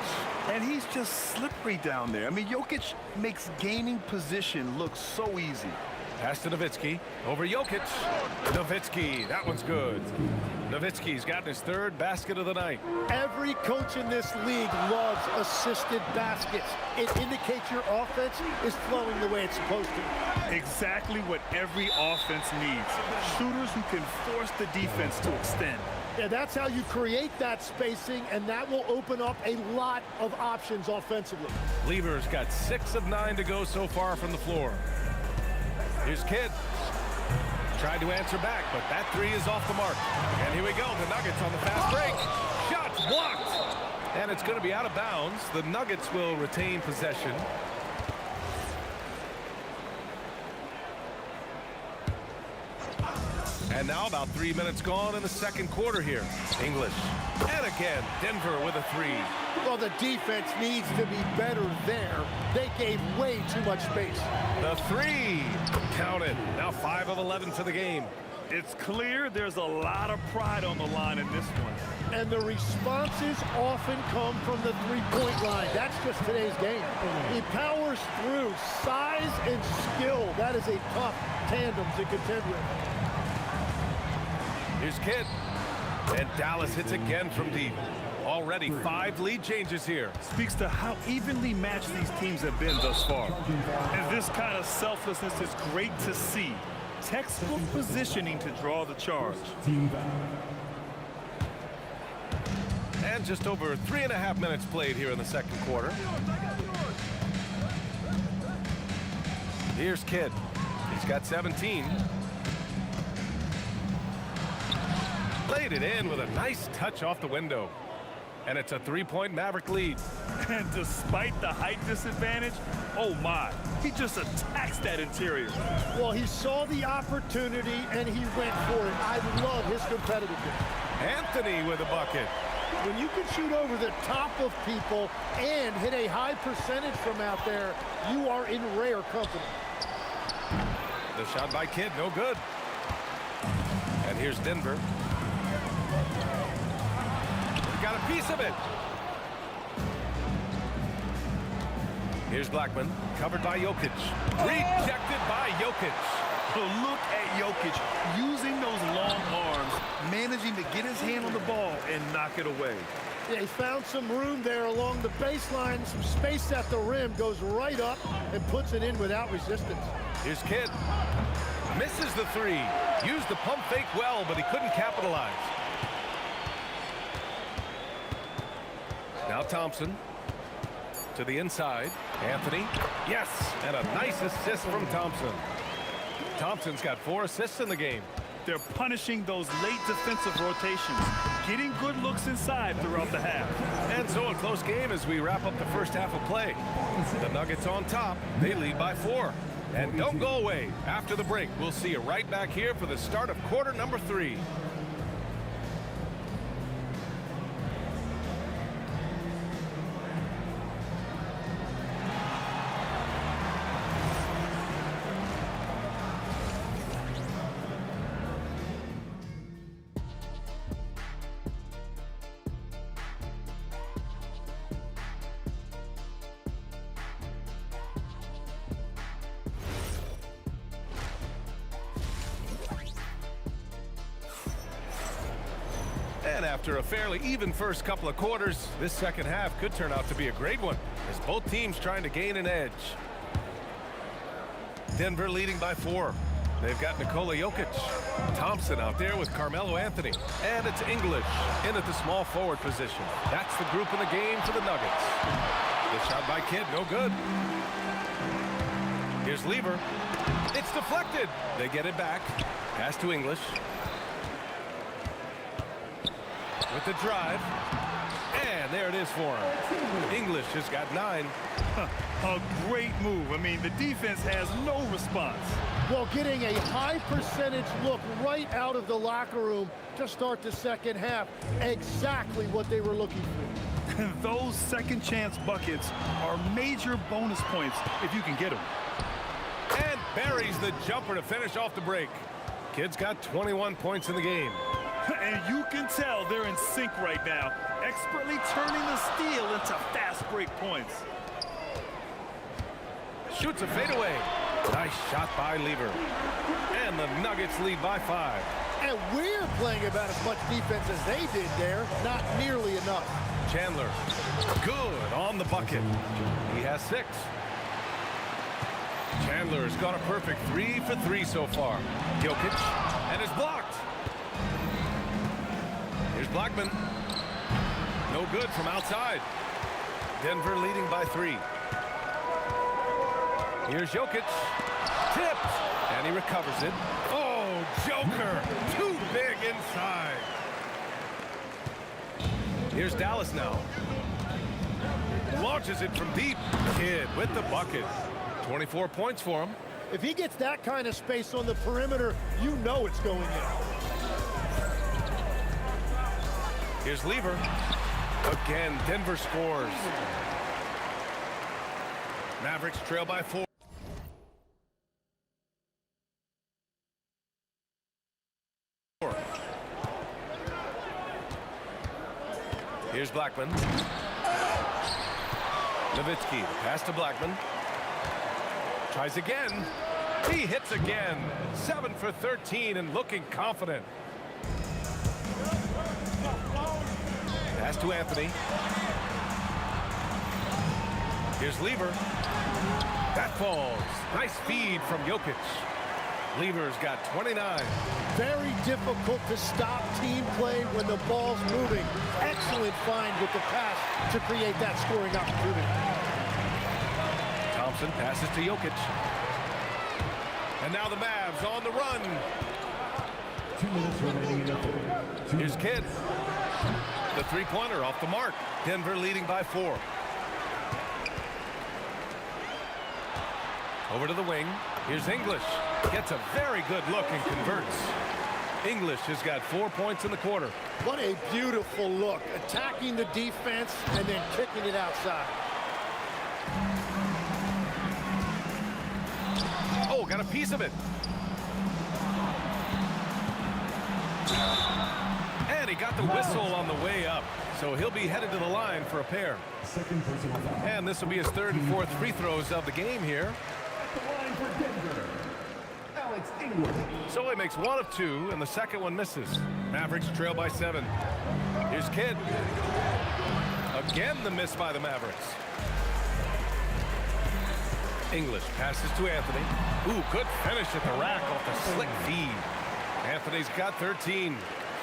And he's just slippery down there. I mean, Jokic makes gaining position look so easy. Pass to Nowitzki. Over Jokic. Nowitzki. That one's good. Nowitzki's gotten his 3rd basket of the night. Every coach in this league loves assisted baskets. It indicates your offense is flowing the way it's supposed to. Exactly what every offense needs. Shooters who can force the defense to extend. Yeah, that's how you create that spacing, and that will open up a lot of options offensively. Lever's got 6 of 9 to go so far from the floor. Here's Kidd. Tried to answer back, but that 3 is off the mark. And here we go, the Nuggets on the fast break. Shots blocked. And it's going to be out of bounds. The Nuggets will retain possession. And now about 3 minutes gone in the second quarter here. English. And again, Denver with a 3. Well, the defense needs to be better there. They gave way too much space. The 3. Counted. Now 5 of 11 for the game. It's clear there's a lot of pride on the line in this one. And the responses often come from the three-point line. That's just today's game. He powers through. Size and skill. That is a tough tandem to contend with. Here's Kidd. And Dallas hits again from deep. Already 5 lead changes here. Speaks to how evenly matched these teams have been thus far. And this kind of selflessness is great to see. Textbook positioning to draw the charge. And just over 3.5 minutes played here in the second quarter. Here's Kidd. He's got 17. Laid it in with a nice touch off the window. And it's a 3-point Maverick lead. And despite the height disadvantage, oh my, he just attacks that interior. Well, he saw the opportunity and he went for it. I love his competitiveness. Anthony with a bucket. When you can shoot over the top of people and hit a high percentage from out there, you are in rare company. The shot by Kidd, no good. And here's Denver. Got a piece of it. Here's Blackman, covered by Jokic. Rejected by Jokic. Look at Jokic using those long arms, managing to get his hand on the ball and knock it away. Yeah, he found some room there along the baseline, some space at the rim, goes right up and puts it in without resistance. Here's Kidd. Misses the 3. Used the pump fake well, but he couldn't capitalize. Now Thompson to the inside. Anthony. Yes, and a nice assist from Thompson. Thompson's got 4 assists in the game. They're punishing those late defensive rotations, getting good looks inside throughout the half. And so a close game as we wrap up the first half of play. The Nuggets on top. They lead by 4. And don't go away. After the break, we'll see you right back here for the start of quarter number 3. And after a fairly even first couple of quarters, this second half could turn out to be a great one as both teams trying to gain an edge. Denver leading by 4. They've got Nikola Jokic. Thompson out there with Carmelo Anthony. And it's English in at the small forward position. That's the group in the game for the Nuggets. The shot by Kidd, no good. Here's Lever. It's deflected. They get it back. Pass to English. With the drive. And there it is for him. English has got 9. A great move. I mean, the defense has no response. Well, getting a high percentage look right out of the locker room to start the second half. Exactly what they were looking for. Those second chance buckets are major bonus points if you can get them. And buries the jumper to finish off the break. Kid's got 21 points in the game. And you can tell they're in sync right now, expertly turning the steal into fast break points. Shoots a fadeaway. Nice shot by Lever. And the Nuggets lead by 5. And we're playing about as much defense as they did there. Not nearly enough. Chandler. Good on the bucket. He has 6. Chandler has got a perfect 3 for 3 so far. Jokic. And is blocked. Here's Blackman. No good from outside. Denver leading by 3. Here's Jokic. Tipped. And he recovers it. Oh, Joker. Too big inside. Here's Dallas now. Launches it from deep. Kidd with the bucket. 24 points for him. If he gets that kind of space on the perimeter, you know it's going in. Here's Lever. Again, Denver scores. Mavericks trail by 4. Here's Blackman. Nowitzki, pass to Blackman. Tries again. He hits again. 7 for 13 and looking confident. Pass to Anthony. Here's Lever. That falls. Nice feed from Jokic. Lever's got 29. Very difficult to stop team play when the ball's moving. Excellent find with the pass to create that scoring opportunity. Thompson passes to Jokic. And now the Mavs on the run. 2 minutes remaining in the fourth. Here's Kidd. The three-pointer off the mark. Denver leading by 4. Over to the wing. Here's English. Gets a very good look and converts. English has got 4 points in the quarter. What a beautiful look. Attacking the defense and then kicking it outside. Oh, got a piece of it. And he got the whistle on the way up. So he'll be headed to the line for a pair. Second personal foul. And this will be his 3rd and 4th free throws of the game here. The line for Denver, Alex English. So he makes 1 of 2, and the second one misses. Mavericks trail by 7. Here's Kidd. Again, the miss by the Mavericks. English passes to Anthony. Ooh, good finish at the rack off the slick feed. Anthony's got 13.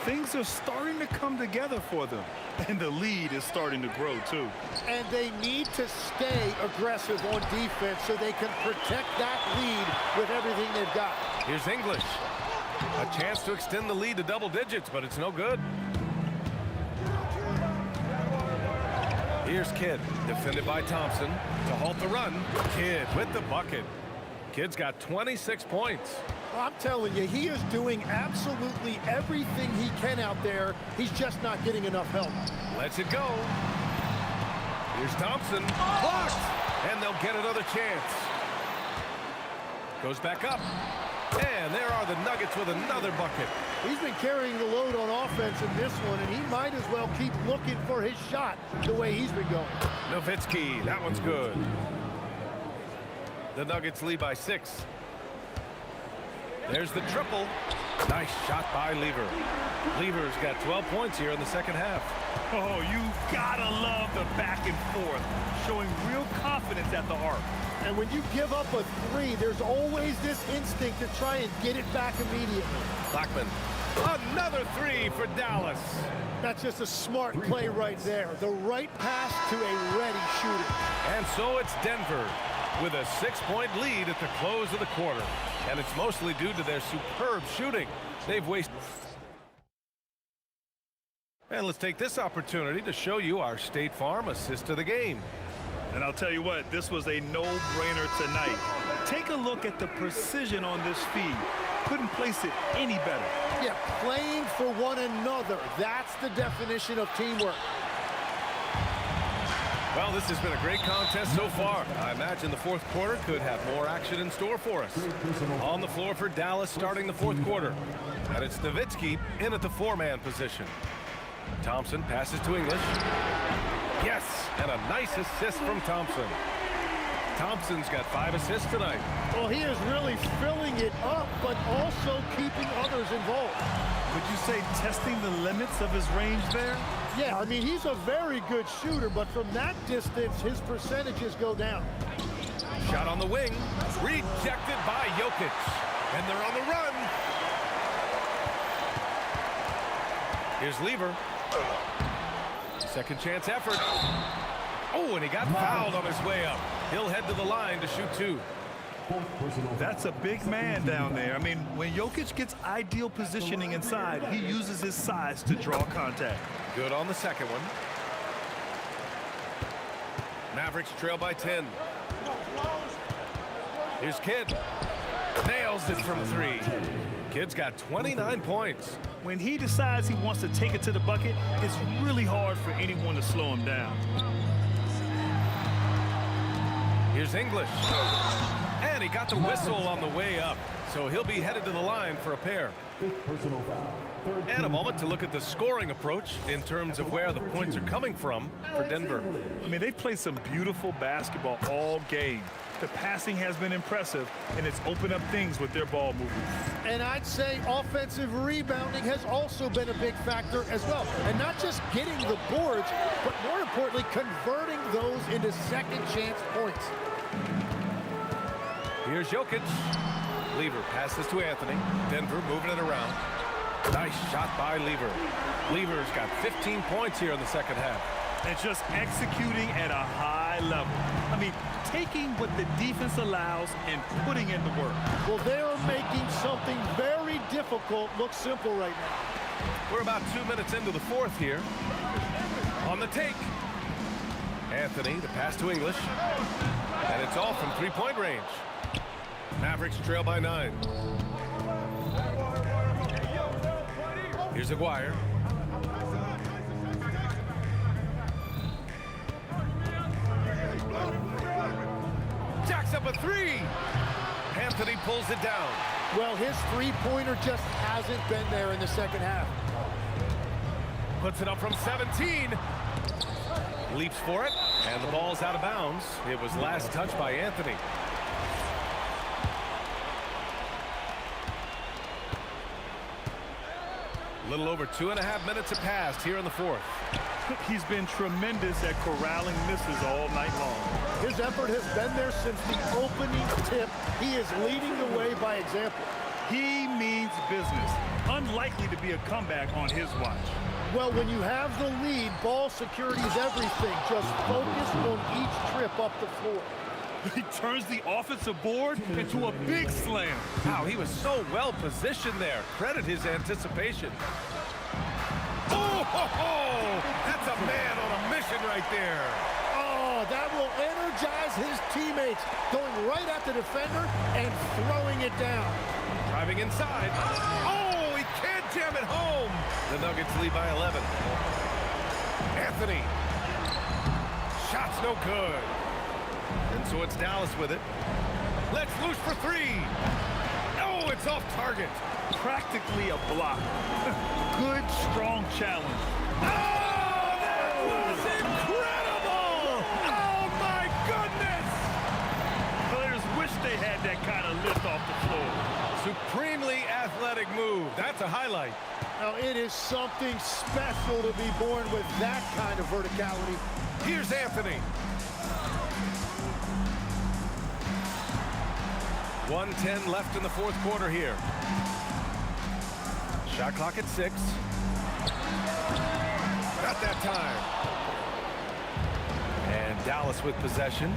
Things are starting to come together for them, and the lead is starting to grow too. And they need to stay aggressive on defense so they can protect that lead with everything they've got. Here's English. A chance to extend the lead to double digits, but it's no good. Here's Kidd, defended by Thompson to halt the run. Kidd with the bucket. Kidd's got 26 points. Well, I'm telling you, he is doing absolutely everything he can out there. He's just not getting enough help. Lets it go. Here's Thompson. Blocked! And they'll get another chance. Goes back up. And there are the Nuggets with another bucket. He's been carrying the load on offense in this one, and he might as well keep looking for his shot the way he's been going. Nowitzki, that one's good. The Nuggets lead by 6. There's the triple. Nice shot by Lever. Lever's got 12 points here in the second half. Oh, you gotta love the back and forth, showing real confidence at the arc. And when you give up a 3, there's always this instinct to try and get it back immediately. Blackman, another 3 for Dallas. That's just a smart play right there. The right pass to a ready shooter. And so it's Denver with a 6-point lead at the close of the quarter. And it's mostly due to their superb shooting. They've wasted. And let's take this opportunity to show you our State Farm assist of the game. And I'll tell you what, this was a no-brainer tonight. Take a look at the precision on this feed. Couldn't place it any better. Yeah, playing for one another. That's the definition of teamwork. Well, this has been a great contest so far. I imagine the fourth quarter could have more action in store for us. On the floor for Dallas starting the fourth quarter. And it's Nowitzki in at the 4-man position. Thompson passes to English. Yes, and a nice assist from Thompson. Thompson's got 5 assists tonight. Well, he is really filling it up, but also keeping others involved. Would you say testing the limits of his range there? Yeah, I mean, he's a very good shooter, but from that distance, his percentages go down. Shot on the wing, rejected by Jokic. And they're on the run. Here's Lever. Second chance effort. Oh, and he got fouled on his way up. He'll head to the line to shoot 2. That's a big man down there. I mean, when Jokic gets ideal positioning inside, he uses his size to draw contact. Good on the second one. Mavericks trail by 10. Here's Kidd. Nails it from 3. Kidd's got 29 points. When he decides he wants to take it to the bucket, it's really hard for anyone to slow him down. Here's English. And he got the whistle on the way up. So he'll be headed to the line for a pair. Personal foul. And a moment to look at the scoring approach in terms of where the points are coming from for Denver. I mean, they've played some beautiful basketball all game. The passing has been impressive, and it's opened up things with their ball movement. And I'd say offensive rebounding has also been a big factor as well. And not just getting the boards, but more importantly, converting those into second chance points. Here's Jokic. Lever passes to Anthony. Denver moving it around. Nice shot by Lever. Lever's got 15 points here in the second half. And just executing at a high level. I mean, taking what the defense allows and putting in the work. Well, they're making something very difficult look simple right now. We're about 2 minutes into the fourth here. On the take. Anthony, the pass to English. And it's all from three-point range. Mavericks trail by 9. Here's Aguirre. Jacks up a three. Anthony pulls it down. Well, his three-pointer just hasn't been there in the second half. Puts it up from 17. Leaps for it, and the ball's out of bounds. It was last touched by Anthony. A little over 2.5 minutes have passed here in the fourth. He's been tremendous at corralling misses all night long. His effort has been there since the opening tip. He is leading the way by example. He means business. Unlikely to be a comeback on his watch. Well, when you have the lead, ball security is everything. Just focus on each trip up the floor. He turns the offensive board into a big slam. Wow, he was so well positioned there. Credit his anticipation. Oh, ho, ho! That's a man on a mission right there. Oh, that will energize his teammates. Going right at the defender and throwing it down. Driving inside. Oh, he can't jam it home. The Nuggets lead by 11. Anthony. Shot's no good. And so it's Dallas with it. Let's loose for three. Oh, it's off target. Practically a block. Good, strong challenge. Oh, that was incredible! Oh, my goodness! Players wish they had that kind of lift off the floor. Supremely athletic move. That's a highlight. Now, it is something special to be born with that kind of verticality. Here's Anthony. 1:10 left in the fourth quarter here. Shot clock at 6. Not that time. And Dallas with possession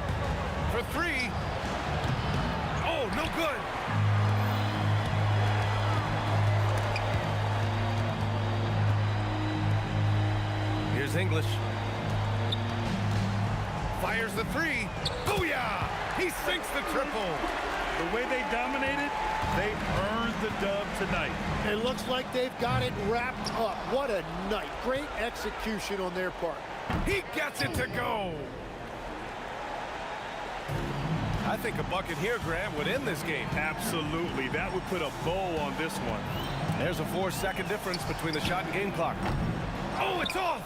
for three. Oh, no good. Here's English. Fires the three. Booyah! He sinks the triple. The way they dominated, they earned the dub tonight. It looks like they've got it wrapped up. What a night. Great execution on their part. He gets it to go. I think a bucket here, Graham, would end this game. Absolutely. That would put a bow on this one. There's a 4-second difference between the shot and game clock. Oh, it's off.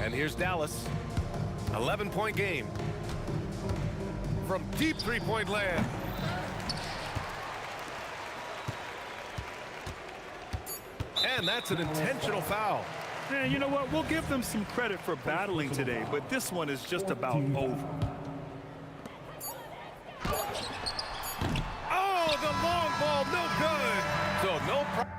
And here's Dallas. 11-point game. From deep three-point land. And that's an intentional foul. And you know what? We'll give them some credit for battling today, but this one is just about over. Oh, the long ball, no good. So no problem.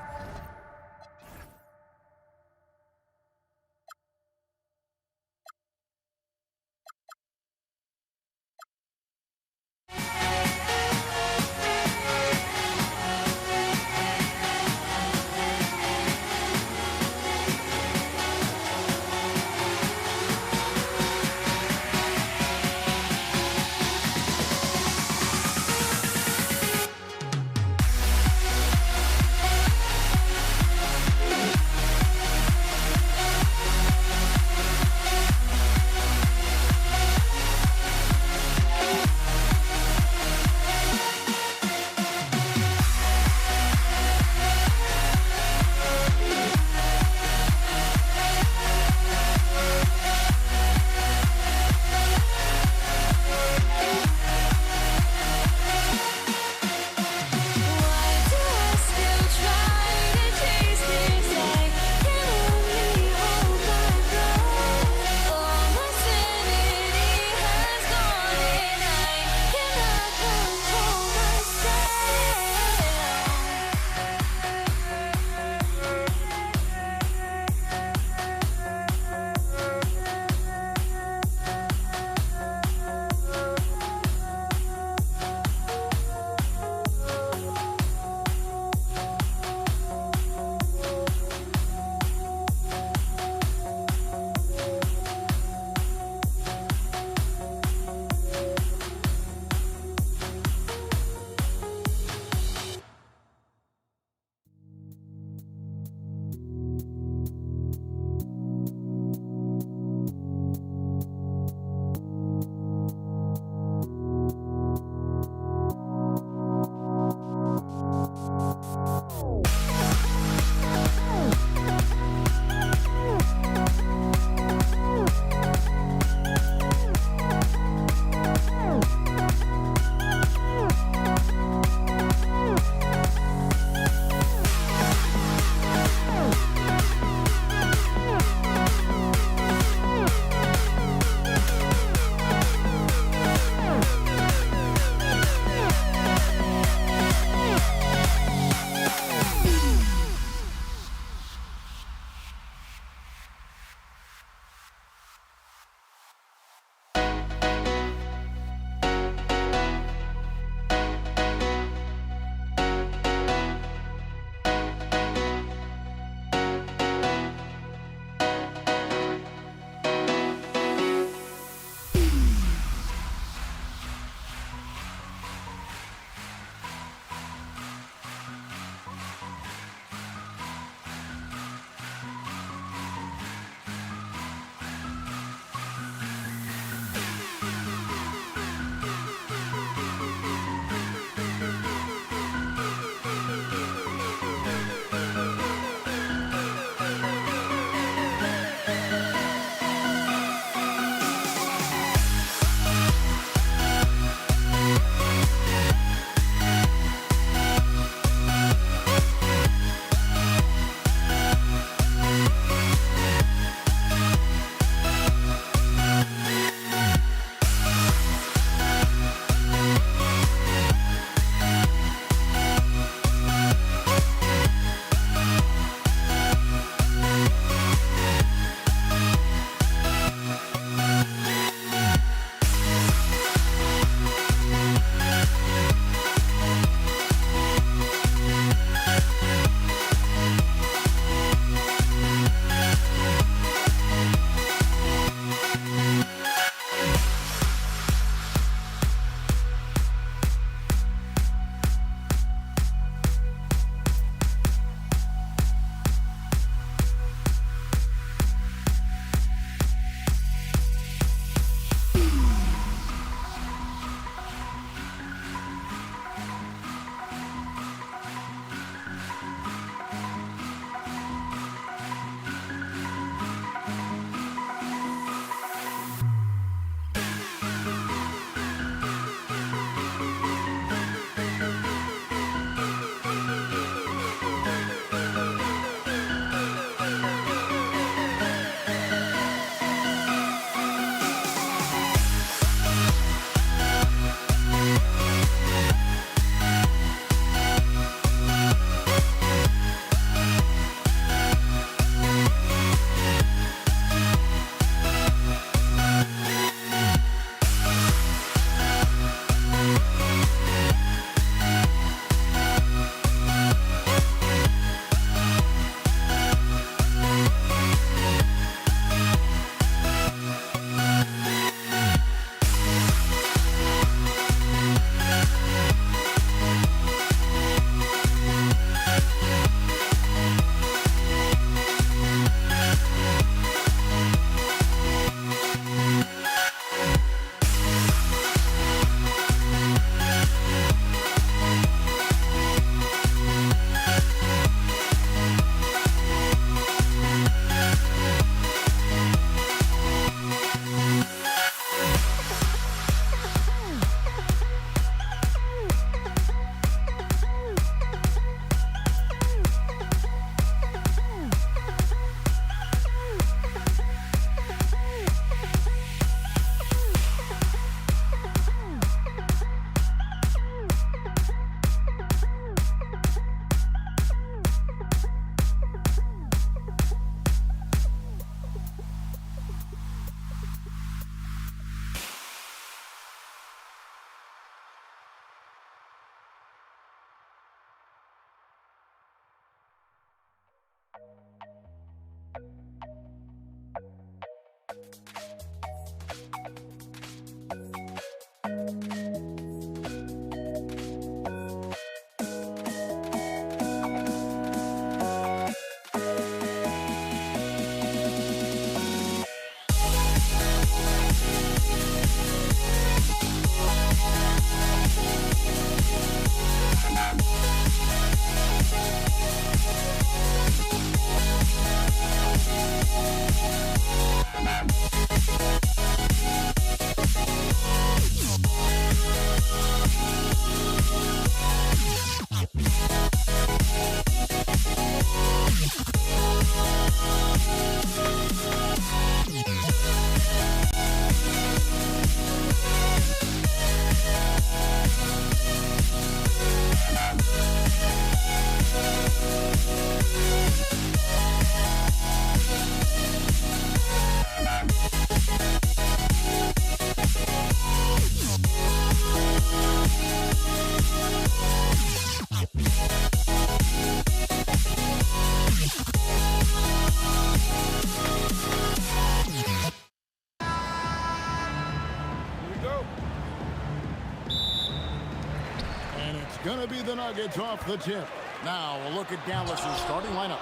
Going to be the Nuggets off the tip. Now we'll look at Dallas's starting lineup.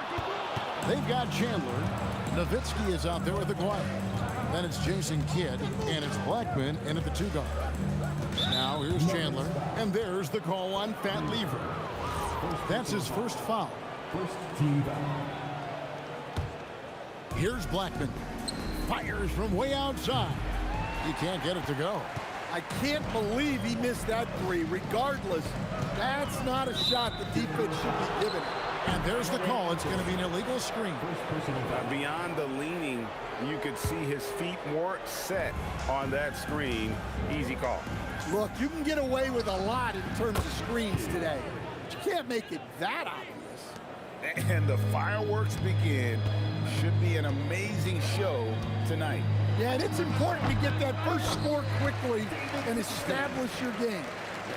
They've got Chandler. Nowitzki is out there with the Aguirre. Then it's Jason Kidd, and it's Blackman in at the 2 guard. Now here's Chandler, and there's the call on Fat Lever. That's his first foul. First team foul. Here's Blackman. Fires from way outside. He can't get it to go. I can't believe he missed that three. Regardless, that's not a shot the defense should be giving. And there's the call. It's going to be an illegal screen. Beyond the leaning, you could see his feet weren't set on that screen. Easy call. Look, you can get away with a lot in terms of screens today. But you can't make it that obvious. And the fireworks begin. Should be an amazing show tonight. Yeah, and it's important to get that first score quickly and establish your game.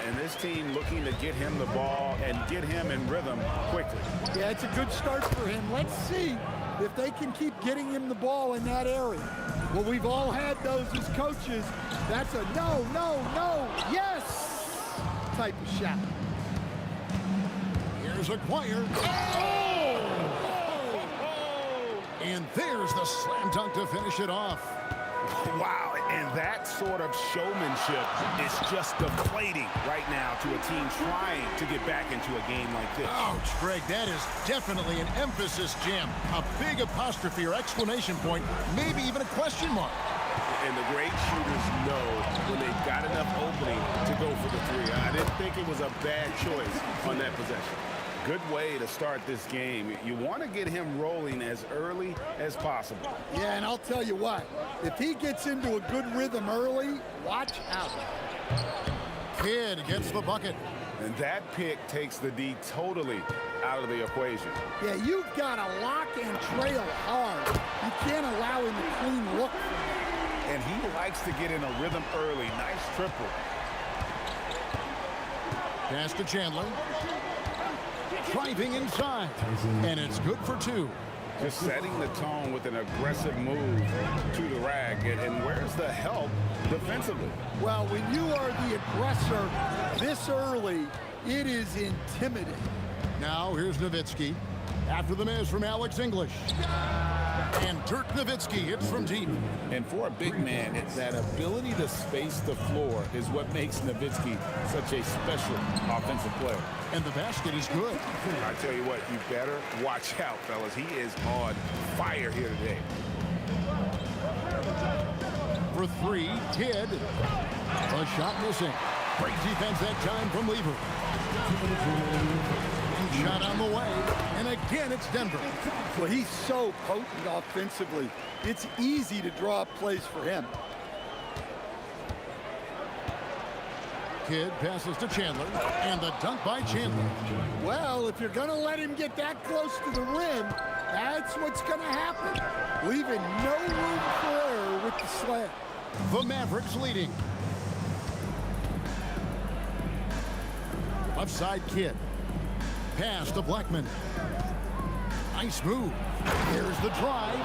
And this team looking to get him the ball and get him in rhythm quickly. Yeah, it's a good start for him. Let's see if they can keep getting him the ball in that area. Well, we've all had those as coaches. That's a no, no, no, yes type of shot. Here's Aguirre. And there's the slam dunk to finish it off. Wow, and that sort of showmanship is just deflating right now to a team trying to get back into a game like this. Ouch, Greg, that is definitely an emphasis jam. A big apostrophe or exclamation point, maybe even a question mark. And the great shooters know when they've got enough opening to go for the three. I didn't think it was a bad choice on that possession. Good way to start this game. You want to get him rolling as early as possible. Yeah, and I'll tell you what, if he gets into a good rhythm early, watch out. Kidd gets the bucket. And that pick takes the D totally out of the equation. Yeah, you've got to lock and trail hard. You can't allow him to clean look. And he likes to get in a rhythm early. Nice triple. Pass to Chandler. Driving inside, and it's good for 2. Just setting the tone with an aggressive move to the rack. And where's the help defensively? Well, when you are the aggressor this early, it is intimidating. Now here's Nowitzki. After the miss from Alex English. And Dirk Nowitzki hits from deep. And for a big man, it's that ability to space the floor is what makes Nowitzki such a special offensive player. And the basket is good. I tell you what, you better watch out, fellas. He is on fire here today. For 3, Kidd. A shot missing. Great defense that time from Lever. Shot on the way, and again it's Denver. Well, he's so potent offensively. It's easy to draw up plays for him. Kidd passes to Chandler, and the dunk by Chandler. Well, if you're going to let him get that close to the rim, that's what's going to happen. Leaving no room for error with the slam. The Mavericks leading. Left side, Kidd. Pass to Blackman. Nice move. Here's the drive.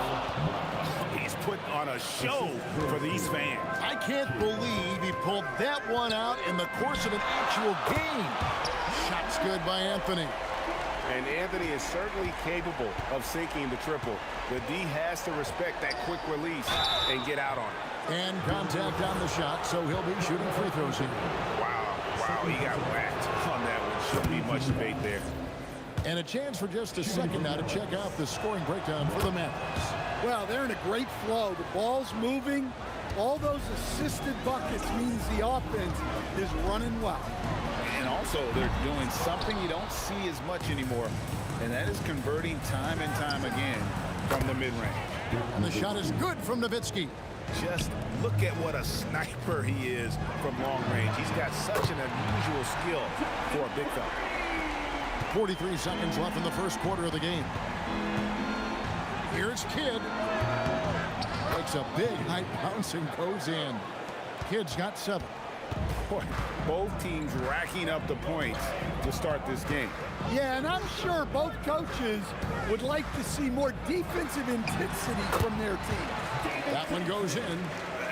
He's put on a show for these fans. I can't believe he pulled that one out in the course of an actual game. Shot's good by Anthony. And Anthony is certainly capable of sinking the triple. The D has to respect that quick release and get out on it. And contact on the shot, so he'll be shooting free throws here. Wow, he got whacked on that one. Shouldn't be much debate there. And a chance for just a second now to check out the scoring breakdown for the Mavericks. Well, they're in a great flow. The ball's moving. All those assisted buckets means the offense is running well. And also, they're doing something you don't see as much anymore, and that is converting time and time again from the mid-range. And the shot is good from Nowitzki. Just look at what a sniper he is from long range. He's got such an unusual skill for a big fella. 43 seconds left in the first quarter of the game. Here's Kidd. Takes a big high bounce and goes in. Kidd's got 7. Boy, both teams racking up the points to start this game. Yeah, and I'm sure both coaches would like to see more defensive intensity from their team. That one goes in.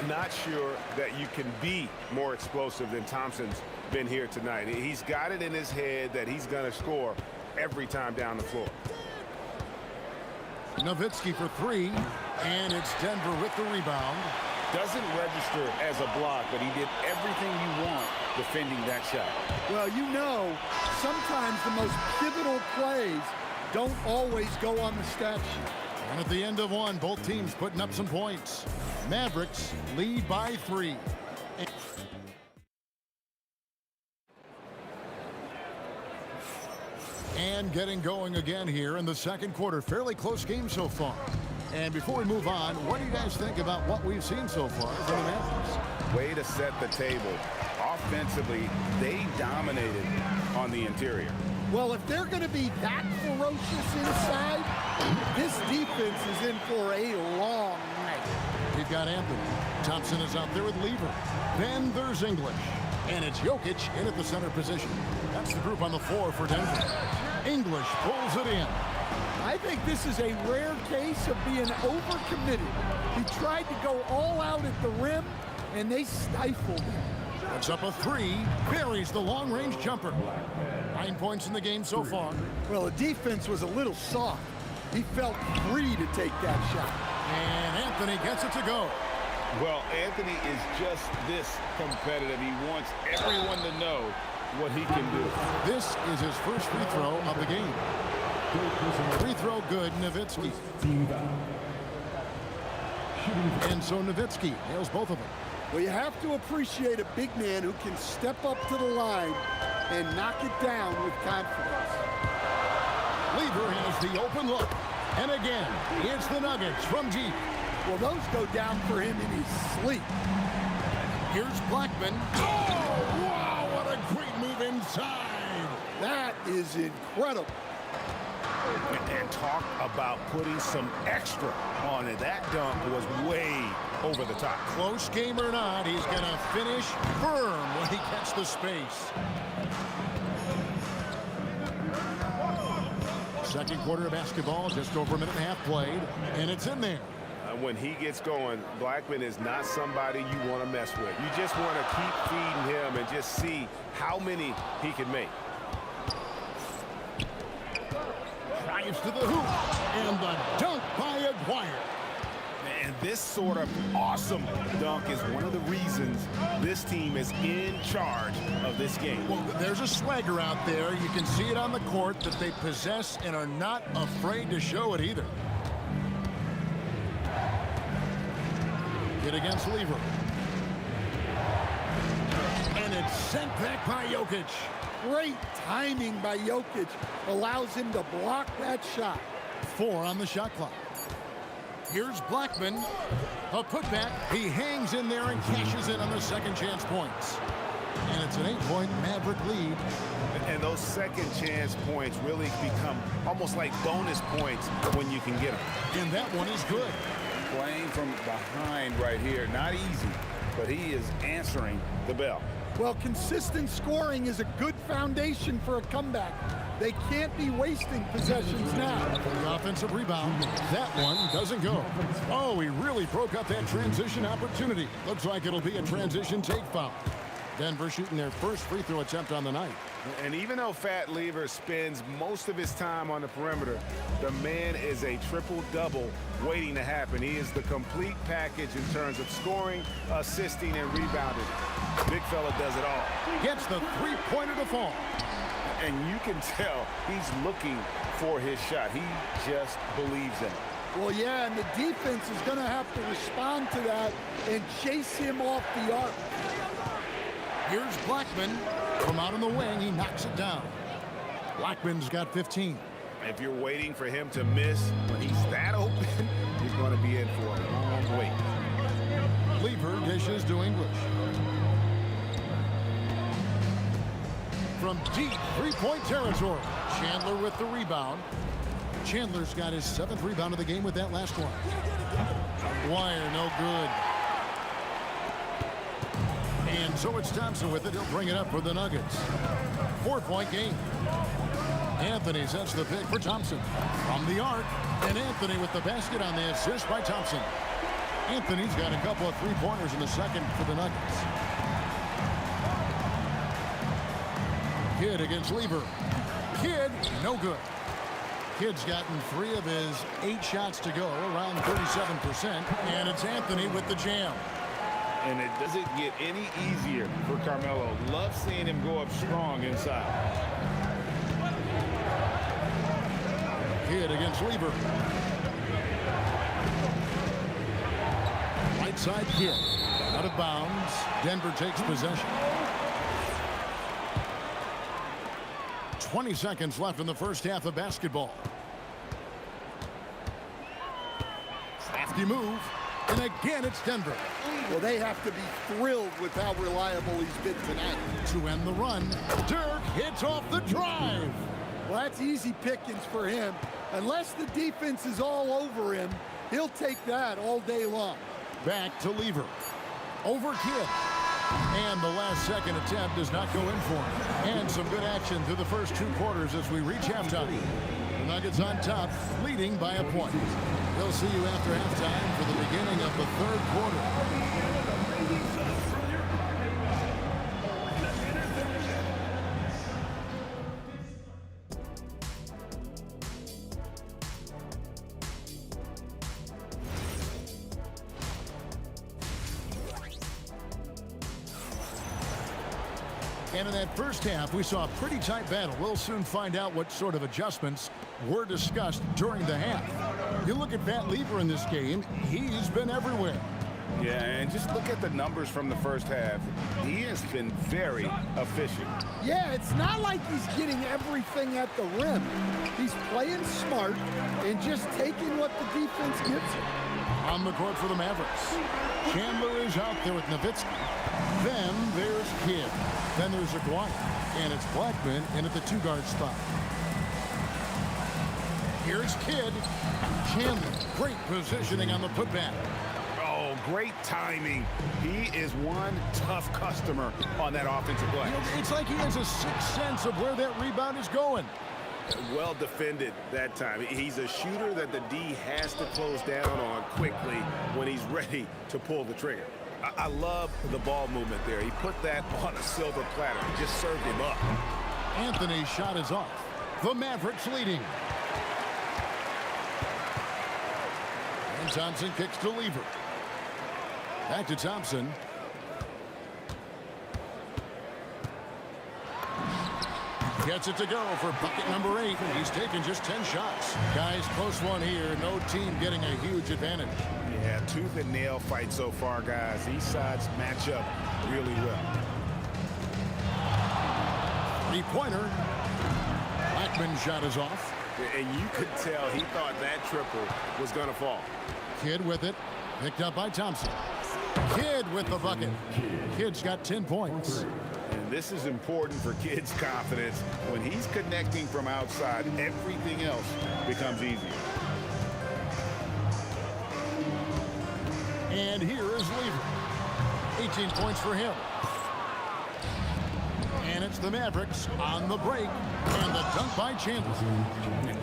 Not sure that you can be more explosive than Thompson's been here tonight. He's got it in his head that he's going to score every time down the floor. Nowitzki for 3, and it's Denver with the rebound. Doesn't register as a block, but he did everything you want defending that shot. Well, you know, sometimes the most pivotal plays don't always go on the stat sheet. And at the end of one, both teams putting up some points. Mavericks lead by 3. And getting going again here in the second quarter. Fairly close game so far. And before we move on, what do you guys think about what we've seen so far from the Mavericks? Way to set the table. Offensively, they dominated on the interior. Well, if they're going to be that ferocious inside, this defense is in for a long night. We've got Anthony. Thompson is out there with Lever. Then there's English. And it's Jokic in at the center position. That's the group on the floor for Denver. English pulls it in. I think this is a rare case of being overcommitted. He tried to go all out at the rim, and they stifled him. Puts up a 3, buries the long-range jumper. 9 points in the game so far. Well, the defense was a little soft. He felt free to take that shot. And Anthony gets it to go. Well, Anthony is just this competitive. He wants everyone to know what he can do. This is his first free throw of the game. Free throw good, Nowitzki. And so Nowitzki nails both of them. Well, you have to appreciate a big man who can step up to the line and knock it down with confidence. Lever has the open look. And again, it's the Nuggets from deep. Well, those go down for him in his sleep. Here's Blackman. Oh, wow, what a great move inside. That is incredible. And talk about putting some extra on it. That dunk was way over the top. Close game or not, he's going to finish firm when he gets the space. Second quarter of basketball, just over a minute and a half played, and it's in there. When he gets going, Blackman is not somebody you want to mess with. You just want to keep feeding him and just see how many he can make. Drives to the hoop, and the dunk by Aguirre. And this sort of awesome dunk is one of the reasons this team is in charge of this game. Well, there's a swagger out there. You can see it on the court that they possess and are not afraid to show it either. Hit against Lever. And it's sent back by Jokic. Great timing by Jokic allows him to block that shot. 4 on the shot clock. Here's Blackman. A putback. He hangs in there and cashes in on the second chance points. And it's an 8-point Maverick lead. And those second chance points really become almost like bonus points when you can get them. And that one is good. Playing from behind right here. Not easy, but he is answering the bell. Well, consistent scoring is a good foundation for a comeback. They can't be wasting possessions now. The offensive rebound. That one doesn't go. Oh, he really broke up that transition opportunity. Looks like it'll be a transition take foul. Denver shooting their first free throw attempt on the night. And even though Fat Lever spends most of his time on the perimeter, the man is a triple-double waiting to happen. He is the complete package in terms of scoring, assisting, and rebounding. Big fella does it all. Gets the three-pointer to fall. And you can tell he's looking for his shot. He just believes in it. Well, yeah, and the defense is going to have to respond to that and chase him off the arc. Here's Blackman. From out on the wing, he knocks it down. Blackman's got 15. If you're waiting for him to miss when he's that open, he's going to be in for a long wait. Lever dishes to English. From deep three-point territory, Chandler with the rebound. Chandler's got his 7th rebound of the game with that last one. Wire, no good. And so it's Thompson with it. He'll bring it up for the Nuggets. 4-point game. Anthony sets the pick for Thompson. From the arc, and Anthony with the basket on the assist by Thompson. Anthony's got a couple of three-pointers in the second for the Nuggets. Kidd against Lever. Kidd, no good. Kidd's gotten 3 of his 8 shots to go, around 37%. And it's Anthony with the jam. And it doesn't get any easier for Carmelo. Love seeing him go up strong inside. Kidd against Lever. Right side Kidd. Out of bounds. Denver takes possession. 20 seconds left in the first half of basketball. Crafty move. And again, it's Denver. Well, they have to be thrilled with how reliable he's been tonight. To end the run, Dirk hits off the drive. Well, that's easy pickings for him. Unless the defense is all over him, he'll take that all day long. Back to Lever. Over Kidd. And the last second attempt does not go in for him. And some good action through the first 2 quarters as we reach halftime. The Nuggets on top, leading by a point. We'll see you after halftime for the beginning of the 3rd quarter. And in that first half, we saw a pretty tight battle. We'll soon find out what sort of adjustments were discussed during the half. You look at Fat Lever in this game, he's been everywhere. Yeah, and just look at the numbers from the first half. He has been very efficient. Yeah, it's not like he's getting everything at the rim. He's playing smart and just taking what the defense gives him. On the court for the Mavericks. Chandler is out there with Nowitzki. Then there's Kidd. Then there's Aguirre. And it's Blackman in at the 2-guard spot. Here's Kidd. Chandler, great positioning on the putback. Oh, great timing. He is one tough customer on that offensive play. It's like he has a sixth sense of where that rebound is going. Well defended that time. He's a shooter that the D has to close down on quickly when he's ready to pull the trigger. I love the ball movement there. He put that on a silver platter. Just served him up. Anthony's shot is off. The Mavericks leading. And Thompson kicks to Lever. Back to Thompson. Gets it to go for bucket number 8. He's taken just 10 shots. Guys, close one here. No team getting a huge advantage. Yeah, tooth and nail fight so far, guys. These sides match up really well. 3-pointer. Blackman's shot is off. And you could tell he thought that triple was going to fall. Kidd with it. Picked up by Thompson. Kidd with the bucket. Kidd's got 10 points. And this is important for Kidd's confidence. When he's connecting from outside, everything else becomes easier. And here is Lever. 18 points for him. And it's the Mavericks on the break. And the dunk by Chandler.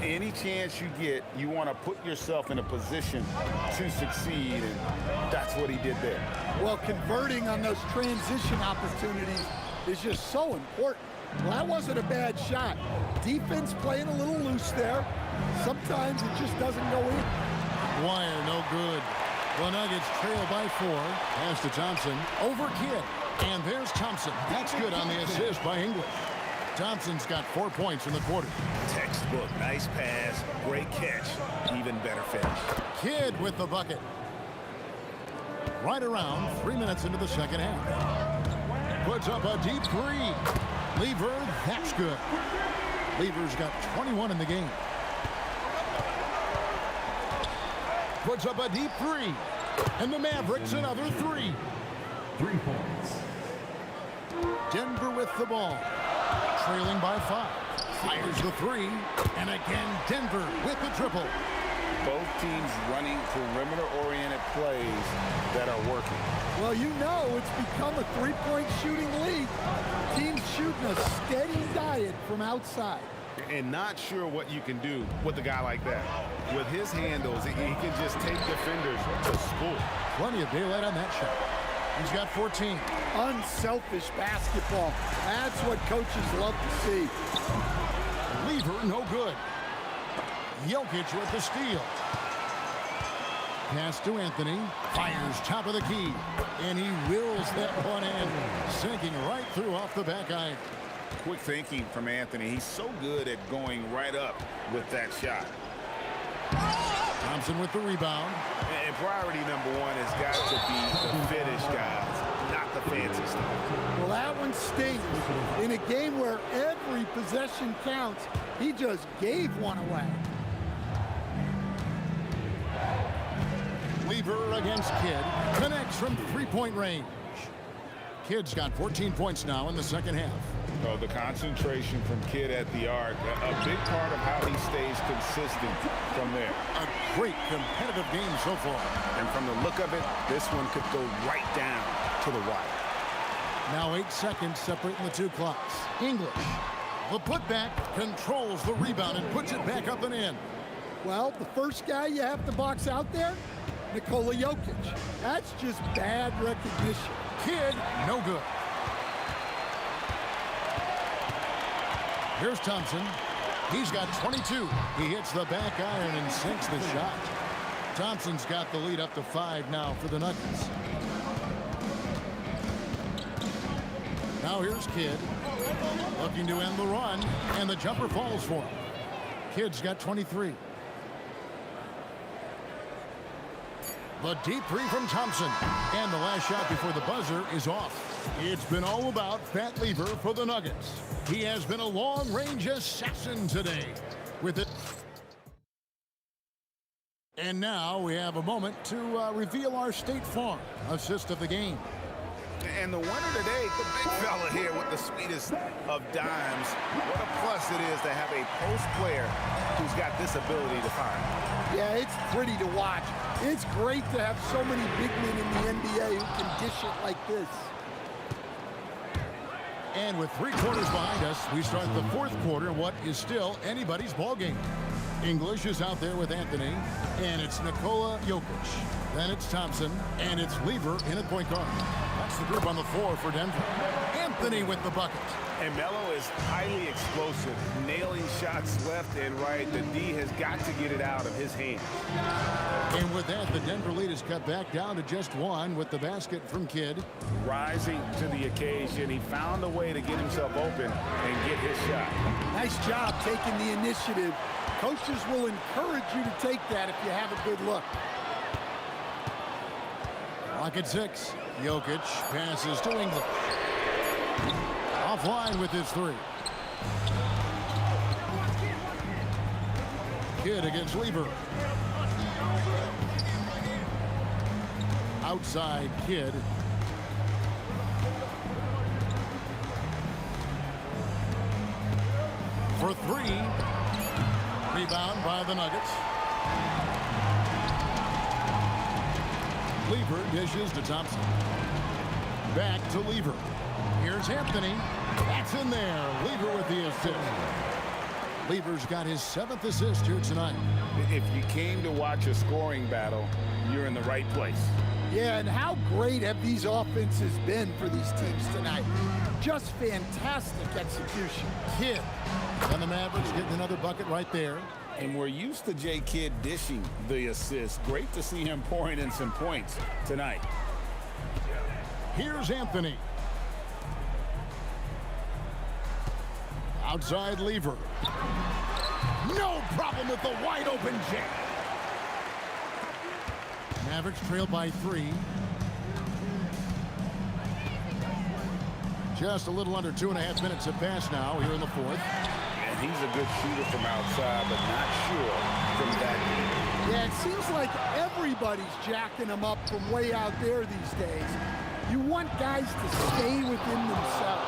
Any chance you get, you want to put yourself in a position to succeed, and that's what he did there. Well, converting on those transition opportunities is just so important. Well, that wasn't a bad shot. Defense playing a little loose there. Sometimes it just doesn't go in. Wire, no good. The Nuggets trail by 4. Pass to Thompson. Over Kidd. And there's Thompson. That's good on the assist by English. Thompson's got 4 points in the quarter. Textbook. Nice pass. Great catch. Even better finish. Kidd with the bucket. Right around 3 minutes into the second half. Puts up a deep 3. Lever, that's good. Lever's got 21 in the game. Puts up a deep 3. And the Mavericks another 3. 3 points. Denver with the ball. Trailing by 5. Fires the 3. And again, Denver with the triple. Both teams running perimeter-oriented plays that are working. Well, you know it's become a three-point shooting league. Teams shooting a steady diet from outside. And not sure what you can do with a guy like that. With his handles, he can just take defenders to school. Plenty of daylight on that shot. He's got 14. Unselfish basketball. That's what coaches love to see. Lever, no good. Jokic with the steal. Pass to Anthony. Fires top of the key. And he wills that one in. Sinking right through off the back iron. Quick thinking from Anthony. He's so good at going right up with that shot. Thompson with the rebound. And priority number 1 has got to be the finish, guys, not the fancy stuff. Well, that one stings. In a game where every possession counts, he just gave one away. Lever against Kidd. Connects from three-point range. Kidd's got 14 points now in the second half. Oh, the concentration from Kidd at the arc, a big part of how he stays consistent from there. A great competitive game so far. And from the look of it, this one could go right down to the wire. Now 8 seconds separating the two clocks. English. The putback controls the rebound and puts it back up and in. Well, the first guy you have to box out there, Nikola Jokic. That's just bad recognition. Kidd, no good. Here's Thompson. He's got 22. He hits the back iron and sinks the shot. Thompson's got the lead up to 5 now for the Nuggets. Now here's Kidd. Looking to end the run, and the jumper falls for him. Kidd's got 23. The deep 3 from Thompson. And the last shot before the buzzer is off. It's been all about Pat Lever for the Nuggets. He has been a long-range assassin today with it. And now we have a moment to reveal our State Farm assist of the game. And the winner today, the big fella here with the sweetest of dimes. What a plus it is to have a post player who's got this ability to find. Yeah, it's pretty to watch. It's great to have so many big men in the NBA who can dish it like this. And with 3 quarters behind us, we start the 4th quarter, what is still anybody's ball game. English is out there with Anthony, and it's Nikola Jokic. Then it's Thompson, and it's Lever in at point guard. That's the group on the floor for Denver. Anthony with the bucket. And Melo is highly explosive, nailing shots left and right. The D has got to get it out of his hands. And with that, the Denver lead is cut back down to just 1 with the basket from Kidd. Rising to the occasion, he found a way to get himself open and get his shot. Nice job taking the initiative. Coaches will encourage you to take that if you have a good look. Clock at 6. Jokic passes to English. Offline with his 3. Kidd against Lever. Outside Kidd. For 3. Rebound by the Nuggets. Lever dishes to Thompson. Back to Lever. Here's Anthony. That's in there. Lever with the assist. Lever's got his 7th assist here tonight. If you came to watch a scoring battle, you're in the right place. Yeah, and how great have these offenses been for these teams tonight? Just fantastic execution. Kidd. And the Mavericks getting another bucket right there. And we're used to J. Kidd dishing the assist. Great to see him pouring in some points tonight. Here's Anthony. Outside Lever. No problem with the wide open jam. Mavericks trail by 3. Just a little under 2.5 minutes have passed now here in the 4th. And he's a good shooter from outside, but not sure from that deep. Yeah, it seems like everybody's jacking them up from way out there these days. You want guys to stay within themselves.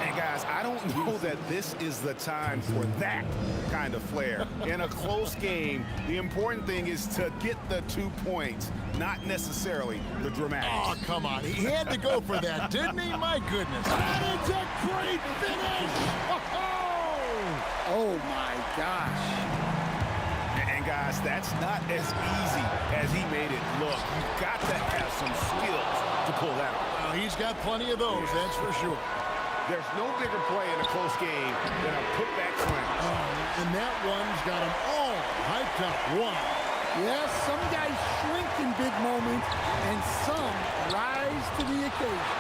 And guys, I don't know that this is the time for that kind of flair. In a close game, the important thing is to get the 2 points, not necessarily the dramatics. Oh, come on. He had to go for that, didn't he? My goodness. That is a great finish. Oh, my gosh. And guys, that's not as easy as he made it look. You've got to have some skills to pull that off. Well, he's got plenty of those, that's for sure. There's no bigger play in a close game than a putback slam. And that one's got them all hyped up. One. Yes, some guys shrink in big moments, and some rise to the occasion.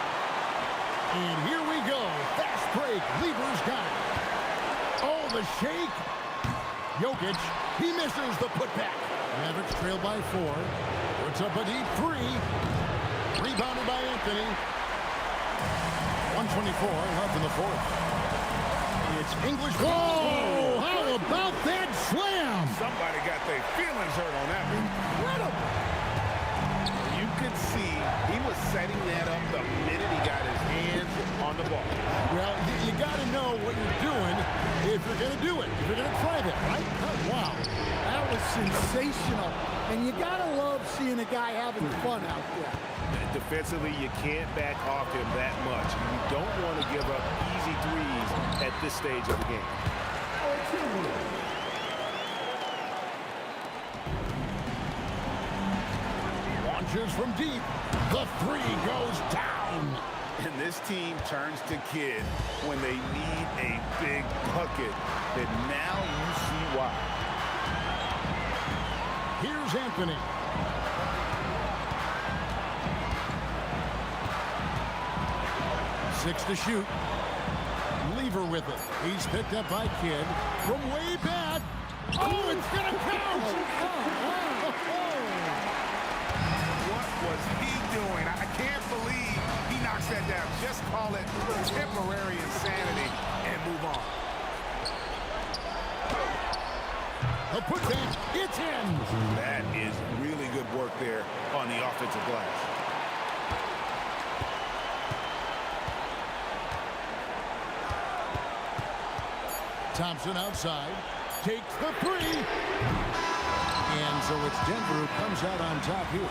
And here we go. Fast break. Lever's got it. Oh, the shake. Jokic, he misses the putback. Mavericks trail by 4. Puts up a deep 3. Rebounded by Anthony. 1:24 left in the 4th. It's English. Whoa! How about that slam? Somebody got their feelings hurt on that one. Incredible. You could see he was setting that up the minute he got his hands on the ball. Well, you got to know what you're doing if you're going to do it. If you're going to try that, right? Oh, wow. That was sensational. And you got to love seeing a guy having fun out there. Defensively, you can't back off him that much. You don't want to give up easy threes at this stage of the game. Launches from deep. The 3 goes down. And this team turns to Kidd when they need a big bucket. And now you see why. Here's Anthony. Six to shoot. Lever with it. He's picked up by Kidd from way back. Oh, it's going to count! What was he doing? I can't believe he knocks that down. Just call it temporary insanity and move on. The putback, it's in. That is really good work there on the offensive glass. Thompson outside, takes the 3. And so it's Denver who comes out on top here.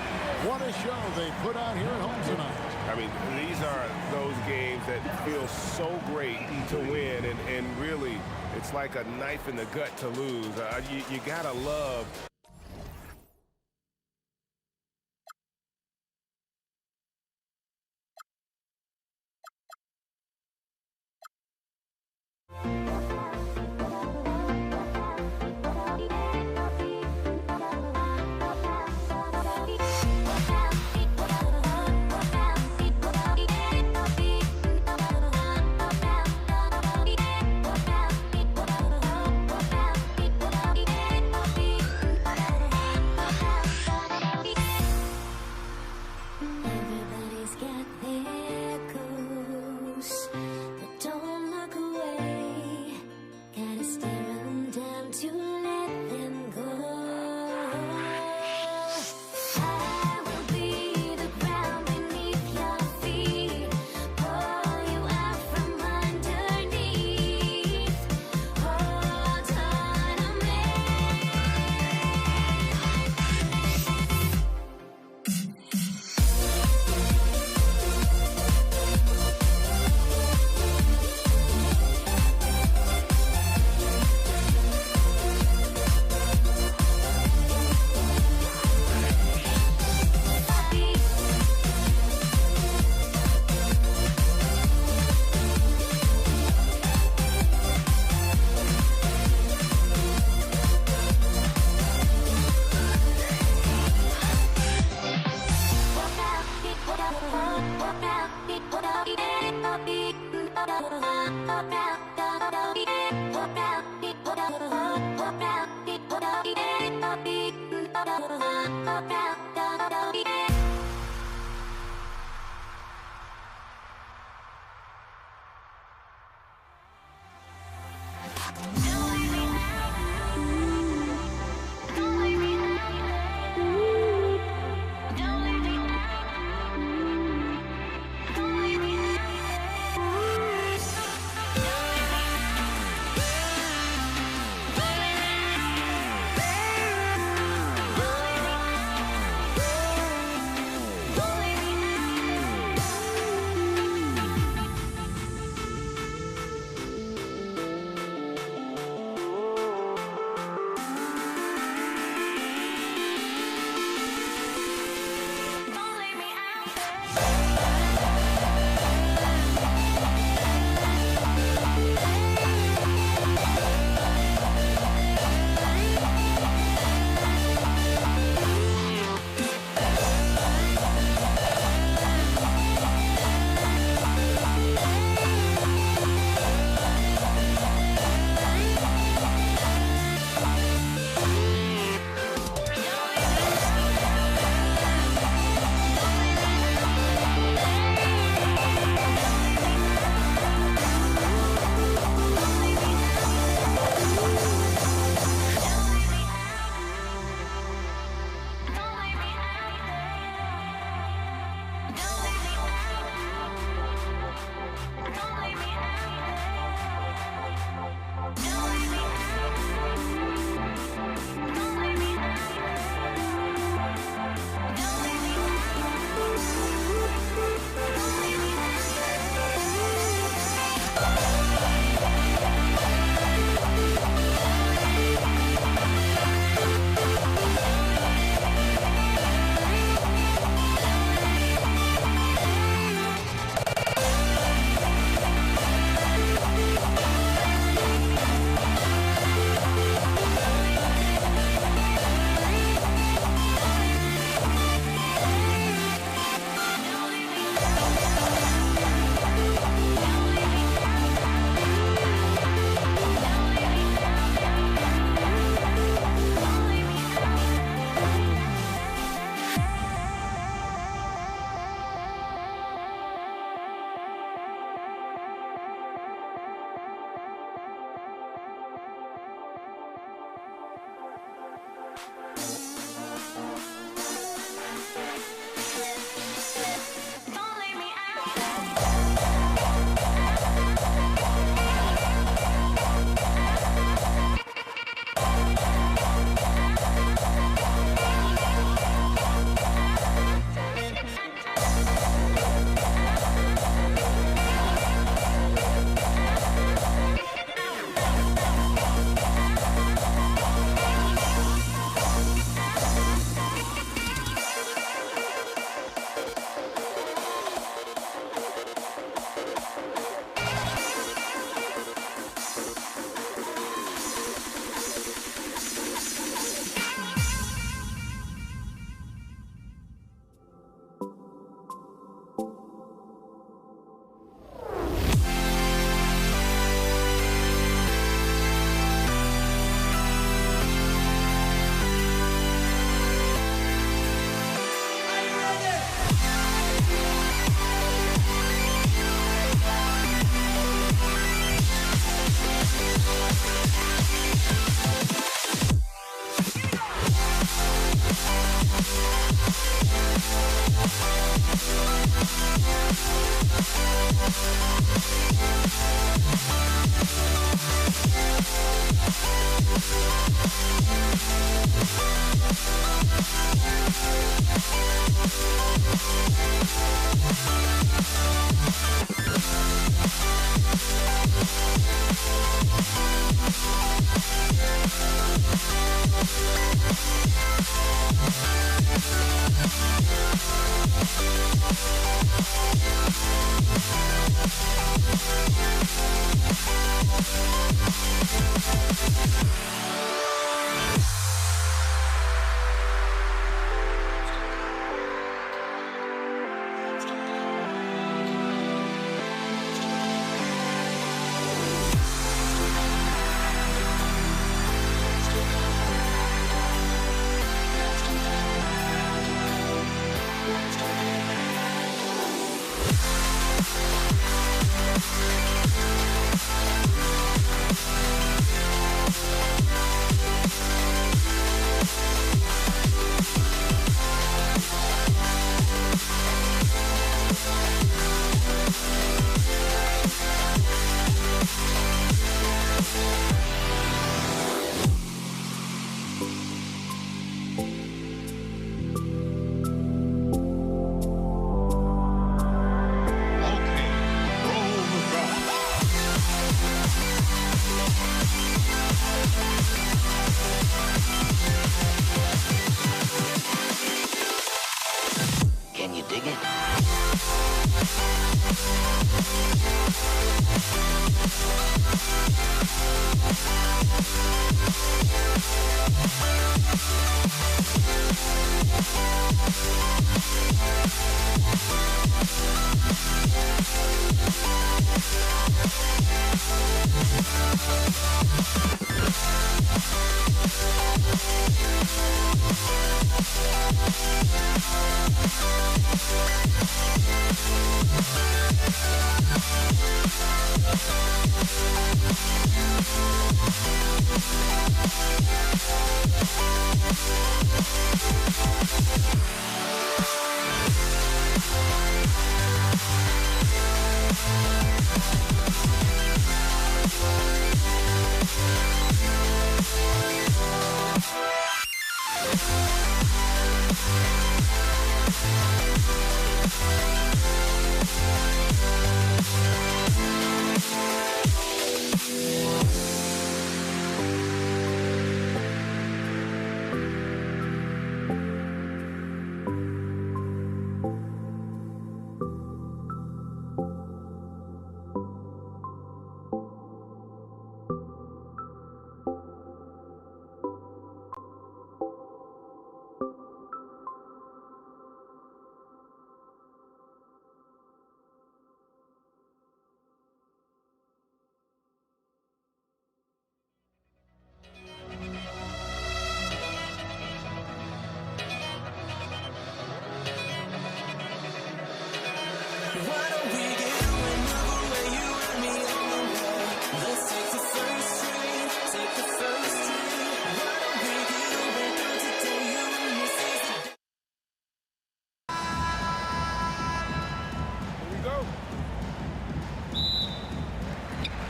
What a show they put out here at home tonight. I mean, these are those games that feel so great to win, and really, it's like a knife in the gut to lose. You gotta love. Everybody's got their goals, but don't look away. Gotta stare them down to let them go. I will be the ground beneath your feet, pull you out from underneath. Hold on to me.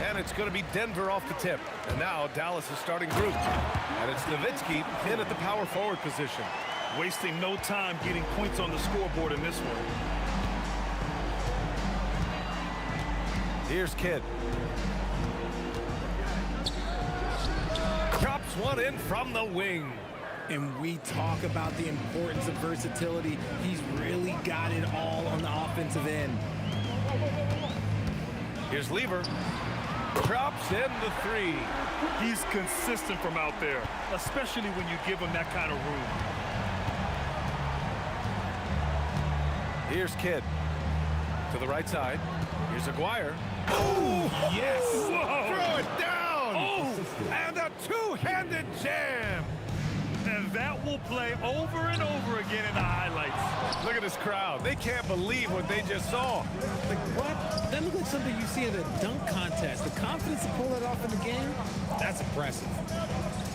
And it's going to be Denver off the tip. And now Dallas is starting group. And it's Nowitzki in at the power forward position. Wasting no time getting points on the scoreboard in this one. Here's Kidd. Drops one in from the wing. And we talk about the importance of versatility. He's really got it all on the offensive end. Here's Lever. Drops in the three. He's consistent from out there, especially when you give him that kind of room. Here's Kidd. To the right side. Here's Aguirre. Oh, yes. Whoa. Throw it down. Oh, and a two-handed jam. And that will play over and over again in the highlights. Look at this crowd. They can't believe what they just saw. Like, what? That looked like something you see in a dunk contest. The confidence to pull that off in the game, that's impressive.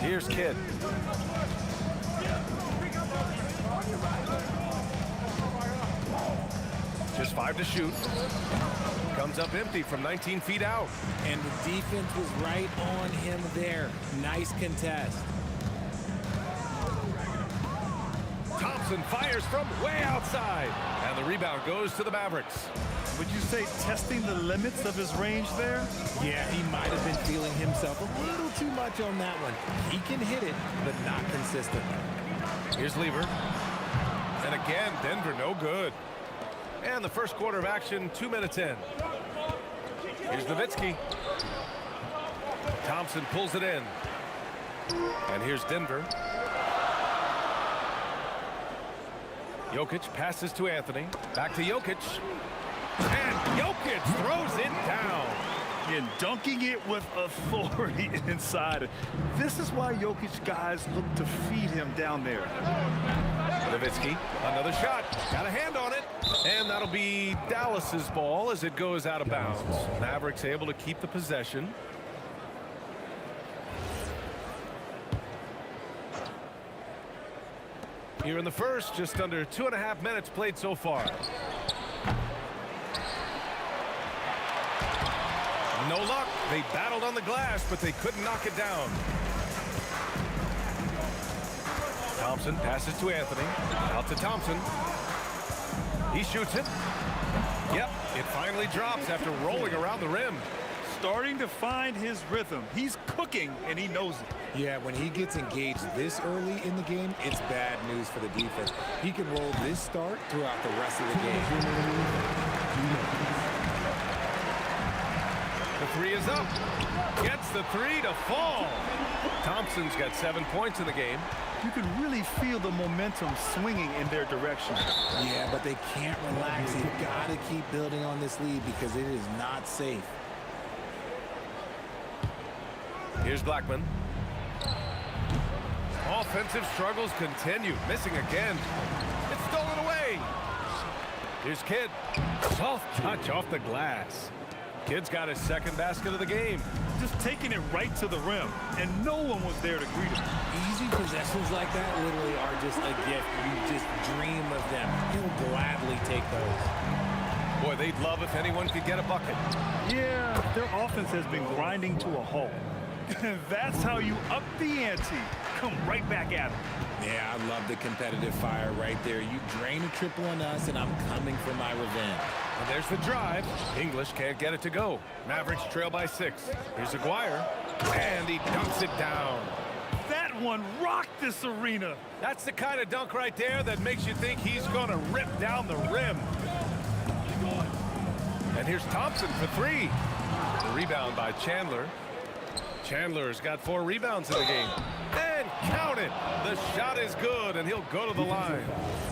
Here's Kidd. Just 5 to shoot. Comes up empty from 19 feet out. And the defense was right on him there. Nice contest. Thompson fires from way outside. And the rebound goes to the Mavericks. Would you say testing the limits of his range there? Yeah, he might have been feeling himself a little too much on that one. He can hit it, but not consistent. Here's Lever. And again, Denver no good. And the first quarter of action, 2 minutes in. Here's Nowitzki. Thompson pulls it in. And here's Denver. Jokic passes to Anthony. Back to Jokic. And Jokic throws it down. And dunking it with authority inside. This is why Jokic guys look to feed him down there. Nowitzki, another shot. Got a hand on it. And that'll be Dallas's ball as it goes out of bounds. Mavericks able to keep the possession. Here in the first, just under 2.5 minutes played so far. No luck. They battled on the glass, but they couldn't knock it down. Thompson passes to Anthony. Out to Thompson. He shoots it. Yep, it finally drops after rolling around the rim. Starting to find his rhythm. He's cooking, and he knows it. Yeah, when he gets engaged this early in the game, it's bad news for the defense. He can roll this start throughout the rest of the game. The three is up. Gets the three to fall. Thompson's got 7 points in the game. You can really feel the momentum swinging in their direction. Yeah, but they can't relax. They've got to keep building on this lead because it is not safe. Here's Blackman. Offensive struggles continue. Missing again. It's stolen away. Here's Kidd. Soft touch off the glass. Kidd's got his second basket of the game. Just taking it right to the rim, and no one was there to greet him. Easy possessions like that literally are just a gift. You just dream of them. He'll gladly take those. Boy, they'd love if anyone could get a bucket. Yeah, their offense has been grinding to a halt. That's how you up the ante. Come right back at them. Yeah, I love the competitive fire right there. You drain a triple on us, and I'm coming for my revenge. And there's the drive. English can't get it to go. Mavericks trail by 6. Here's Aguirre, and he dunks it down. That one rocked this arena. That's the kind of dunk right there that makes you think he's going to rip down the rim. And here's Thompson for 3. The rebound by Chandler. Chandler's got 4 rebounds in the game. And count it. The shot is good, and he'll go to the line.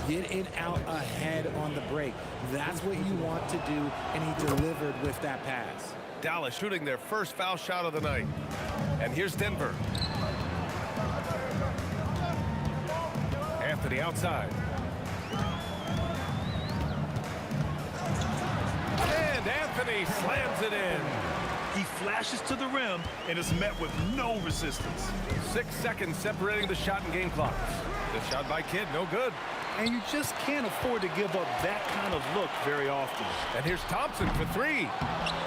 Get it out ahead on the break. That's what you want to do, and he delivered with that pass. Dallas shooting their first foul shot of the night. And here's Denver. Anthony outside. And Anthony slams it in. He flashes to the rim and is met with no resistance. 6 seconds separating the shot and game clock. The shot by Kidd, no good. And you just can't afford to give up that kind of look very often. And here's Thompson for 3.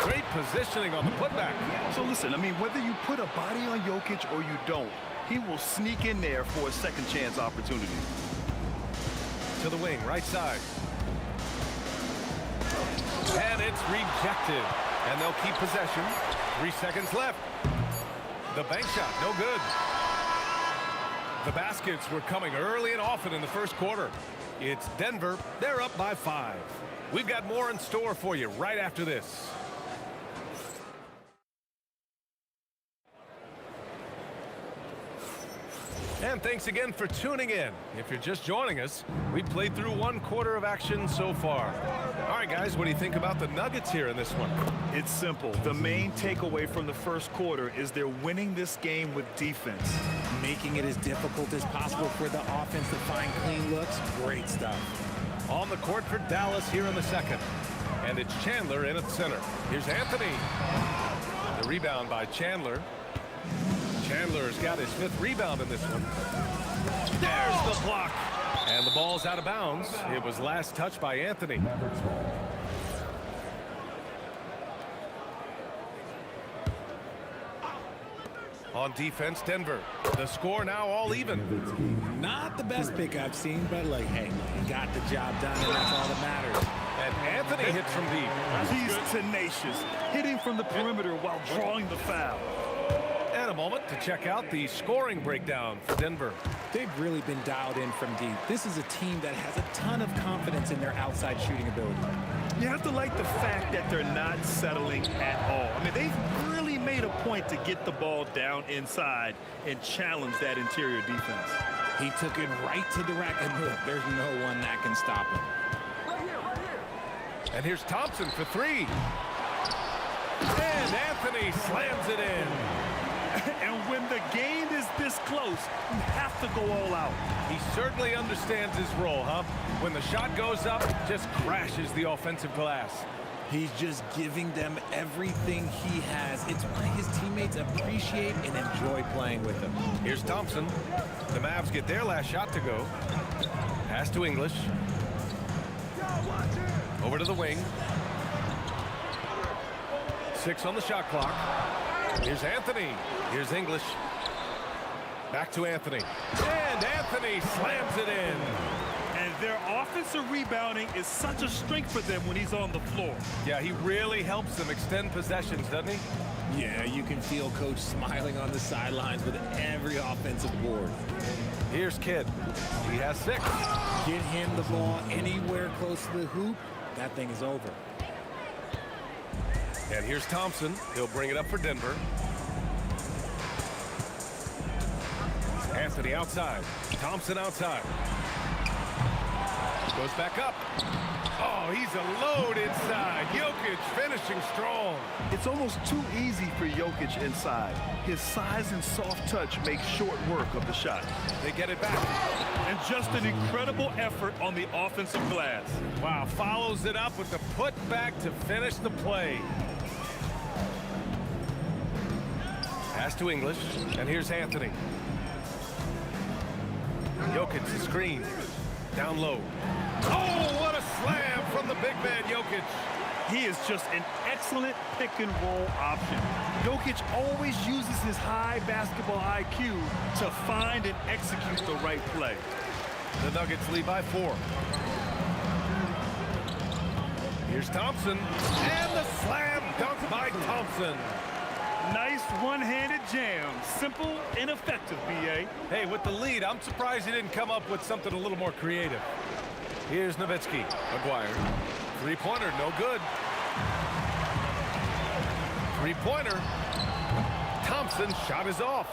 Great positioning on the putback. So listen, I mean, whether you put a body on Jokic or you don't, he will sneak in there for a second chance opportunity. To the wing, right side. And it's rejected. And they'll keep possession. 3 seconds left. The bank shot, no good. The baskets were coming early and often in the first quarter. It's Denver. They're up by 5. We've got more in store for you right after this. And thanks again for tuning in. If you're just joining us, we played through 1 quarter of action so far. All right, guys, what do you think about the Nuggets here in this one? It's simple. The main takeaway from the first quarter is they're winning this game with defense. Making it as difficult as possible for the offense to find clean looks. Great stuff. On the court for Dallas here in the second. And it's Chandler in at center. Here's Anthony. The rebound by Chandler. Chandler's got his 5th rebound in this one. There's the block. And the ball's out of bounds. It was last touched by Anthony. On defense, Denver. The score now all even. Not the best pick I've seen, but like, hey, he got the job done, and that's all that matters. And Anthony hits from deep. He's tenacious, hitting from the perimeter while drawing the foul. And a moment to check out the scoring breakdown for Denver. They've really been dialed in from deep. This is a team that has a ton of confidence in their outside shooting ability. You have to like the fact that they're not settling at all. I mean, they've really made a point to get the ball down inside and challenge that interior defense. He took it right to the rack, and look, there's no one that can stop him. And here's Thompson for 3. And Anthony slams it in. And when the game is this close, you have to go all out. He certainly understands his role, huh? When the shot goes up, just crashes the offensive glass. He's just giving them everything he has. It's why his teammates appreciate and enjoy playing with him. Here's Thompson. The Mavs get their last shot to go. Pass to English. Over to the wing. 6 on the shot clock. Here's Anthony. Here's English. Back to Anthony. And Anthony slams it in. And their offensive rebounding is such a strength for them when he's on the floor. Yeah, he really helps them extend possessions, doesn't he? Yeah, you can feel Coach smiling on the sidelines with every offensive board. Here's Kidd. He has 6. Get him the ball anywhere close to the hoop, that thing is over. And here's Thompson. He'll bring it up for Denver. Anthony outside. Thompson outside. Goes back up. Oh, he's a load inside. Jokic finishing strong. It's almost too easy for Jokic inside. His size and soft touch make short work of the shot. They get it back. And just an incredible effort on the offensive glass. Wow, follows it up with the putback to finish the play. Pass to English, and here's Anthony. Jokic, the screen. Down low. Oh, what a slam from the big man, Jokic. He is just an excellent pick-and-roll option. Jokic always uses his high basketball IQ to find and execute the right play. The Nuggets lead by 4. Here's Thompson, and the slam dunk by Thompson. Nice one-handed jam. Simple and effective, B.A. Hey, with the lead, I'm surprised he didn't come up with something a little more creative. Here's Nowitzki. Maguire. Three-pointer, no good. Three-pointer. Thompson's shot is off.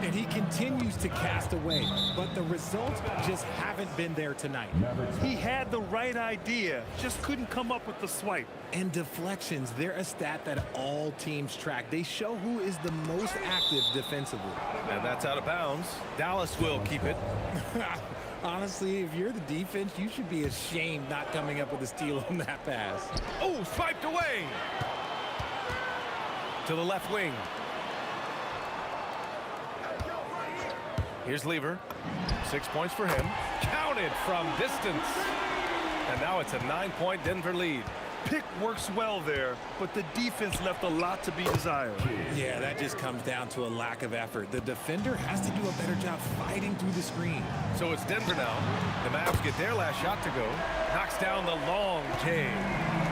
And he continues to cast away, but the results just haven't been there tonight. He had the right idea, just couldn't come up with the swipe. And deflections, they're a stat that all teams track. They show who is the most active defensively. And that's out of bounds. Dallas will keep it. Honestly, if you're the defense, you should be ashamed not coming up with a steal on that pass. Oh, swiped away. To the left wing. Here's Lever. 6 points for him. Counted from distance. And now it's a 9-point Denver lead. Pick works well there, but the defense left a lot to be desired. Yeah, that just comes down to a lack of effort. The defender has to do a better job fighting through the screen. So it's Denver now. The Mavs get their last shot to go. Knocks down the long J.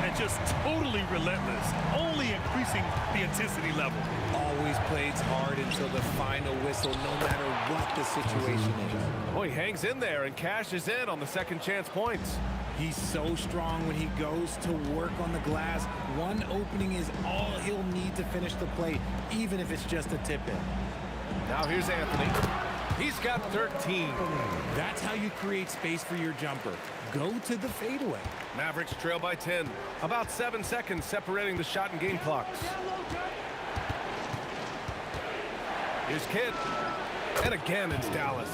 And just totally relentless, only increasing the intensity level. Always plays hard until the final whistle, no matter what the situation is. Boy, he hangs in there and cashes in on the second chance points. He's so strong when he goes to work on the glass. One opening is all he'll need to finish the play, even if it's just a tip-in. Now here's Anthony. He's got 13. That's how you create space for your jumper. Go to the fadeaway. Mavericks trail by 10. About 7 seconds separating the shot and game clocks. Here's Kidd. And again, it's Dallas.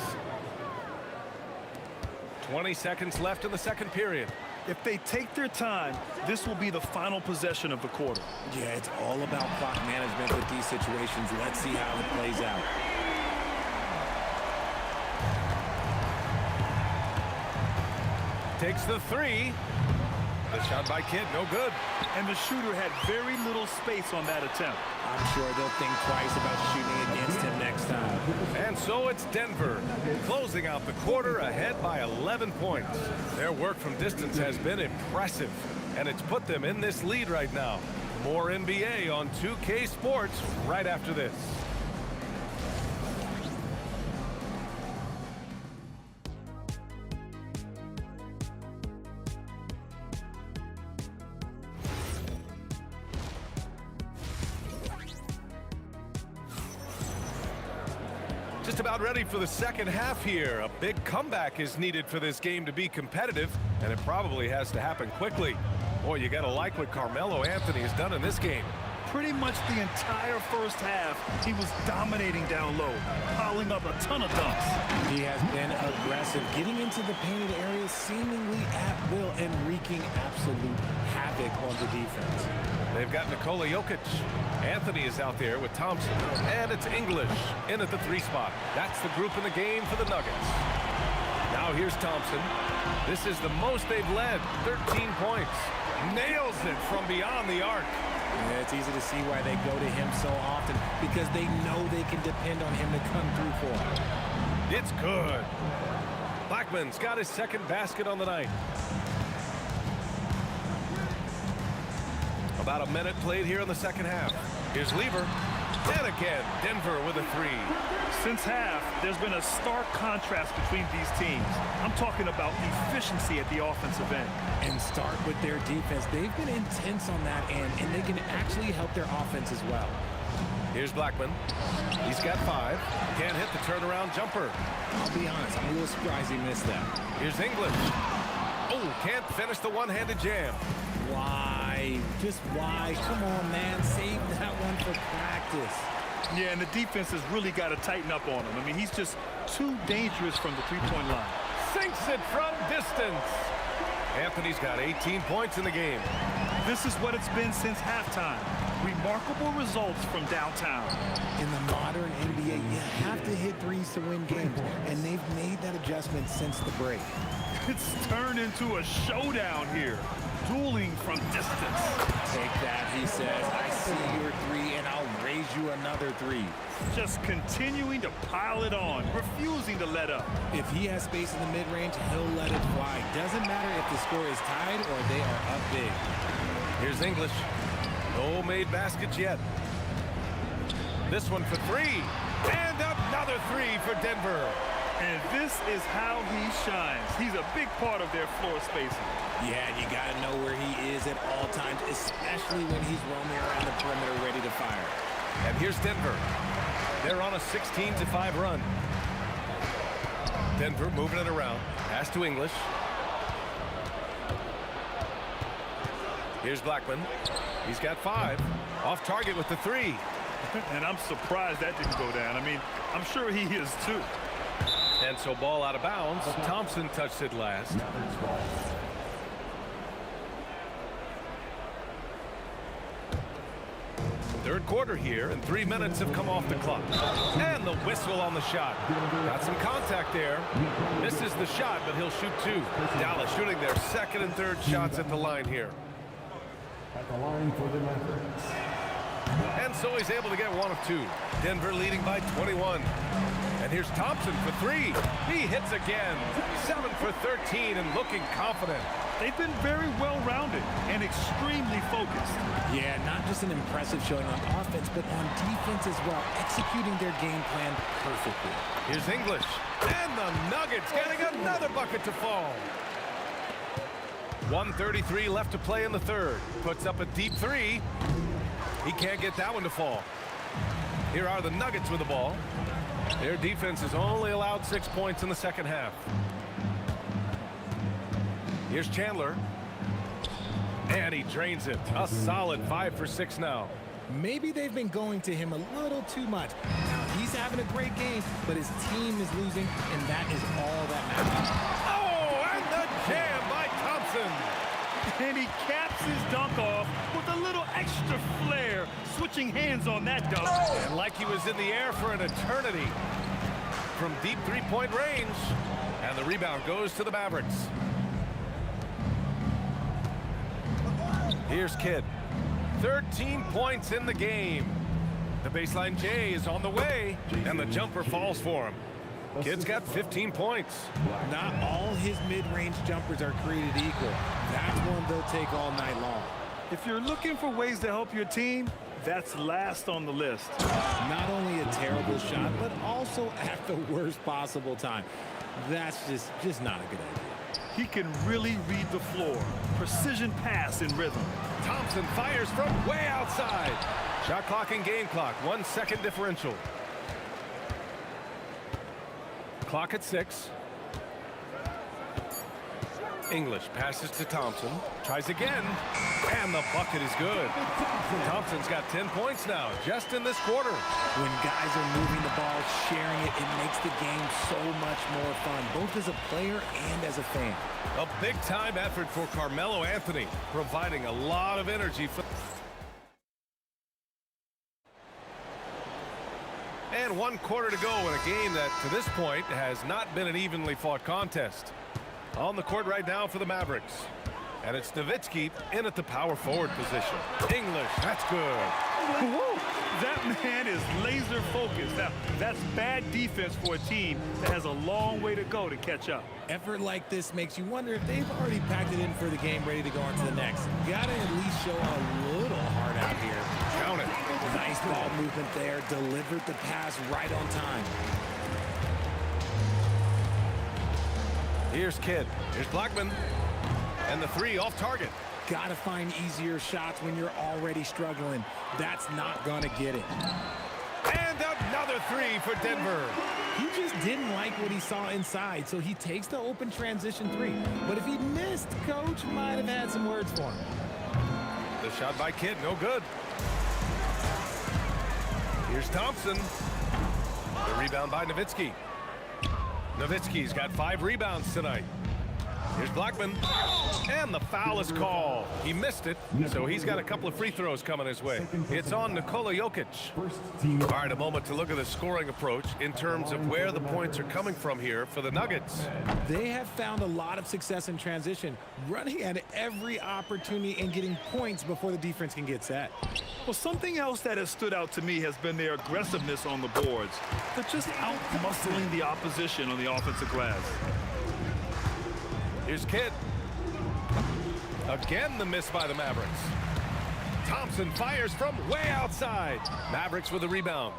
20 seconds left in the second period. If they take their time, this will be the final possession of the quarter. Yeah, it's all about clock management with these situations. Let's see how it plays out. Takes the three. The shot by Kidd, no good. And the shooter had very little space on that attempt. I'm sure they'll think twice about shooting against him next time. And so it's Denver, closing out the quarter ahead by 11 points. Their work from distance has been impressive, and it's put them in this lead right now. More NBA on 2K Sports right after this. Just about ready for the second half here. A big comeback is needed for this game to be competitive, and it probably has to happen quickly. Boy, you gotta like what Carmelo Anthony has done in this game. Pretty much the entire first half, he was dominating down low, piling up a ton of dunks. He has been aggressive, getting into the painted areas seemingly at will and wreaking absolute havoc on the defense. They've got Nikola Jokic. Anthony is out there with Thompson. And it's English in at the 3 spot. That's the group in the game for the Nuggets. Now here's Thompson. This is the most they've led, 13 points. Nails it from beyond the arc. Yeah, it's easy to see why they go to him so often, because they know they can depend on him to come through for them. It's good. Blackman's got his second basket on the night. About a minute played here in the second half. Here's Lever. And again, Denver with a 3. Since half, there's been a stark contrast between these teams. I'm talking about efficiency at the offensive end. And start with their defense. They've been intense on that end, and they can actually help their offense as well. Here's Blackman. He's got 5. Can't hit the turnaround jumper. I'll be honest, I'm a little surprised he missed that. Here's English. Oh, can't finish the one-handed jam. Why? Just why? Come on, man. Save that one for practice. Yeah, and the defense has really got to tighten up on him. I mean, he's just too dangerous from the three-point line. Sinks it from distance. Anthony's got 18 points in the game. This is what it's been since halftime. Remarkable results from downtown. In the modern NBA, you have to hit threes to win games, and they've made that adjustment since the break. It's turned into a showdown here. dueling from distance. Take that, he says. I see your three, and I'll raise you another three. Just continuing to pile it on, refusing to let up. If he has space in the mid-range, he'll let it fly. Doesn't matter if the score is tied or they are up big. Here's English. No made baskets yet. This one for three. And another three for Denver. And this is how he shines. He's a big part of their floor spacing. Yeah, you got to know where he is at all times, especially when he's roaming around the perimeter ready to fire. And here's Denver. They're on a 16-5 run. Denver moving it around. Pass to English. Here's Blackman. He's got 5. Off target with the 3. And I'm surprised that didn't go down. I mean, I'm sure he is too. And so ball out of bounds. Thompson touched it last. Third quarter here, and 3 minutes have come off the clock. And the whistle on the shot. Got some contact there. Misses the shot, but he'll shoot 2. Dallas shooting their second and third shots at the line here. At the line for the Mavericks. And so he's able to get 1 of 2. Denver leading by 21. And here's Thompson for 3. He hits again. 7 for 13 and looking confident. They've been very well-rounded and extremely focused. Yeah, not just an impressive showing on offense, but on defense as well, executing their game plan perfectly. Here's English. And the Nuggets getting another bucket to fall. 1:33 left to play in the third. Puts up a deep 3. He can't get that one to fall. Here are the Nuggets with the ball. Their defense has only allowed 6 points in the second half. Here's Chandler. And he drains it. A solid 5 for 6 now. Maybe they've been going to him a little too much. Now, he's having a great game, but his team is losing, and that is all that matters. Oh, and the jam by Thompson. And he caps his dunk off with a little extra flair, switching hands on that dunk. And like he was in the air for an eternity. From deep three-point range. And the rebound goes to the Mavericks. Here's Kidd. 13 points in the game. The baseline J is on the way. And the jumper falls for him. Kidd's got 15 points. Not all his mid-range jumpers are created equal. That's one they'll take all night long. If you're looking for ways to help your team, that's last on the list. Not only a terrible shot, but also at the worst possible time. That's just not a good idea. He can really read the floor. Precision pass in rhythm. Thompson fires from way outside. Shot clock and game clock. 1 second differential. Clock at 6. English passes to Thompson. Tries again. And the bucket is good. Thompson's got 10 points now, just in this quarter. When guys are moving the ball, sharing it, it makes the game so much more fun, both as a player and as a fan. A big-time effort for Carmelo Anthony, providing a lot of energy for... And 1 quarter to go in a game that, to this point, has not been an evenly fought contest. On the court right now for the Mavericks. And it's Nowitzki in at the power forward position. English, that's good. Woo! That man is laser focused. Now, that's bad defense for a team that has a long way to go to catch up. Effort like this makes you wonder if they've already packed it in for the game, ready to go on to the next. Gotta at least show a little heart out here. Count it. Nice ball movement there. Delivered the pass right on time. Here's Kidd. Here's Blackman. And the 3 off target. Gotta find easier shots when you're already struggling. That's not gonna get it. And another 3 for Denver. He just didn't like what he saw inside, so he takes the open transition 3. But if he missed, coach might have had some words for him. The shot by Kidd, no good. Here's Thompson. The rebound by Nowitzki. Nowitzki's got 5 rebounds tonight. Here's Blackman. And the foul is called. He missed it, so he's got a couple of free throws coming his way. It's on Nikola Jokic. All right, a moment to look at the scoring approach in terms of where the points are coming from here for the Nuggets. They have found a lot of success in transition, running at every opportunity and getting points before the defense can get set. Well, something else that has stood out to me has been their aggressiveness on the boards. They're just out-muscling the opposition on the offensive glass. Here's Kidd. Again, the miss by the Mavericks. Thompson fires from way outside. Mavericks with a rebound.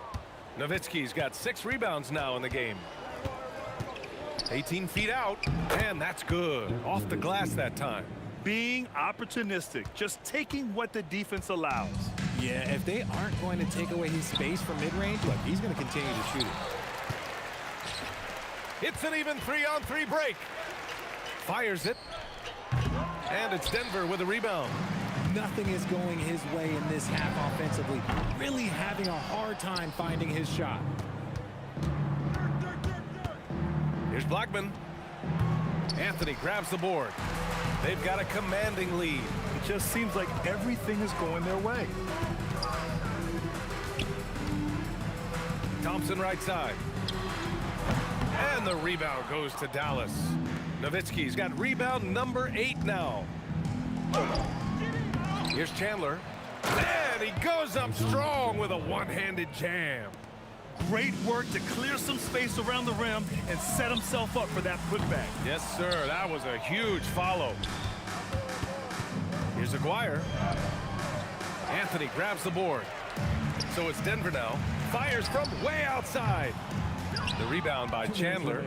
Nowitzki's got 6 rebounds now in the game. 18 feet out, and that's good. Off the glass that time. Being opportunistic, just taking what the defense allows. Yeah, if they aren't going to take away his space from mid-range, look, he's going to continue to shoot it. It's an even 3-on-3 break. Fires it. And it's Denver with a rebound. Nothing is going his way in this half offensively. Really having a hard time finding his shot. Here's Blackman. Anthony grabs the board. They've got a commanding lead. It just seems like everything is going their way. Thompson right side. And the rebound goes to Dallas. Nowitzki's got rebound number 8 now. Here's Chandler. And he goes up strong with a one-handed jam. Great work to clear some space around the rim and set himself up for that putback. Yes, sir. That was a huge follow. Here's Aguirre. Anthony grabs the board. So it's Denver now. Fires from way outside. The rebound by Chandler.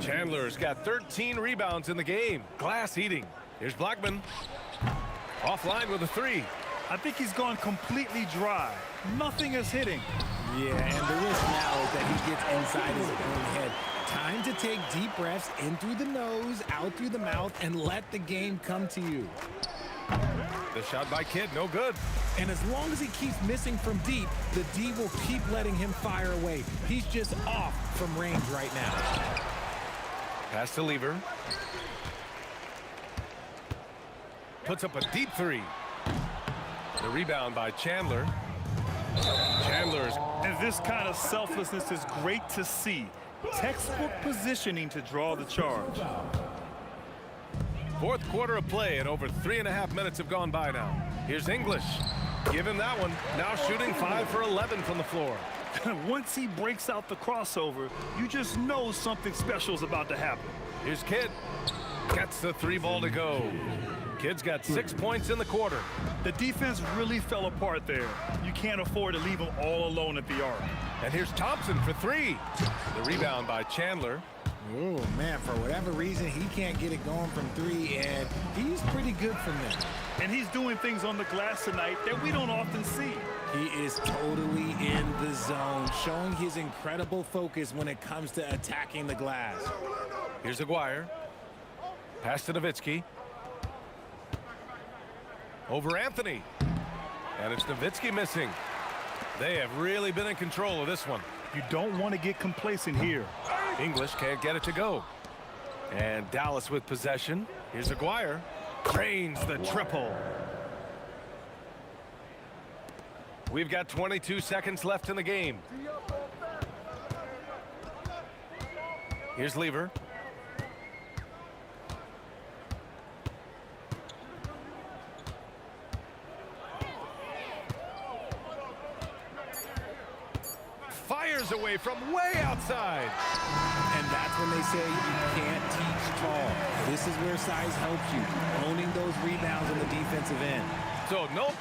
Chandler's got 13 rebounds in the game. Glass eating. Here's Blackman. Offline with a 3. I think he's gone completely dry. Nothing is hitting. Yeah, and the risk now is that he gets inside his own head. Time to take deep breaths in through the nose, out through the mouth, and let the game come to you. The shot by Kidd, no good. And as long as he keeps missing from deep, the D will keep letting him fire away. He's just off from range right now. Pass to Lever. Puts up a deep 3. The rebound by Chandler. Chandler's. And this kind of selflessness is great to see. Textbook positioning to draw the charge. Fourth quarter of play, and over 3.5 minutes have gone by now. Here's English. Give him that one. Now shooting 5 for 11 from the floor. Once he breaks out the crossover, you just know something special is about to happen. Here's Kidd. Gets the 3 ball to go. Kidd's got 6 points in the quarter. The defense really fell apart there. You can't afford to leave them all alone at the arc. And here's Thompson for 3. The rebound by Chandler. Oh, man, for whatever reason, he can't get it going from 3, and he's pretty good from there. And he's doing things on the glass tonight that we don't often see. He is totally in the zone, showing his incredible focus when it comes to attacking the glass. Here's Aguirre. Pass to Nowitzki. Over Anthony. And it's Nowitzki missing. They have really been in control of this one. You don't want to get complacent here. English can't get it to go. And Dallas with possession. Here's Aguirre. Drains the triple. We've got 22 seconds left in the game. Here's Lever. Fires away from way outside. And that's when they say you can't teach tall. This is where size helps you, owning those rebounds on the defensive end. So no